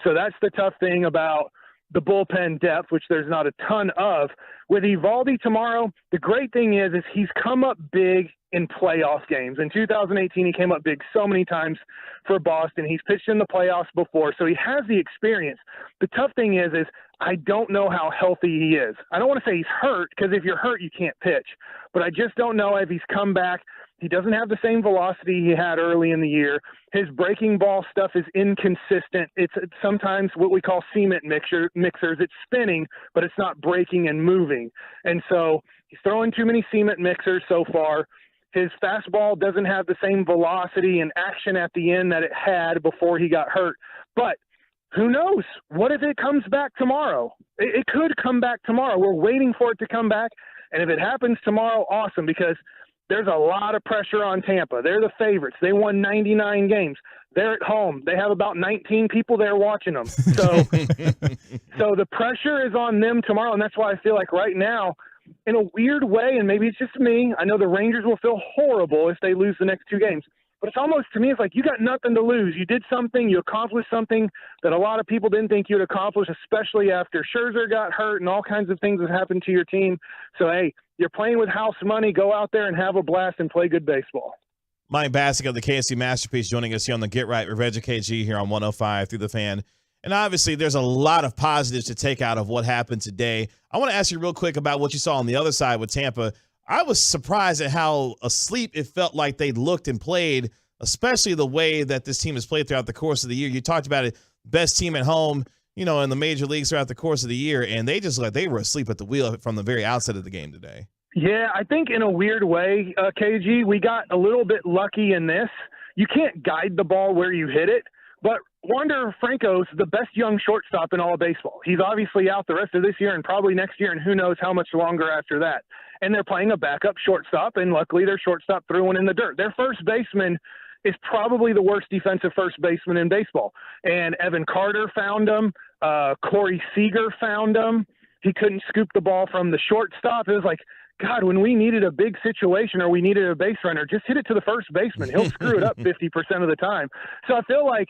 So that's the tough thing about the bullpen depth, which there's not a ton of. With Evaldi tomorrow, the great thing is he's come up big in playoff games. In 2018, he came up big so many times for Boston. He's pitched in the playoffs before, so he has the experience. The tough thing is I don't know how healthy he is. I don't want to say he's hurt, because if you're hurt, you can't pitch. But I just don't know if he's come back. He doesn't have the same velocity he had early in the year. His breaking ball stuff is inconsistent. It's sometimes what we call cement mixers. It's spinning, but it's not breaking and moving. And so he's throwing too many cement mixers so far. His fastball doesn't have the same velocity and action at the end that it had before he got hurt. But who knows? What if it comes back tomorrow? It could come back tomorrow. We're waiting for it to come back. And if it happens tomorrow, awesome, because there's a lot of pressure on Tampa. They're the favorites. They won 99 games. They're at home. They have about 19 people there watching them. So, so the pressure is on them tomorrow, and that's why I feel like right now, in a weird way, and maybe it's just me, I know the Rangers will feel horrible if they lose the next 2 games. But it's almost, to me, it's like you got nothing to lose. You did something. You accomplished something that a lot of people didn't think you'd accomplish, especially after Scherzer got hurt and all kinds of things have happened to your team. So, hey, you're playing with house money. Go out there and have a blast and play good baseball. Mike Bassick of the KC Masterpiece joining us here on the Get Right with Reggie KG here on 105 through the Fan. And obviously, there's a lot of positives to take out of what happened today. I want to ask you real quick about what you saw on the other side with Tampa. I was surprised at how asleep it felt like they looked and played, especially the way that this team has played throughout the course of the year. You talked about it, best team at home, in the major leagues throughout the course of the year, and they just like they were asleep at the wheel from the very outset of the game today. Yeah, I think in a weird way, KG, we got a little bit lucky in this. You can't guide the ball where you hit it, but Wander Franco's the best young shortstop in all of baseball. He's obviously out the rest of this year and probably next year, and who knows how much longer after that. And they're playing a backup shortstop, and luckily their shortstop threw one in the dirt. Their first baseman is probably the worst defensive first baseman in baseball. And Evan Carter found him. Corey Seager found him. He couldn't scoop the ball from the shortstop. It was like, God, when we needed a big situation or we needed a base runner, just hit it to the first baseman. He'll screw it up 50% of the time. So I feel like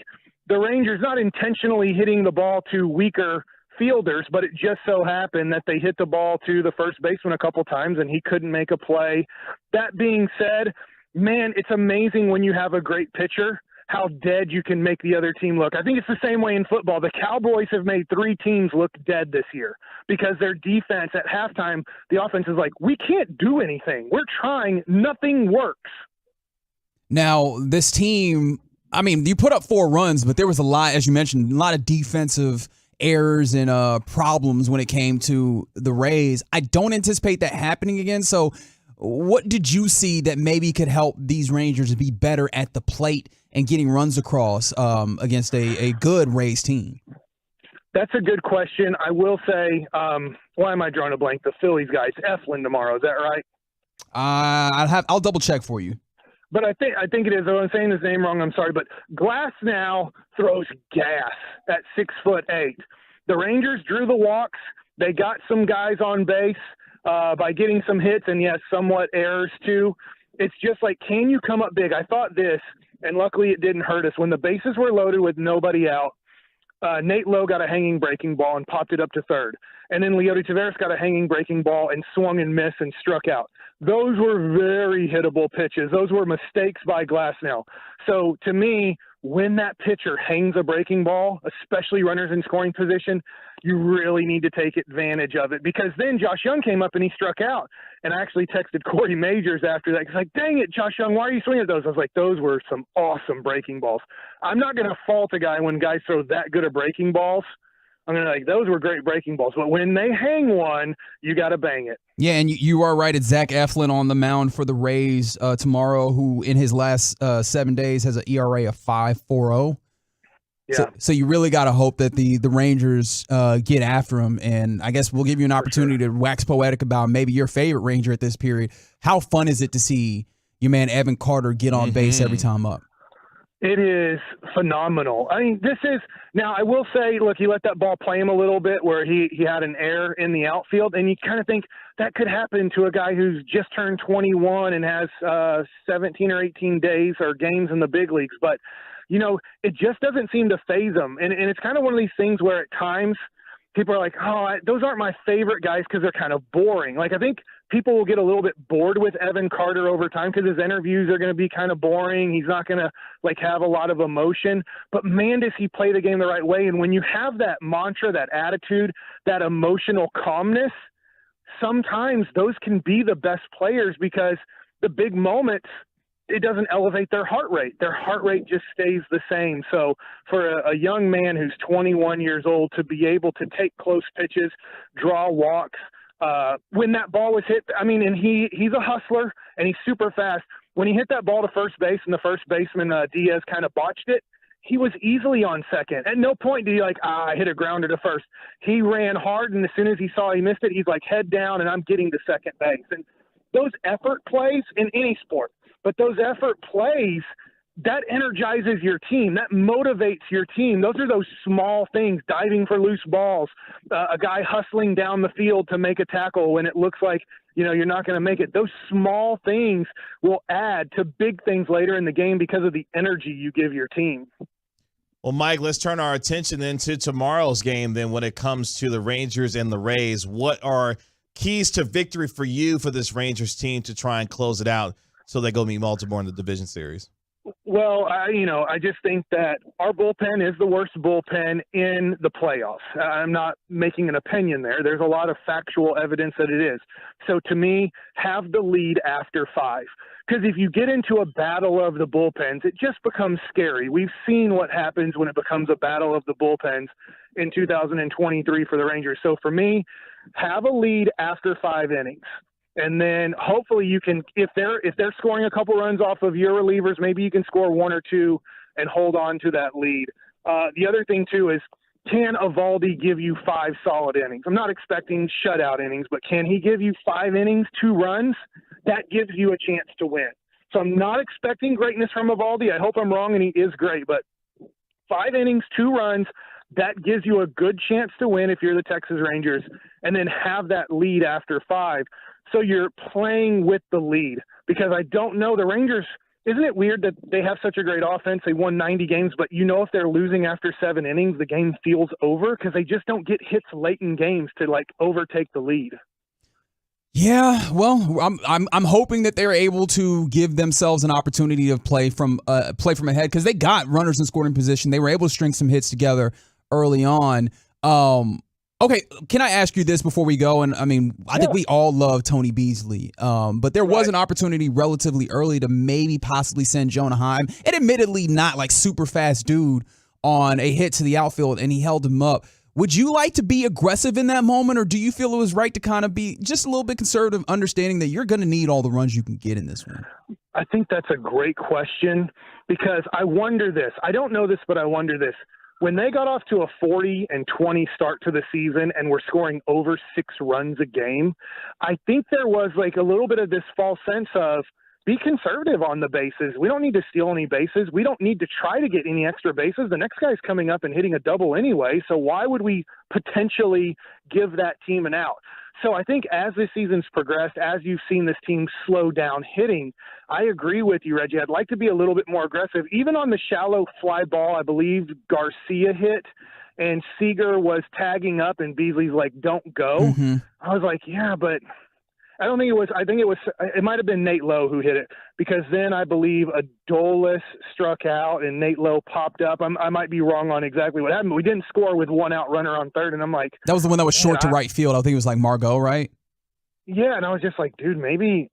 the Rangers not intentionally hitting the ball to weaker fielders, but it just so happened that they hit the ball to the first baseman a couple times and he couldn't make a play. That being said, man, it's amazing when you have a great pitcher how dead you can make the other team look. I think it's the same way in football. The Cowboys have made 3 teams look dead this year because their defense at halftime, the offense is like, we can't do anything. We're trying. Nothing works. Now, this team, I mean, you put up 4 runs, but there was a lot, as you mentioned, a lot of defensive errors and problems when it came to the Rays. I don't anticipate that happening again. So what did you see that maybe could help these Rangers be better at the plate and getting runs across against a good Rays team? That's a good question. I will say, why am I drawing a blank? The Phillies guys, Eflin tomorrow. Is that right? I'll double check for you. But I think it is. I'm saying his name wrong. I'm sorry. But Glass now throws gas at 6'8". The Rangers drew the walks. They got some guys on base by getting some hits and, yes, somewhat errors too. It's just like, can you come up big? I thought this, and luckily it didn't hurt us. When the bases were loaded with nobody out, Nate Lowe got a hanging breaking ball and popped it up to third. And then Leody Taveras got a hanging breaking ball and swung and missed and struck out. Those were very hittable pitches. Those were mistakes by Glasnow. So to me, when that pitcher hangs a breaking ball, especially runners in scoring position, you really need to take advantage of it, because then Josh Young came up and he struck out. And I actually texted Corey Majors after that. He's like, dang it, Josh Young, why are you swinging at those? I was like, those were some awesome breaking balls. I'm not going to fault a guy when guys throw that good of breaking balls. I'm going to like, those were great breaking balls. But when they hang one, you got to bang it. Yeah, and you are right. It's Zach Eflin on the mound for the Rays tomorrow, who in his last 7 days has an ERA of 5.40. Yeah. So you really got to hope that the Rangers get after him. And I guess we'll give you an opportunity to wax poetic about maybe your favorite Ranger at this period. How fun is it to see your man Evan Carter get on base every time up? It is phenomenal. I mean, this is – now, I will say, look, he let that ball play him a little bit where he had an error in the outfield, and you kind of think that could happen to a guy who's just turned 21 and has 17 or 18 days or games in the big leagues. But, you know, it just doesn't seem to faze him. And it's kind of one of these things where at times people are like, those aren't my favorite guys because they're kind of boring. Like, I think people will get a little bit bored with Evan Carter over time because his interviews are going to be kind of boring. He's not going to like have a lot of emotion, but man, does he play the game the right way. And when you have that mantra, that attitude, that emotional calmness, sometimes those can be the best players because the big moments, it doesn't elevate their heart rate. Their heart rate just stays the same. So for a young man who's 21 years old to be able to take close pitches, draw walks, when that ball was hit, I mean, and he's a hustler and he's super fast. When he hit that ball to first base and the first baseman, Diaz, kind of botched it, he was easily on second. At no point did he I hit a grounder to first. He ran hard, and as soon as he saw he missed it, he's like, head down, and I'm getting to second base. And those effort plays in any sport, but those effort plays, that energizes your team. That motivates your team. Those are those small things, diving for loose balls, a guy hustling down the field to make a tackle when it looks like, you know, you're not going to make it. Those small things will add to big things later in the game because of the energy you give your team. Well, Mike, let's turn our attention then to tomorrow's game then when it comes to the Rangers and the Rays. What are keys to victory for you for this Rangers team to try and close it out so they go meet Baltimore in the division series? Well, I just think that our bullpen is the worst bullpen in the playoffs. I'm not making an opinion there. There's a lot of factual evidence that it is. So to me, have the lead after 5. Because if you get into a battle of the bullpens, it just becomes scary. We've seen what happens when it becomes a battle of the bullpens in 2023 for the Rangers. So for me, have a lead after 5 innings. And then hopefully you can, if they're scoring a couple runs off of your relievers, maybe you can score 1 or 2 and hold on to that lead. The other thing too is, can Eovaldi give you 5 solid innings? I'm not expecting shutout innings, but can he give you 5 innings, 2 runs? That gives you a chance to win. So I'm not expecting greatness from Eovaldi. I hope I'm wrong and he is great, but 5 innings, 2 runs, that gives you a good chance to win if you're the Texas Rangers, and then have that lead after 5. So you're playing with the lead, because I don't know, the Rangers, isn't it weird that they have such a great offense? They won 90 games, but you know if they're losing after 7 innings, the game feels over because they just don't get hits late in games to like overtake the lead. Yeah, well, I'm hoping that they're able to give themselves an opportunity to play from ahead, because they got runners in scoring position. They were able to string some hits together early on. Okay, can I ask you this before we go? And I mean, I think we all love Tony Beasley, but there was an opportunity relatively early to maybe possibly send Jonah Heim, and admittedly not like super fast dude, on a hit to the outfield, and he held him up. Would you like to be aggressive in that moment, or do you feel it was right to kind of be just a little bit conservative, understanding that you're going to need all the runs you can get in this one? I think that's a great question, because I wonder this. I don't know this, but I wonder this. When they got off to a 40-20 start to the season and were scoring over 6 runs a game, I think there was like a little bit of this false sense of, be conservative on the bases. We don't need to steal any bases. We don't need to try to get any extra bases. The next guy's coming up and hitting a double anyway, so why would we potentially give that team an out? So I think as this season's progressed, as you've seen this team slow down hitting, I agree with you, Reggie. I'd like to be a little bit more aggressive. Even on the shallow fly ball, I believe Garcia hit, and Seager was tagging up, and Beasley's like, don't go. I was like, yeah, but I don't think it was. I think it might have been Nate Lowe who hit it, because then I believe Adolis struck out and Nate Lowe popped up. I might be wrong on exactly what happened. But we didn't score with one out runner on third, and I'm like, that was the one that was short to right field. I think it was like Margot, right? Yeah, and I was just like, dude, maybe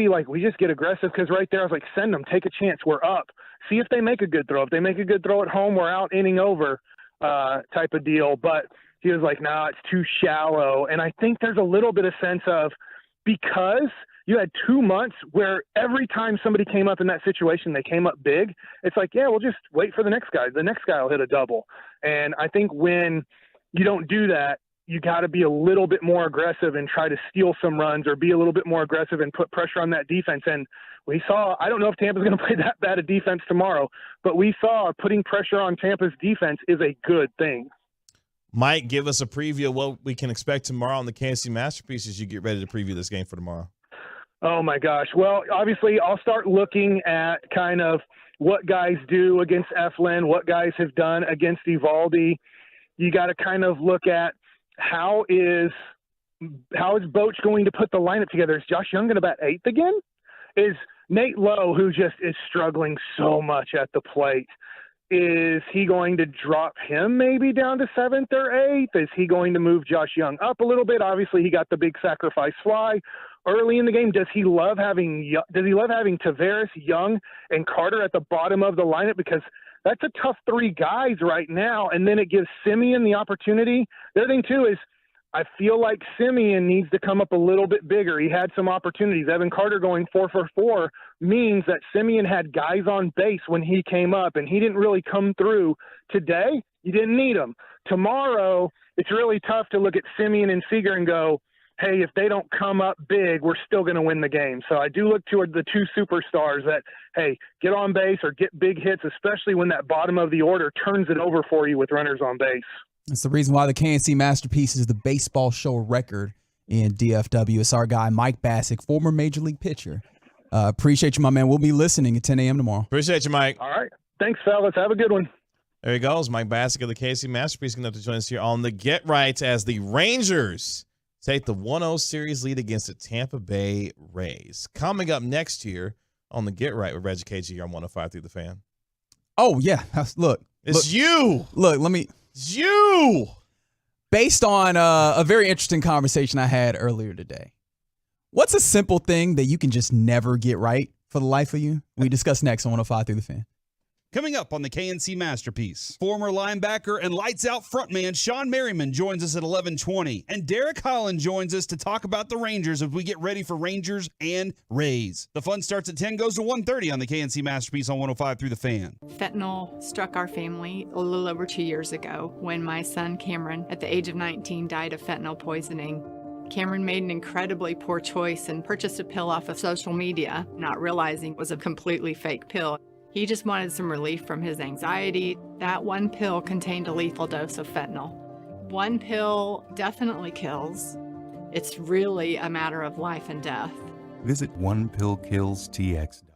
like we just get aggressive, because right there I was like, send them, take a chance, we're up. See if they make a good throw. If they make a good throw at home, we're out inning over type of deal. But he was like, nah, it's too shallow. And I think there's a little bit of sense of, because you had 2 months where every time somebody came up in that situation, they came up big. It's like, yeah, we'll just wait for the next guy. The next guy will hit a double. And I think when you don't do that, you got to be a little bit more aggressive and try to steal some runs, or be a little bit more aggressive and put pressure on that defense. And we saw, I don't know if Tampa's going to play that bad a defense tomorrow, but we saw putting pressure on Tampa's defense is a good thing. Mike, give us a preview of what we can expect tomorrow on the KNC Masterpiece as you get ready to preview this game for tomorrow. Oh, my gosh. Well, obviously, I'll start looking at kind of what guys do against Eflin, what guys have done against Evaldi. You got to kind of look at how is Bochy going to put the lineup together. Is Josh Young going to bat eighth again? Is Nate Lowe, who just is struggling so much at the plate, is he going to drop him maybe down to seventh or eighth? Is he going to move Josh Young up a little bit? Obviously, he got the big sacrifice fly early in the game. Does he love having Taveras, Young, and Carter at the bottom of the lineup? Because that's a tough three guys right now. And then it gives Simeon the opportunity. The other thing, too, is I feel like Simeon needs to come up a little bit bigger. He had some opportunities. Evan Carter going 4 for 4 means that Simeon had guys on base when he came up, and he didn't really come through. Today, you didn't need him. Tomorrow, it's really tough to look at Simeon and Seager and go, hey, if they don't come up big, we're still going to win the game. So I do look toward the two superstars that, hey, get on base or get big hits, especially when that bottom of the order turns it over for you with runners on base. That's the reason why the KNC Masterpiece is the baseball show record in DFW. It's our guy, Mike Bassick, former Major League pitcher. Appreciate you, my man. We'll be listening at 10 a.m. tomorrow. Appreciate you, Mike. All right. Thanks, fellas. Have a good one. There he goes. Mike Bassick of the KNC Masterpiece going to join us here on the Get Right as the Rangers take the 1-0 series lead against the Tampa Bay Rays. Coming up next year on the Get Right with Reggie KG on 105 through the Fan. Oh, yeah. Look. You. Look, let me. You. Based on a very interesting conversation I had earlier today, what's a simple thing that you can just never get right for the life of you? We discuss next on 105 through the Fan. Coming up on the KNC Masterpiece, former linebacker and lights-out frontman Sean Merriman joins us at 11:20, and Derek Holland joins us to talk about the Rangers as we get ready for Rangers and Rays. The fun starts at 10, goes to 1:30 on the KNC Masterpiece on 105 through the Fan. Fentanyl struck our family a little over 2 years ago when my son Cameron, at the age of 19, died of fentanyl poisoning. Cameron made an incredibly poor choice and purchased a pill off of social media, not realizing it was a completely fake pill. He just wanted some relief from his anxiety. That one pill contained a lethal dose of fentanyl. One pill definitely kills. It's really a matter of life and death. Visit onepillkillstx.com.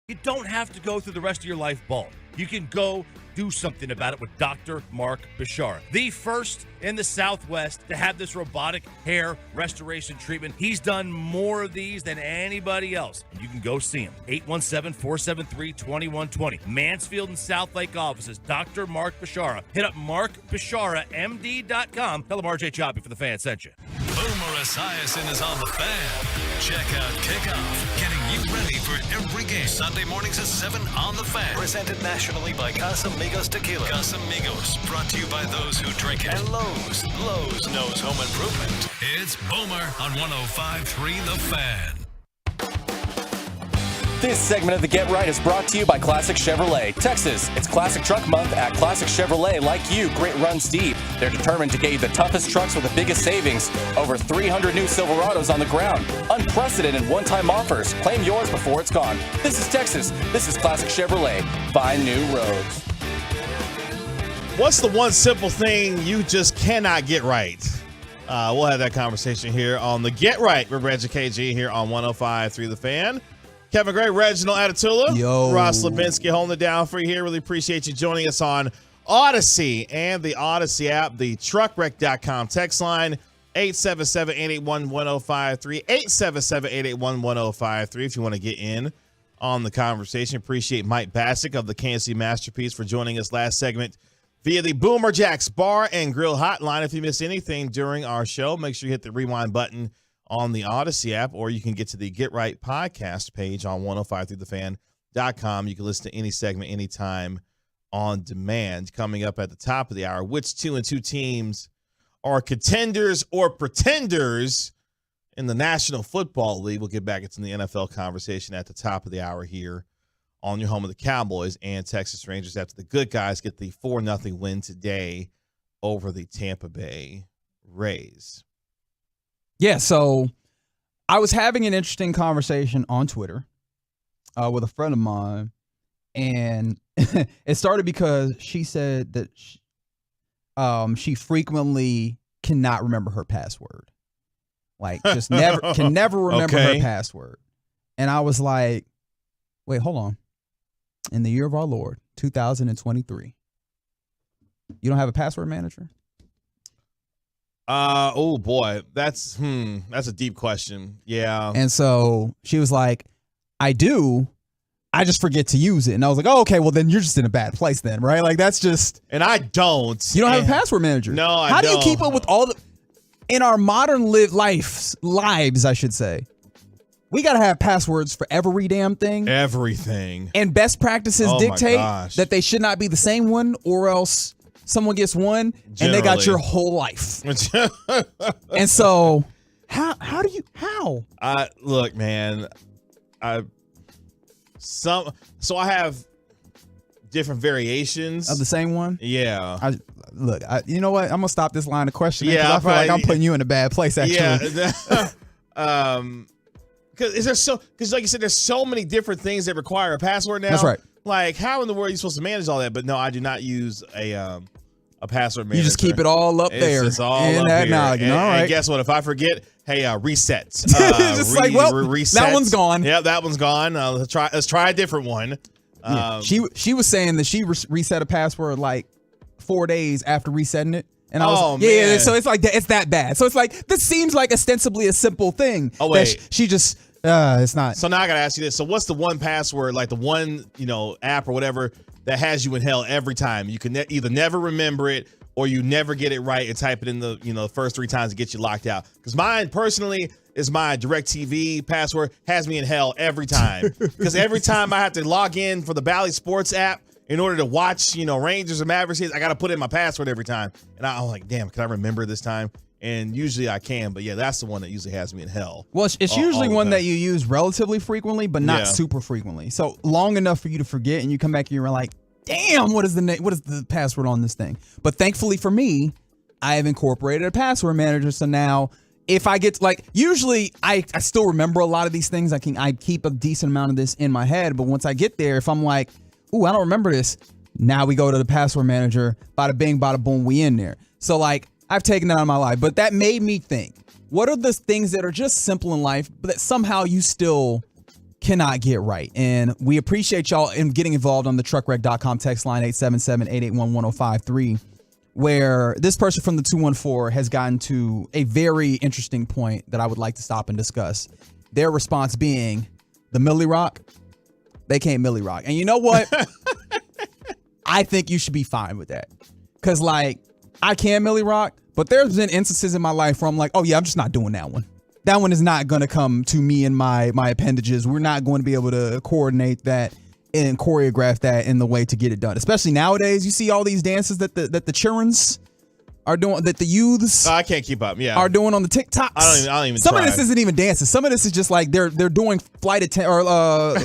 You don't have to go through the rest of your life bald. You can go do something about it with Dr. Mark Bashara, the first in the Southwest to have this robotic hair restoration treatment. He's done more of these than anybody else. And you can go see him. 817-473-2120. Mansfield and South Lake offices. Dr. Mark Bashara. Hit up markbasharamd.com. Tell him RJ Choppy for the Fan sent you. Boomer Esiason is on the Fan. Check out Kickoff, getting you ready for every game. Sunday mornings at 7 on the Fan. Presented nationally by Casamigos Tequila. Casamigos, brought to you by those who drink it. And Lowe's. Lowe's knows home improvement. It's Boomer on 105.3 The Fan. This segment of the Get Right is brought to you by Classic Chevrolet. Texas, it's Classic Truck Month at Classic Chevrolet. Like you, grit runs deep. They're determined to get you the toughest trucks with the biggest savings. Over 300 new Silverados on the ground. Unprecedented one-time offers. Claim yours before it's gone. This is Texas. This is Classic Chevrolet. Find new roads. What's the one simple thing you just cannot get right? We'll have that conversation here on the Get Right with Reggie KG here on 105.3 The Fan. Kevin Gray, Reginald Atatula, Ross Levinsky holding it down for you here. Really appreciate you joining us on Odyssey and the Odyssey app, the truckwreck.com text line, 877-881-1053, 877-881-1053 if you want to get in on the conversation. Appreciate Mike Bassick of the KNC Masterpiece for joining us last segment via the Boomer Jacks Bar and Grill Hotline. If you missed anything during our show, make sure you hit the rewind button on the Odyssey app, or you can get to the Get Right podcast page on 105throughthefan.com. You can listen to any segment anytime on demand. Coming up at the top of the hour, which 2-2 teams are contenders or pretenders in the National Football League? We'll get back into the NFL conversation at the top of the hour here on your home of the Cowboys and Texas Rangers after the good guys get the 4-0 win today over the Tampa Bay Rays. Yeah, so I was having an interesting conversation on Twitter with a friend of mine, and it started because she said that she frequently cannot remember her password. Like, just can never remember her password. And I was like, wait, hold on. In the year of our Lord, 2023, you don't have a password manager? Oh boy, that's a deep question. Yeah. And so she was like, I do. I just forget to use it. And I was like, oh, okay, well then you're just in a bad place then, right? Like that's just. And I don't. You don't have a password manager. No, I don't. How do you keep up with all the, in our modern lives, I should say, we got to have passwords for every damn thing. Everything. And best practices dictate that they should not be the same one, or else someone gets one and they got your whole life. And so how look, man, so I have different variations of the same one. Yeah. You know what? I'm gonna stop this line of questioning because I feel like I'm putting you in a bad place actually. Yeah. Because like you said, there's so many different things that require a password now. That's right. Like, how in the world are you supposed to manage all that? But no, I do not use a password manager. You just keep it all up there. It's all in up that here. And, all right. right. And guess what? If I forget, hey, reset. Just like, well, reset. that one's gone. Yeah, that one's gone. Let's try a different one. She was saying that she reset a password like 4 days after resetting it. And I was man. So it's like it's that bad. So it's like this seems like ostensibly a simple thing. Oh wait, she just it's not. So now I gotta ask you this. So what's the one password, like the one app or whatever that has you in hell every time? You can either never remember it or you never get it right and type it in the first 3 times to get you locked out. Because mine personally is my DirecTV password, has me in hell every time. Because every time I have to log in for the Bally Sports app in order to watch, Rangers or Mavericks, I got to put in my password every time. And I'm like, damn, can I remember this time? And usually I can, but yeah, that's the one that usually has me in hell. Well, it's usually one that you use relatively frequently, but not Yeah. super frequently. So long enough for you to forget, and you come back and you're like, damn, what is the password on this thing? But thankfully for me, I have incorporated a password manager. So now if I get usually I still remember a lot of these things. I keep a decent amount of this in my head, but once I get there, if I'm like, ooh, I don't remember this, now we go to the password manager, bada bing, bada boom, we in there. So I've taken that out of my life, but that made me think, what are the things that are just simple in life, but that somehow you still cannot get right? And we appreciate y'all in getting involved on the truckwreck.com text line 877-881-1053, where this person from the 214 has gotten to a very interesting point that I would like to stop and discuss. Their response being, the Millie Rock, they can't Millie Rock. And you know what? I think you should be fine with that. Because I can Millie Rock, but there's been instances in my life where I'm like, oh yeah, I'm just not doing that one. That one is not going to come to me in my appendages. We're not going to be able to coordinate that and choreograph that in the way to get it done. Especially nowadays, you see all these dances that the childrens are doing, that the youths I can't keep up. Yeah, are doing on the TikToks. I don't even. Some try. of this isn't even dances. Some of this is just they're doing flight attendant or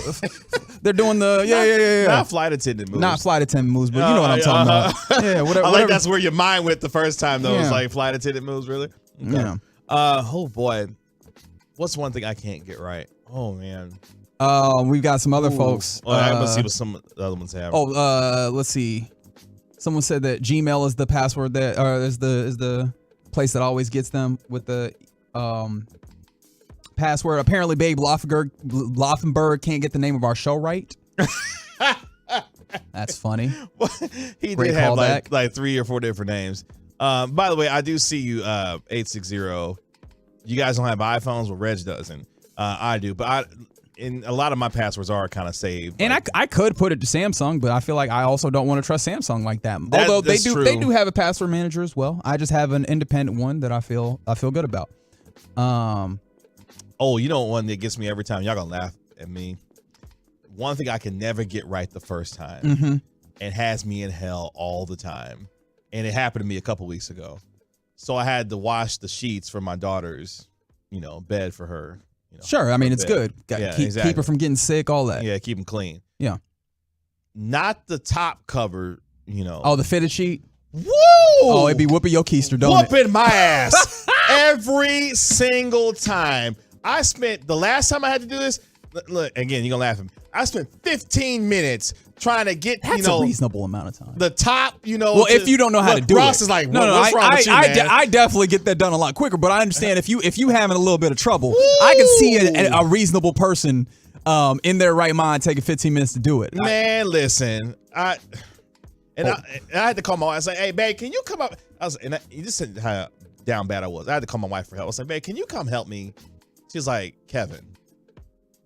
they're doing the not flight attendant moves. Not flight attendant moves, but you know what I'm talking about. Yeah, whatever. I like that's where your mind went the first time though. Yeah. It's like flight attendant moves, really. Okay. Yeah. Oh boy, what's one thing I can't get right? Oh man. We've got some other folks. I'm gonna see what some other ones have. Let's see. Someone said that Gmail is the password that, or is the place that always gets them with the password. Apparently, Babe Loffenberg can't get the name of our show right. That's funny. He Great did have callback. like 3 or 4 different names. By the way, I do see you 860. You guys don't have iPhones, well, Reg doesn't. I do, but and a lot of my passwords are kind of saved. And I could put it to Samsung, but I feel like I also don't want to trust Samsung like that. Although they do have a password manager as well. I just have an independent one that I feel good about. Oh, you know one that gets me every time? Y'all gonna laugh at me. One thing I can never get right the first time, and has me in hell all the time. And it happened to me a couple weeks ago. So I had to wash the sheets for my daughter's, bed for her. Sure, I mean it's bed. good. Keep her from getting sick, all that. Yeah, keep them clean. Yeah. Not the top cover, Oh, the fitted sheet. Woo! Oh, it'd be whooping your keister, don't it? Whooping my ass every single time. I spent the last time I had to do this. Look, again, you're gonna laugh at me. I spent 15 minutes trying to get That's a reasonable amount of time. the top. Well, if you don't know how to do Ross it, is like, no, what's wrong with you, man? I definitely get that done a lot quicker. But I understand if you having a little bit of trouble, I can see a reasonable person in their right mind taking 15 minutes to do it. Man, listen, I had to call my wife. I was like, hey, babe, can you come up? You just said how down bad I was. I had to call my wife for help. I was like, babe, can you come help me? She's like, Kevin,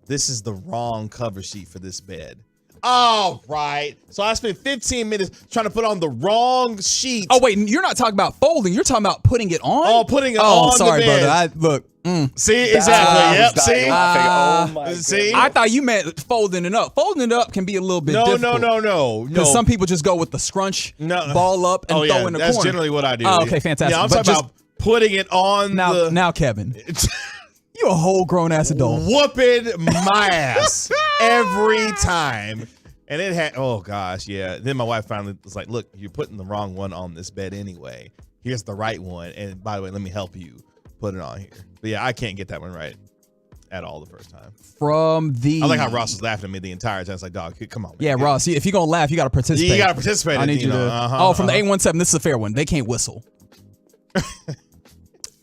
this is the wrong cover sheet for this bed. All right. So I spent 15 minutes trying to put on the wrong sheet. Oh, wait, you're not talking about folding. You're talking about putting it on? Oh, putting it on sorry, the bed. brother. See, exactly. Yep. See? Oh my See? I thought you meant folding it up. Folding it up can be a little bit difficult. No. Because some people just go with the scrunch, ball up, and throw in the that's corner. generally what I do. Oh, okay, fantastic. Yeah, I'm talking about putting it on now, Kevin. You a whole grown ass adult. Whooping my ass every time. And it had, oh gosh, yeah. Then my wife finally was like, look, you're putting the wrong one on this bed anyway. Here's the right one. And by the way, let me help you put it on here. But yeah, I can't get that one right at all the first time. I like how Ross was laughing at me the entire time. It's like, dog, come on, man. Yeah, Ross, if you're going to laugh, you got to participate. You got to participate. I need you to. From the 817, this is a fair one. They can't whistle.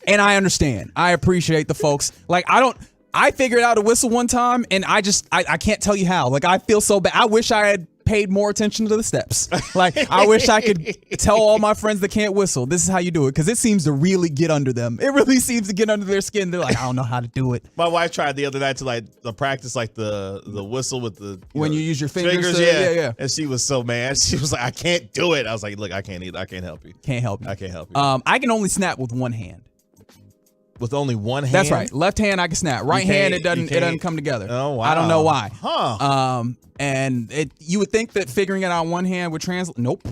And I understand. I appreciate the folks. I figured out a whistle one time, and I can't tell you how. I feel so bad. I wish I had paid more attention to the steps. I wish I could tell all my friends that can't whistle, this is how you do it, because it seems to really get under them. It really seems to get under their skin. They're like, I don't know how to do it. My wife tried the other night to practice the whistle with the you use your fingers. Yeah. And she was so mad. She was like, I can't do it. I was like, look, I can't either. I can't help you. Can't help you. I can't help you. I can only snap with one hand. With only one hand? That's right. Left hand I can snap. Right hand it doesn't come together. Oh wow. I don't know why. Huh. And you would think that figuring it out on one hand would translate. Nope.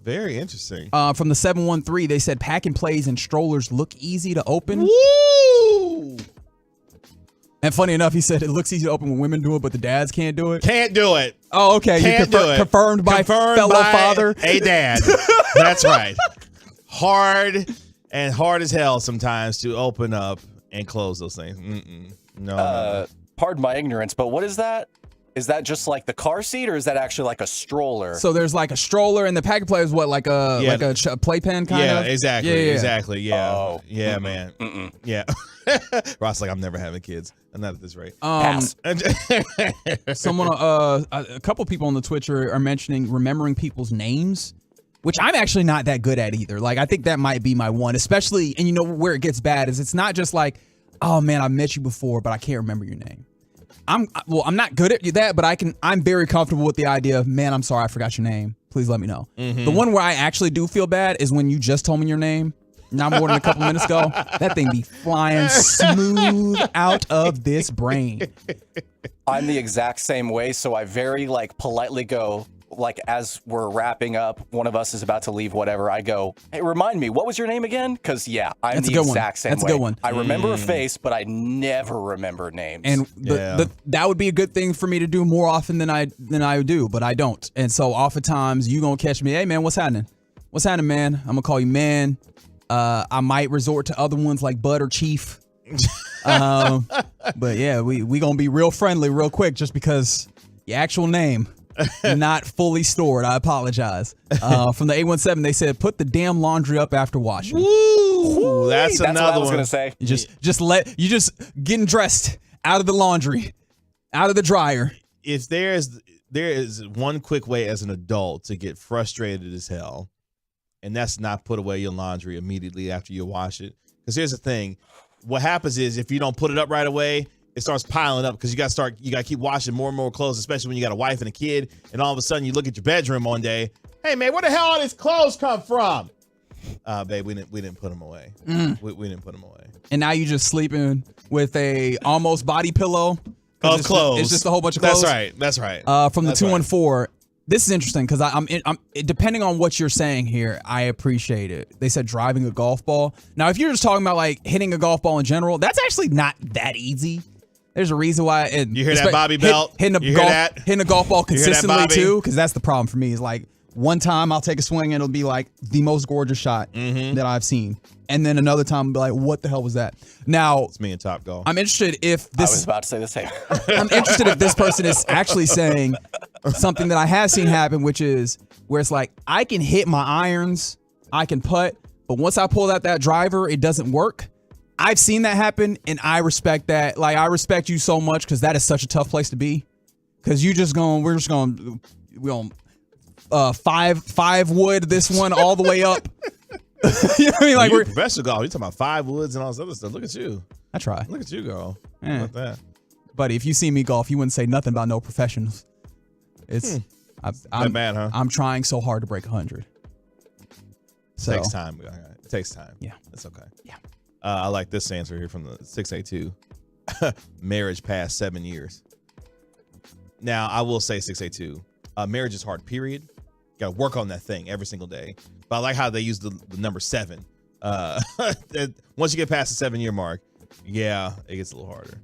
Very interesting. From the 713, they said pack and plays and strollers look easy to open. Woo! And funny enough, he said it looks easy to open when women do it, but the dads can't do it. Can't do it. Oh, okay. Can't do it. Confirmed by fellow father. A dad. That's right. Hard as hell sometimes to open up and close those things. No. Pardon my ignorance, but what is that? Is that just like the car seat, or is that actually like a stroller? So there's like a stroller, and the pack and play is what, like a playpen kind of? Yeah, exactly. Yeah. Exactly. Yeah. Oh. Yeah, man. Yeah. Ross, like, I'm never having kids. I'm not at this rate. Pass. Someone, a couple people on the Twitch are mentioning remembering people's names, which I'm actually not that good at either. Like, I think that might be my one, especially, and you know where it gets bad is it's not just like, oh man, I met you before, but I can't remember your name. I'm not good at that, but I'm very comfortable with the idea of, man, I'm sorry, I forgot your name. Please let me know. Mm-hmm. The one where I actually do feel bad is when you just told me your name, not more than a couple minutes ago. That thing be flying smooth out of this brain. I'm the exact same way, so I very politely go, as we're wrapping up, one of us is about to leave, whatever, I go, hey, remind me, what was your name again? Because, I'm That's the exact same way. That's a good one. I remember a face, but I never remember names. And that would be a good thing for me to do more often than I do, but I don't. And so oftentimes you going to catch me, hey, man, what's happening? What's happening, man? I'm going to call you man. I might resort to other ones like Bud or Chief. But, yeah, we going to be real friendly real quick just because your actual name not fully stored. I apologize. From the 817, they said, put the damn laundry up after washing. Woo! That's another what I was one. going to say. You just getting dressed out of the laundry, out of the dryer. If there is one quick way as an adult to get frustrated as hell, and that's not put away your laundry immediately after you wash it. Because here's the thing. What happens is if you don't put it up right away, it starts piling up because you got to keep washing more and more clothes, especially when you got a wife and a kid, and all of a sudden you look at your bedroom one day, hey man, where the hell all these clothes come from? Babe, we didn't put them away. We didn't put them away. And now you just sleeping with a almost body pillow of clothes. It's just a whole bunch of clothes. That's right. From the 214, this is interesting because I'm depending on what you're saying here, I appreciate it. They said driving a golf ball. Now, if you're just talking about like hitting a golf ball in general, that's actually not that easy. There's a reason why. You hear that Bobby Belt? Hitting a golf ball consistently too, because that's the problem for me. Is like one time I'll take a swing and it'll be like the most gorgeous shot that I've seen, and then another time I'll be like, what the hell was that? Now it's me and Top Golf. I'm interested if this. I was about to say the same. I'm interested if this person is actually saying something that I have seen happen, which is where it's like I can hit my irons, I can putt, but once I pull out that driver, it doesn't work. I've seen that happen, and I respect that. Like, I respect you so much because that is such a tough place to be. Because we're just going five wood this one all the way up. You know what I mean? Like, you're professional golf. You're talking about 5 woods and all this other stuff. Look at you. I try. Look at you, girl. How about that? Buddy, if you see me golf, you wouldn't say nothing about no professionals. It's not bad, huh? I'm trying so hard to break 100. So. Takes time. It takes time. Yeah. It's okay. Yeah. I like this answer here from the 682. Marriage past 7 years. Now, I will say 682. Marriage is hard, period. You got to work on that thing every single day. But I like how they use the number 7. Once you get past the 7-year mark, yeah, it gets a little harder.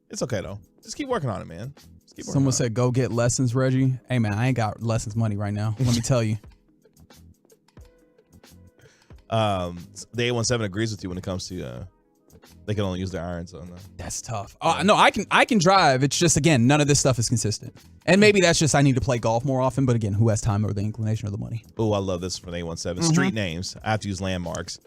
It's okay, though. Just keep working on it, man. Someone said, go get lessons, Reggie. Hey, man, I ain't got lessons money right now. Let me tell you. The 817 agrees with you when it comes to they can only use their irons on. That's tough. No, I can drive. It's just, again, none of this stuff is consistent. And maybe that's just I need to play golf more often. But again, who has time or the inclination or the money? Oh, I love this from the 817. Street names. I have to use landmarks.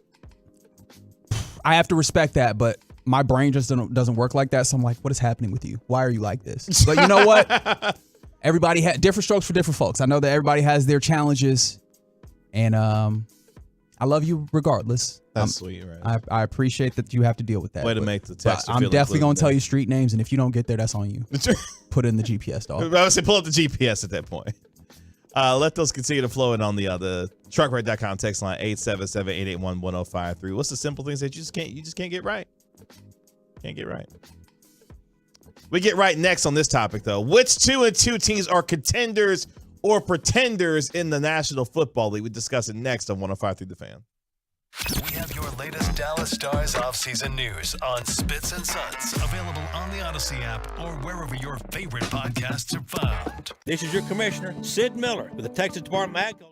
I have to respect that, but my brain just doesn't work like that. So I'm like, what is happening with you? Why are you like this? But you know what? Everybody had different strokes for different folks. I know that everybody has their challenges, and I love you regardless. That's sweet, right? I appreciate that you have to deal with that. Way to make the text. I'm definitely going to tell you street names, and if you don't get there, that's on you. Put it in the GPS, dog. I would say pull up the GPS at that point. Let those continue to flow in on the truckride.com text line 877-881-1053. What's the simple things that you just can't get right? Can't get right. We get right next on this topic, though. Which 2-2 teams are contenders or pretenders in the National Football League? We discuss it next on 105.3 The Fan. We have your latest Dallas Stars offseason news on Spits and Suds. Available on the Odyssey app or wherever your favorite podcasts are found. This is your commissioner, Sid Miller, with the Texas Department of Agriculture.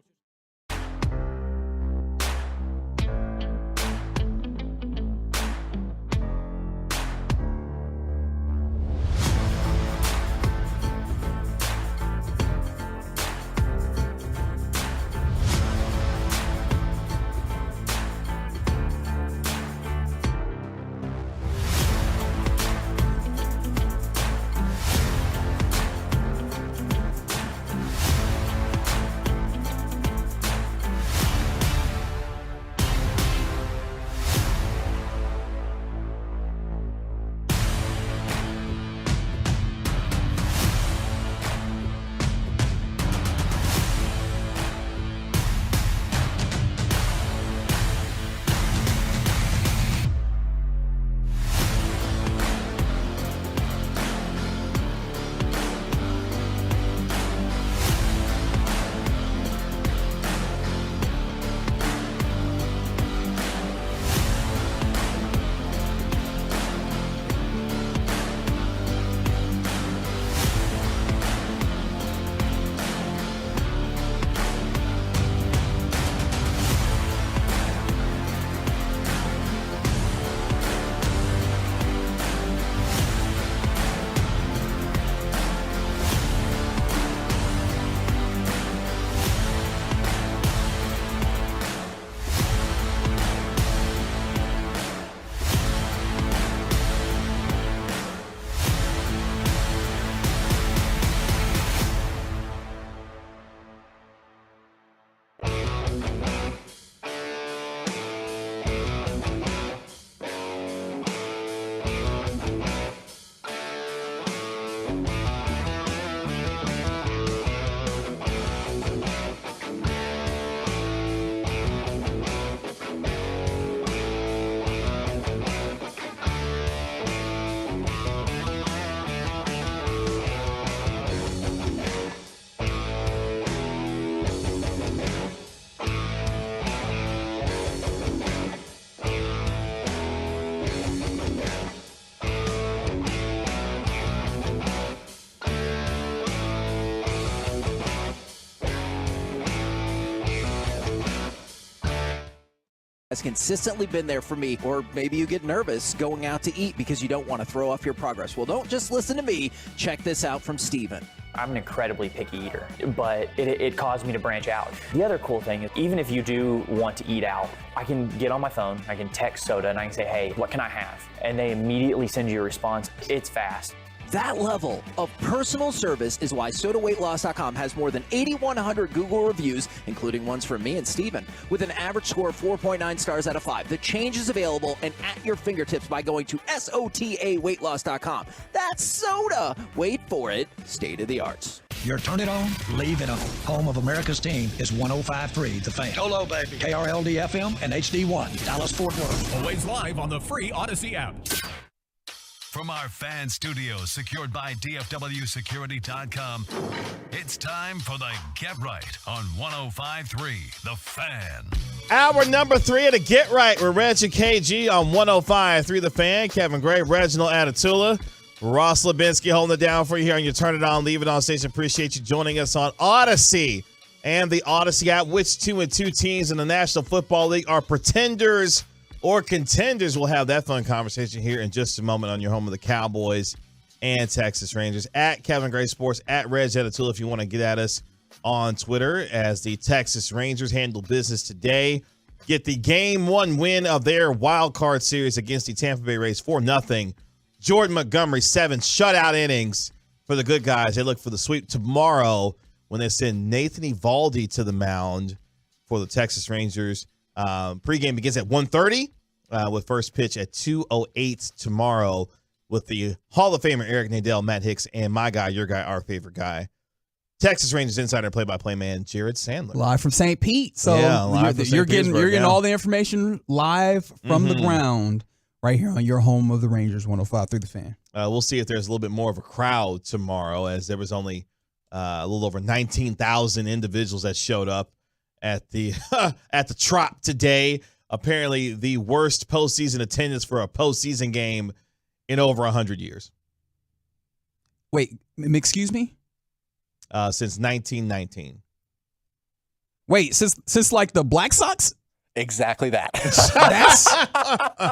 Has consistently been there for me, or maybe you get nervous going out to eat because you don't want to throw off your progress. Well, don't just listen to me. Check this out from Steven. I'm an incredibly picky eater, but it caused me to branch out. The other cool thing is, even if you do want to eat out, I can get on my phone, I can text Soda, and I can say, hey, what can I have? And they immediately send you a response. It's fast. That level of personal service is why SodaWeightLoss.com has more than 8,100 Google reviews, including ones from me and Steven, with an average score of 4.9 stars out of 5. The change is available and at your fingertips by going to SotaWeightLoss.com. That's Soda. Wait for it. State of the arts. Your turn it on, leave it on. Home of America's team is 105.3 The Fan. Hello, baby. KRLD FM and HD1, Dallas Fort Worth. Always live on the free Odyssey app. From our fan studios secured by DFWsecurity.com, it's time for the Get Right on 105.3 The Fan. Hour number 3 of the Get Right with Reg and KG on 105.3 The Fan. Kevin Gray, Reginald Atatula, Ross Lubinsky holding it down for you here on your Turn It On, Leave It On station. Appreciate you joining us on Odyssey and the Odyssey app. Which 2-2 teams in the National Football League are pretenders or contenders? We'll have that fun conversation here in just a moment on your home of the Cowboys and Texas Rangers. At Kevin Gray Sports, at Reg Atatula if you want to get at us on Twitter, as the Texas Rangers handle business today. Get the Game 1 win of their wild card series against the Tampa Bay Rays 4-0. Jordan Montgomery, 7 shutout innings for the good guys. They look for the sweep tomorrow when they send Nathan Eovaldi to the mound for the Texas Rangers. Pregame begins at 1:30 with first pitch at 2:08 tomorrow with the Hall of Famer Eric Nadel, Matt Hicks, and my guy, your guy, our favorite guy, Texas Rangers insider play-by-play man Jared Sandler, live from St. Pete. So yeah, you're getting all the information live from the ground right here on your home of the Rangers, 105.3 The Fan. We'll see if there's a little bit more of a crowd tomorrow, as there was only a little over 19,000 individuals that showed up at the at the Trop today. Apparently, the worst postseason attendance for a postseason game in over 100 years. Wait, excuse me? Since 1919. Wait, since like the Black Sox? Exactly that.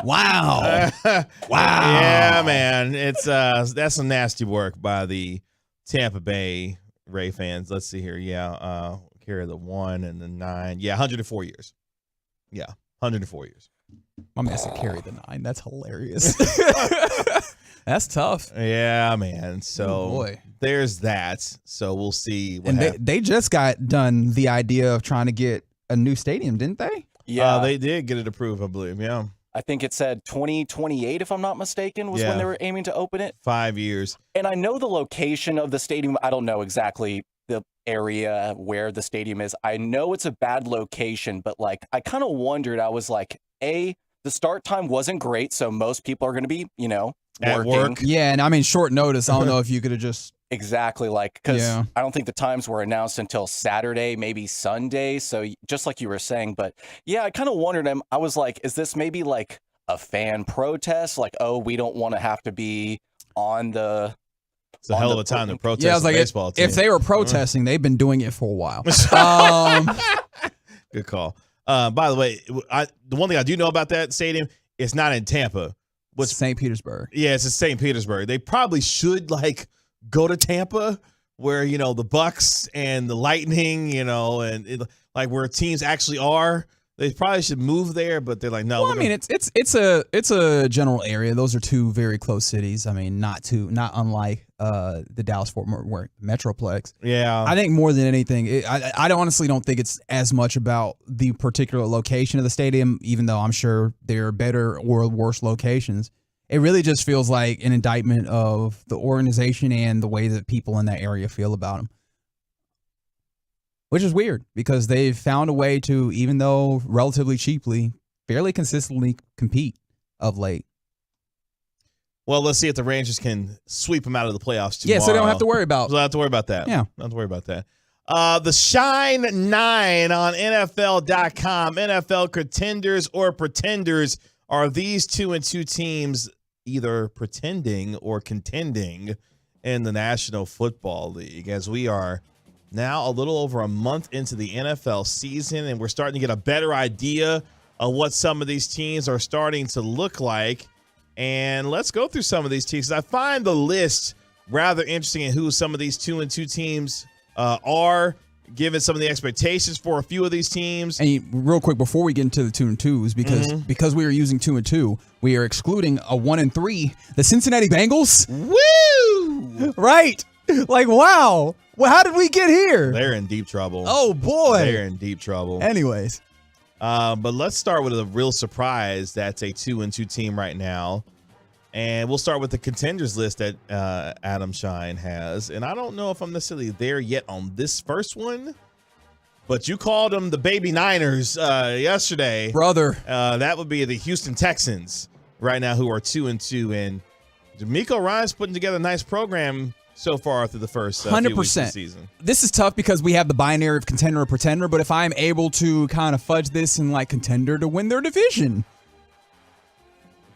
Wow. Wow. Yeah, man. It's that's some nasty work by the Tampa Bay Ray fans. Let's see here. Yeah, carry the 1 and the 9. Yeah, 104 years. Yeah, 104 years. My man said carry the 9. That's hilarious. That's tough. Yeah, man. So boy. There's that. So we'll see what And happens. they just got done the idea of trying to get a new stadium, didn't they? Yeah. They did get it approved, I believe. Yeah. I think it said 2028, if I'm not mistaken, was when they were aiming to open it. 5 years. And I know the location of the stadium. I don't know exactly the area where the stadium is. I know it's a bad location, but like I kind of wondered. I was like, the start time wasn't great, so most people are going to be, at working. work. Yeah, and I mean short notice. I don't know if you could have just Exactly, because Yeah. I don't think the times were announced until Saturday, maybe Sunday. So just like you were saying, but yeah, I kind of wondered. I was like, is this maybe like a fan protest? Like, oh, we don't want to have to be on the. It's a hell of a time to protest. Yeah, I was like, baseball team. if they were protesting, they've been doing it for a while. Good call. By the way, the one thing I do know about that stadium, it's not in Tampa. What's St. Petersburg? Yeah, it's in St. Petersburg. They probably should go to Tampa, where the Bucks and the Lightning, and like where teams actually are. They probably should move there, but they're like, no. Well, I mean, it's a general area. Those are two very close cities. I mean, not unlike the Dallas-Fort Worth Metroplex. Yeah, I think more than anything, I honestly don't think it's as much about the particular location of the stadium, even though I'm sure there are better or worse locations. It really just feels like an indictment of the organization and the way that people in that area feel about them. Which is weird because they've found a way to, even though relatively cheaply, fairly consistently compete of late. Well, let's see if the Rangers can sweep them out of the playoffs tomorrow. Yeah, so they don't have to worry about. Don't have to worry about that. Yeah. Don't have to worry about that. The Shine 9 on NFL.com. NFL contenders or pretenders. Are these 2-2 teams either pretending or contending in the National Football League? As we are now a little over a month into the NFL season, and we're starting to get a better idea of what some of these teams are starting to look like. And let's go through some of these teams. I find the list rather interesting in who some of these 2-2 teams are, given some of the expectations for a few of these teams. And real quick, before we get into the 2-2s, because we are using 2-2, we are excluding a 1-3, the Cincinnati Bengals. Woo! Right. Like, wow. Well, how did we get here? They're in deep trouble. Oh, boy. They're in deep trouble. Anyways. But let's start with a real surprise that's a 2-2 team right now. And we'll start with the contenders list that Adam Shine has. And I don't know if I'm necessarily there yet on this first one, but you called them the Baby Niners yesterday. Brother. That would be the Houston Texans right now, who are 2-2. And D'Amico Ryan's putting together a nice program so far through the first 100% few weeks of the season. This is tough because we have the binary of contender or pretender, but if I'm able to kind of fudge this and like contender to win their division,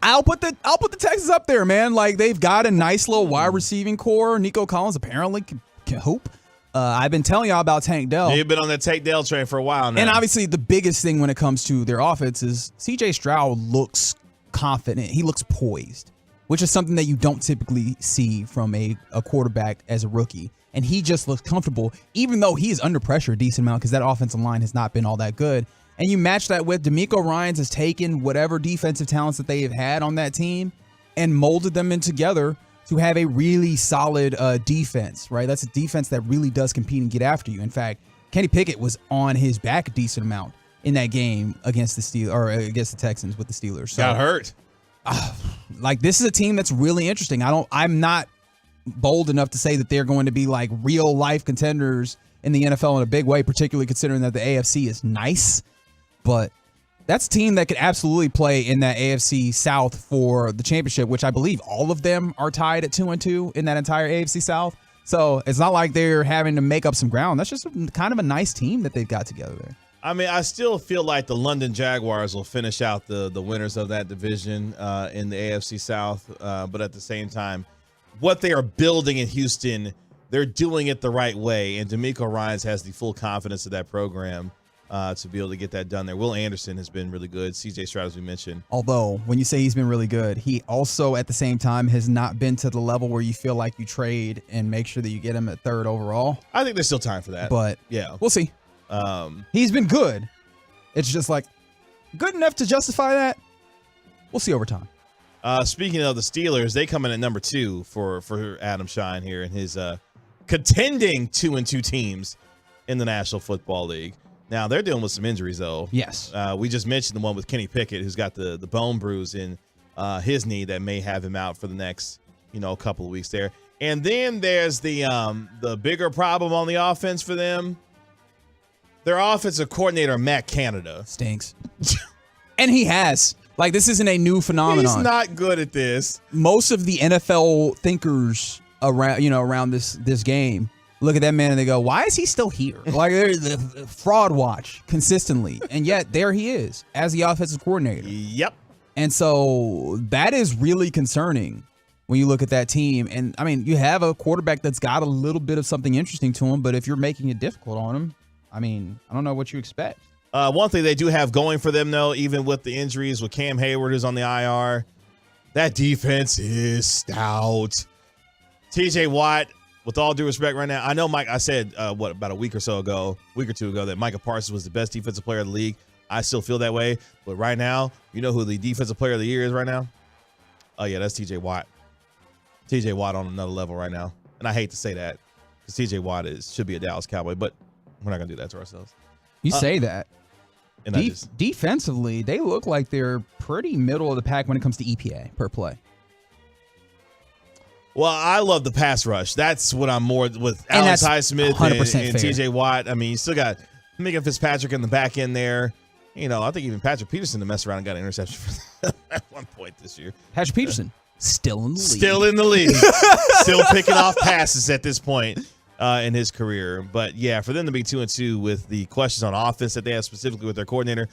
I'll put the Texans up there, man. Like, they've got a nice little wide receiving core. Nico Collins apparently can hoop. I've been telling y'all about Tank Dell. You've been on that Tank Dell train for a while now. And obviously the biggest thing when it comes to their offense is CJ Stroud looks confident. He looks poised, which is something that you don't typically see from a quarterback as a rookie. And he just looks comfortable, even though he is under pressure a decent amount because that offensive line has not been all that good. And you match that with D'Amico Ryans has taken whatever defensive talents that they have had on that team and molded them in together to have a really solid defense, right? That's a defense that really does compete and get after you. In fact, Kenny Pickett was on his back a decent amount in that game against the Texans with the Steelers. So, got hurt. Like, this is a team that's really interesting. I'm not bold enough to say that they're going to be like real life contenders in the NFL in a big way, particularly considering that the AFC is nice. But that's a team that could absolutely play in that AFC South for the championship, which I believe all of them are tied at 2-2 in that entire AFC South. So it's not like they're having to make up some ground. That's just kind of a nice team that they've got together there. I mean, I still feel like the London Jaguars will finish out the winners of that division in the AFC South. But at the same time, what they are building in Houston, they're doing it the right way. And D'Amico Ryans has the full confidence of that program to be able to get that done there. Will Anderson has been really good. CJ Stroud, as we mentioned. Although, when you say he's been really good, he also, at the same time, has not been to the level where you feel like you trade and make sure that you get him at 3rd overall. I think there's still time for that. But yeah, we'll see. He's been good. It's just like good enough to justify that. We'll see over time. Speaking of the Steelers, they come in at number 2 for Adam Shine here in his contending 2-2 teams in the National Football League. Now, they're dealing with some injuries, though. Yes. We just mentioned the one with Kenny Pickett, who's got the bone bruise in his knee that may have him out for the next, couple of weeks there. And then there's the bigger problem on the offense for them. Their offensive coordinator, Matt Canada. Stinks. And he has. Like, this isn't a new phenomenon. He's not good at this. Most of the NFL thinkers around this game look at that man and they go, why is he still here? Like, there's the fraud watch consistently. And yet there he is as the offensive coordinator. Yep. And so that is really concerning when you look at that team. And I mean, you have a quarterback that's got a little bit of something interesting to him, but if you're making it difficult on him, I mean, I don't know what you expect. One thing they do have going for them, though, even with the injuries, with Cam Hayward who's on the IR, that defense is stout. TJ Watt, with all due respect right now, I know Mike, I said, about a week or two ago, that Micah Parsons was the best defensive player of the league. I still feel that way. But right now, you know who the defensive player of the year is right now? Oh, yeah, that's TJ Watt. TJ Watt on another level right now. And I hate to say that because TJ Watt should be a Dallas Cowboy, but we're not going to do that to ourselves. You say that. And defensively, they look like they're pretty middle of the pack when it comes to EPA per play. Well, I love the pass rush. That's what I'm more with Alex Highsmith and TJ Watt. I mean, you still got Minka Fitzpatrick in the back end there. I think even Patrick Peterson to mess around and got an interception for at one point this year. Patrick Peterson, still in the league. Still in the league. Still picking off passes at this point in his career. But, yeah, for them to be 2-2 with the questions on offense that they have specifically with their coordinator.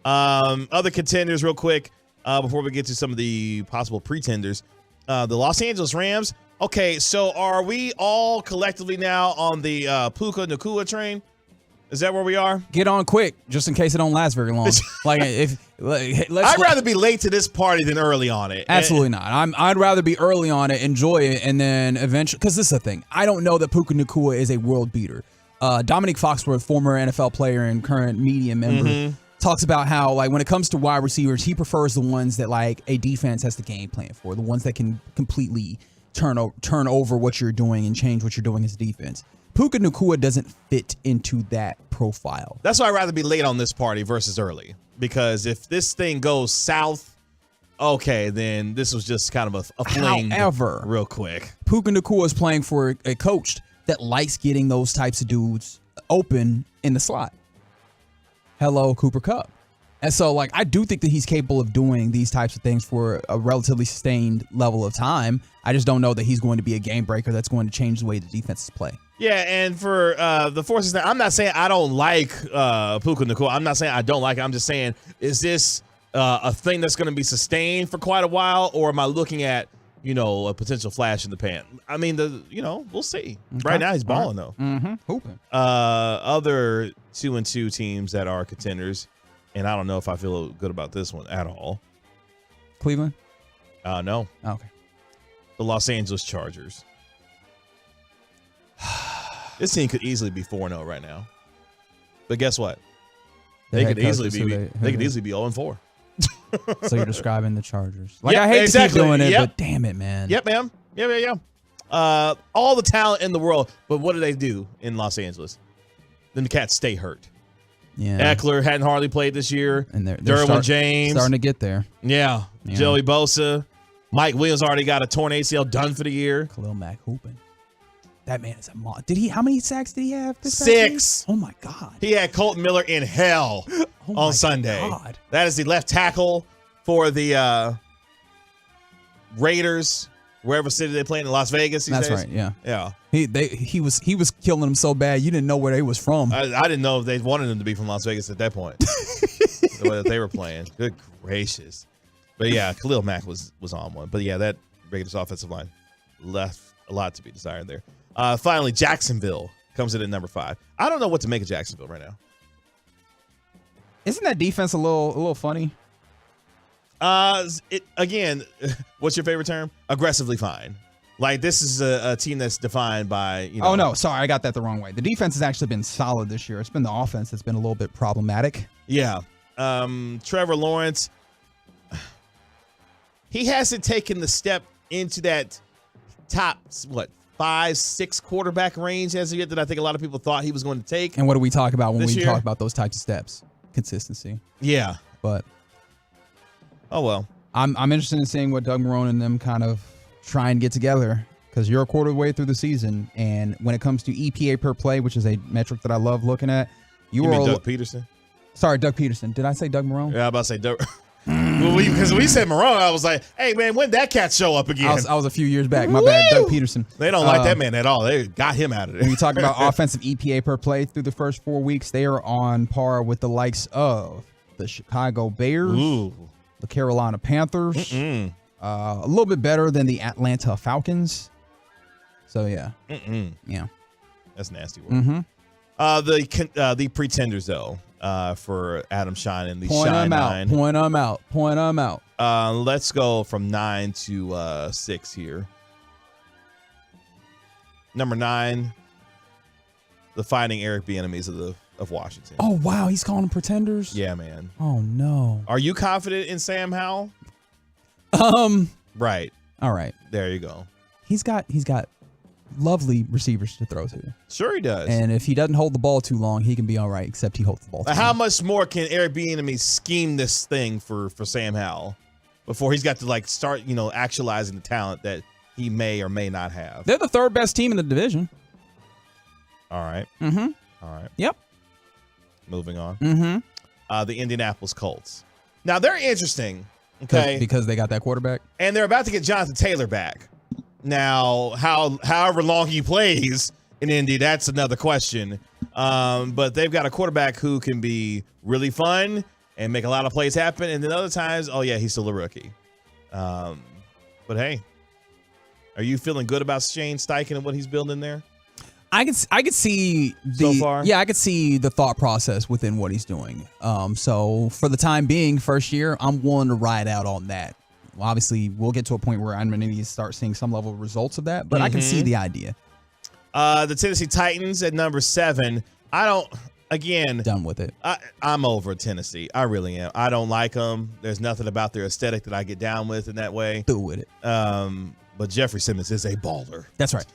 Other contenders real quick before we get to some of the possible pretenders. The Los Angeles Rams. Okay, so are we all collectively now on the Puka Nacua train? Is that where we are? Get on quick, just in case it don't last very long. I'd rather be late to this party than early on it. Absolutely not. I'd rather be early on it, enjoy it, and then eventually, because this is the thing. I don't know that Puka Nacua is a world beater. Dominique Foxworth, former NFL player and current media member, talks about how, like, when it comes to wide receivers, he prefers the ones that, like, a defense has the game plan for, the ones that can completely turn over what you're doing and change what you're doing as a defense. Puka Nacua doesn't fit into that profile. That's why I'd rather be late on this party versus early. Because if this thing goes south, okay, then this was just kind of a fling. However, real quick, Puka Nacua is playing for a coach that likes getting those types of dudes open in the slot. Hello, Cooper Kupp. And so, like, I do think that he's capable of doing these types of things for a relatively sustained level of time. I just don't know that he's going to be a game breaker that's going to change the way the defenses play. Yeah, and for the forces, I'm not saying I don't like Puka Nacua. I'm not saying I don't like it. I'm just saying, is this a thing that's going to be sustained for quite a while, or am I looking at, a potential flash in the pan? I mean, we'll see. Okay. Right now, he's balling, though. Hooping. Other 2-2 teams that are contenders, and I don't know if I feel good about this one at all. Cleveland? No. Oh, okay. The Los Angeles Chargers. This team could easily be 4-0 right now. But guess what? They could easily be 0-4. So you're describing the Chargers. Like, I hate to keep doing it, but damn it, man. Yep, ma'am. Yeah. All the talent in the world, but what do they do in Los Angeles? Then the Cats stay hurt. Yeah. Eckler hadn't hardly played this year. And they're Derwin James starting to get there. Yeah. Joey Bosa. Mike Williams already got a torn ACL done for the year. Khalil Mack hooping. That man is a monster. How many sacks did he have this 6. Oh my God. He had Colton Miller in hell on Sunday. God. That is the left tackle for the Raiders. wherever city they played in Las Vegas. That's right. Yeah. Yeah. He was killing them so bad you didn't know where they was from. I didn't know if they wanted them to be from Las Vegas at that point. The way that they were playing. Good gracious. But yeah, Khalil Mack was on one. But yeah, that Raiders offensive line left a lot to be desired there. Finally, Jacksonville comes in at number 5. I don't know what to make of Jacksonville right now. Isn't that defense a little funny? Again, what's your favorite term? Aggressively fine. Like, this is a team that's defined by, Oh, no. Sorry, I got that the wrong way. The defense has actually been solid this year. It's been the offense that's been a little bit problematic. Yeah. Trevor Lawrence, he hasn't taken the step into that top, 5-6 quarterback range as of yet that I think a lot of people thought he was going to take. And what do we talk about when we year? talk about those types of steps? Consistency. Yeah. But oh well. I'm interested in seeing what Doug Marrone and them kind of try and get together, because you're a quarter of the way through the season, and when it comes to EPA per play, which is a metric that I love looking at, you mean Doug Peterson? Sorry, Doug Peterson. Did I say Doug Marrone? Yeah, I'm about to say Doug. Because we said Marrone, I was like, hey, man, when did that cat show up again? I was a few years back. My bad, Doug Peterson. They don't like that man at all. They got him out of there. When you talk about offensive EPA per play through the first 4 weeks, they are on par with the likes of the Chicago Bears, the Carolina Panthers, a little bit better than the Atlanta Falcons. So, yeah. Yeah. That's nasty work. The pretenders, though. For Adam Shine and the Shine 9. Point them out. Let's go from 9 to 6 here. Number 9, the Fighting Eric Bieniemy of Washington. Oh wow, he's calling them pretenders. Yeah, man. Oh no. Are you confident in Sam Howell? Right. All right. There you go. He's got lovely receivers to throw to. Sure he does. And if he doesn't hold the ball too long, he can be all right, except he holds the ball too How long. much more can Eric Bieniemy scheme this thing for Sam Howell before he's got to start, actualizing the talent that he may or may not have? They're the third best team in the division. All right. Mm-hmm. All right. Yep. Moving on. Mm-hmm. The Indianapolis Colts. Now, they're interesting. Okay. Because they got that quarterback. And they're about to get Jonathan Taylor back. Now, however long he plays in Indy, that's another question. But they've got a quarterback who can be really fun and make a lot of plays happen. And then other times, oh, yeah, he's still a rookie. But, hey, are you feeling good about Shane Steichen and what he's building there? I could see so far? Yeah, I could see the thought process within what he's doing. So for the time being, first year, I'm willing to ride out on that. Well, obviously, we'll get to a point where I'm going to need to start seeing some level of results of that, but I can see the idea. The Tennessee Titans at number 7. Done with it. I'm over Tennessee. I really am. I don't like them. There's nothing about their aesthetic that I get down with in that way. Through with it. But Jeffrey Simmons is a baller. That's right.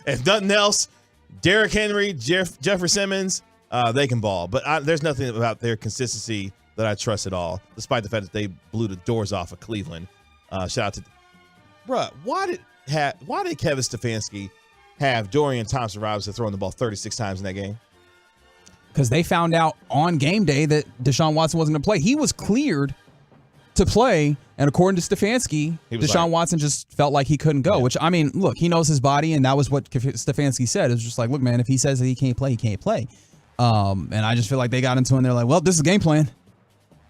If nothing else, Derrick Henry, Jeffrey Simmons, they can ball. But there's nothing about their consistency that I trust at all, despite the fact that they blew the doors off of Cleveland. Shout out to, bruh. Why did Kevin Stefanski have Dorian Thompson-Robinson throwing the ball 36 times in that game? Because they found out on game day that Deshaun Watson wasn't going to play. He was cleared to play, and according to Stefanski, Deshaun Watson just felt like he couldn't go. Yeah. Which, I mean, look, he knows his body, and that was what Stefanski said. It was just like, look, man, if he says that he can't play, he can't play. And I just feel like they got into it, and they're like, well, this is the game plan.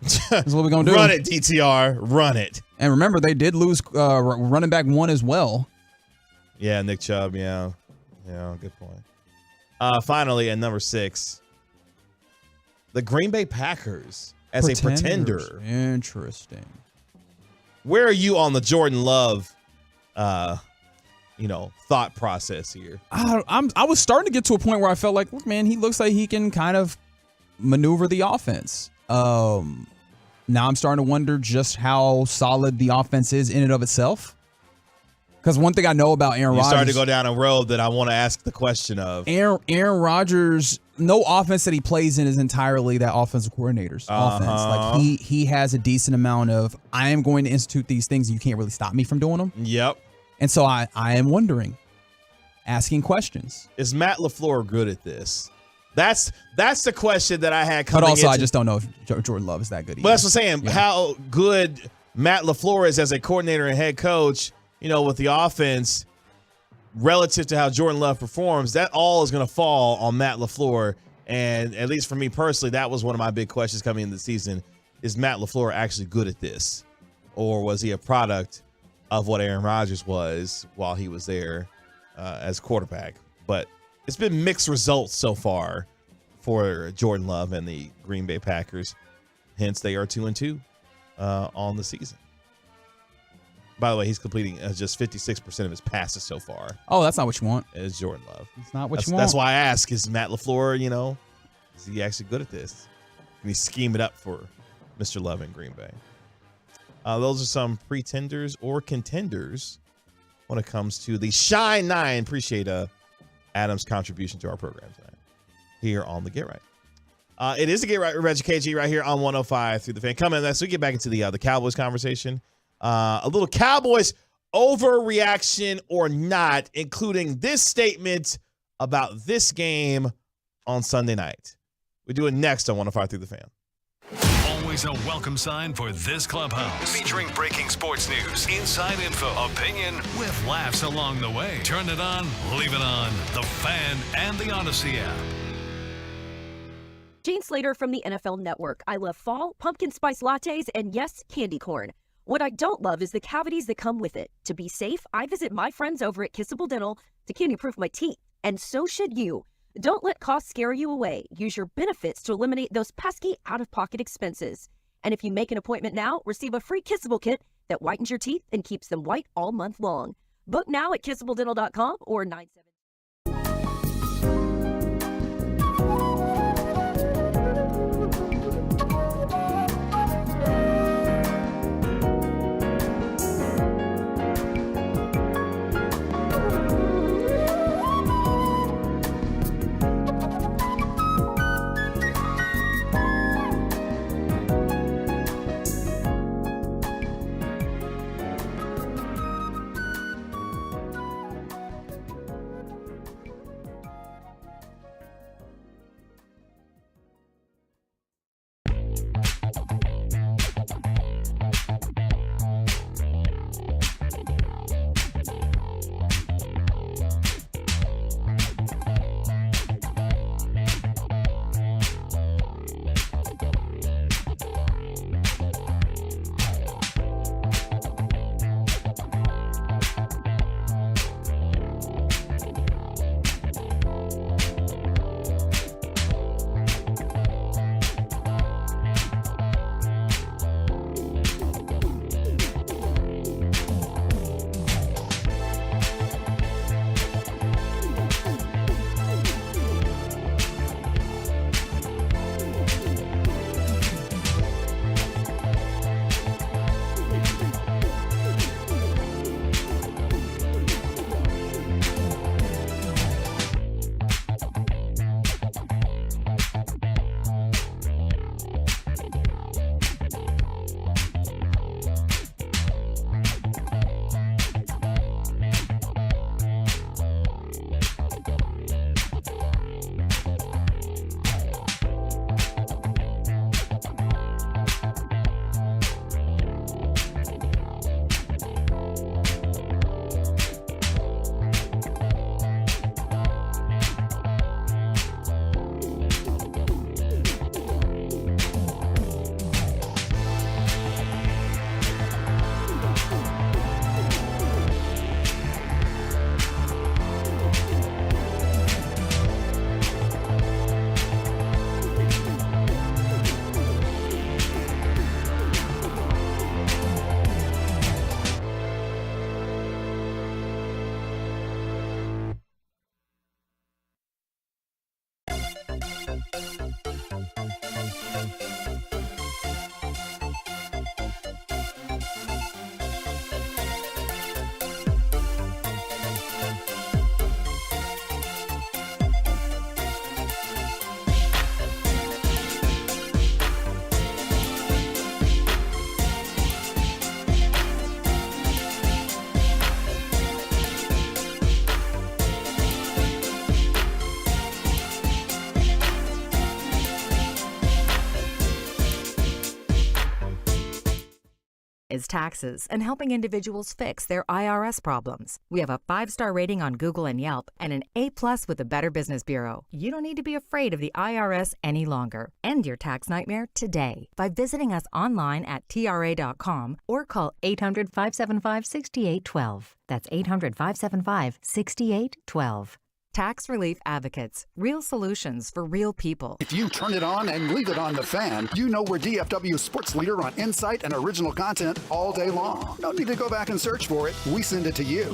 This is what we're going to do. Run it, DTR. Run it. And remember, they did lose running back 1 as well. Yeah, Nick Chubb. Yeah, good point. Finally, at number 6, the Green Bay Packers as a pretender. Interesting. Where are you on the Jordan Love, thought process here? I was starting to get to a point where I felt like, look, man, he looks like he can kind of maneuver the offense. Now I'm starting to wonder just how solid the offense is in and of itself. Because one thing I know about Aaron Rodgers, started to go down a road that I want to ask the question of. Aaron Rodgers, no offense that he plays in is entirely that offensive coordinator's offense. Like he has a decent amount of, I am going to institute these things and you can't really stop me from doing them. Yep. And so I am wondering, asking questions. Is Matt LaFleur good at this? That's the question that I had coming But also, into, I just don't know if Jordan Love is that good either. But that's what I'm saying. Yeah. How good Matt LaFleur is as a coordinator and head coach, with the offense relative to how Jordan Love performs, that all is going to fall on Matt LaFleur. And at least for me personally, that was one of my big questions coming into the season. Is Matt LaFleur actually good at this? Or was he a product of what Aaron Rodgers was while he was there as quarterback? But it's been mixed results so far for Jordan Love and the Green Bay Packers. Hence, they are 2-2 on the season. By the way, he's completing just 56% of his passes so far. Oh, that's not what you want. It's Jordan Love. It's not what you want. That's why I ask, is Matt LaFleur, is he actually good at this? Can he scheme it up for Mr. Love in Green Bay? Those are some pretenders or contenders when it comes to the Shine 9. Appreciate Adam's contribution to our program tonight here on the Get Right. It is the Get Right with Reggie KG right here on 105 through the Fan. Coming next, we get back into the Cowboys conversation. A little Cowboys overreaction or not, including this statement about this game on Sunday night. We do it next on 105 through the Fan. Always a welcome sign for this clubhouse. Featuring breaking sports news, inside info, opinion, with laughs along the way. Turn it on, leave it on. The Fan and the Odyssey app. Jane Slater from the NFL Network. I love fall, pumpkin spice lattes, and yes, candy corn. What I don't love is the cavities that come with it. To be safe, I visit my friends over at Kissable Dental to candy-proof my teeth. And so should you. Don't let costs scare you away. Use your benefits to eliminate those pesky out-of-pocket expenses. And if you make an appointment now, receive a free Kissable kit that whitens your teeth and keeps them white all month long. Book now at kissabledental.com or 97. is taxes and helping individuals fix their IRS problems. We have a 5-star rating on Google and Yelp and an A+ with the Better Business Bureau. You don't need to be afraid of the IRS any longer. End your tax nightmare today by visiting us online at TRA.com or call 800-575-6812. That's 800-575-6812. Tax Relief Advocates. Real solutions for real people. If you turn it on and leave it on the fan, you know we're DFW sports leader on insight and original content all day long. No need to go back and search for it. We send it to you.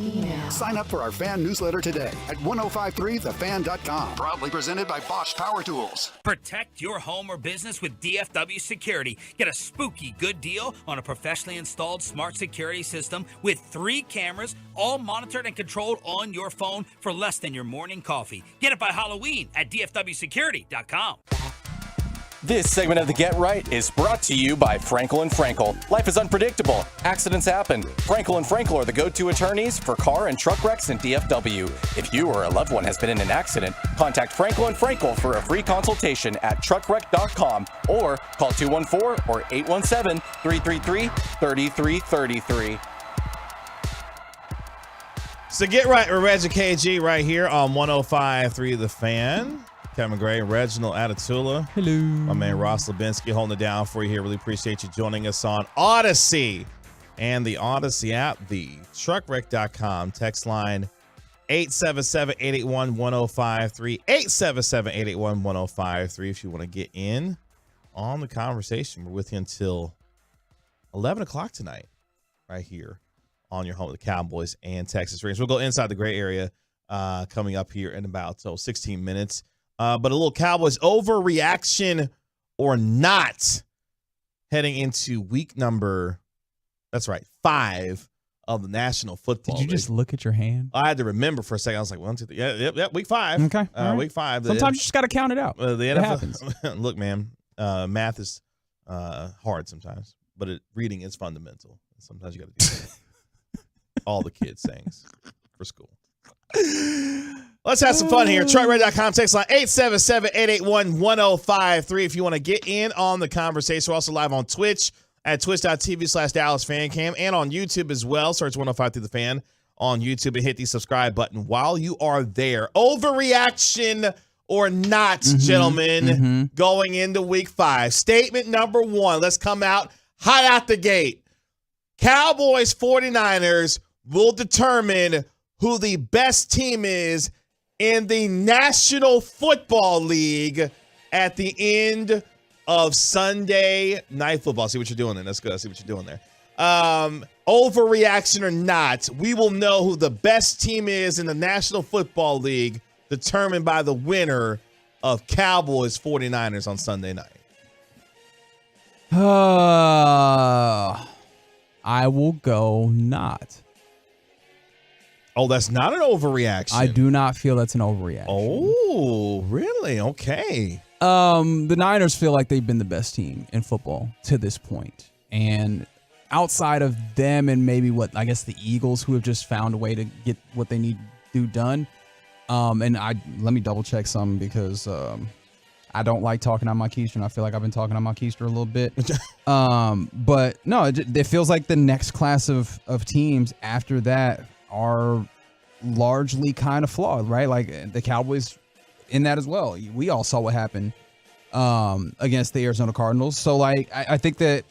Sign up for our fan newsletter today at 1053thefan.com. Proudly presented by Bosch Power Tools. Protect your home or business with DFW Security. Get a spooky good deal on a professionally installed smart security system with 3 cameras, all monitored and controlled on your phone for less than your morning coffee. Get it by Halloween at dfwsecurity.com. This segment of The Get Right is brought to you by Frankel & Frankel. Life is unpredictable. Accidents happen. Frankel & Frankel are the go-to attorneys for car and truck wrecks in DFW. If you or a loved one has been in an accident, contact Frankel & Frankel for a free consultation at truckwreck.com or call 214 or 817-333-3333. So Get Right with Reg and KG right here on 105.3 The Fan. Kevin Gray, Reginald Atatula. Hello. My man Ross Lubinsky holding it down for you here. Really appreciate you joining us on Odyssey and the Odyssey app, the truckwreck.com text line 877-881-1053, 877-881-1053 if you want to get in on the conversation. We're with you until 11 o'clock tonight right here on your home of the Cowboys and Texas Rangers. We'll go inside the gray area coming up here in about 16 minutes. But a little Cowboys overreaction or not heading into week number, that's right, 5 of the National Football League. Did you just look at your hand? I had to remember for a second. I was like, 1, 2, 3. Yeah, week 5. Okay. Right. Week 5. Sometimes you just got to count it out. The NFL, it happens. Look, man, math is hard sometimes, but reading is fundamental. Sometimes you got to do that. All the kids sayings for school. Let's have some fun here. TruckReady.com text line 877-881-1053 if you want to get in on the conversation. We're also live on Twitch at twitch.tv/DallasFanCam and on YouTube as well. Search 105 through the Fan on YouTube and hit the subscribe button while you are there. Overreaction or not, gentlemen, going into week 5. Statement number 1. Let's come out hot out the gate. Cowboys 49ers will determine who the best team is in the National Football League at the end of Sunday Night Football. See what you're doing there. That's good. I see what you're doing there. Overreaction or not, we will know who the best team is in the National Football League determined by the winner of Cowboys 49ers on Sunday night. I will go not. Oh, that's not an overreaction. I do not feel that's an overreaction. Oh, really? Okay. The Niners feel like they've been the best team in football to this point. And outside of them and maybe the Eagles, who have just found a way to get what they need to do done. And let me double check something because I don't like talking on my keister, and I feel like I've been talking on my keister a little bit. But no, it feels like the next class of teams after that are largely kind of flawed, right? Like the Cowboys in that as well. We all saw what happened against the Arizona Cardinals. So like I think that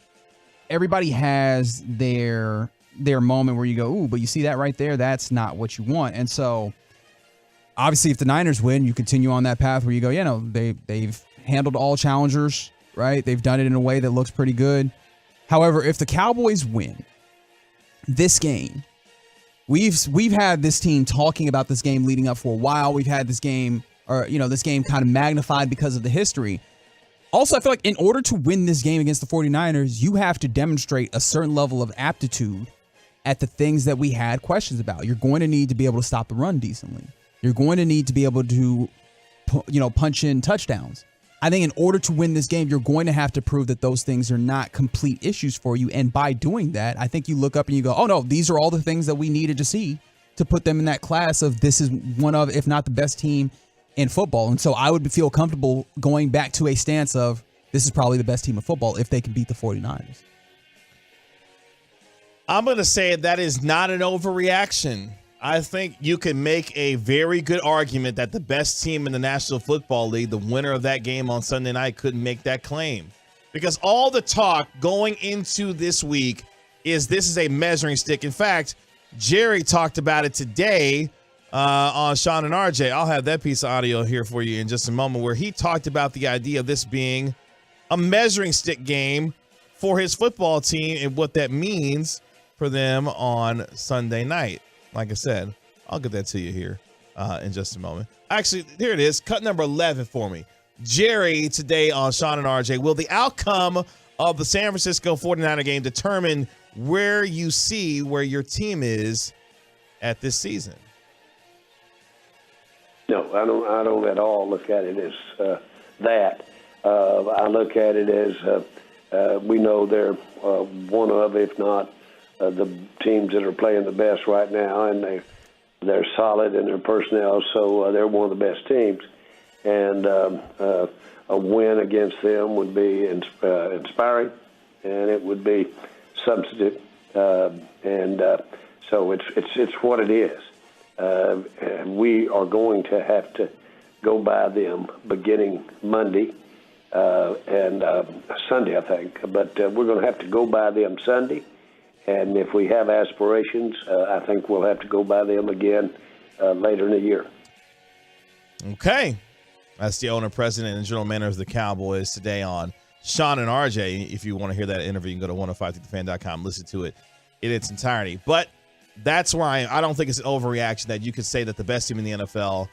everybody has their moment where you go, ooh, but you see that right there, that's not what you want. And so obviously if the Niners win, you continue on that path where you go, they've handled all challengers, right? They've done it in a way that looks pretty good. However, if the Cowboys win this game, we've had this team talking about this game leading up for a while. We've had this game, this game kind of magnified because of the history. Also, I feel like in order to win this game against the 49ers, you have to demonstrate a certain level of aptitude at the things that we had questions about. You're going to need to be able to stop the run decently. You're going to need to be able to, punch in touchdowns. I think in order to win this game, you're going to have to prove that those things are not complete issues for you. And by doing that, I think you look up and you go, oh no, these are all the things that we needed to see to put them in that class of this is one of, if not the best team in football. And so I would feel comfortable going back to a stance of this is probably the best team of football if they can beat the 49ers. I'm going to say that is not an overreaction. I think you can make a very good argument that the best team in the National Football League, the winner of that game on Sunday night, couldn't make that claim. Because all the talk going into this week is this is a measuring stick. In fact, Jerry talked about it today on Sean and RJ. I'll have that piece of audio here for you in just a moment, where he talked about the idea of this being a measuring stick game for his football team and what that means for them on Sunday night. Like I said, I'll get that to you here in just a moment. Actually, here it is. Cut number 11 for me. Jerry today on Sean and RJ. Will the outcome of the San Francisco 49er game determine where you see where your team is at this season? No, I don't at all look at it as that. I look at it as we know they're one of, if not the teams that are playing the best right now, and they're solid in their personnel, so they're one of the best teams. And a win against them would be inspiring, and it would be substantive. So it's what it is. And we are going to have to go by them beginning Monday and Sunday, I think. But we're going to have to go by them Sunday. And if we have aspirations, I think we'll have to go by them again later in the year. Okay. That's the owner, president, and general manager of the Cowboys today on Sean and RJ. If you want to hear that interview, you can go to 105thefan.com, listen to it in its entirety. But that's why I don't think it's an overreaction that you could say that the best team in the NFL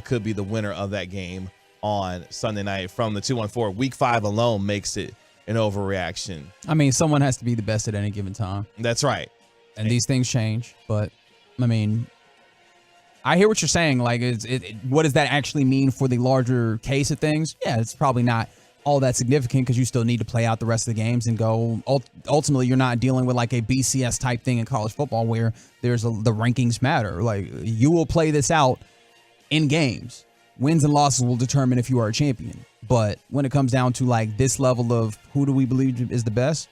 could be the winner of that game on Sunday night. From the 214, Week 5 alone makes it an overreaction. I mean, someone has to be the best at any given time. That's right. And these things change. But, I mean, I hear what you're saying. Like, what does that actually mean for the larger case of things? Yeah, it's probably not all that significant because you still need to play out the rest of the games and go. Ultimately, you're not dealing with like a BCS type thing in college football where the rankings matter. Like, you will play this out in games. Wins and losses will determine if you are a champion. But when it comes down to like this level of who do we believe is the best,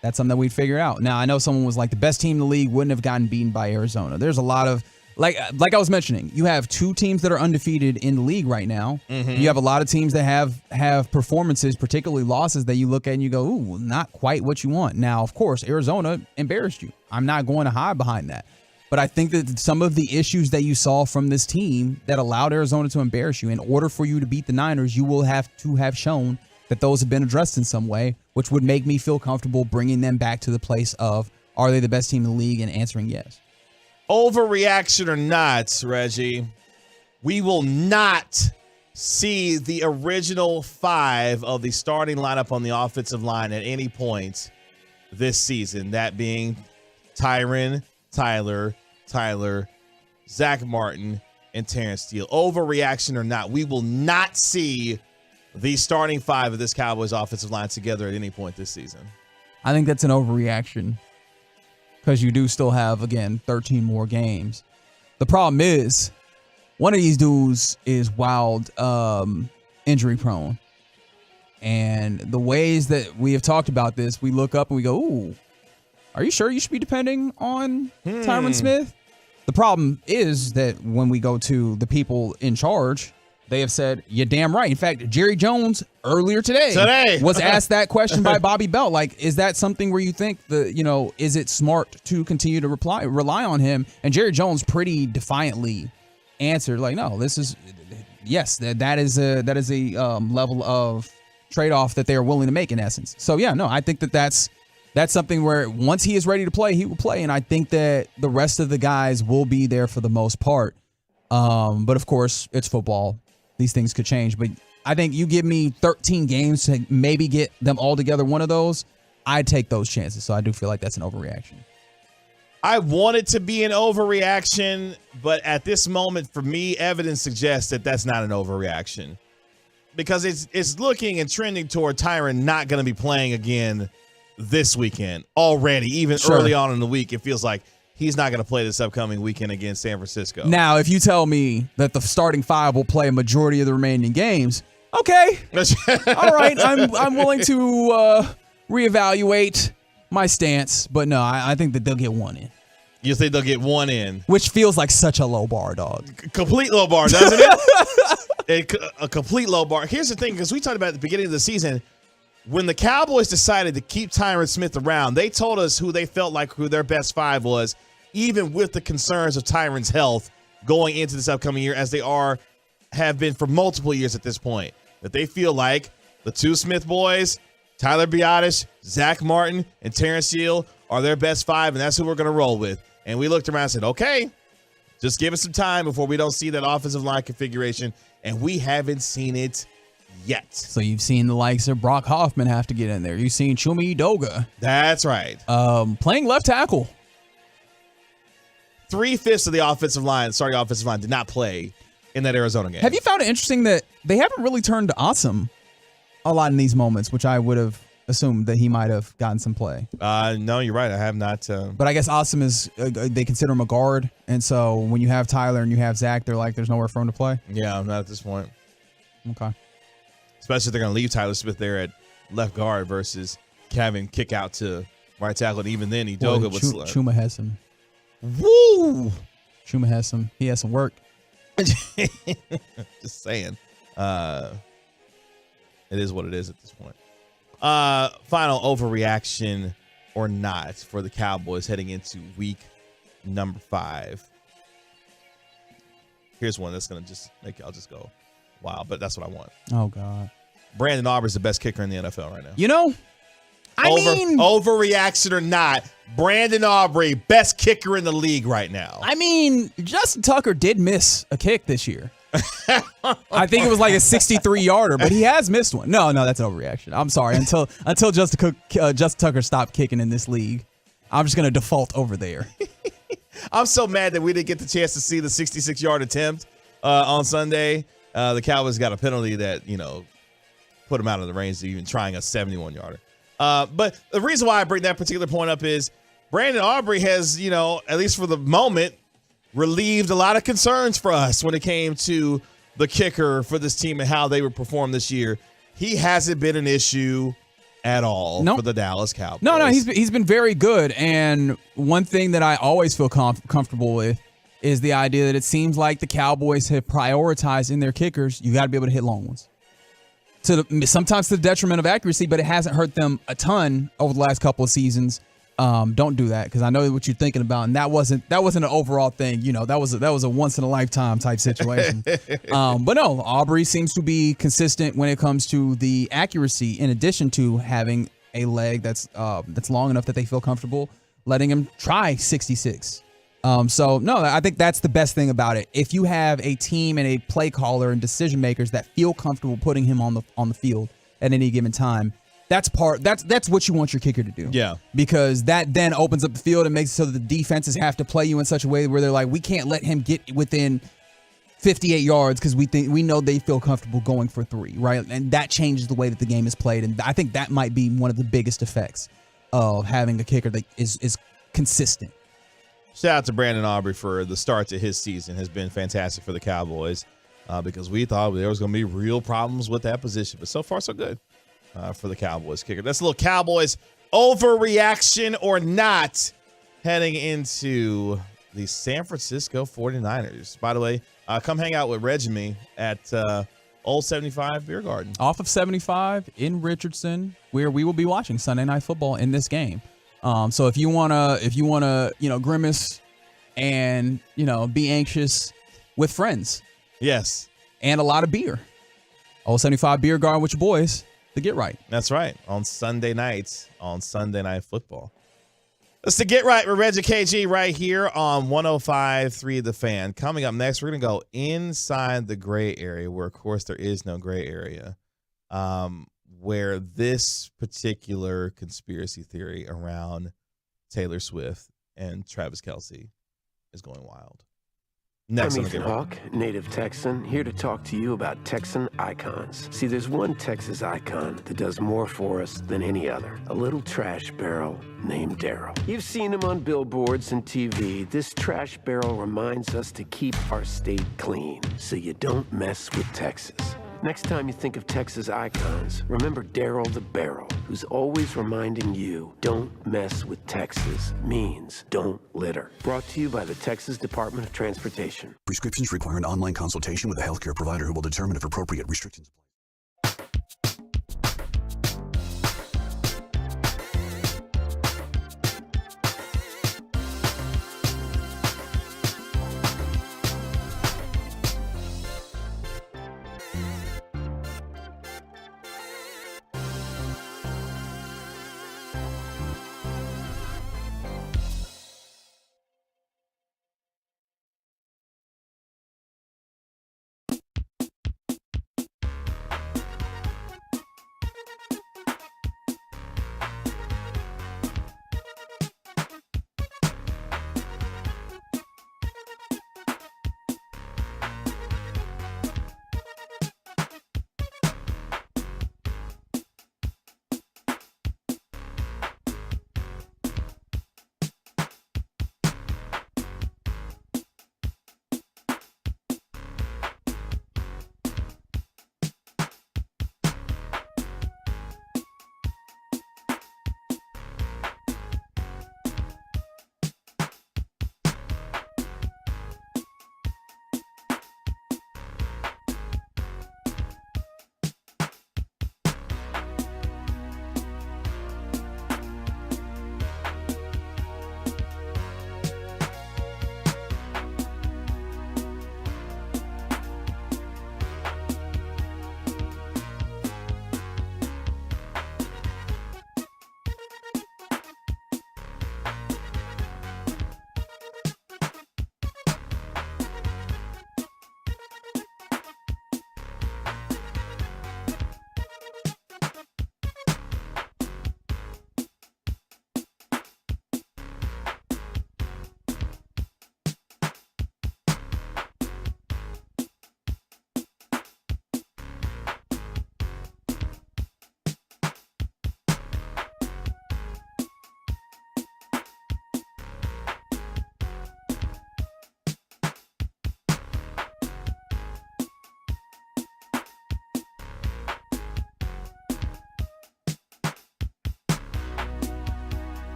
that's something that we'd figure out. Now, I know someone was like, the best team in the league wouldn't have gotten beaten by Arizona. There's a lot of, like I was mentioning, you have two teams that are undefeated in the league right now. Mm-hmm. You have a lot of teams that have performances, particularly losses, that you look at and you go, ooh, not quite what you want. Now, of course, Arizona embarrassed you. I'm not going to hide behind that. But I think that some of the issues that you saw from this team that allowed Arizona to embarrass you, in order for you to beat the Niners, you will have to have shown that those have been addressed in some way, which would make me feel comfortable bringing them back to the place of, are they the best team in the league, and answering yes. Overreaction or not, Reggie, we will not see the original 5 of the starting lineup on the offensive line at any point this season. That being Tyron, Tyler, Zach Martin, and Terrence Steele. Overreaction or not, we will not see the starting 5 of this Cowboys offensive line together at any point this season. I think that's an overreaction because you do still have, again, 13 more games. The problem is one of these dudes is wild injury prone. And the ways that we have talked about this, we look up and we go, ooh, are you sure you should be depending on Tyron Smith? The problem is that when we go to the people in charge, they have said, you're damn right. In fact, Jerry Jones earlier today was asked that question by Bobby Belt. Like, is that something where you think is it smart to continue to rely on him? And Jerry Jones pretty defiantly answered, like, no, this is, yes, that is a level of trade-off that they are willing to make in essence. So yeah, no, I think that's something where once he is ready to play, he will play. And I think that the rest of the guys will be there for the most part. But of course, it's football. These things could change. But I think you give me 13 games to maybe get them all together, one of those, I'd take those chances. So I do feel like that's an overreaction. I want it to be an overreaction, but at this moment, for me, evidence suggests that that's not an overreaction. Because it's looking and trending toward Tyron not going to be playing again this weekend already. Even early on in the week, it feels like he's not going to play this upcoming weekend against San Francisco. Now, if you tell me that the starting 5 will play a majority of the remaining games, okay. All right, I'm willing to reevaluate my stance, but no, I think that they'll get one in. You think they'll get one in? Which feels like such a low bar, dog. Complete low bar, doesn't it? A complete low bar. Here's the thing, because we talked about at the beginning of the season, when the Cowboys decided to keep Tyron Smith around, they told us who they felt like who their best five was, even with the concerns of Tyron's health going into this upcoming year, as they have been for multiple years at this point. That they feel like the two Smith boys, Tyler Biadasz, Zach Martin, and Terrence Steele are their best five, and that's who we're going to roll with. And we looked around and said, okay, just give us some time before we don't see that offensive line configuration, and we haven't seen it yet. So you've seen the likes of Brock Hoffman have to get in there. You've seen Chuma Edoga. That's right. Playing left tackle. 3/5 of the starting offensive line did not play in that Arizona game. Have you found it interesting that they haven't really turned to Awesome a lot in these moments, which I would have assumed that he might have gotten some play? No, you're right. I have not. But I guess Awesome is, they consider him a guard. And so when you have Tyler and you have Zach, they're like, there's nowhere for him to play. Yeah, not at this point. Okay. Especially if they're going to leave Tyler Smith there at left guard versus having kick out to right tackle. And even then, Edoga would slip. Chuma has some. Woo! Chuma has some. He has some work. Just saying. It is what it is at this point. Final overreaction or not for the Cowboys heading into week number 5. Here's one that's going to just make y'all just go, wow, but that's what I want. Oh, God. Brandon Aubrey's the best kicker in the NFL right now. You know, overreaction or not, Brandon Aubrey, best kicker in the league right now. I mean, Justin Tucker did miss a kick this year. I think it was like a 63-yarder, but he has missed one. No, that's an overreaction. I'm sorry. Until Justin Tucker stopped kicking in this league, I'm just going to default over there. I'm so mad that we didn't get the chance to see the 66-yard attempt on Sunday. The Cowboys got a penalty that, put them out of the range of even trying a 71-yarder. But the reason why I bring that particular point up is Brandon Aubrey has, at least for the moment, relieved a lot of concerns for us when it came to the kicker for this team and how they would perform this year. He hasn't been an issue at all for the Dallas Cowboys. No, he's been very good. And one thing that I always feel comfortable with is the idea that it seems like the Cowboys have prioritized in their kickers, you got to be able to hit long ones. Sometimes to the detriment of accuracy, but it hasn't hurt them a ton over the last couple of seasons. Don't do that, because I know what you're thinking about, and that wasn't an overall thing. That was a once in a lifetime type situation. But no, Aubrey seems to be consistent when it comes to the accuracy. In addition to having a leg that's long enough that they feel comfortable letting him try 66. So no, I think that's the best thing about it. If you have a team and a play caller and decision makers that feel comfortable putting him on the field at any given time, that's what you want your kicker to do. Yeah. Because that then opens up the field and makes it so that the defenses have to play you in such a way where they're like, we can't let him get within 58 yards because we know they feel comfortable going for 3, right? And that changes the way that the game is played. And I think that might be one of the biggest effects of having a kicker that is consistent. Shout out to Brandon Aubrey for the start to his season. Has been fantastic for the Cowboys because we thought there was going to be real problems with that position. But so far, so good for the Cowboys kicker. That's a little Cowboys overreaction or not heading into the San Francisco 49ers. By the way, come hang out with Reg and me at Old 75 Beer Garden. Off of 75 in Richardson, where we will be watching Sunday Night Football in this game. So if you wanna, grimace and, be anxious with friends. Yes. And a lot of beer. Old 75 Beer Garden with your boys to get right. That's right. On Sunday nights, on Sunday Night Football. It's the Get Right with Reg and KG right here on 105.3 The Fan. Coming up next, we're going to go inside the gray area where, of course, there is no gray area. Where this particular conspiracy theory around Taylor Swift and Travis Kelce is going wild. Next, I'm Ethan Hawke, native Texan, here to talk to you about Texan icons. See, there's one Texas icon that does more for us than any other. A little trash barrel named Daryl. You've seen him on billboards and TV. This trash barrel reminds us to keep our state clean so you don't mess with Texas. Next time you think of Texas icons, remember Daryl the Barrel, who's always reminding you, don't mess with Texas means don't litter. Brought to you by the Texas Department of Transportation. Prescriptions require an online consultation with a healthcare provider who will determine if appropriate restrictions apply.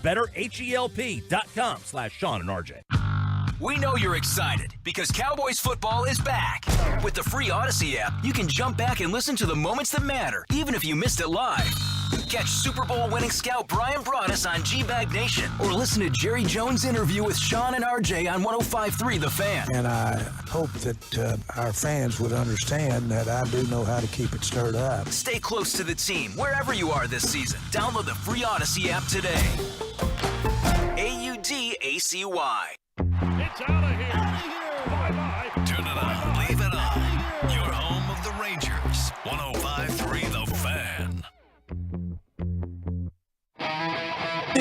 BetterHelp.com/Sean and RJ. We know you're excited because Cowboys football is back. With the free Odyssey app, you can jump back and listen to the moments that matter, even if you missed it live. Catch Super Bowl winning scout Brian Broaddus on G-Bag Nation, or listen to Jerry Jones' interview with Sean and RJ on 105.3 The Fan. And I hope that our fans would understand that I do know how to keep it stirred up. Stay close to the team wherever you are this season. Download the free Odyssey app today. AUDACY. It's out of here. Bye-bye. Turn it on. Leave it on.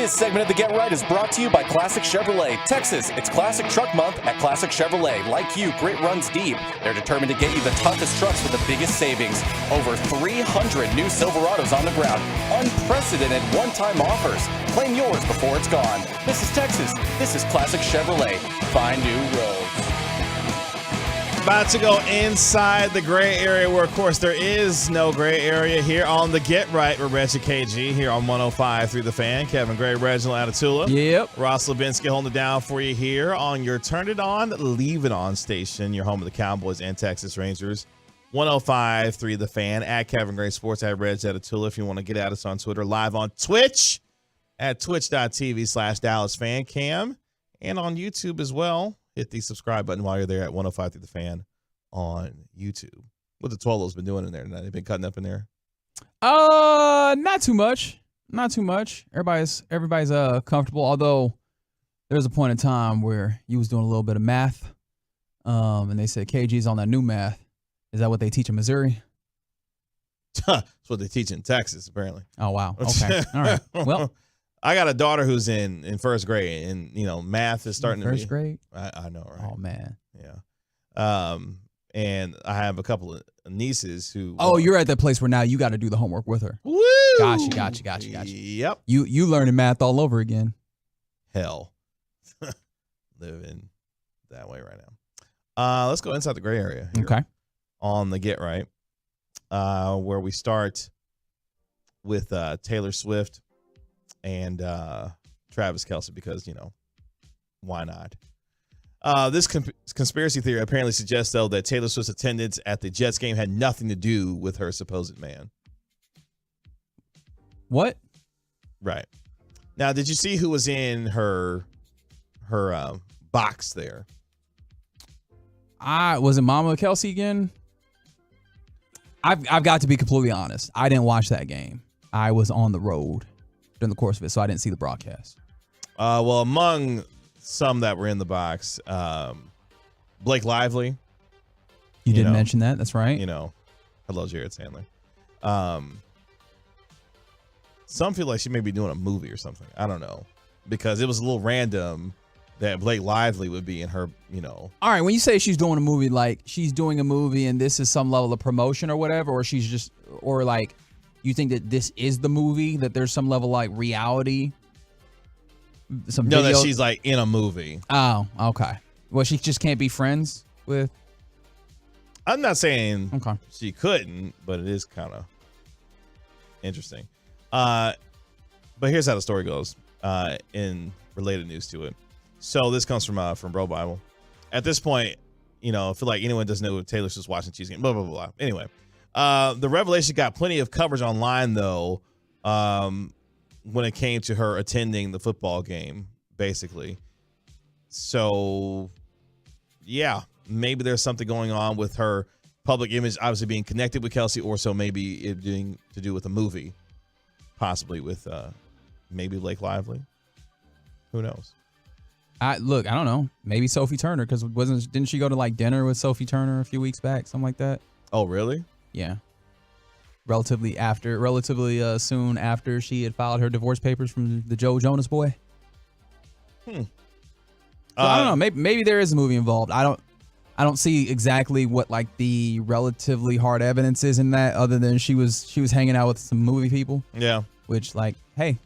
This segment of the Get Right is brought to you by Classic Chevrolet. Texas, it's Classic Truck Month at Classic Chevrolet. Like you, grit runs deep. They're determined to get you the toughest trucks with the biggest savings. Over 300 new Silverados on the ground. Unprecedented one-time offers. Claim yours before it's gone. This is Texas. This is Classic Chevrolet. Find new roads. About to go inside the gray area where, of course, there is no gray area here on the Get Right with Reggie KG here on 105 through the Fan. Kevin Gray, Reginald Atatula. Yep. Ross Lubinsky holding it down for you here on your Turn It On, Leave It On station, your home of the Cowboys and Texas Rangers. 105 through the Fan at Kevin Gray Sports at Reg Atatula. If you want to get at us on Twitter, live on Twitch at twitch.tv/DallasFanCam and on YouTube as well. Hit the subscribe button while you're there at 105 through the Fan on YouTube. What the Tolo's been doing in there tonight? They've been cutting up in there. Not too much. Not too much. Everybody's comfortable. Although there was a point in time where you was doing a little bit of math, and they said KG's on that new math. Is that what they teach in Missouri? That's what they teach in Texas, apparently. Oh wow. Okay. All right. Well, I got a daughter who's in first grade, and math is starting to be first grade. I know, right? Oh man. Yeah. And I have a couple of nieces who. Oh, you're at that place where now you got to do the homework with her. Woo! Gotcha. Yep. You learning math all over again. Hell, living that way right now. Let's go inside the gray area. Here Okay. On the Get Right, where we start with Taylor Swift and Travis Kelce, because why not? This conspiracy theory apparently suggests, though, that Taylor Swift's attendance at the Jets game had nothing to do with her supposed man. What? Right. Now, did you see who was in her box there? Was it Mama Kelce again? I've got to be completely honest. I didn't watch that game. I was on the road during the course of it, so I didn't see the broadcast. Well, among some that were in the box, Blake Lively. You didn't mention that. That's right. Hello, Jared Sandler. Some feel like she may be doing a movie or something. I don't know, because it was a little random that Blake Lively would be in her, All right, when you say she's doing a movie, like she's doing a movie and this is some level of promotion or whatever, or like you think that this is the movie, that there's some level like reality. That she's like in a movie. Oh, okay. Well, she just can't be friends with. I'm not saying she couldn't, but it is kind of interesting. But here's how the story goes in related news to it. So this comes from Bro Bible. At this point, I feel like anyone doesn't know what Taylor Swift's watching Cheese Game, blah, blah, blah. Anyway, the revelation got plenty of coverage online, though, when it came to her attending the football game, basically. So, yeah, maybe there's something going on with her public image, obviously being connected with Kelce, or so maybe it being to do with a movie, possibly with maybe Blake Lively. Who knows? I don't know. Maybe Sophie Turner, because didn't she go to like dinner with Sophie Turner a few weeks back, something like that? Oh, really? Yeah. Relatively soon after she had filed her divorce papers from the Joe Jonas boy. So I don't know. Maybe there is a movie involved. I don't see exactly what like the relatively hard evidence is in that, other than she was hanging out with some movie people. Yeah. Which, like, hey,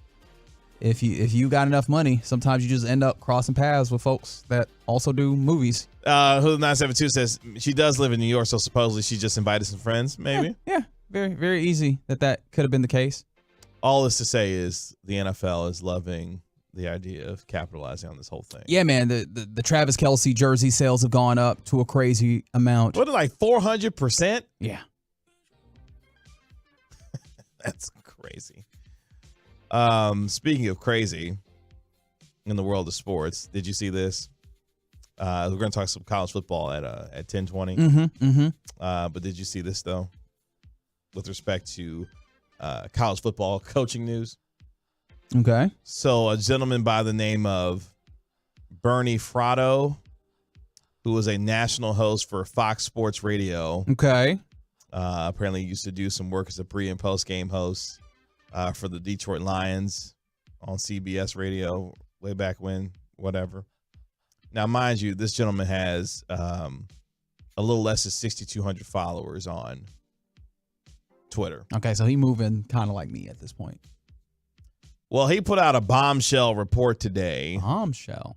if you got enough money, sometimes you just end up crossing paths with folks that also do movies. Who 972 says she does live in New York, so supposedly she just invited some friends, maybe. Yeah. Very, very easy that could have been the case. All this to say is the NFL is loving the idea of capitalizing on this whole thing. Yeah, man. The Travis Kelce jersey sales have gone up to a crazy amount. What, like 400%? Yeah. That's crazy. Speaking of crazy in the world of sports, did you see this? We're going to talk some college football at 10:20. But did you see this, though, with respect to college football coaching news? Okay. So a gentleman by the name of Bernie Fratto, who was a national host for Fox Sports Radio. Okay. Apparently used to do some work as a pre- and post-game host for the Detroit Lions on CBS radio way back when, whatever. Now, mind you, this gentleman has a little less than 6,200 followers on Twitter. Okay, so he moving kind of like me at this point. Well, he put out a bombshell report today. Bombshell.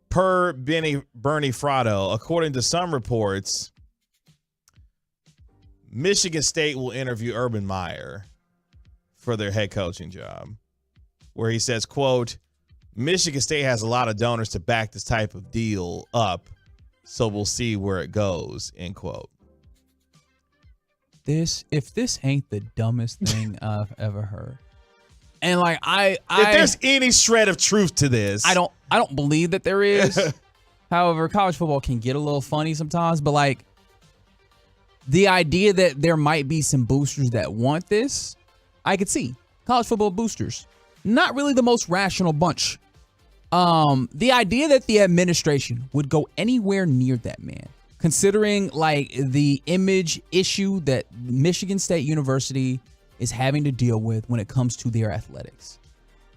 Per Bernie Fratto, according to some reports, Michigan State will interview Urban Meyer for their head coaching job, where he says, quote, Michigan State has a lot of donors to back this type of deal up, so we'll see where it goes, end quote. If this ain't the dumbest thing I've ever heard. And like if there's any shred of truth to this, I don't believe that there is. However, college football can get a little funny sometimes, but like the idea that there might be some boosters that want this, I could see. College football boosters, not really the most rational bunch. The idea that the administration would go anywhere near that man, considering like the image issue that Michigan State University is having to deal with when it comes to their athletics,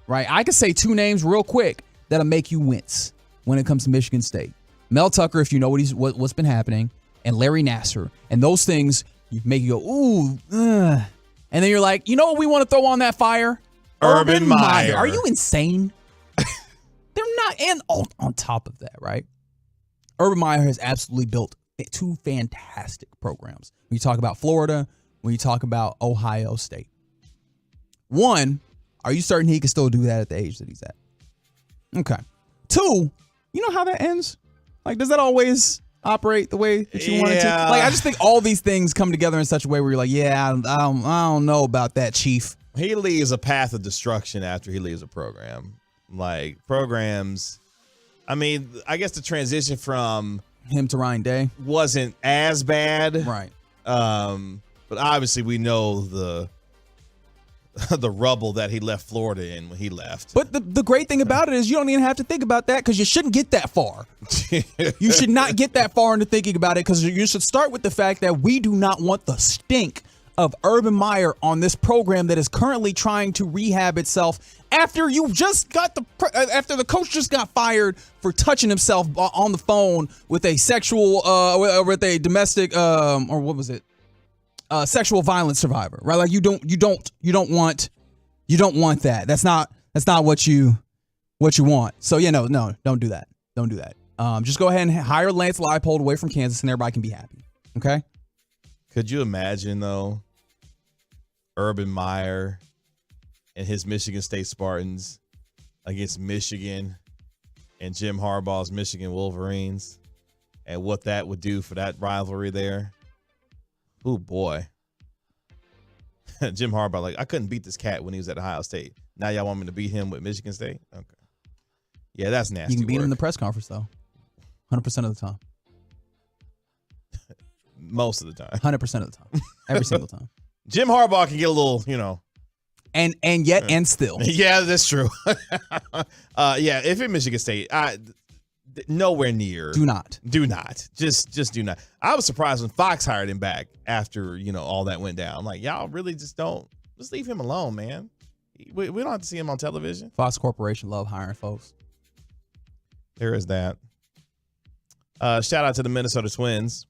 right? I could say two names real quick that'll make you wince when it comes to Michigan State. Mel Tucker, if you know what's been happening, and Larry Nassar. And those things you make you go, ooh, ugh. And then you're like, you know what we want to throw on that fire? Urban Meyer. Are you insane? They're not. And on top of that, right? Urban Meyer has absolutely built two fantastic programs. When you talk about Florida, when you talk about Ohio State. One, are you certain he can still do that at the age that he's at? Okay. Two, you know how that ends? Like, does that always operate the way that you want it to? Like, I just think all these things come together in such a way where you're like, yeah, I don't know about that, Chief. He leaves a path of destruction after he leaves a program. Like, programs, I mean, I guess the transition from him to Ryan Day wasn't as bad. Right. But obviously we know the rubble that he left Florida in when he left. But the great thing about it is you don't even have to think about that because you shouldn't get that far. You should not get that far into thinking about it because you should start with the fact that we do not want the stink of Urban Meyer on this program that is currently trying to rehab itself after the coach just got fired for touching himself on the phone with a sexual with a domestic or what was it? Sexual violence survivor, right? Like you don't want that. That's not what you want. So no, don't do that. Don't do that. Just go ahead and hire Lance Leipold away from Kansas, and everybody can be happy. Okay. Could you imagine though, Urban Meyer and his Michigan State Spartans against Michigan and Jim Harbaugh's Michigan Wolverines, and what that would do for that rivalry there? Oh, boy. Jim Harbaugh, like, I couldn't beat this cat when he was at Ohio State. Now y'all want me to beat him with Michigan State? Okay. Yeah, that's nasty. You can beat him work. in the press conference, though. 100% of the time. Most of the time. 100% of the time. Every single time. Jim Harbaugh can get a little, And yet and still. Yeah, that's true. Yeah, if in Michigan State, nowhere near. Do not. Just do not. I was surprised when Fox hired him back after, all that went down. I'm like, y'all really just leave him alone, man. We don't have to see him on television. Fox Corporation love hiring folks. There is that. Shout out to the Minnesota Twins.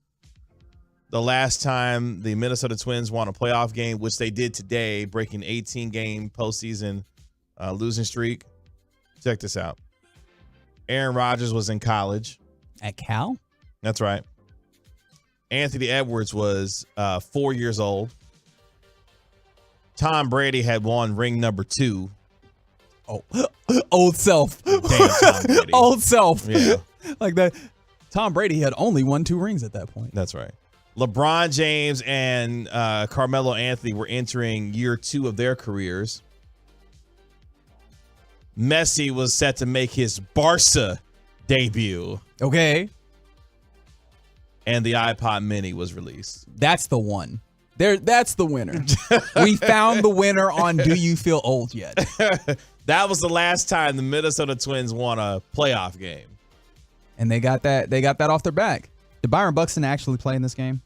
The last time the Minnesota Twins won a playoff game, which they did today, breaking 18-game postseason losing streak. Check this out. Aaron Rodgers was in college. At Cal? That's right. Anthony Edwards was 4 years old. Tom Brady had won ring number 2. Oh, old self. Damn, Tom Brady. Old self. Yeah. Like that. Tom Brady had only won 2 rings at that point. That's right. LeBron James and Carmelo Anthony were entering year 2 of their careers. Messi was set to make his Barca debut. Okay. And the iPod Mini was released. That's the one. That's the winner. We found the winner on Do You Feel Old Yet? That was the last time the Minnesota Twins won a playoff game. And they got that off their back. Did Byron Buxton actually play in this game?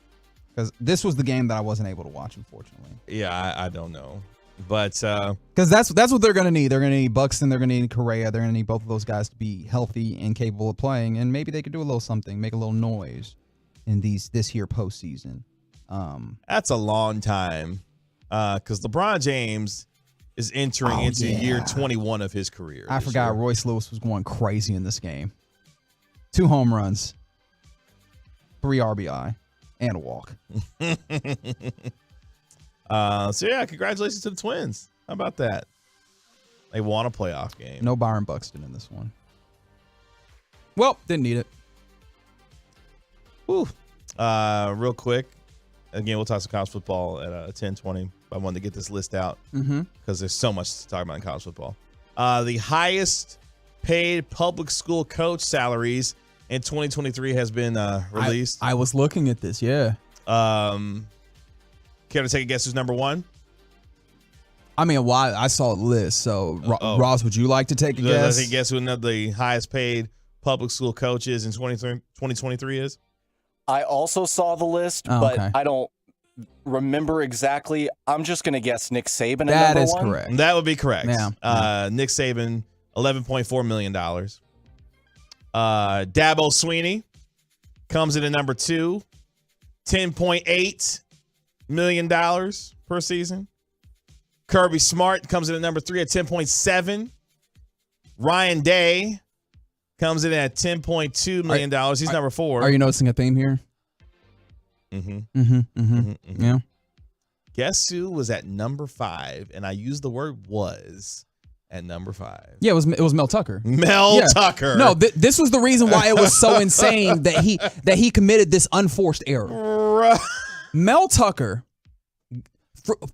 Because this was the game that I wasn't able to watch, unfortunately. Yeah, I don't know. But because that's what they're going to need. They're going to need Buxton. They're going to need Correa. They're going to need both of those guys to be healthy and capable of playing. And maybe they could do a little something, make a little noise in this here postseason. That's a long time because LeBron James is entering into year 21 of his career. I forgot Royce Lewis was going crazy in this game. 2 home runs, 3 RBI, and a walk. So, yeah, congratulations to the Twins. How about that? They won a playoff game. No Byron Buxton in this one. Well, didn't need it. Whew. Real quick, again, we'll talk some college football at 10:20. I wanted to get this list out because there's so much to talk about in college football. The highest paid public school coach salaries in 2023 has been released. I was looking at this, yeah. Care to take a guess who's number one? I mean, I saw a list. So, Ross, would you like to take a guess? Take a guess who the highest paid public school coaches in 2023 is? I also saw the list, but I don't remember exactly. I'm just going to guess Nick Saban at number one. That is correct. That would be correct. Yeah. Nick Saban, $11.4 million. Dabo Swinney comes in at number 2, $10.8 million per season. Kirby Smart comes in at number 3 at 10.7. Ryan Day comes in at $10.2 million. He's number 4. Are you noticing a theme here? Yeah. Guess who was at number 5? And I use the word was at number 5. Yeah, it was Mel Tucker. Tucker. No, this was the reason why it was so insane that he committed this unforced error. Mel Tucker,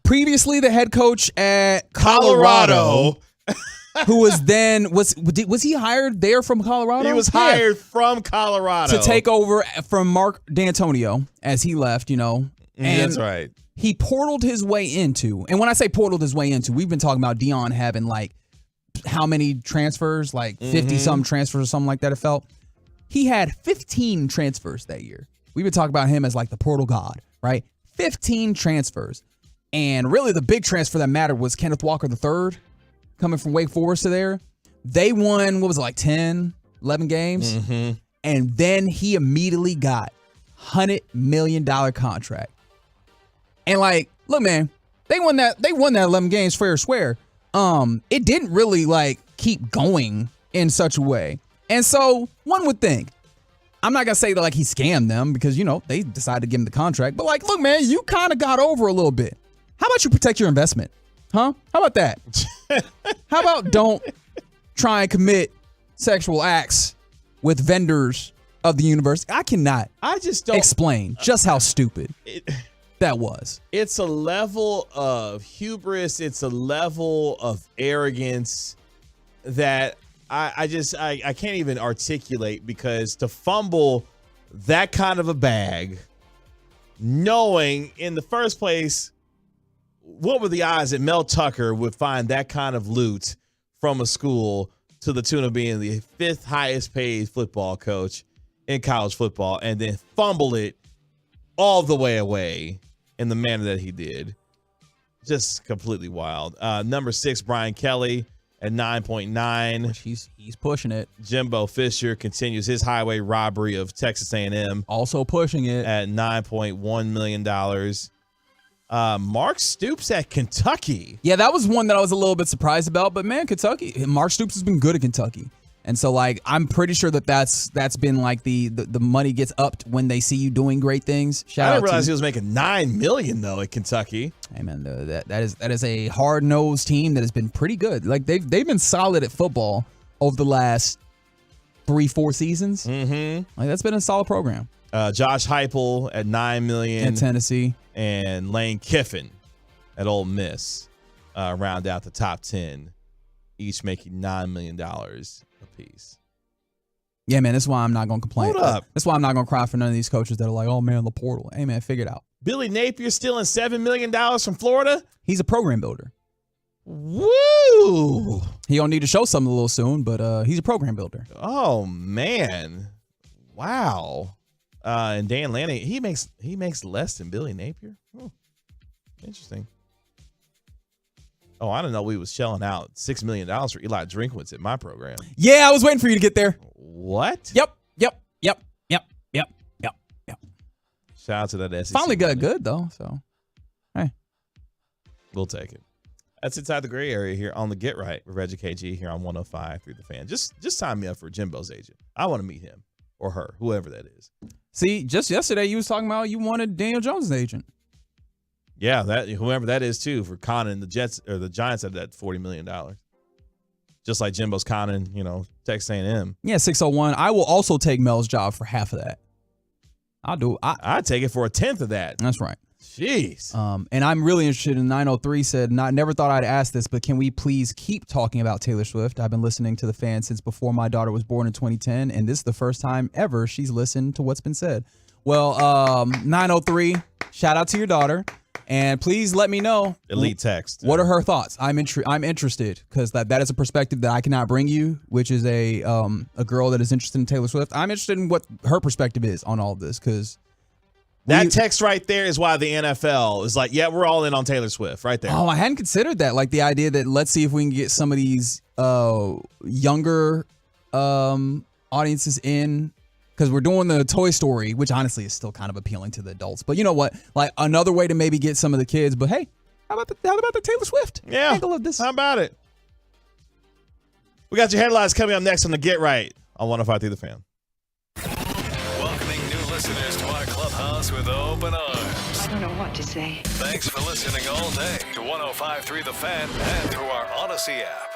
previously the head coach at Colorado. Who was then was he hired there from Colorado? He was hired from Colorado to take over from Mark D'Antonio as he left, And that's right. He portaled his way into, and when I say portaled his way into, we've been talking about Dion having like how many transfers, like 50-some transfers or something like that. It felt he had 15 transfers that year. We've been talking about him as like the portal god, right? 15 transfers, and really the big transfer that mattered was Kenneth Walker III. Coming from Wake Forest to there. They won, what was it, like 10, 11 games? And then he immediately got $100 million contract. And like, look, man, they won that 11 games fair or square. It didn't really like keep going in such a way. And so one would think, I'm not gonna say that like he scammed them because they decided to give him the contract, but like, look, man, you kind of got over a little bit. How about you protect your investment? Huh? How about that? How about don't try and commit sexual acts with vendors of the university? I just don't explain just how stupid that was. It's a level of hubris. It's a level of arrogance that I can't even articulate, because to fumble that kind of a bag, knowing in the first place, what were the odds that Mel Tucker would find that kind of loot from a school to the tune of being the 5th highest paid football coach in college football, and then fumble it all the way away in the manner that he did? Just completely wild. Number 6, Brian Kelly at 9.9. He's pushing it. Jimbo Fisher continues his highway robbery of Texas A&M. Also pushing it at $9.1 million. Mark Stoops at Kentucky. Yeah, that was one that I was a little bit surprised about. But man, Kentucky, Mark Stoops has been good at Kentucky, and so like I'm pretty sure that's been like the money gets upped when they see you doing great things. I didn't realize he was making $9 million though at Kentucky. Hey man, that is a hard-nosed team that has been pretty good. Like they've been solid at football over the last 3-4 seasons. Like that's been a solid program. Josh Heupel at $9 million in Tennessee. And Lane Kiffin at Ole Miss round out the top 10, each making $9 million apiece. Yeah, man, that's why I'm not going to complain. Hold up. That's why I'm not going to cry for none of these coaches that are like, oh, man, the portal. Hey, man, figure it out. Billy Napier stealing $7 million from Florida? He's a program builder. Woo! He don't need to show something a little soon, but he's a program builder. Oh, man. Wow. And Dan Lanning, he makes less than Billy Napier. Oh, interesting. Oh, I didn't know we was shelling out $6 million for Eli Drinkwitz at my program. Yeah, I was waiting for you to get there. What? Yep. Shout out to that SEC. Finally got good, though, so hey. We'll take it. That's Inside the Gray Area here on the Get Right with Reggie KG here on 105 through the Fan. Just sign me up for Jimbo's agent. I want to meet him or her, whoever that is. See, just yesterday you was talking about you wanted Daniel Jones' agent. Yeah, that whoever that is too for conning the Jets or the Giants at that $40 million. Just like Jimbo's conning, Texas A&M. Yeah, 601. I will also take Mel's job for half of that. I'll do. I'd take it for a tenth of that. That's right. Jeez. And I'm really interested in 903 said, never thought I'd ask this, but can we please keep talking about Taylor Swift? I've been listening to the Fan since before my daughter was born in 2010, and this is the first time ever she's listened to what's been said. Well, 903, shout out to your daughter, and please let me know. Elite text. What are her thoughts? I'm interested because that is a perspective that I cannot bring you, which is a girl that is interested in Taylor Swift. I'm interested in what her perspective is on all of this because that text right there is why the NFL is like, yeah, we're all in on Taylor Swift right there. Oh, I hadn't considered that. Like the idea that let's see if we can get some of these younger audiences in because we're doing the Toy Story, which honestly is still kind of appealing to the adults. But you know what? Like another way to maybe get some of the kids. But hey, how about the Taylor Swift? Yeah. Angle of this. How about it? We got your headlines coming up next on the Get Right on 105 through the Fan. Welcoming new listeners to our clubhouse with open arms. I don't know what to say. Thanks for listening all day to 105.3 The Fan and through our Odyssey app.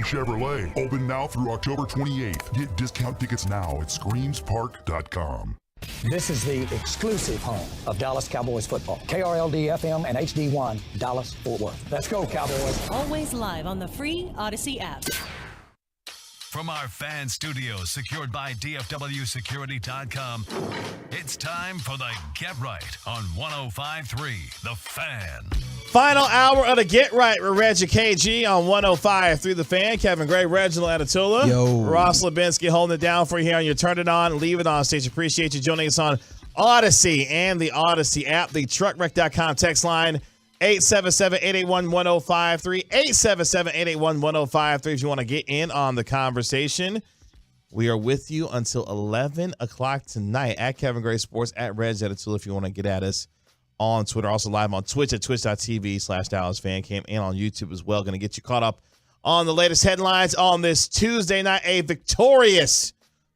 Chevrolet, open now through October 28th. Get discount tickets now at screamspark.com. This is the exclusive home of Dallas Cowboys football. KRLD FM and HD1, Dallas, Fort Worth. Let's go, Cowboys. Always live on the free Odyssey app. From our fan studios secured by DFWsecurity.com, it's time for the Get Right on 105.3 The Fan. Final hour of the Get Right with Reggie KG on 105 through the Fan. Kevin Gray, Reginald Atatula. Yo. Ross Lubinsky holding it down for you here on your Turn It On, Leave It On stage. Appreciate you joining us on Odyssey and the Odyssey app. The truckwreck.com text line 877-881-1053. 877-881-1053 if you want to get in on the conversation. We are with you until 11 o'clock tonight at Kevin Gray Sports, at Reg Editul if you want to get at us on Twitter. Also live on Twitch at twitch.tv/DallasFanCam and on YouTube as well. Going to get you caught up on the latest headlines on this Tuesday night, a victorious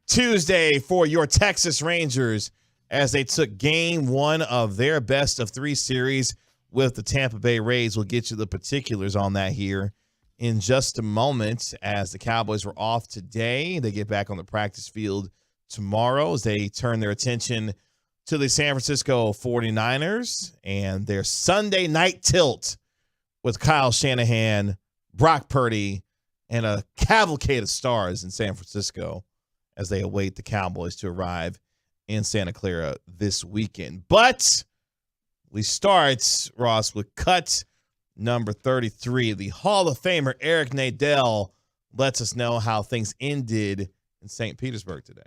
Tuesday for your Texas Rangers as they took game one of their best-of-3 series with the Tampa Bay Rays. We'll get you the particulars on that here in just a moment as the Cowboys were off today. They get back on the practice field tomorrow as they turn their attention to the San Francisco 49ers and their Sunday night tilt with Kyle Shanahan, Brock Purdy, and a cavalcade of stars in San Francisco as they await the Cowboys to arrive in Santa Clara this weekend. But we start, Ross, with cut number 33. The Hall of Famer Eric Nadel lets us know how things ended in St. Petersburg today.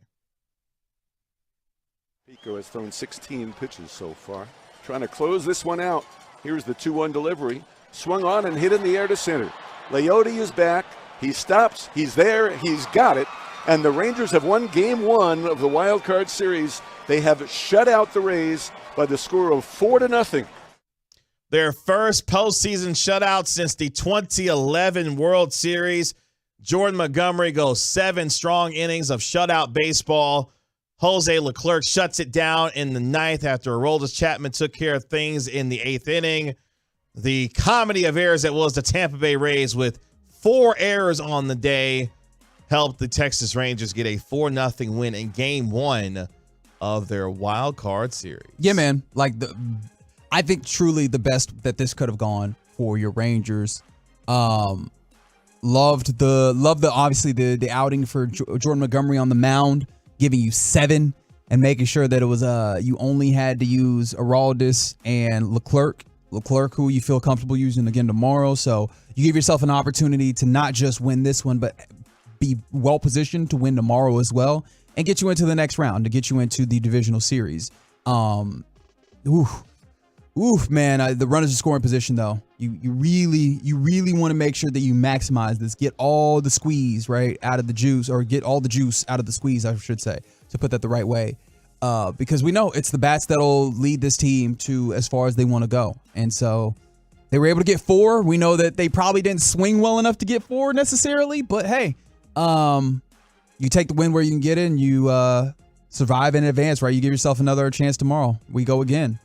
Pico has thrown 16 pitches so far. Trying to close this one out. Here's the 2-1 delivery. Swung on and hit in the air to center. Leote is back. He stops. He's there. He's got it. And the Rangers have won game one of the wild card series. They have shut out the Rays by the score of 4-0. Their first postseason shutout since the 2011 World Series. Jordan Montgomery goes 7 strong innings of shutout baseball. Jose Leclerc shuts it down in the 9th after Aroldis Chapman took care of things in the 8th inning. The comedy of errors that was the Tampa Bay Rays with 4 errors on the day helped the Texas Rangers get a 4-0 win in game one of their wild card series. Yeah, man. I think truly the best that this could have gone for your Rangers. Loved the obviously the outing for Jordan Montgomery on the mound, giving you 7 and making sure that it was you only had to use Aroldis and Leclerc, who you feel comfortable using again tomorrow. So you give yourself an opportunity to not just win this one, but be well positioned to win tomorrow as well and get you into the next round, to get you into the divisional series. Man, the runners in scoring position though. You really want to make sure that you maximize this, get all the squeeze right out of the juice, or get all the juice out of the squeeze, I should say, to put that the right way. Because we know it's the bats that'll lead this team to as far as they want to go. And so they were able to get 4. We know that they probably didn't swing well enough to get 4 necessarily, but hey, you take the win where you can get it, and you survive in advance, right? You give yourself another chance tomorrow. We go again.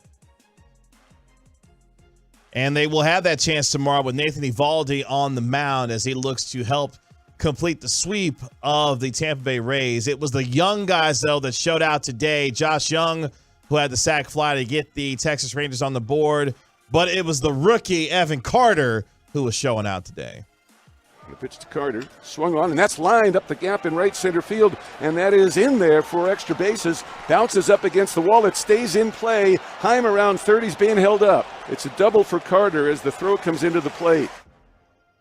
And they will have that chance tomorrow with Nathan Eovaldi on the mound as he looks to help complete the sweep of the Tampa Bay Rays. It was the young guys, though, that showed out today. Josh Young, who had the sac fly to get the Texas Rangers on the board. But it was the rookie, Evan Carter, who was showing out today. The pitch to Carter, swung on, and that's lined up the gap in right center field, and that is in there for extra bases. Bounces up against the wall. It stays in play. Heim around third. He's being held up. It's a double for Carter as the throw comes into the plate.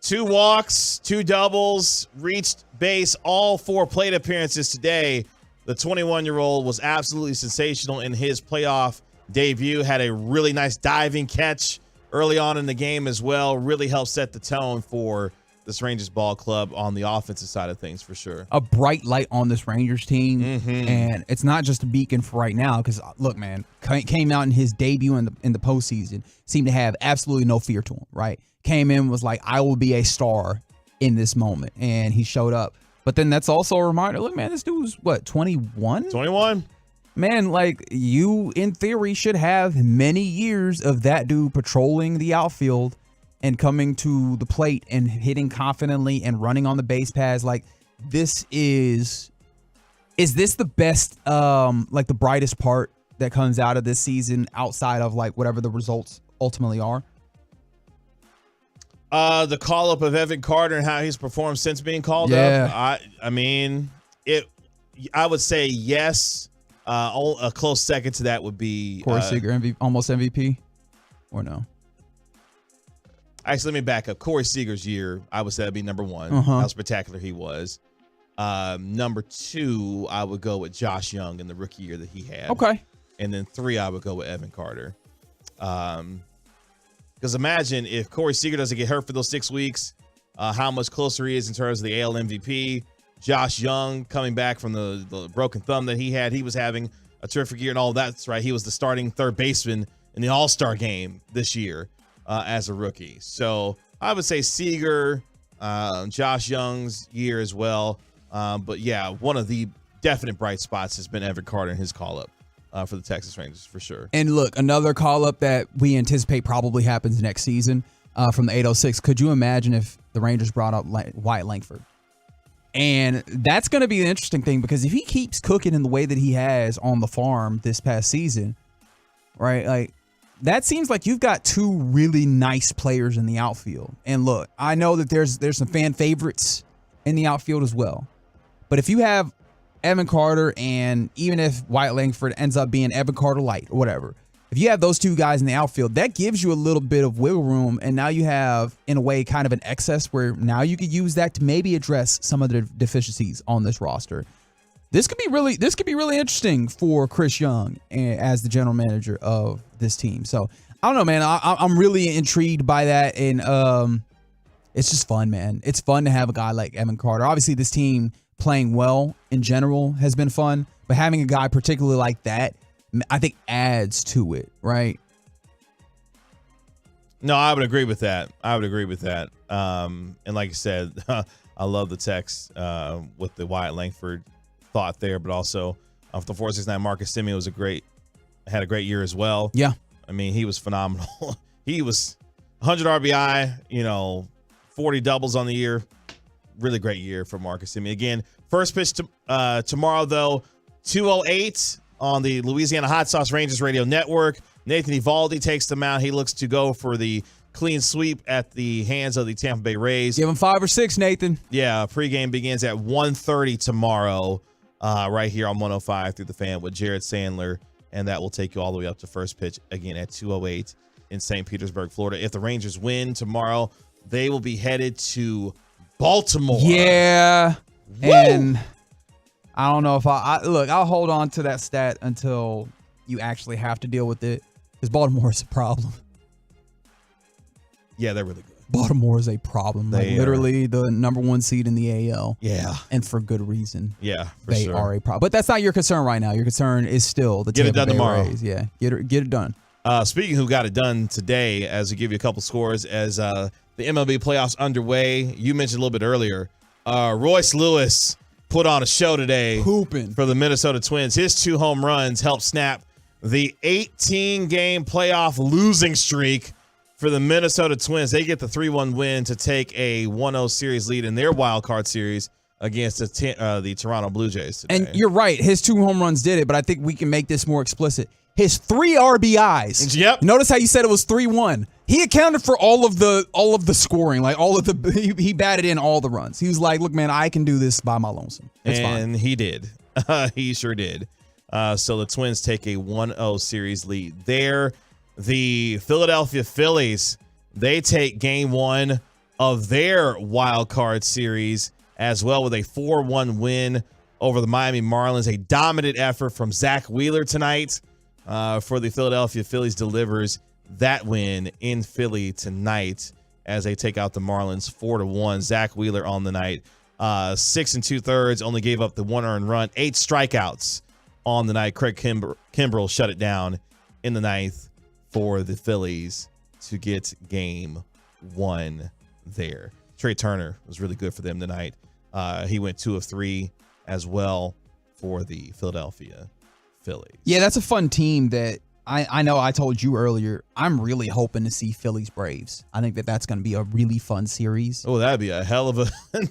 2 walks, 2 doubles, reached base, all 4 plate appearances today. The 21-year-old was absolutely sensational in his playoff debut. Had a really nice diving catch early on in the game as well. Really helped set the tone for this Rangers ball club on the offensive side of things for sure. A bright light on this Rangers team. And it's not just a beacon for right now, because look, man, came out in his debut in the postseason, seemed to have absolutely no fear to him, right? Came in, was like, I will be a star in this moment, and he showed up. But then that's also a reminder, look, man, this dude was what, 21? 21. Man, like, you in theory should have many years of that dude patrolling the outfield and coming to the plate and hitting confidently and running on the base paths. Like, this is this the best, like the brightest part that comes out of this season outside of like whatever the results ultimately are? The call up of Evan Carter and how he's performed since being called up. I mean, I would say yes. A close second to that would be Corey Seager, almost MVP, or no? Actually, let me back up. Corey Seager's year, I would say that'd be number 1. How spectacular he was. Number 2, I would go with Josh Young in the rookie year that he had. Okay. And then 3, I would go with Evan Carter. Because imagine if Corey Seager doesn't get hurt for those 6 weeks, how much closer he is in terms of the AL MVP. Josh Young coming back from the broken thumb that he had. He was having a terrific year and all that's right. He was the starting third baseman in the All-Star game this year as a rookie. So I would say Seager, Josh Young's year as well. But yeah, one of the definite bright spots has been Evan Carter and his call-up for the Texas Rangers for sure. And look, another call-up that we anticipate probably happens next season from the 806. Could you imagine if the Rangers brought up Wyatt Langford? And that's going to be an interesting thing because if he keeps cooking in the way that he has on the farm this past season, right, like that seems like you've got two really nice players in the outfield. And look, I know that there's some fan favorites in the outfield as well. But if you have Evan Carter and even if Wyatt Langford ends up being Evan Carter light or whatever, if you have those two guys in the outfield, that gives you a little bit of wiggle room. And now you have, in a way, kind of an excess where now you could use that to maybe address some of the deficiencies on this roster. This could be really interesting for Chris Young as the general manager of this team. So I don't know, man. I'm really intrigued by that. And it's just fun, man. It's fun to have a guy like Evan Carter. Obviously, this team playing well in general has been fun. But having a guy particularly like that, I think adds to it, right? No, I would agree with that. And like I said, I love the text with the Wyatt Langford thought there, but also for the 469 Marcus Semien had a great year as well. Yeah. I mean, he was phenomenal. He was 100 RBI, 40 doubles on the year. Really great year for Marcus Semien. Again, first pitch tomorrow, though, 2:08 on the Louisiana Hot Sauce Rangers Radio Network. Nathan Eovaldi takes them out. He looks to go for the clean sweep at the hands of the Tampa Bay Rays. Give him 5 or 6, Nathan. Yeah, pregame begins at 1:30 tomorrow right here on 105 through the Fan with Jared Sandler, and that will take you all the way up to first pitch again at 2:08 in St. Petersburg, Florida. If the Rangers win tomorrow, they will be headed to Baltimore. Yeah. Woo! And I don't know if I'll hold on to that stat until you actually have to deal with it because Baltimore is a problem. Yeah, they're really good. Baltimore is a problem. Literally the number 1 seed in the AL. Yeah. And for good reason. Yeah, they are a problem. But that's not your concern right now. Your concern is still the Get it Tampa done Bay tomorrow. Rays. Yeah, get it done. Speaking of who got it done today, as we give you a couple scores, as the MLB playoffs underway, you mentioned a little bit earlier, Royce Lewis put on a show today for the Minnesota Twins. His 2 home runs helped snap the 18-game playoff losing streak for the Minnesota Twins. They get the 3-1 win to take a 1-0 series lead in their wild card series against the Toronto Blue Jays today. And you're right. His 2 home runs did it, but I think we can make this more explicit. His 3 RBIs. Yep. Notice how you said it was 3-1. He accounted for all of the scoring, like he batted in all the runs. He was like, "Look, man, I can do this by my lonesome." It's and fine. he did. He sure did. So the Twins take a 1-0 series lead there. The Philadelphia Phillies, they take game 1 of their wild card series as well with a 4-1 win over the Miami Marlins. A dominant effort from Zach Wheeler tonight for the Philadelphia Phillies delivers that win in Philly tonight as they take out the Marlins 4-1. Zach Wheeler on the night, 6 2/3, only gave up the 1 earned run, 8 strikeouts on the night. Craig Kimbrell shut it down in the 9th for the Phillies to get game 1 there. Trey Turner was really good for them tonight. He went 2 of 3 as well for the Philadelphia Phillies. Yeah, that's a fun team that I know I told you earlier. I'm really hoping to see Phillies Braves. I think that's going to be a really fun series. Oh, that'd be a hell of a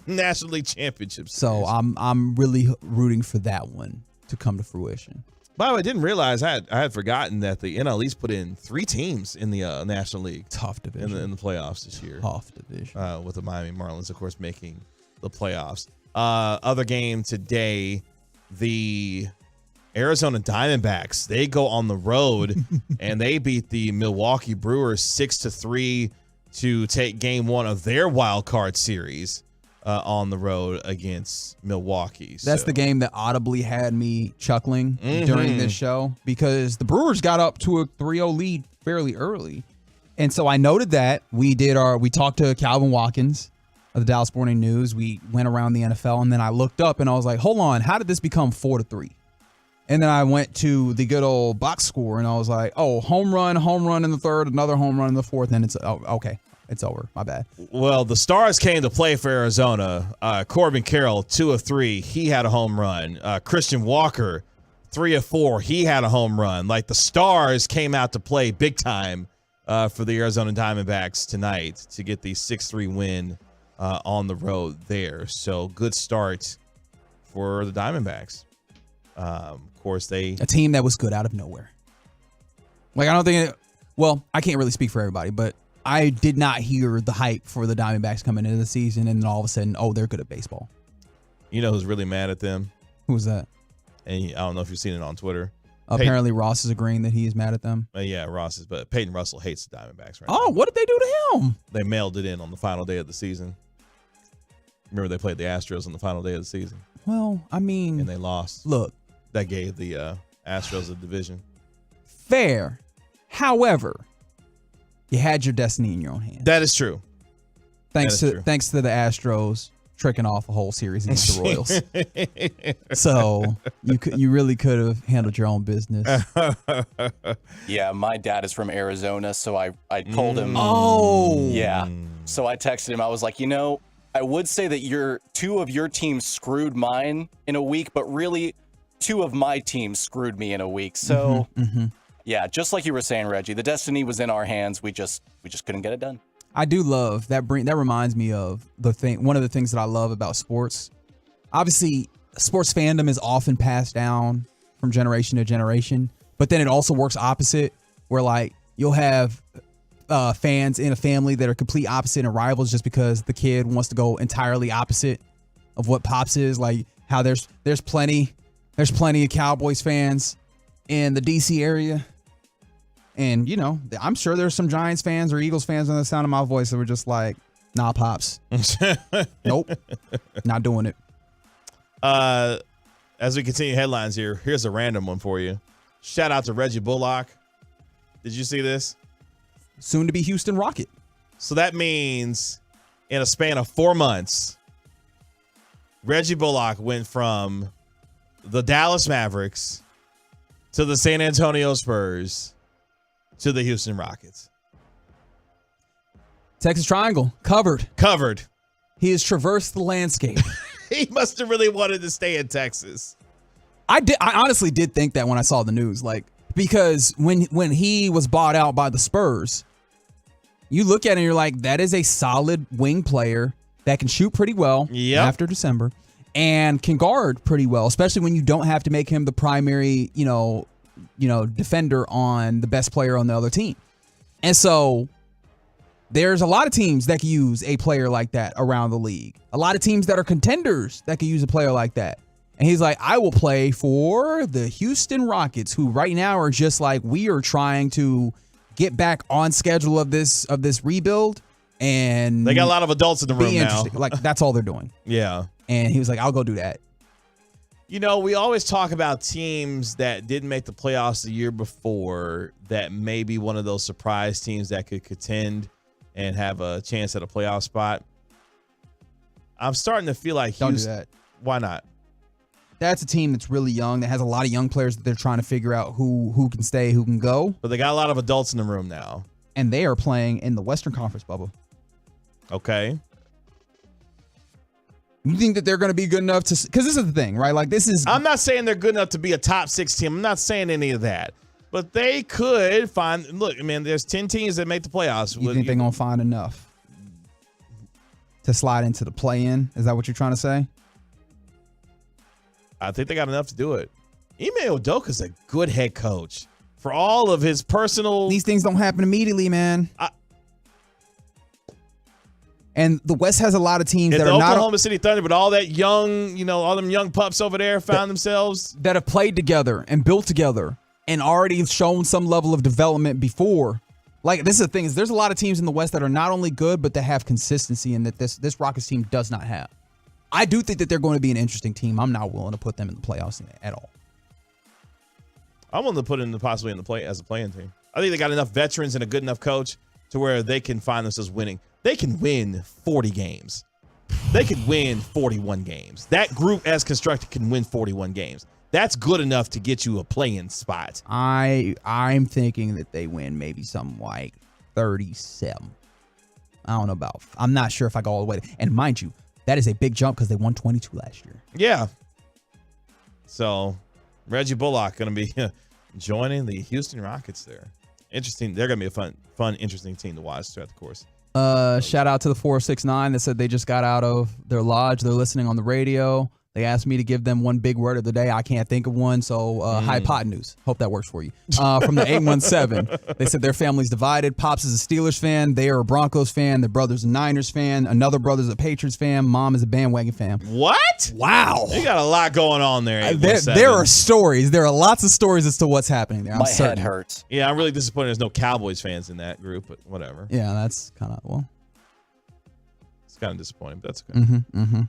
National League Championship series. So I'm really rooting for that one to come to fruition. By the way, I didn't realize I had forgotten that the NL East put in 3 teams in the National League. Tough division. In the playoffs this year. Tough division. With the Miami Marlins, of course, making the playoffs. Other game today, the Arizona Diamondbacks, they go on the road and they beat the Milwaukee Brewers 6-3 to take game 1 of their wild card series on the road against Milwaukee. That's the game that audibly had me chuckling during this show because the Brewers got up to a 3-0 lead fairly early. And so I noted that we talked to Calvin Watkins of the Dallas Morning News. We went around the NFL, and then I looked up and I was like, hold on, how did this become 4-3? And then I went to the good old box score, and I was like, oh, home run in the third, another home run in the fourth, and it's okay. It's over. My bad. Well, the Stars came to play for Arizona. Corbin Carroll, 2 of 3. He had a home run. Christian Walker, 3 of 4. He had a home run. Like, the Stars came out to play big time for the Arizona Diamondbacks tonight to get the 6-3 win on the road there. So, good start for the Diamondbacks. Of course, a team that was good out of nowhere. Like, I don't think I can't really speak for everybody, but I did not hear the hype for the Diamondbacks coming into the season, and then all of a sudden, they're good at baseball. You know who's really mad at them? Who's that? And I don't know if you've seen it on Twitter. Apparently, Ross is agreeing that he is mad at them. Yeah, Ross is, but Peyton Russell hates the Diamondbacks right now. What did they do to him? They mailed it in on the final day of the season. Remember, they played the Astros on the final day of the season. Well, I mean, and they lost. Look, that gave the Astros a division. Fair. However, you had your destiny in your own hands. That is true. Thanks to the Astros tricking off a whole series against the Royals. So you really could have handled your own business. Yeah, my dad is from Arizona, so I told him. Oh. Yeah. So I texted him. I was like, I would say that two of your teams screwed mine in a week, but really 2 of my teams screwed me in a week. So yeah, just like you were saying, Reggie, the destiny was in our hands. We just couldn't get it done. I do love that. That reminds me of one of the things that I love about sports. Obviously, sports fandom is often passed down from generation to generation, but then it also works opposite, where like you'll have fans in a family that are complete opposite and rivals just because the kid wants to go entirely opposite of what Pops is. Like how there's plenty of Cowboys fans in the DC area. And, I'm sure there's some Giants fans or Eagles fans on the sound of my voice that were just like, nah, Pops. Nope. Not doing it. As we continue headlines here, here's a random one for you. Shout out to Reggie Bullock. Did you see this? Soon to be Houston Rocket. So that means in a span of 4 months, Reggie Bullock went from the Dallas Mavericks to the San Antonio Spurs to the Houston Rockets. Texas Triangle, covered. He has traversed the landscape. He must have really wanted to stay in Texas. I honestly did think that when I saw the news, like, because when he was bought out by the Spurs, you look at it and you're like, that is a solid wing player that can shoot pretty well after December and can guard pretty well, especially when you don't have to make him the primary, defender on the best player on the other team. And so there's a lot of teams that can use a player like that around the league. A lot of teams that are contenders that can use a player like that. And he's like, I will play for the Houston Rockets, who right now are just like, we are trying to get back on schedule of this rebuild. And they got a lot of adults in the room now. Like, that's all they're doing. Yeah. And he was like, I'll go do that. We always talk about teams that didn't make the playoffs the year before that may be one of those surprise teams that could contend and have a chance at a playoff spot. I'm starting to feel like Don't do that. Why not? That's a team that's really young, that has a lot of young players that they're trying to figure out who can stay, who can go. But they got a lot of adults in the room now. And they are playing in the Western Conference bubble. Okay. You think that they're going to be good enough to... Because this is the thing, right? Like, this is... I'm not saying they're good enough to be a top 6 team. I'm not saying any of that. But they could find... Look, man, there's 10 teams that make the playoffs. You think they're going to find enough to slide into the play-in? Is that what you're trying to say? I think they got enough to do it. Ime Udoka's a good head coach. For all of his personal... These things don't happen immediately, man. And the West has a lot of teams that are not Oklahoma City Thunder, but all that young, all them young pups over there found themselves that have played together and built together and already shown some level of development before. Like, this is the thing, is there's a lot of teams in the West that are not only good, but that have consistency, and that this Rockets team does not have. I do think that they're going to be an interesting team. I'm not willing to put them in the playoffs at all. I'm willing to put them possibly in the play as a playing team. I think they got enough veterans and a good enough coach to where they can find themselves winning. They can win 40 games. they could win 41 games. That group as constructed can win 41 games. That's good enough to get you a play-in spot. I'm thinking that they win maybe something like 37. I don't know about. I'm not sure if I go all the way. And mind you, that is a big jump because they won 22 last year. Yeah. So Reggie Bullock going to be joining the Houston Rockets there. Interesting. They're going to be a fun, interesting team to watch throughout the course. Shout out to the 469 that said they just got out of their lodge. They're listening on the radio. They asked me to give them one big word of the day. I can't think of one, so hypotenuse. Hope that works for you. From the 817, they said their family's divided. Pops is a Steelers fan. They are a Broncos fan. Their brother's a Niners fan. Another brother's a Patriots fan. Mom is a bandwagon fan. What? Wow. They got a lot going on there. There are stories. There are lots of stories as to what's happening there. My head hurts. Yeah, I'm really disappointed there's no Cowboys fans in that group, but whatever. Yeah, that's kind of, well. It's kind of disappointing, but that's okay.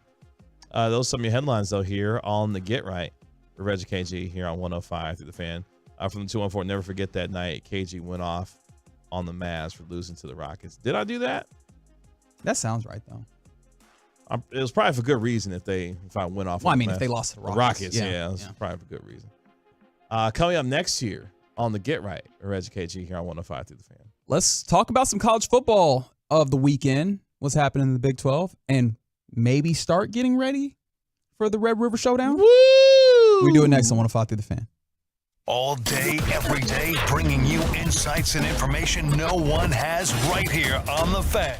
Those are some of your headlines, though, here on the Get Right for Reggie KG here on 105 through the Fan. From the 214, never forget that night KG went off on the Mavs for losing to the Rockets. Did I do that? That sounds right, though. It was probably for good reason if I went off. Well, on I mean, the if they lost to the Rockets, yeah, it was probably for good reason. Coming up next year on the Get Right for Reggie KG here on 105 through the Fan. Let's talk about some college football of the weekend. What's happening in the Big 12, and maybe start getting ready for the Red River Showdown. Woo! We do it next on 105 through the Fan. All day, every day, bringing you insights and information no one has right here on The Fan.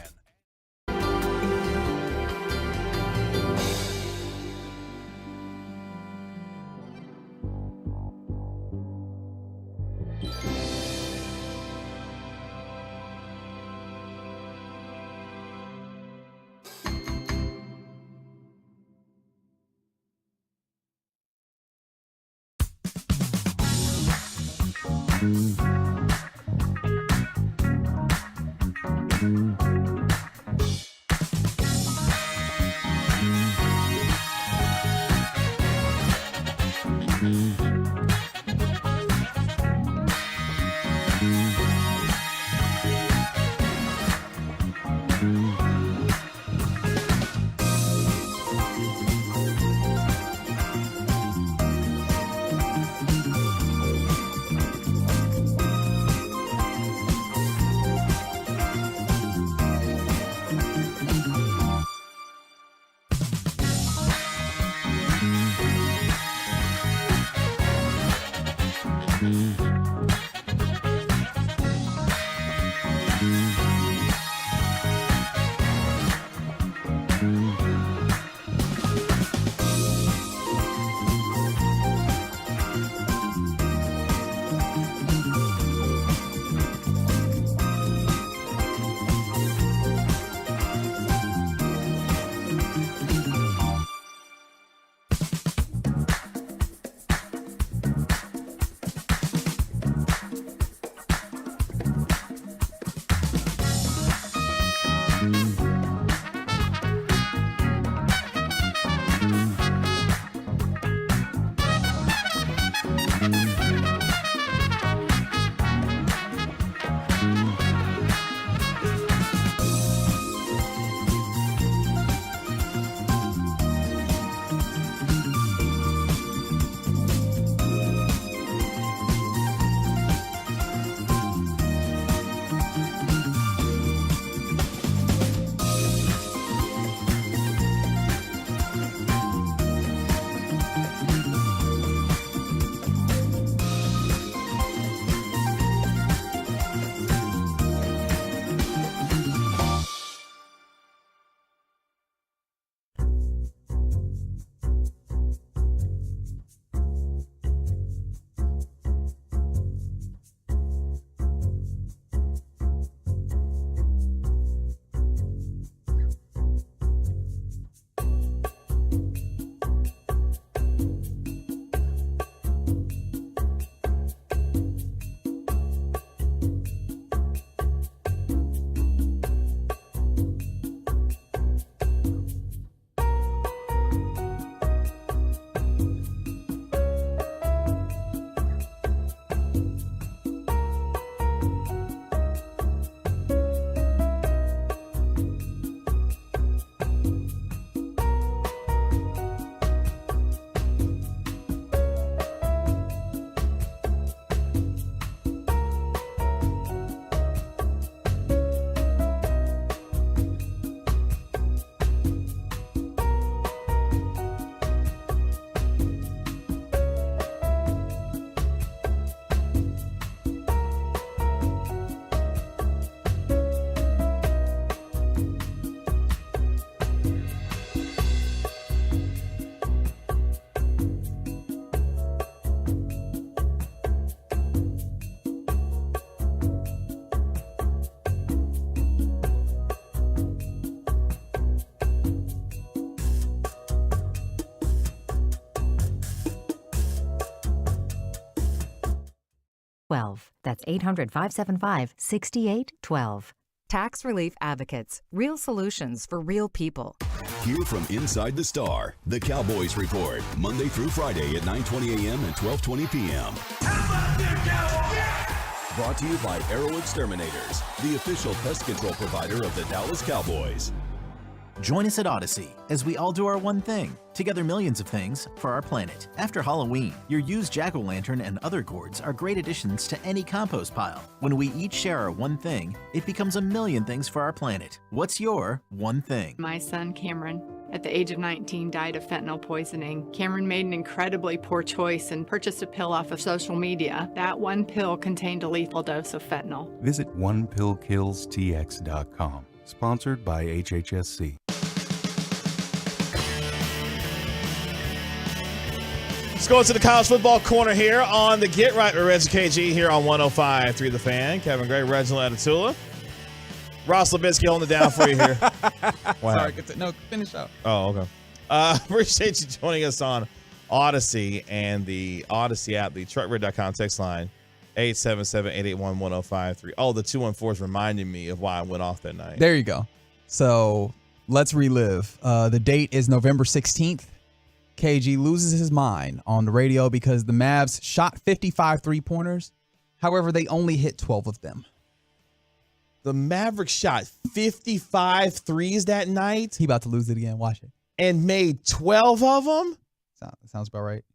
12. That's 800-575-6812. Tax Relief Advocates. Real solutions for real people. Hear from inside the Star, the Cowboys Report, Monday through Friday at 9:20 a.m. and 12:20 p.m. Brought to you by Arrow Exterminators, the official pest control provider of the Dallas Cowboys. Join us at Odyssey as we all do our one thing. Together millions of things for our planet. After Halloween, your used jack-o'-lantern and other gourds are great additions to any compost pile. When we each share our one thing, it becomes a million things for our planet. What's your one thing? My son, Cameron, at the age of 19, died of fentanyl poisoning. Cameron made an incredibly poor choice and purchased a pill off of social media. That one pill contained a lethal dose of fentanyl. Visit onepillkillstx.com. Sponsored by HHSC. Let's go to the college football corner here on the Get Right with Reggie KG here on 105.3 The Fan. Kevin Gray, Reginald Atatula. Ross Labisky holding it down for you here. Sorry, finish up. Oh, okay. Appreciate you joining us on Odyssey and the Odyssey app, the truckred.com text line, 877-881-1053. Oh, the 214 is reminding me of why I went off that night. There you go. So let's relive. The date is November 16th. KG loses his mind on the radio because the Mavs shot 55 three-pointers. However, they only hit 12 of them. The Mavericks shot 55 threes that night. He about to lose it again. Watch it. And made 12 of them? Sounds about right.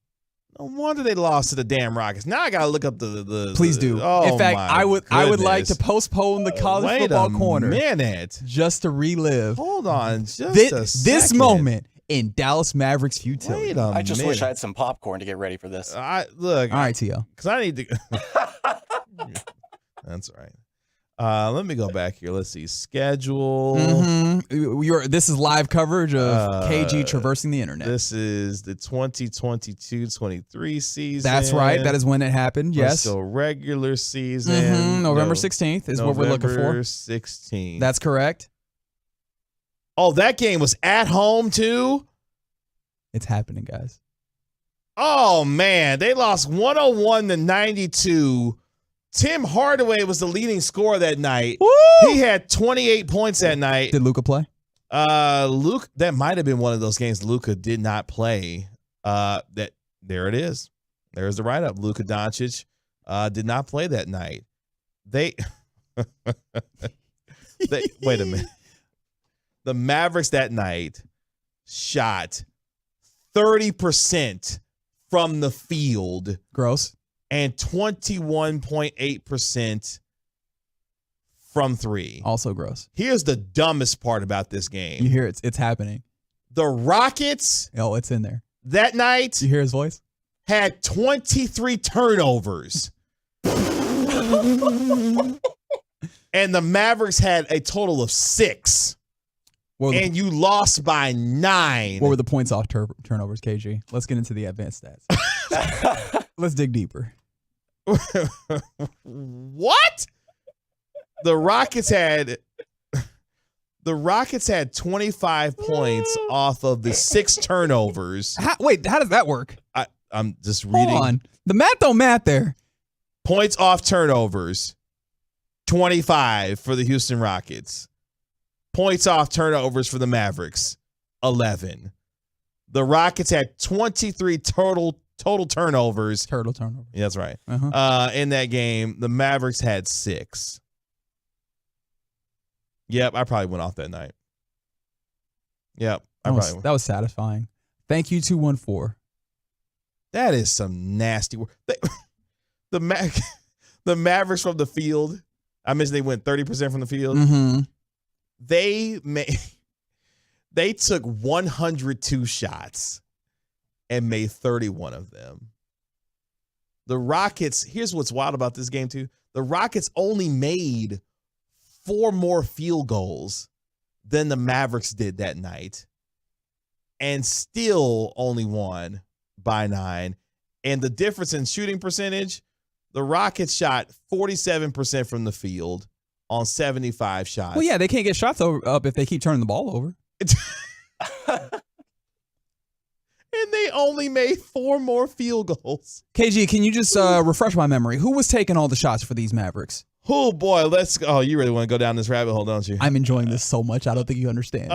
No wonder they lost to the damn Rockets. Now I got to look up the Please do. Oh, in fact, I would like to postpone the college football corner. Minute. Just to relive. Hold on. This moment in Dallas Mavericks futility. I just wish I had some popcorn to get ready for this. Look. All right, T.O. Because I need to. That's right. Let me go back here. Let's see. Schedule. Mm-hmm. This is live coverage of KG traversing the internet. This is the 2022-23 season. That's right. That is when it happened. Yes. So regular season. Mm-hmm. November 16th is what we're looking for. November 16th. That's correct. Oh, that game was at home too? It's happening, guys. Oh, man. They lost 101-92. Tim Hardaway was the leading scorer that night. Woo! He had 28 points that night. Did Luka play? That might have been one of those games Luka did not play. There it is. There's the write-up. Luka Doncic did not play that night. Wait a minute. The Mavericks that night shot 30% from the field. Gross. And 21.8% from three. Also gross. Here's the dumbest part about this game. You hear it's happening. The Rockets. Oh, it's in there. That night. You hear his voice? Had 23 turnovers. And the Mavericks had a total of 6. And you lost by 9. What were the points off turnovers, KG? Let's get into the advanced stats. Let's dig deeper. What? The Rockets had 25 points off of the 6 turnovers. How does that work? I'm just reading. Hold on. The math don't math there. Points off turnovers, 25 for the Houston Rockets. Points off turnovers for the Mavericks, 11. The Rockets had 23 total turnovers. Total turnovers. Yeah, that's right. Uh-huh. In that game, the Mavericks had 6. Yep, I probably went off that night. Yep, that was satisfying. Thank you, 214. That is some nasty work. The Mavericks from the field. I mentioned they went 30% from the field. Mm-hmm. They took 102 shots and made 31 of them. The Rockets, here's what's wild about this game too. The Rockets only made 4 more field goals than the Mavericks did that night and still only won by 9. And the difference in shooting percentage, the Rockets shot 47% from the field on 75 shots. Well, yeah, they can't get shots up if they keep turning the ball over. And they only made 4 more field goals. KG, can you just refresh my memory? Who was taking all the shots for these Mavericks? Oh, boy. You really want to go down this rabbit hole, don't you? I'm enjoying this so much. I don't think you understand.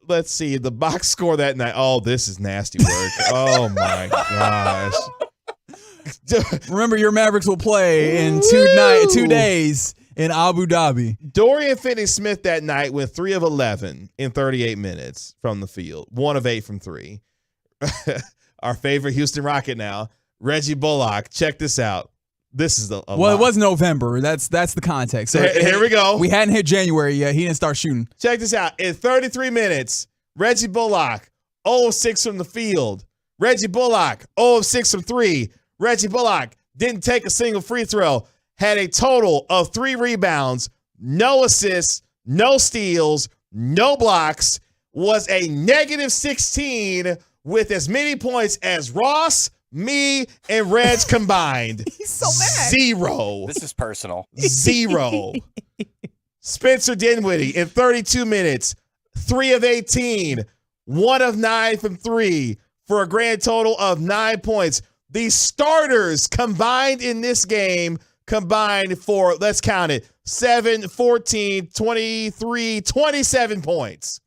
Let's see. The box score that night. Oh, this is nasty work. Oh, my gosh. Remember, your Mavericks will play in 2 days in Abu Dhabi. Dorian Finney-Smith that night went 3 of 11 in 38 minutes from the field. 1 of 8 from 3. Our favorite Houston Rocket now, Reggie Bullock. Check this out. This is a lot. It was November. That's the context. So here we go. We hadn't hit January yet. He didn't start shooting. Check this out. In 33 minutes, Reggie Bullock, 0 of 6 from the field. Reggie Bullock, 0 of 6 from 3. Reggie Bullock didn't take a single free throw. Had a total of 3 rebounds, no assists, no steals, no blocks. Was a negative 16 with as many points as Ross, me, and Reg combined. He's so mad. 0. This is personal. 0. Spencer Dinwiddie in 32 minutes, 3 of 18, 1 of 9 from 3 for a grand total of 9 points. The starters combined in this game for, let's count it, 7, 14, 23, 27 points.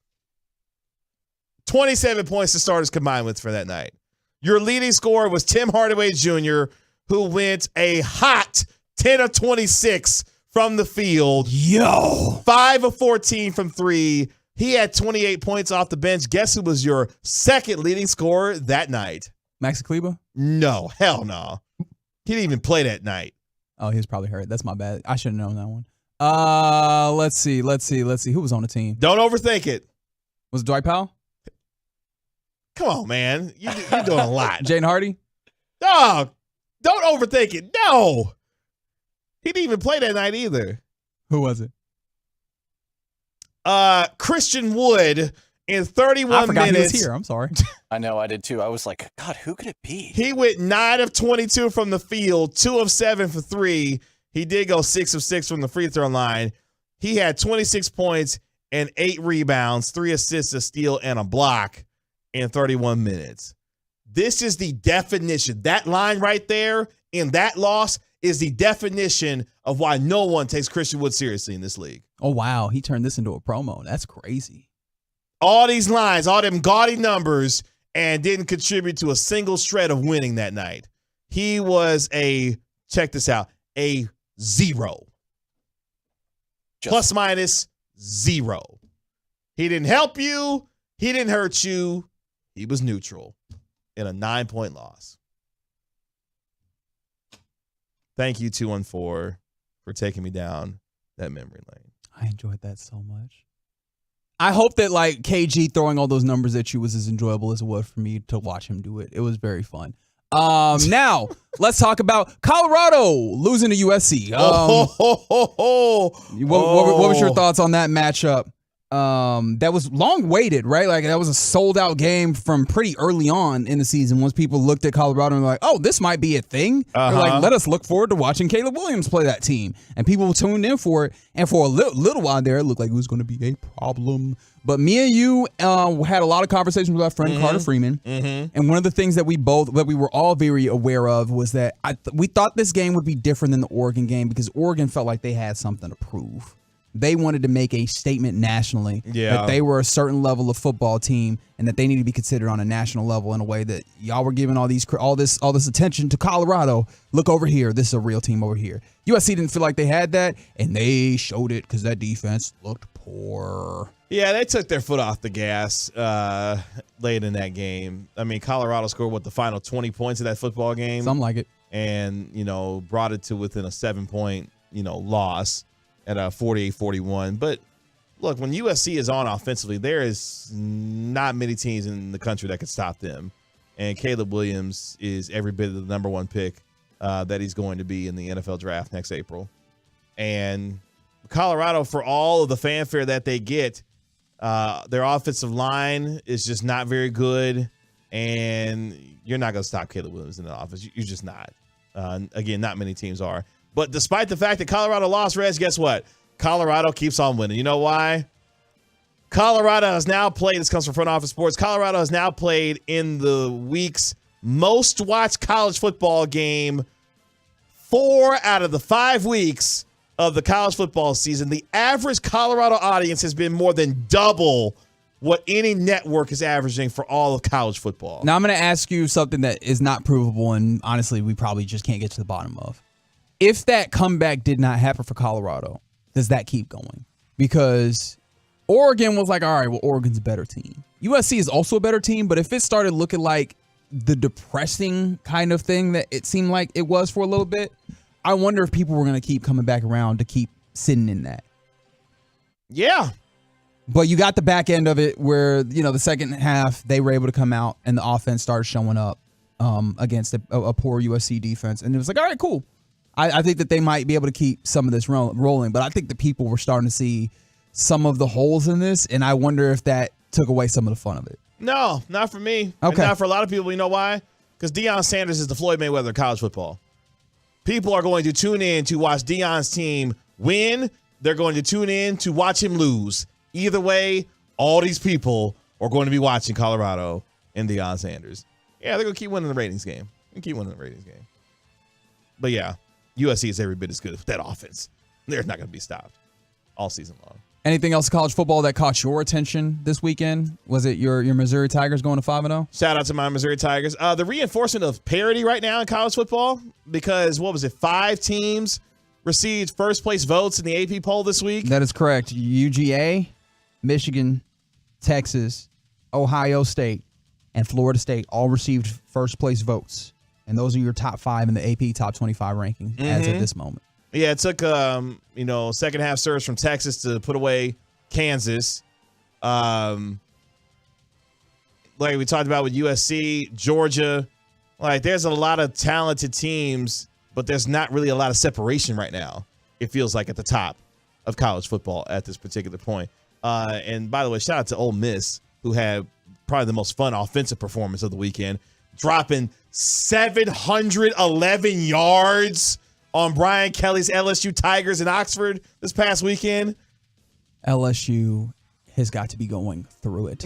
27 points the starters combined with for that night. Your leading scorer was Tim Hardaway Jr., who went a hot 10 of 26 from the field. 5 of 14 from 3. He had 28 points off the bench. Guess who was your second leading scorer that night? Maxi Kleber? No, hell no. He didn't even play that night. Oh, he was probably hurt. That's my bad. I should have known that one. Let's see. Who was on the team? Don't overthink it. Was it Dwight Powell? Come on, man. You're doing a lot. Jaden Hardy? Dog, don't overthink it. No. He didn't even play that night either. Who was it? Christian Wood in 31 minutes. I forgot he was here. I'm sorry. I know, I did too. I was like, God, who could it be? He went 9 of 22 from the field, 2 of 7 for 3. He did go 6 of 6 from the free throw line. He had 26 points and 8 rebounds, 3 assists, a steal, and a block in 31 minutes. This is the definition. That line right there in that loss is the definition of why no one takes Christian Wood seriously in this league. Oh, wow. He turned this into a promo. That's crazy. All these lines, all them gaudy numbers, and didn't contribute to a single shred of winning that night. He was check this out, a 0. Plus minus 0. He didn't help you. He didn't hurt you. He was neutral in a 9-point loss. Thank you, 214, for taking me down that memory lane. I enjoyed that so much. I hope that like KG throwing all those numbers at you was as enjoyable as it was for me to watch him do it. It was very fun. Now let's talk about Colorado losing to USC. What was your thoughts on that matchup? That was long waited, right? Like that was a sold out game from pretty early on in the season. Once people looked at Colorado and were like, oh, this might be a thing. They're like, let us look forward to watching Caleb Williams play that team. And people tuned in for it. And for a little while there, it looked like it was going to be a problem. But me and you had a lot of conversations with our friend Carter Freeman. And one of the things that we were all very aware of was that we thought this game would be different than the Oregon game because Oregon felt like they had something to prove. They wanted to make a statement nationally that they were a certain level of football team and that they need to be considered on a national level in a way that y'all were giving all this attention to Colorado. Look over here. This is a real team over here. USC didn't feel like they had that, and they showed it because that defense looked poor. Yeah, they took their foot off the gas late in that game. I mean, Colorado scored, the final 20 points of that football game? Something like it. And, brought it to within a 7-point, loss at 48-41. But look, when USC is on offensively, there is not many teams in the country that can stop them. And Caleb Williams is every bit of the number 1 pick that he's going to be in the NFL draft next April. And Colorado, for all of the fanfare that they get, their offensive line is just not very good. And you're not going to stop Caleb Williams in the offense. You're just not. Again, not many teams are. But despite the fact that Colorado lost, Reg, guess what? Colorado keeps on winning. You know why? Colorado has now played, this comes from Front Office Sports, Colorado has now played in the week's most watched college football game 4 out of the 5 weeks of the college football season. The average Colorado audience has been more than double what any network is averaging for all of college football. Now I'm going to ask you something that is not provable, and honestly, we probably just can't get to the bottom of. If that comeback did not happen for Colorado, does that keep going? Because Oregon was like, all right, well, Oregon's a better team. USC is also a better team, but if it started looking like the depressing kind of thing that it seemed like it was for a little bit, I wonder if people were going to keep coming back around to keep sitting in that. Yeah. But you got the back end of it where, the second half, they were able to come out and the offense started showing up against a poor USC defense. And it was like, all right, cool. I think that they might be able to keep some of this rolling. But I think the people were starting to see some of the holes in this, and I wonder if that took away some of the fun of it. No, not for me. Okay. And not for a lot of people. You know why? Because Deion Sanders is the Floyd Mayweather of college football. People are going to tune in to watch Deion's team win. They're going to tune in to watch him lose. Either way, all these people are going to be watching Colorado and Deion Sanders. Yeah, they're going to keep winning the ratings game. But yeah, USC is every bit as good with that offense. They're not going to be stopped all season long. Anything else in college football that caught your attention this weekend? Was it your Missouri Tigers going to 5-0? Shout out to my Missouri Tigers. The reinforcement of parity right now in college football, because 5 teams received first place votes in the AP poll this week? That is correct. UGA, Michigan, Texas, Ohio State, and Florida State all received first place votes. And those are your top 5 in the AP top 25 ranking as of this moment. Yeah, it took second half surge from Texas to put away Kansas. Like we talked about with USC, Georgia. Like, there's a lot of talented teams, but there's not really a lot of separation right now. It feels like at the top of college football at this particular point. And by the way, shout out to Ole Miss, who had probably the most fun offensive performance of the weekend, dropping 711 yards on Brian Kelly's LSU Tigers in Oxford this past weekend. LSU has got to be going through it.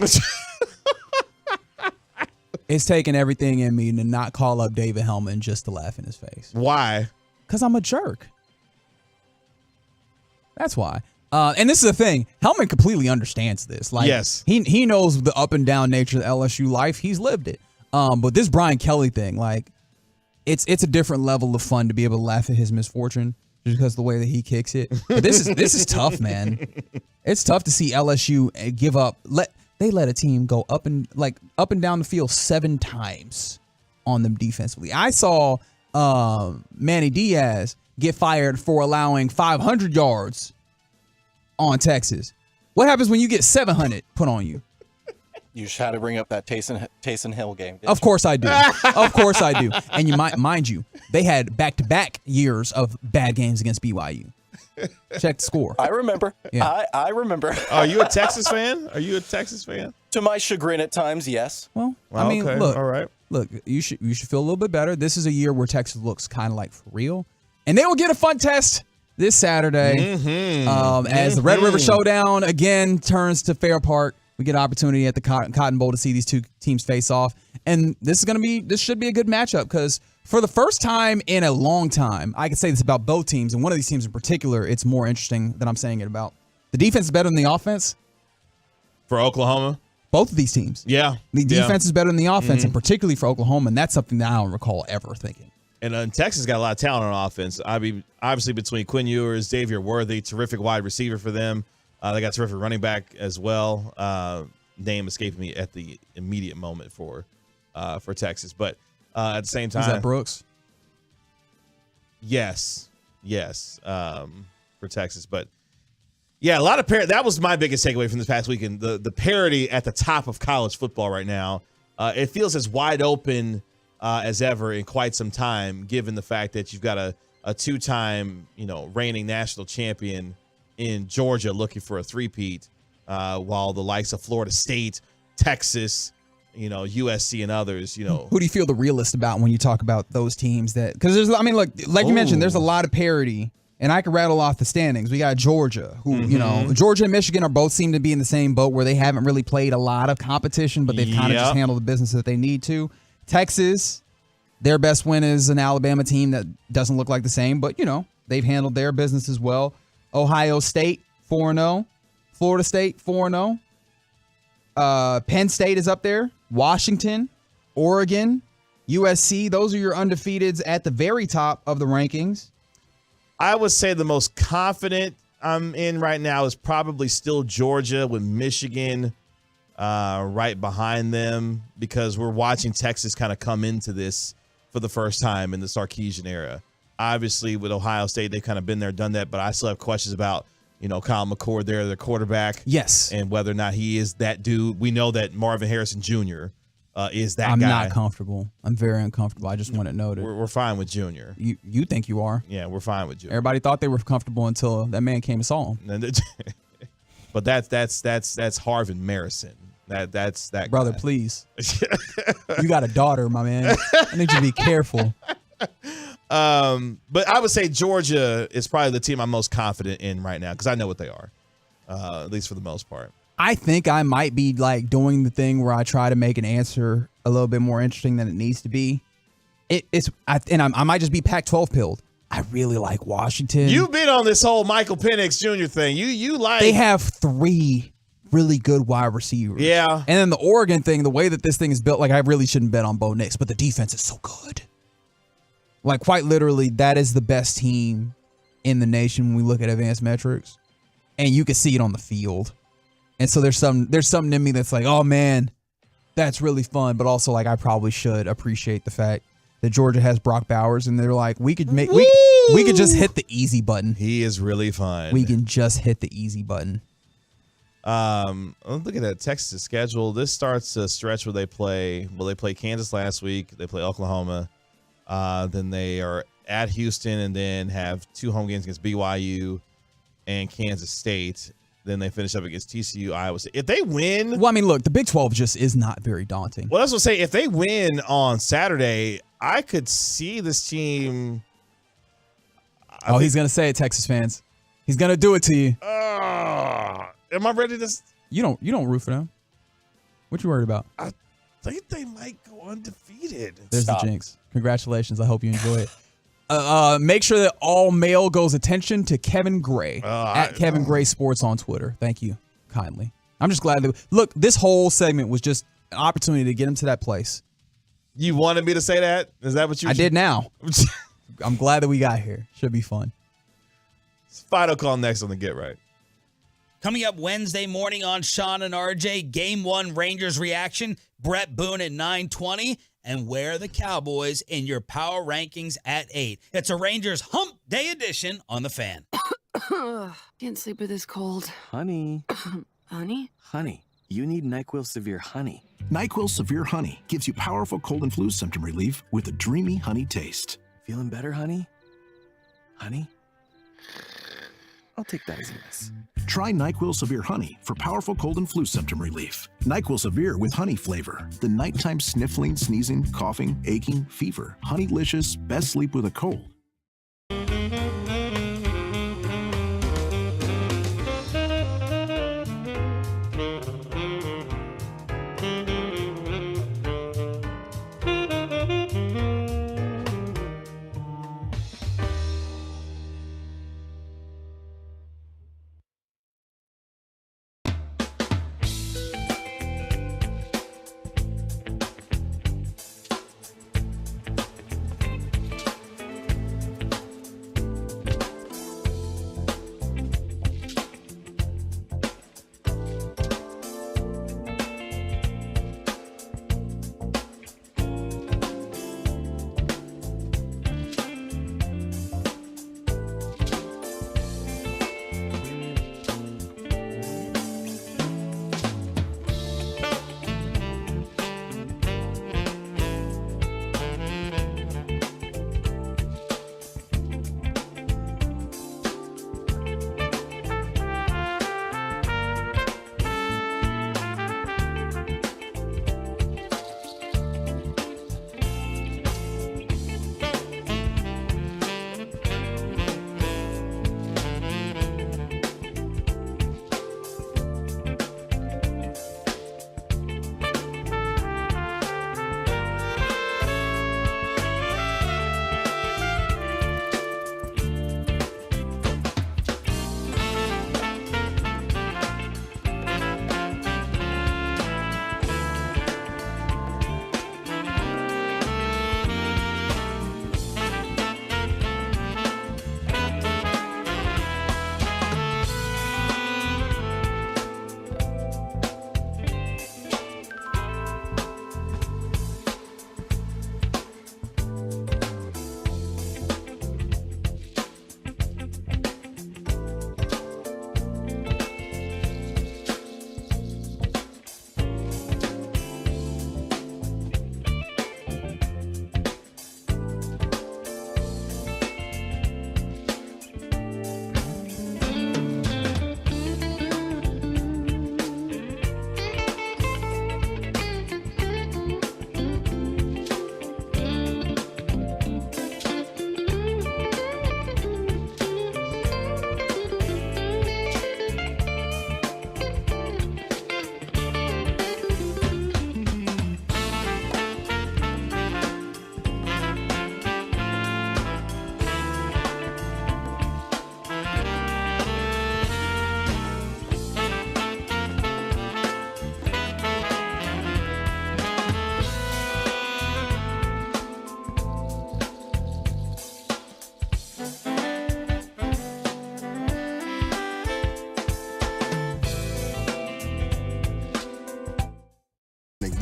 It's taking everything in me to not call up David Hellman just to laugh in his face. Why? Because I'm a jerk. That's why. And this is the thing. Hellman completely understands this. Like, yes. He knows the up and down nature of the LSU life. He's lived it. But this Brian Kelly thing, like, it's a different level of fun to be able to laugh at his misfortune just because of the way that he kicks it. But this is tough, man. It's tough to see LSU give up. They let a team go up and down the field 7 times on them defensively. I saw Manny Diaz get fired for allowing 500 yards on Texas. What happens when you get 700 put on you? You should have to bring up that Taysom Hill game. Of course I do. Of course I do. And you mind you, they had back-to-back years of bad games against BYU. Check the score. I remember. Yeah. I remember. Are you a Texas fan? To my chagrin at times, yes. Well, I mean, okay. look. All right. Look, you should feel a little bit better. This is a year where Texas looks kind of like for real. And they will get a fun test this Saturday as the Red River Showdown again turns to Fair Park. We get an opportunity at the Cotton Bowl to see these two teams face off. And this should be a good matchup because for the first time in a long time, I can say this about both teams, and one of these teams in particular, it's more interesting than I'm saying it about. The defense is better than the offense. For Oklahoma? Both of these teams. Yeah. The defense is better than the offense, and particularly for Oklahoma, and that's something that I don't recall ever thinking. And Texas got a lot of talent on offense. I mean, obviously between Quinn Ewers, Xavier Worthy, terrific wide receiver for them. They got terrific running back as well. Name escaped me at the immediate moment for Texas, but at the same time, is that Brooks? Yes, for Texas, but yeah, a lot of parity. That was my biggest takeaway from this past weekend. The parity at the top of college football right now. It feels as wide open as ever in quite some time, given the fact that you've got a 2-time reigning national champion in Georgia looking for a three-peat, while the likes of Florida State, Texas, USC and others, Who do you feel the realest about when you talk about those teams? Because there's, I mean, look, like you mentioned, there's a lot of parity And I can rattle off the standings. We got Georgia, who, Georgia and Michigan are both seem to be in the same boat where they haven't really played a lot of competition, but they've kind of just handled the business that they need to. Texas, their best win is an Alabama team that doesn't look like the same, but, they've handled their business as well. Ohio State, 4-0. Florida State, 4-0. Penn State is up there. Washington, Oregon, USC. Those are your undefeateds at the very top of the rankings. I would say the most confident I'm in right now is probably still Georgia, with Michigan right behind them, because we're watching Texas kind of come into this for the first time in the Sarkisian era. Obviously, with Ohio State, they've kind of been there, done that, but I still have questions about, Kyle McCord there, their quarterback. Yes. And whether or not he is that dude. We know that Marvin Harrison Jr. Is that guy. I'm not comfortable. I'm very uncomfortable. I just want it noted. We're fine with Junior. You think you are? Yeah, we're fine with Junior. Everybody thought they were comfortable until that man came and saw him. But that's Harvin Marison. That's that brother. Guy. Please, you got a daughter, my man. I need you to be careful. But I would say Georgia is probably the team I'm most confident in right now because I know what they are, at least for the most part. I think I might be like doing the thing where I try to make an answer a little bit more interesting than it needs to be. I might just be Pac-12 pilled. I really like Washington. You've been on this whole Michael Penix Jr. thing. You like. They have 3 really good wide receivers. Yeah. And then the Oregon thing, the way that this thing is built, like I really shouldn't bet on Bo Nix, but the defense is so good. Like quite literally, that is the best team in the nation when we look at advanced metrics. And you can see it on the field. And so there's something in me that's like, oh man, that's really fun. But also like I probably should appreciate the fact that Georgia has Brock Bowers, and they're like, we could just hit the easy button. He is really fun. We can just hit the easy button. Look at that Texas schedule. This starts a stretch where they play Kansas last week. They play Oklahoma. Then they are at Houston and then have 2 home games against BYU and Kansas State. Then they finish up against TCU, Iowa State. If they win... Well, I mean, look, the Big 12 just is not very daunting. Well, that's what I'm saying. If they win on Saturday, I could see this team... He's going to say it, Texas fans. He's going to do it to you. Am I ready to... You don't root for them. What you worried about? I think they might go undefeated. There's the jinx. Congratulations. I hope you enjoy it. Make sure that all mail goes attention to Kevin Gray at Kevin Gray Sports on Twitter. Thank you kindly. I'm just glad that look, this whole segment was just an opportunity to get him to that place. You wanted me to say that? Is that what you? I did now. I'm glad that we got here. Should be fun. Final call next on the Get Right. Coming up Wednesday morning on Sean and RJ, Game 1 Rangers reaction, Brett Boone at 9:20. And where are the Cowboys in your power rankings at 8? It's a Rangers Hump Day edition on The Fan. Can't sleep with this cold. Honey. Honey? Honey, you need NyQuil Severe Honey. NyQuil Severe Honey gives you powerful cold and flu symptom relief with a dreamy honey taste. Feeling better, honey? Honey? I'll take that as a yes. Try NyQuil Severe Honey for powerful cold and flu symptom relief. NyQuil Severe with honey flavor. The nighttime sniffling, sneezing, coughing, aching, fever. Honeylicious, best sleep with a cold.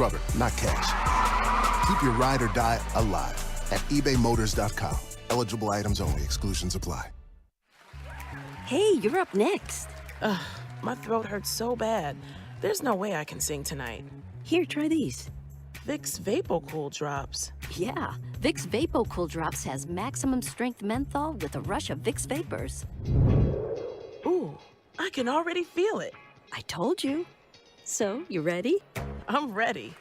Rubber, not cash. Keep your ride or die alive at ebaymotors.com. Eligible items only. Exclusions apply. Hey, you're up next. Ugh, my throat hurts so bad. There's no way I can sing tonight. Here, try these. Vicks VapoCool Drops. Yeah, Vicks VapoCool Drops has maximum strength menthol with a rush of Vicks Vapors. Ooh, I can already feel it. I told you. So, you ready? I'm ready.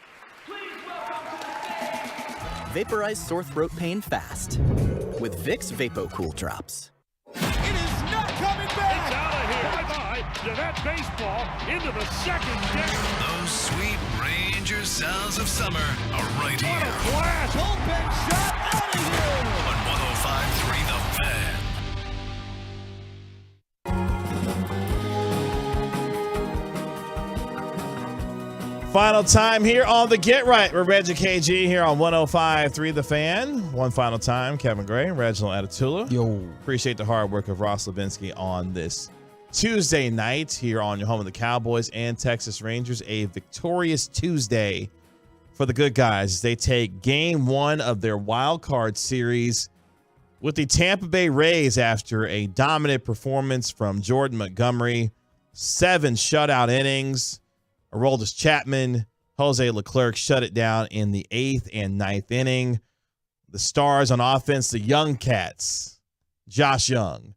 Vaporize sore throat pain fast with Vicks VapoCool Drops. Coming back! It's out of here. Bye-bye to that baseball into the second deck. Those sweet Ranger sounds of summer are right here. What a blast! Bullpen shot out of here! On 105.3 The Fan. Final time here on the Get Right. We're Reggie KG here on 105.3 The Fan. One final time, Kevin Gray, Reginald Atatula. Yo. Appreciate the hard work of Ross Levinsky on this Tuesday night here on your home of the Cowboys and Texas Rangers. A victorious Tuesday for the good guys as they take game one of their wild card series with the Tampa Bay Rays after a dominant performance from Jordan Montgomery. 7 shutout innings. Aroldis Chapman, Jose Leclerc shut it down in the 8th and 9th inning. The stars on offense, the young cats, Josh Young,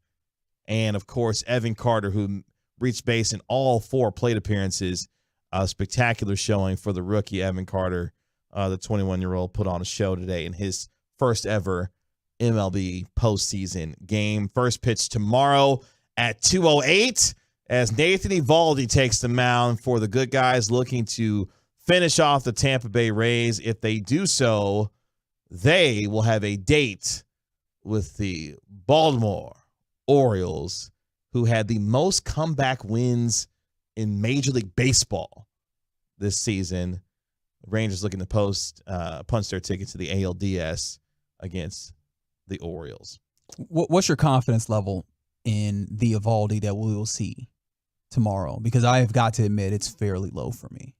and, of course, Evan Carter, who reached base in all 4 plate appearances. A spectacular showing for the rookie, Evan Carter, the 21-year-old, put on a show today in his first ever MLB postseason game. First pitch tomorrow at 2:08. As Nathan Eovaldi takes the mound for the good guys looking to finish off the Tampa Bay Rays. If they do so, they will have a date with the Baltimore Orioles, who had the most comeback wins in Major League Baseball this season. Rangers looking to punch their ticket to the ALDS against the Orioles. What's your confidence level in the Eovaldi that we will see tomorrow? Because I have got to admit it's fairly low for me.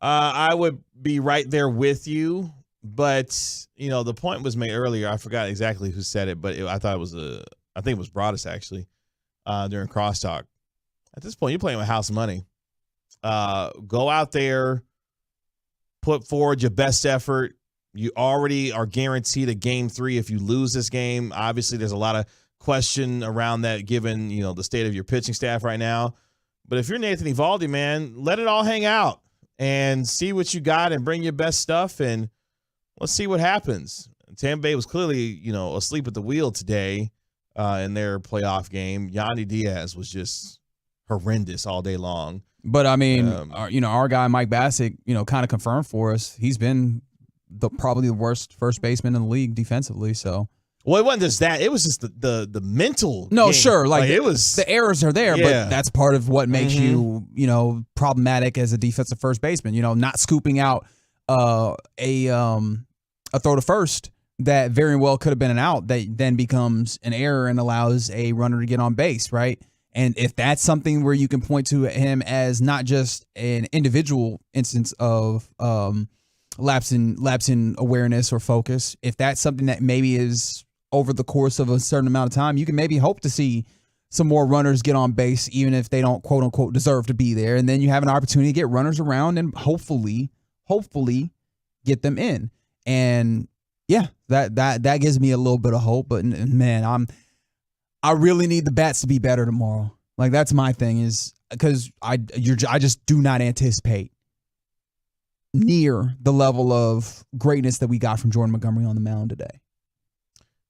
I would be right there with you, but the point was made earlier. I forgot exactly who said it, but I think it was Broadus actually during crosstalk. At this point, you're playing with house money. Go out there, put forward your best effort. You already are guaranteed a game 3 if you lose this game. Obviously, there's a lot of question around that given, the state of your pitching staff right now. But if you're Nathan Eovaldi, man, let it all hang out and see what you got and bring your best stuff, and let's see what happens. Tampa Bay was clearly, asleep at the wheel today in their playoff game. Yandy Diaz was just horrendous all day long. But, I mean, our guy Mike Bassett, kind of confirmed for us. He's been probably the worst first baseman in the league defensively, so. Well, it wasn't just that. It was just the mental No, game. sure. Like it was the errors are there, Yeah. but that's part of what makes you, problematic as a defensive first baseman. Not scooping out a throw to first that very well could have been an out that then becomes an error and allows a runner to get on base, right? And if that's something where you can point to him as not just an individual instance of lapse in awareness or focus, if that's something that maybe is over the course of a certain amount of time, you can maybe hope to see some more runners get on base, even if they don't quote unquote deserve to be there. And then you have an opportunity to get runners around and hopefully get them in. And yeah, that gives me a little bit of hope. But man, I really need the bats to be better tomorrow. Like that's my thing, is because I just do not anticipate near the level of greatness that we got from Jordan Montgomery on the mound today.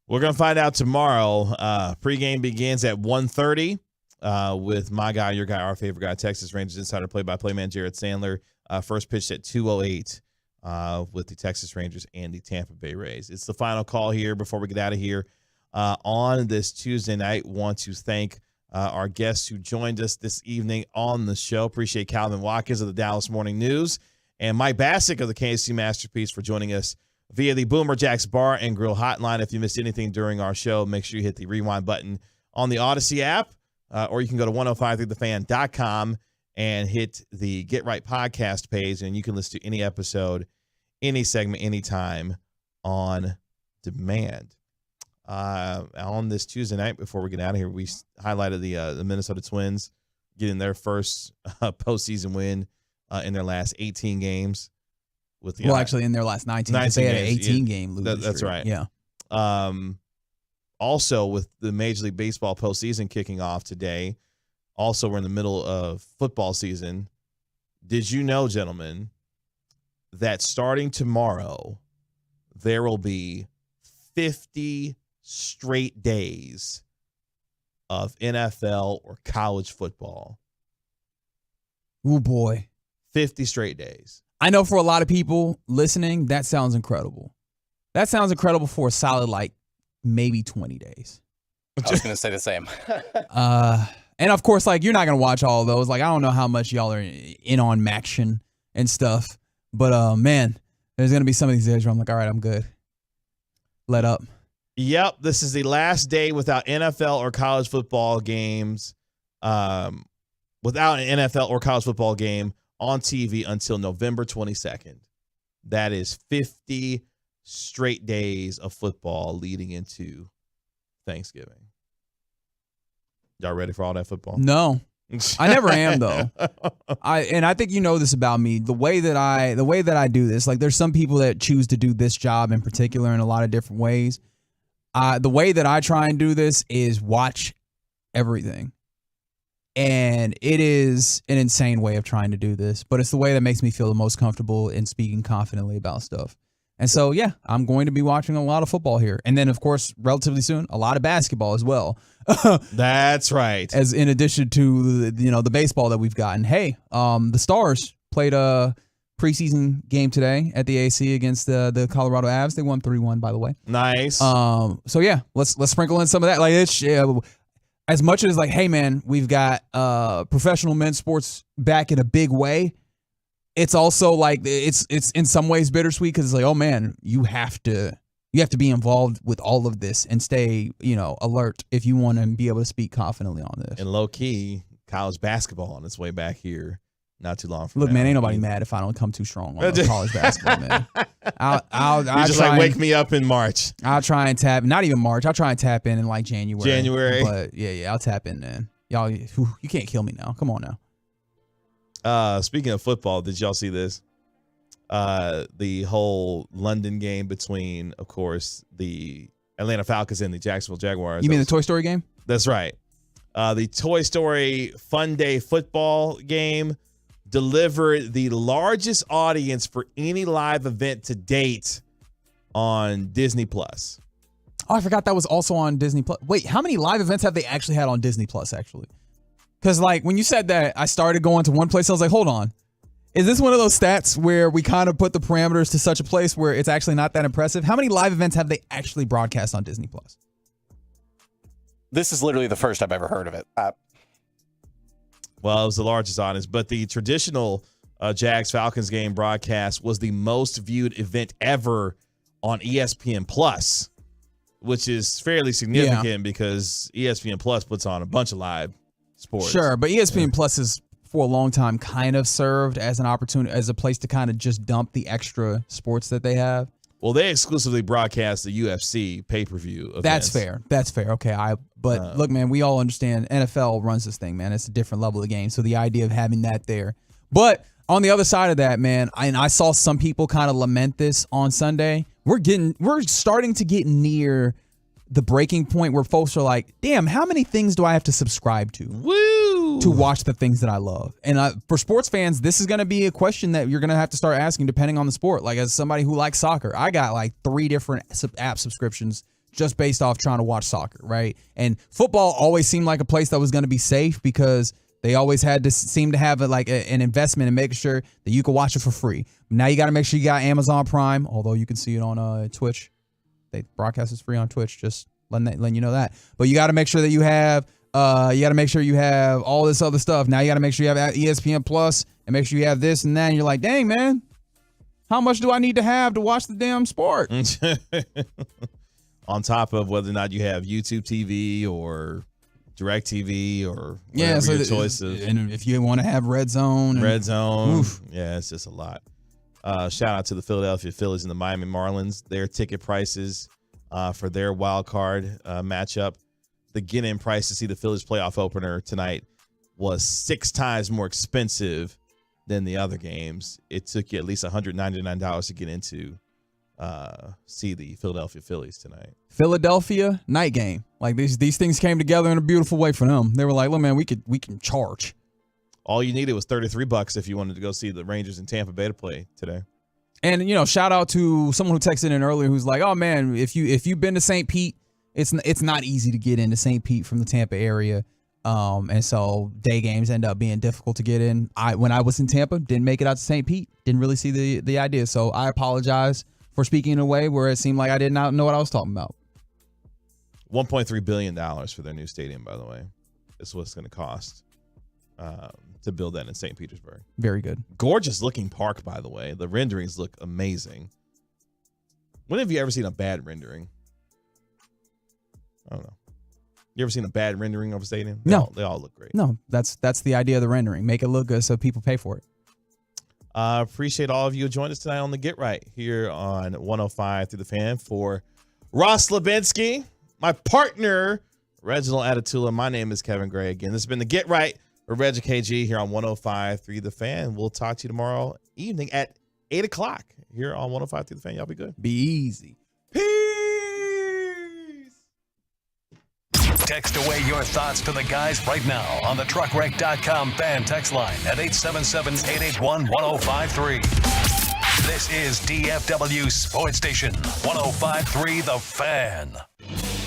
We're going to find out tomorrow. Pregame begins at 1:30 with my guy, your guy, our favorite guy, Texas Rangers insider play-by-play man Jared Sandler. First pitch at 2:08 with the Texas Rangers and the Tampa Bay Rays. It's the final call here before we get out of here on this Tuesday night. Want to thank our guests who joined us this evening on the show. Appreciate Calvin Watkins of the Dallas Morning News and Mike Bassick of the KC Masterpiece for joining us via the Boomer Jacks Bar and Grill Hotline. If you missed anything during our show, make sure you hit the rewind button on the Odyssey app, or you can go to 1053thefan.com and hit the Get Right podcast page, and you can listen to any episode, any segment, anytime on demand. On this Tuesday night, before we get out of here, we highlighted the Minnesota Twins getting their first postseason win in their last 18 games. Actually, in their last 19 games, they had an 18-game losing streak. That's right. Yeah. Also, with the Major League Baseball postseason kicking off today, also we're in the middle of football season. Did you know, gentlemen, that starting tomorrow, there will be 50 straight days of NFL or college football? Oh, boy. 50 straight days. I know for a lot of people listening, that sounds incredible. That sounds incredible for a solid, maybe 20 days. I was going to say the same. And of course, you're not going to watch all of those. I don't know how much y'all are in on Maction and stuff. But, man, there's going to be some of these days where I'm all right, I'm good. Let up. Yep, this is the last day without NFL or college football games. Without an NFL or college football game on TV until November 22nd. That is 50 straight days of football leading into Thanksgiving. Y'all ready for all that football? No. I never am, though. I think you know this about me. The way that I do this, there's some people that choose to do this job in particular in a lot of different ways. The way that I try and do this is watch everything. And it is an insane way of trying to do this, but it's the way that makes me feel the most comfortable in speaking confidently about stuff. And so, yeah, I'm going to be watching a lot of football here. And then, of course, relatively soon, a lot of basketball as well. That's right. As in addition to, the baseball that we've gotten. Hey, the Stars played a preseason game today at the AC against the Colorado Avs. They won 3-1, by the way. Nice. So, yeah, let's sprinkle in some of that. As much as hey man, we've got professional men's sports back in a big way. It's also it's in some ways bittersweet because it's oh man, you have to be involved with all of this and stay alert if you want to be able to speak confidently on this. And low key, college basketball on its way back here. Not too long from now. Look, man, ain't nobody mad if I don't come too strong on college basketball, man. I'll just wake me up in March. I'll try and tap, not even March. I'll try and tap in January. January. But yeah, I'll tap in then. Y'all, you can't kill me now. Come on now. Speaking of football, did y'all see this? The whole London game between, of course, the Atlanta Falcons and the Jacksonville Jaguars. You mean the Toy Story game? That's right. The Toy Story Fun Day football game delivered the largest audience for any live event to date on Disney Plus. Oh, I forgot that was also on Disney Plus. Wait, how many live events have they actually had on Disney Plus, actually? Because, when you said that, I started going to one place. I was like, hold on. Is this one of those stats where we kind of put the parameters to such a place where it's actually not that impressive? How many live events have they actually broadcast on Disney Plus? This is literally the first I've ever heard of it. Well, it was the largest audience, but the traditional Jags-Falcons game broadcast was the most viewed event ever on ESPN Plus, which is fairly significant because ESPN Plus puts on a bunch of live sports. Sure, but ESPN Plus has for a long time kind of served as an opportunity, as a place to kind of just dump the extra sports that they have. Well, they exclusively broadcast the UFC pay-per-view events. That's fair. Okay, but look, man, we all understand NFL runs this thing, man. It's a different level of game. So the idea of having that there. But on the other side of that, man, I saw some people kind of lament this on Sunday. We're starting to get near the breaking point where folks are like, damn, how many things do I have to subscribe to? Woo! To watch the things that I love. And for sports fans, this is going to be a question that you're going to have to start asking depending on the sport. As somebody who likes soccer, I got 3 different app subscriptions just based off trying to watch soccer, right? And football always seemed like a place that was going to be safe because they always had to seem to have an investment in making sure that you could watch it for free. Now you got to make sure you got Amazon Prime, although you can see it on Twitch. They broadcast is free on Twitch, just letting you know that. But you got to make sure that you have all this other stuff. Now you got to make sure you have ESPN Plus and make sure you have this and that. And you're like, dang, man, how much do I need to have to watch the damn sport? On top of whether or not you have YouTube TV or DirecTV or whatever your choice is. And if you want to have Red Zone. Yeah, it's just a lot. Shout out to the Philadelphia Phillies and the Miami Marlins. Their ticket prices for their wild card matchup. The get-in price to see the Phillies playoff opener tonight was 6 times more expensive than the other games. It took you at least $199 to get into see the Philadelphia Phillies tonight. Philadelphia night game. Like these things came together in a beautiful way for them. They were like, "Look, man, we can charge." All you needed was $33 if you wanted to go see the Rangers in Tampa Bay to play today. And shout out to someone who texted in earlier who's like, "Oh man, if you've been to St. Pete, it's not easy to get into St. Pete from the Tampa area." And so day games end up being difficult to get in. When I was in Tampa, didn't make it out to St. Pete. Didn't really see the idea. So I apologize for speaking in a way where it seemed like I did not know what I was talking about. $1.3 billion for their new stadium, by the way. Is what it's going to cost to build that in St. Petersburg. Very good. Gorgeous looking park, by the way. The renderings look amazing. When have you ever seen a bad rendering? I don't know. You ever seen a bad rendering of a stadium? They all look great. No, that's the idea of the rendering. Make it look good so people pay for it. Appreciate all of you who joined us tonight on the Get Right here on 105 through the Fan. For Ross Lubinsky, my partner, Reginald Atatula, my name is Kevin Gray again. This has been the Get Right with Reggie KG here on 105 through the Fan. We'll talk to you tomorrow evening at 8 o'clock here on 105 through the Fan. Y'all be good. Be easy. Text away your thoughts to the guys right now on the truckwreck.com fan text line at 877-881-1053. This is DFW Sports Station 105.3 The Fan.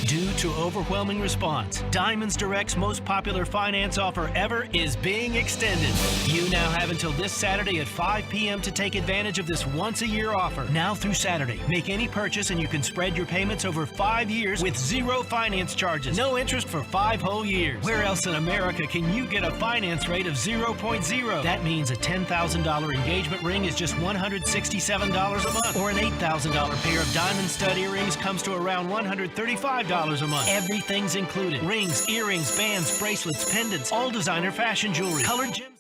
Due to overwhelming response, Diamonds Direct's most popular finance offer ever is being extended. You now have until this Saturday at 5 p.m. to take advantage of this once-a-year offer. Now through Saturday, make any purchase and you can spread your payments over 5 years with 0 finance charges. No interest for 5 whole years. Where else in America can you get a finance rate of 0.0? That means a $10,000 engagement ring is just $167 a month, or an $8,000 pair of diamond stud earrings comes to around $135 a month. Everything's included. Rings, earrings, bands, bracelets, pendants, all designer fashion jewelry, colored gems.